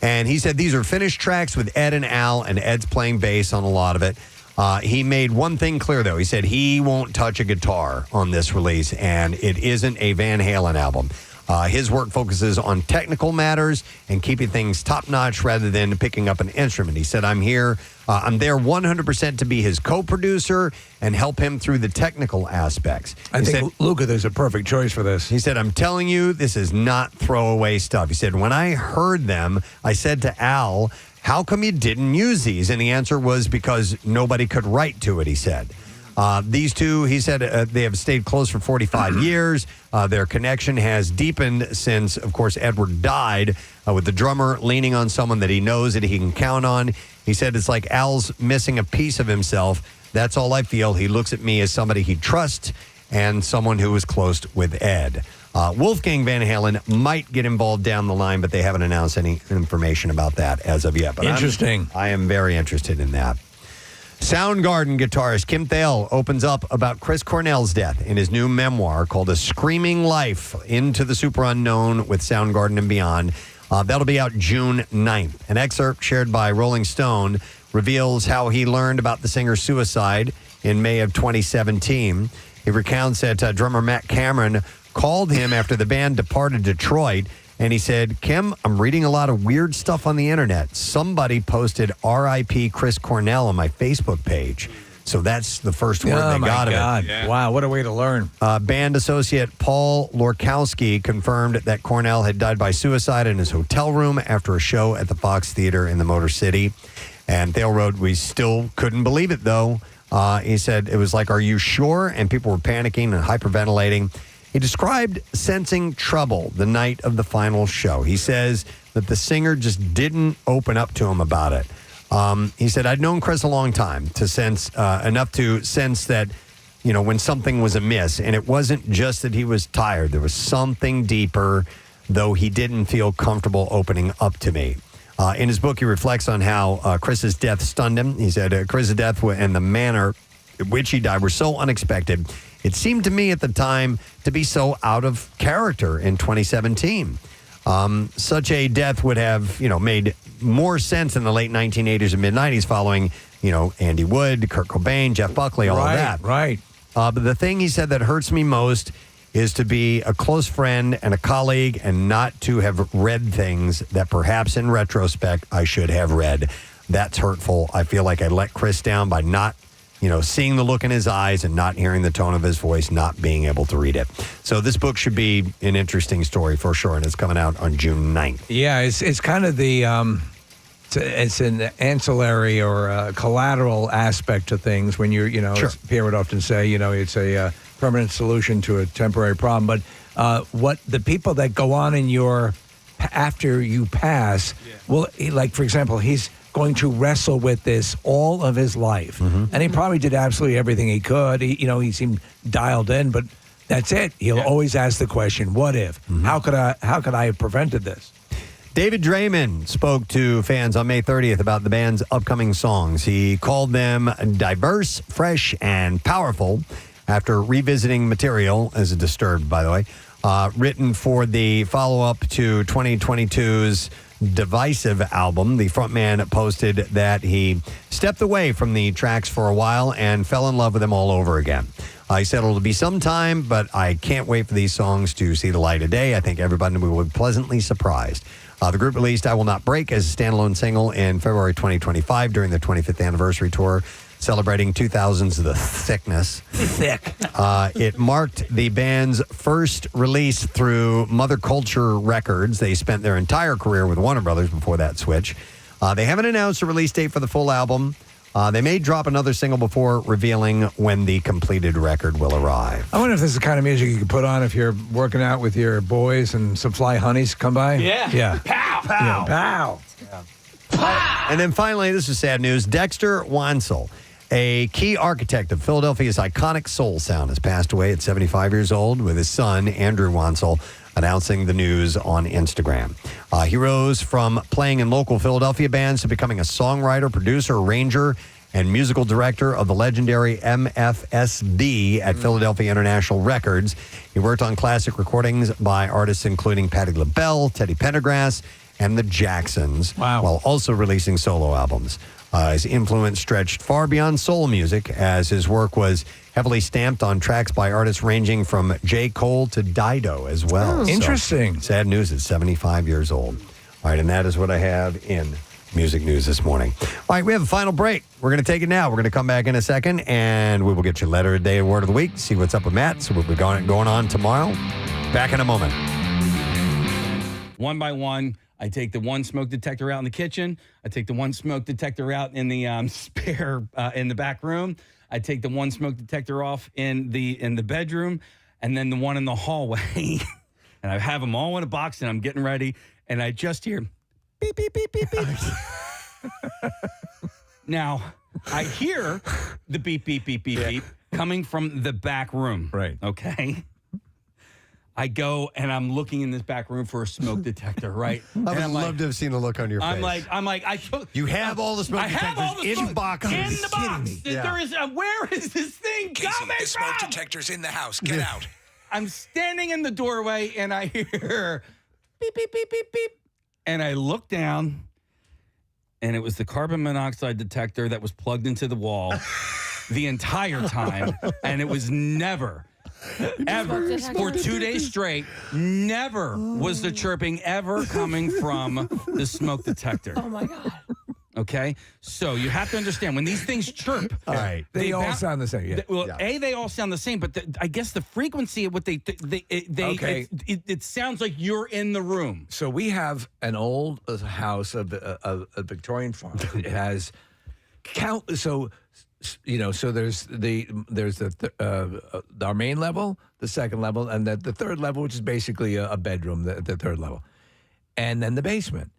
And he said these are finished tracks with Ed and Al, and Ed's playing bass on a lot of it. He made one thing clear, though. He said he won't touch a guitar on this release, and it isn't a Van Halen album. His work focuses on technical matters and keeping things top-notch rather than picking up an instrument. He said, I'm there 100% to be his co-producer and help him through the technical aspects. I think Lukather's a perfect choice for this. He said, I'm telling you, this is not throwaway stuff. He said, when I heard them, I said to Al, how come you didn't use these? And the answer was because nobody could write to it, he said. These two, he said, they have stayed close for 45 years. Their connection has deepened since, of course, Edward died, with the drummer leaning on someone that he knows that he can count on. He said it's like Al's missing a piece of himself. That's all I feel. He looks at me as somebody he trusts and someone who is close with Ed. Wolfgang Van Halen might get involved down the line, but they haven't announced any information about that as of yet. But interesting. I am very interested in that. Soundgarden guitarist Kim Thale opens up about Chris Cornell's death in his new memoir called A Screaming Life Into the Super Unknown with Soundgarden and Beyond. That'll be out June 9th. An excerpt shared by Rolling Stone reveals how he learned about the singer's suicide in May of 2017. He recounts that drummer Matt Cameron called him after the band departed Detroit, and he said, Kim, I'm reading a lot of weird stuff on the internet. Somebody posted R.I.P. Chris Cornell on my Facebook page. So that's the first word they got of it. Yeah. Wow, what a way to learn. Band associate Paul Lorkowski confirmed that Cornell had died by suicide in his hotel room after a show at the Fox Theater in the Motor City. And Thale wrote, we still couldn't believe it, though. He said, it was like, are you sure? And people were panicking and hyperventilating. He described sensing trouble the night of the final show. He says that the singer just didn't open up to him about it. He said, I'd known Chris a long time to sense enough to sense that, you know, when something was amiss. And it wasn't just that he was tired. There was something deeper, though he didn't feel comfortable opening up to me. In his book, he reflects on how Chris's death stunned him. He said, Chris's death and the manner in which he died were so unexpected. It seemed to me at the time to be so out of character in 2017. Such a death would have, made more sense in the late 1980s and mid-90s following, Andy Wood, Kurt Cobain, Jeff Buckley, all of that. Right. But the thing he said that hurts me most is to be a close friend and a colleague and not to have read things that perhaps in retrospect I should have read. That's hurtful. I feel like I let Chris down by not seeing the look in his eyes and not hearing the tone of his voice, not being able to read it. So this book should be an interesting story for sure, and it's coming out on June 9th. Yeah, it's kind of the it's an ancillary or collateral aspect to things when you're, Sure. as Pierre would often say, it's a permanent solution to a temporary problem. But what the people that go on in your after you pass, well, like for example, he's going to wrestle with this all of his life. Mm-hmm. And he probably did absolutely everything he could. He seemed dialed in, but that's it. He'll always ask the question, what if? Mm-hmm. How could I have prevented this? David Draymond spoke to fans on May 30th about the band's upcoming songs. He called them diverse, fresh, and powerful. after revisiting material, as a Disturbed, by the way, written for the follow-up to 2022's Divisive album. The frontman posted that he stepped away from the tracks for a while and fell in love with them all over again. He said it'll be some time, but I can't wait for these songs to see the light of day. I think everybody will be pleasantly surprised. The group released I Will Not Break as a standalone single in February 2025 during their 25th anniversary tour, celebrating 2000's The Thickness. Thick. It marked the band's first release through Mother Culture Records. They spent their entire career with Warner Brothers before that switch. They haven't announced a release date for the full album. They may drop another single before revealing when the completed record will arrive. I wonder if this is the kind of music you could put on if you're working out with your boys and some fly honeys come by. Yeah. Pow! Pow! Pow! And then finally, this is sad news. Dexter Wansel, a key architect of Philadelphia's iconic soul sound, has passed away at 75 years old, with his son, Andrew Wansel, announcing the news on Instagram. He rose from playing in local Philadelphia bands to becoming a songwriter, producer, arranger, and musical director of the legendary MFSB at Philadelphia International Records. He worked on classic recordings by artists including Patti LaBelle, Teddy Pendergrass, and the Jacksons, while also releasing solo albums. His influence stretched far beyond soul music, as his work was heavily stamped on tracks by artists ranging from J. Cole to Dido as well. Oh, interesting. So, sad news at 75 years old. All right, and that is what I have in music news this morning. All right, we have a final break. We're going to take it now. We're going to come back in a second, and we will get you letter of the day and word of the week, see what's up with Matt, so we'll be going on tomorrow. Back in a moment. One by one, I take the one smoke detector out in the kitchen. I take the one smoke detector out in the spare in the back room. I take the one smoke detector off in the bedroom, and then the one in the hallway. And I have them all in a box, and I'm getting ready, and I just hear beep, beep, beep, beep, beep. Now, I hear the beep, beep, beep, beep, beep coming from the back room. Right. Okay. I go and I'm looking in this back room for a smoke detector, right? I would love to have seen the look on your face. I'm like, you have all the smoke detectors in boxes. In the box. Yeah. There is where is this thing coming the smoke from? detector's in the house. Get out. I'm standing in the doorway and I hear beep, beep, beep, beep, beep. And I look down and it was the carbon monoxide detector that was plugged into the wall the entire time. And it was never, ever, for 2 days straight, never was the chirping ever coming from the smoke detector. Oh, my God. Okay? So you have to understand, when these things chirp... All right. They all sound the same, yeah. They all sound the same, but I guess the frequency of what it sounds like you're in the room. So we have an old house, a Victorian farm. It has countless... So there's our main level, the second level, and the third level, which is basically a bedroom, the third level. And then the basement.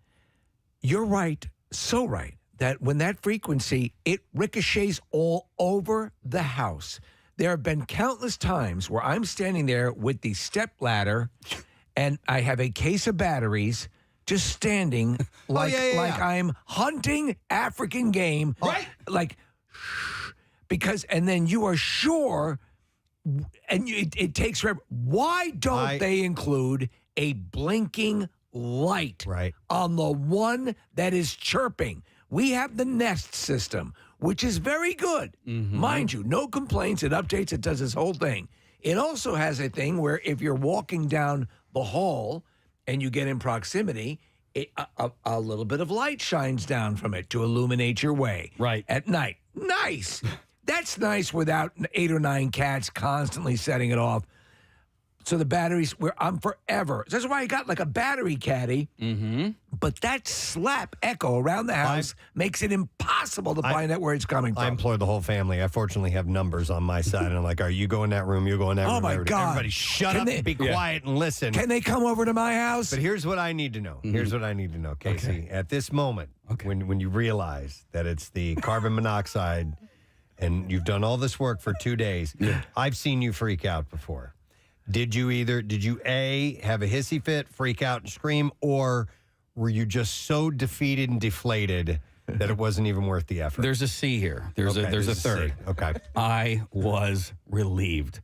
You're right, so right, that when that frequency, it ricochets all over the house. There have been countless times where I'm standing there with the step ladder and I have a case of batteries just standing like I'm hunting African game. Right. Because, and then you are sure, and it takes forever. Why don't they include a blinking light on the one that is chirping? We have the Nest system, which is very good. Mm-hmm. Mind you, no complaints. It updates. It does this whole thing. It also has a thing where if you're walking down the hall and you get in proximity, a little bit of light shines down from it to illuminate your way. Right. At night. Nice. That's nice without 8 or 9 cats constantly setting it off. So the batteries, I'm forever. That's why I got like a battery caddy. Mm-hmm. But that slap echo around the house makes it impossible to find out where it's coming from. I implored the whole family. I fortunately have numbers on my side. And I'm like, you go in that room, you go in that room. Oh, my God. Everybody shut up, be quiet, and listen. Can they come over to my house? But here's what I need to know. Mm-hmm. Here's what I need to know, Casey. Okay. At this moment, when you realize that it's the carbon monoxide and you've done all this work for 2 days, I've seen you freak out before. Did you A, have a hissy fit, freak out and scream, or were you just so defeated and deflated that it wasn't even worth the effort. There's a C here. There's a third. C. Okay. I was relieved.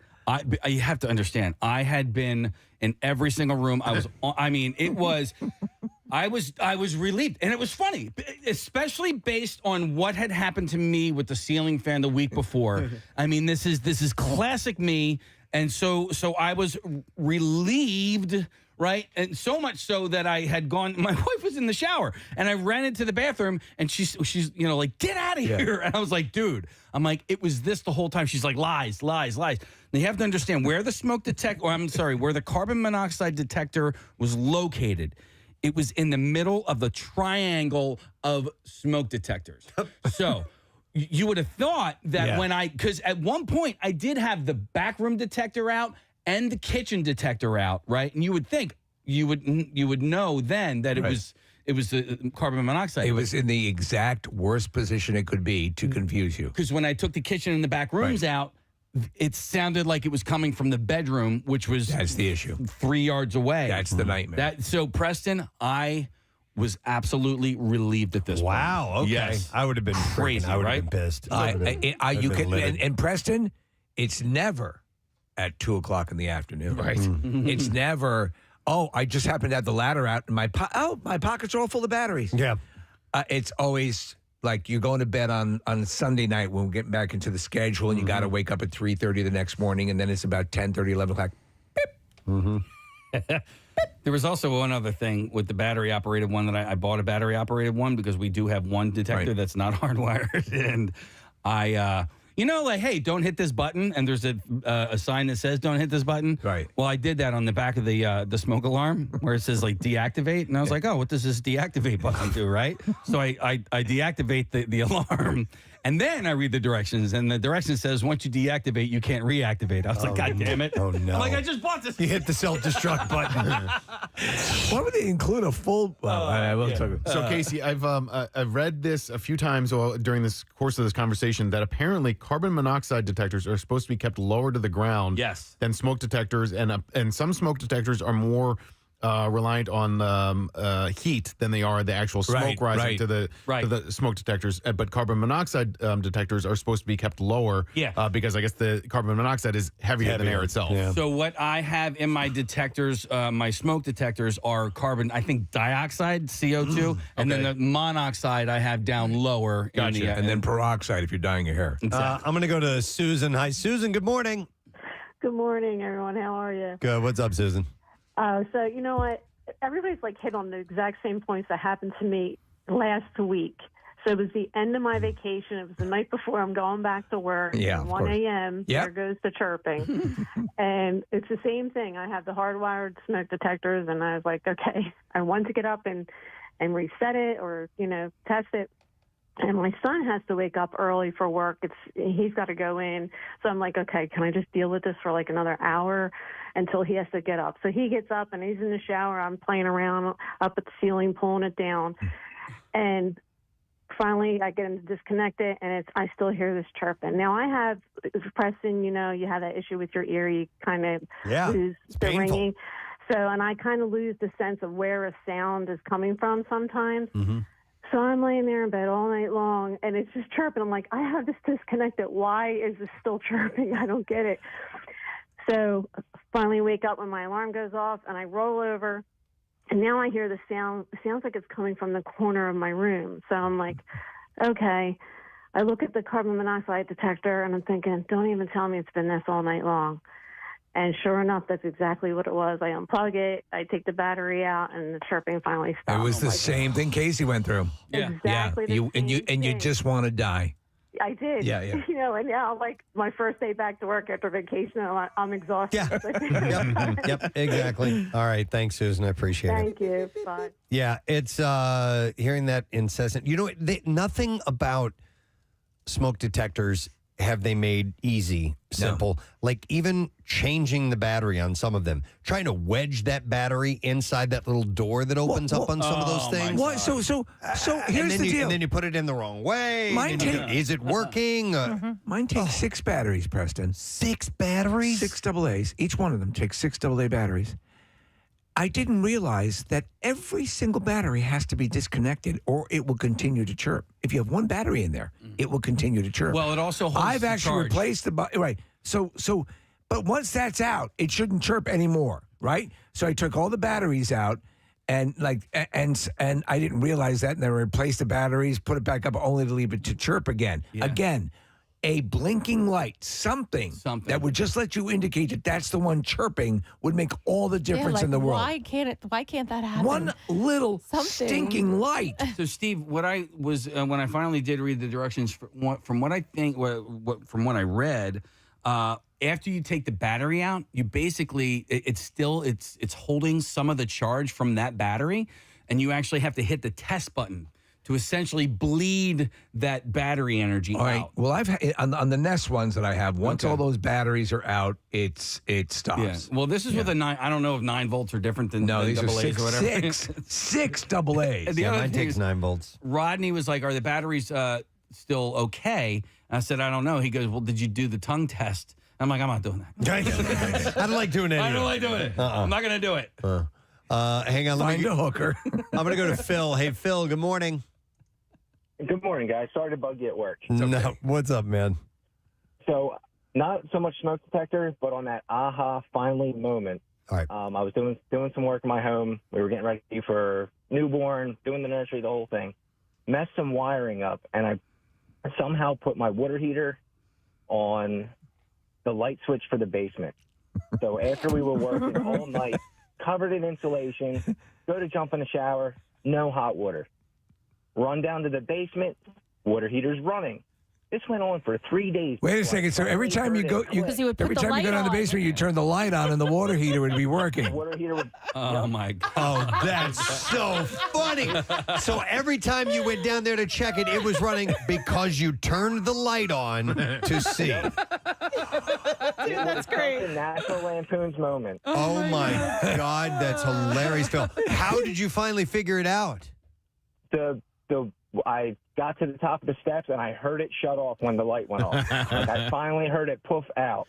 You have to understand. I had been in every single room. I was relieved, and it was funny, especially based on what had happened to me with the ceiling fan the week before. I mean, this is classic me, and so I was relieved. Right. And so much so that I had gone, my wife was in the shower and I ran into the bathroom and she's, like, get out of here. And I was like, dude, it was this the whole time. She's like, lies. Now you have to understand where the where the carbon monoxide detector was located. It was in the middle of the triangle of smoke detectors. So you would have thought that because at one point I did have the backroom detector out and the kitchen detector out, right? And you would think you would know then that it was the carbon monoxide. It was in the exact worst position it could be to confuse you. Because when I took the kitchen and the back rooms out, it sounded like it was coming from the bedroom, which was that's the issue 3 yards away. That's the nightmare. So Preston, I was absolutely relieved at this point. Wow. Okay. Yes. I would have been crazy. I would have been pissed. And Preston, it's never at 2:00 in the afternoon. Right. It's never, I just happened to have the ladder out and my pockets are all full of batteries. Yeah. It's always like you're going to bed on Sunday night when we get back into the schedule and you got to wake up at 3:30 the next morning and then it's about 10:30, 11 o'clock. Beep. There was also one other thing with the battery-operated one that I bought a battery-operated one because we do have one detector that's not hardwired. And I... hey, don't hit this button, and there's a sign that says don't hit this button. Right. Well, I did that on the back of the smoke alarm where it says like deactivate, and I was like, what does this deactivate button do, right? So I deactivate the alarm, and then I read the directions, and the direction says once you deactivate, you can't reactivate. I was like, God damn it. Oh, no. I'm like, I just bought this. You hit the self-destruct button. Why would they include a full... I will talk about So, Casey, I've read this a few times during this course of this conversation that apparently carbon monoxide detectors are supposed to be kept lower to the ground than smoke detectors, and some smoke detectors are more reliant on heat than they are the actual smoke rising to the smoke detectors. But carbon monoxide detectors are supposed to be kept lower because I guess the carbon monoxide is heavier than air itself. Yeah. So what I have in my detectors, my smoke detectors are carbon, I think dioxide, CO2, and then the monoxide I have down lower. Gotcha. And then peroxide if you're dyeing your hair. I'm going to go to Susan. Hi, Susan. Good morning. Good morning, everyone. How are you? Good. What's up, Susan? So you know what? Everybody's like hit on the exact same points that happened to me last week. So it was the end of my vacation. It was the night before I'm going back to work. Yeah, 1 a.m. There goes the chirping. And it's the same thing. I have the hardwired smoke detectors, and I was like, okay, I want to get up and reset it or, test it. And my son has to wake up early for work. He's got to go in. So I'm like, okay, can I just deal with this for like another hour until he has to get up? So he gets up and he's in the shower. I'm playing around up at the ceiling, pulling it down. And finally I get him to disconnect it, and I still hear this chirping. Now I have, Preston, you have that issue with your ear. You kind of lose the ringing. So, and I kind of lose the sense of where a sound is coming from sometimes. Mm-hmm. So I'm laying there in bed all night long, and it's just chirping. I'm like, I have this disconnected. Why is this still chirping? I don't get it. So finally wake up when my alarm goes off, and I roll over, and now I hear the sound. It sounds like it's coming from the corner of my room. So I'm like, okay. I look at the carbon monoxide detector, and I'm thinking, don't even tell me it's been this all night long. And sure enough, that's exactly what it was. I unplug it, I take the battery out, and the chirping finally stopped. It was the same thing Casey went through. Exactly. Yeah. You just want to die. I did. Yeah. And now, like, my first day back to work after vacation, I'm exhausted. Yeah. Yep, exactly. All right. Thanks, Susan. I appreciate it. Thank you. Bye. Yeah, it's hearing that incessant. Nothing about smoke detectors have they made easy, simple. No. Like even changing the battery on some of them, trying to wedge that battery inside that little door that opens up on some of those things. What? So here's the deal. And then you put it in the wrong way. Is it working? Mine takes 6 batteries, Preston. 6 batteries? 6 AA's. Each one of them takes 6 AA batteries. I didn't realize that every single battery has to be disconnected or it will continue to chirp. If you have one battery in there, it will continue to chirp. Well, it also holds I've the actually charge. replaced right. So, but once that's out, it shouldn't chirp anymore, right? So I took all the batteries out, and and I didn't realize that, and then I replaced the batteries, put it back up, only to leave it to chirp again. Yeah. Again. A blinking light, something that would just let you indicate that that's the one chirping would make all the difference in the world. Why can't that happen? One little stinking light. So, Steve, what I was when I finally did read the directions from what I think, from what I read, after you take the battery out, you basically it's holding some of the charge from that battery, and you actually have to hit the test button to essentially bleed that battery energy all right. out. Well, I've on the Nest ones that I have. Once all those batteries are out, it stops. Yeah. Well, this is with a 9. I don't know if 9 volts are different than these double are A's or whatever. six double A's. The other mine thing takes is, 9 volts. Rodney was like, "Are the batteries still okay?" And I said, "I don't know." He goes, "Well, did you do the tongue test?" I'm like, "I'm not doing that. I don't like doing it. I don't like doing it. I'm not going to do it." Hang on. Find a hooker. I'm going to go to Phil. Hey, Phil. Good morning. Good morning, guys. Sorry to bug you at work. No, what's up, man? So, not so much smoke detectors, but on that finally moment. All right. I was doing some work in my home. We were getting ready for newborn, doing the nursery, the whole thing. Messed some wiring up, and I somehow put my water heater on the light switch for the basement. So after we were working all night, covered in insulation, go to jump in the shower, no hot water. Run down to the basement, water heater's running. This went on for 3 days. Wait a second. So every time you go, every time you go down the basement, you turn the light on, and the water heater would be working. Water heater would. Oh my God! Oh, that's so funny. So every time you went down there to check it, it was running because you turned the light on to see. Dude, that's great. National Lampoon's moment. Oh my God, that's hilarious, Phil. How did you finally figure it out? I got to the top of the steps and I heard it shut off when the light went off. Like I finally heard it poof out.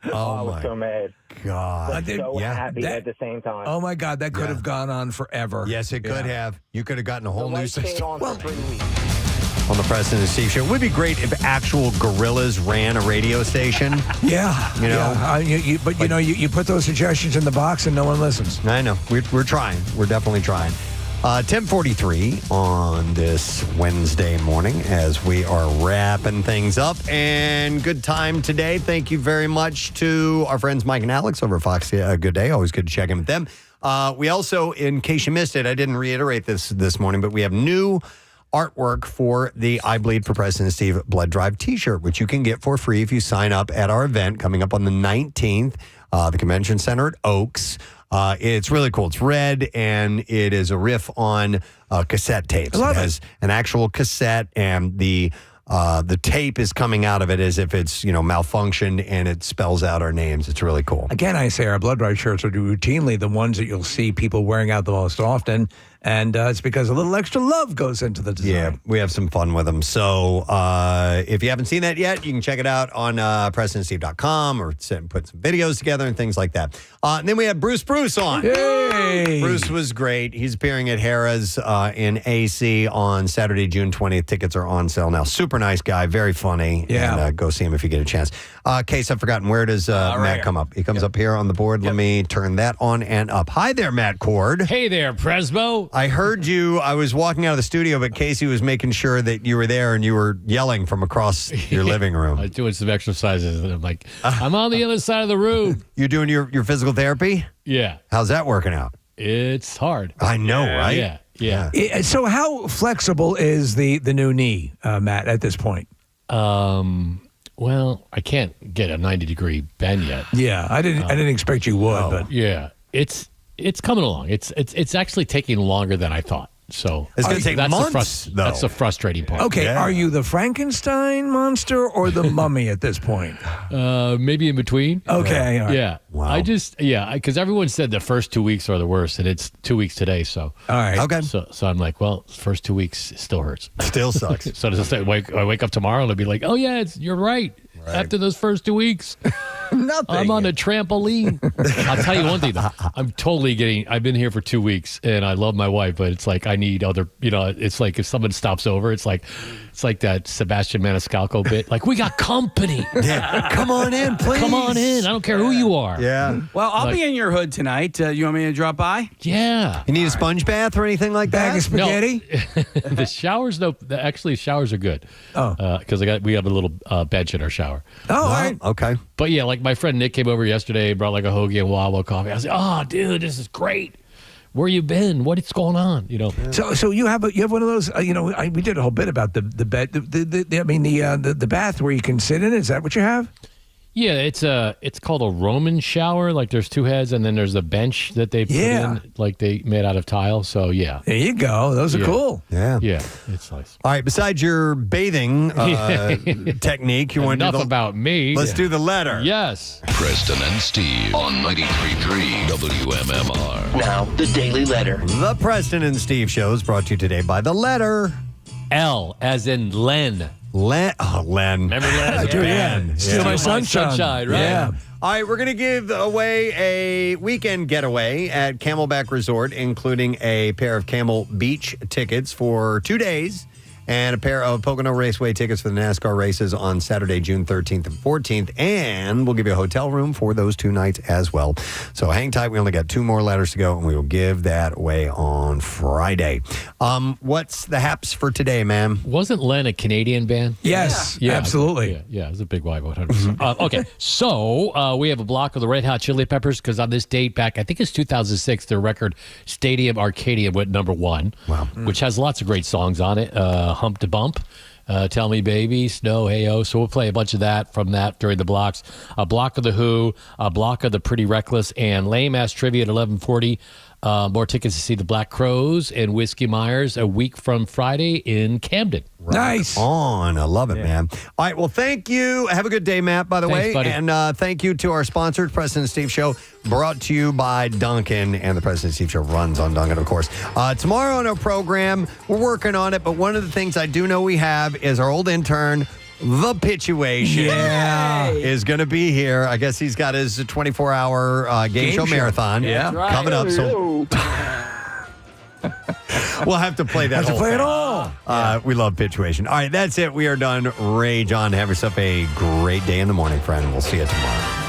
I was so mad. God. But so happy at the same time. Oh my God, that could have gone on forever. Yes, it could have. You could have gotten a whole new system. On for 3 weeks. On the Preston and Steve Show. It would be great if actual gorillas ran a radio station. Yeah. You know? But you put those suggestions in the box and no one listens. I know. We're trying. We're definitely trying. 10:43 on this Wednesday morning as we are wrapping things up. And good time today. Thank you very much to our friends Mike and Alex over at Fox Good Day. Always good to check in with them. We also, in case you missed it, I didn't reiterate this morning, but we have new artwork for the I Bleed for Preston and Steve Blood Drive t-shirt, which you can get for free if you sign up at our event coming up on the 19th, the Convention Center at Oaks. It's really cool. It's red, and it is a riff on cassette tapes. It has an actual cassette, and the tape is coming out of it as if it's malfunctioned, and it spells out our names. It's really cool. Again, I say our Blood Drive shirts are routinely the ones that you'll see people wearing out the most often, and it's because a little extra love goes into the design. Yeah, we have some fun with them. So if you haven't seen that yet, you can check it out on PrestonandSteve.com or put some videos together and things like that. And then we have Bruce on. Hey! Bruce was great. He's appearing at Harrah's in AC on Saturday, June 20th. Tickets are on sale now. Super nice guy, very funny. Yeah. And, go see him if you get a chance. Case I've forgotten, where does Matt come up? He comes up here on the board. Let me turn that on and up. Hi there, Matt Cord. Hey there, Presbo. I heard you. I was walking out of the studio, but Casey was making sure that you were there and you were yelling from across your living room. I was doing some exercises, and I'm like, I'm on the other side of the room. You're doing your physical therapy? Yeah. How's that working out? It's hard. I know, right? Yeah. So how flexible is the new knee, Matt, at this point? Well, I can't get a 90-degree bend yet. Yeah, I didn't expect you would, but yeah, it's coming along. It's actually taking longer than I thought. So it's going to take months, though. That's the frustrating part. Okay, are you the Frankenstein monster or the mummy at this point? Maybe in between. Okay, all right. Yeah. Wow. Because everyone said the first 2 weeks are the worst, and it's 2 weeks today. So all right, okay. So I'm like, well, first 2 weeks still hurts. Still sucks. So does it I wake up tomorrow and it'll be like, oh yeah, you're right. After those first 2 weeks. Nothing. I'm on a trampoline. I'll tell you one thing, though. I've been here for 2 weeks, and I love my wife, but it's like I need other, it's like if someone stops over, it's like that Sebastian Maniscalco bit. Like, we got company. Yeah. Come on in, please. Come on in. I don't care who you are. Yeah. Well, I'll be in your hood tonight. You want me to drop by? Yeah. You need a sponge bath or anything like that? Bag of spaghetti? The showers, though, actually, showers are good. Oh. Because we have a little bench in our shower. Oh, all right. Okay. But yeah, like my friend Nick came over yesterday, brought like a hoagie and Wawa coffee. I was like, oh, dude, this is great. Where you been? What's going on? So you have one of those. We did a whole bit about the bed. The bath where you can sit in. Is that what you have? Yeah, it's called a Roman shower. Like there's two heads, and then there's a bench that they put in, like they made out of tile. So yeah, there you go. Those are cool. Yeah, it's nice. All right. Besides your bathing technique, you want to enough about me? Let's do the letter. Yes. Preston and Steve on 93.3 WMMR. Now the Daily Letter. The Preston and Steve Show is brought to you today by the letter L, as in Len. Len. Remember Len? I do, yeah. Steal my sunshine. Right? Yeah. All right, we're going to give away a weekend getaway at Camelback Resort, including a pair of Camel Beach tickets for 2 days and a pair of Pocono Raceway tickets for the NASCAR races on Saturday, June 13th and 14th. And we'll give you a hotel room for those 2 nights as well. So hang tight. We only got 2 more letters to go, and we will give that away on Friday. What's the haps for today, ma'am? Wasn't Len a Canadian band? Yes, absolutely. Yeah, it was a big Y100. Okay, so we have a block of the Red Hot Chili Peppers because on this date back, I think it's 2006, their record Stadium Arcadia went #1. Wow. Which has lots of great songs on it. Hump to Bump, Tell Me Baby, Snow, Hey-O. So we'll play a bunch of that from that during the blocks. A block of The Who, a block of The Pretty Reckless, and Lame Ass Trivia at 11:40. More tickets to see the Black Crowes and Whiskey Myers a week from Friday in Camden. Nice. On. I love it, man. All right. Well, thank you. Have a good day, Matt, by the way. Buddy. And thank you to our sponsors, Preston and Steve Show, brought to you by Duncan. And the Preston and Steve Show runs on Duncan, of course. Tomorrow on our program, we're working on it. But one of the things I do know we have is our old intern, The Pitchuation, is going to be here. I guess he's got his 24-hour game show marathon coming up. So we'll have to play that. Have to play it all. We love Pitchuation. All right, that's it. We are done. Rage on. Have yourself a great day in the morning, friend. We'll see you tomorrow.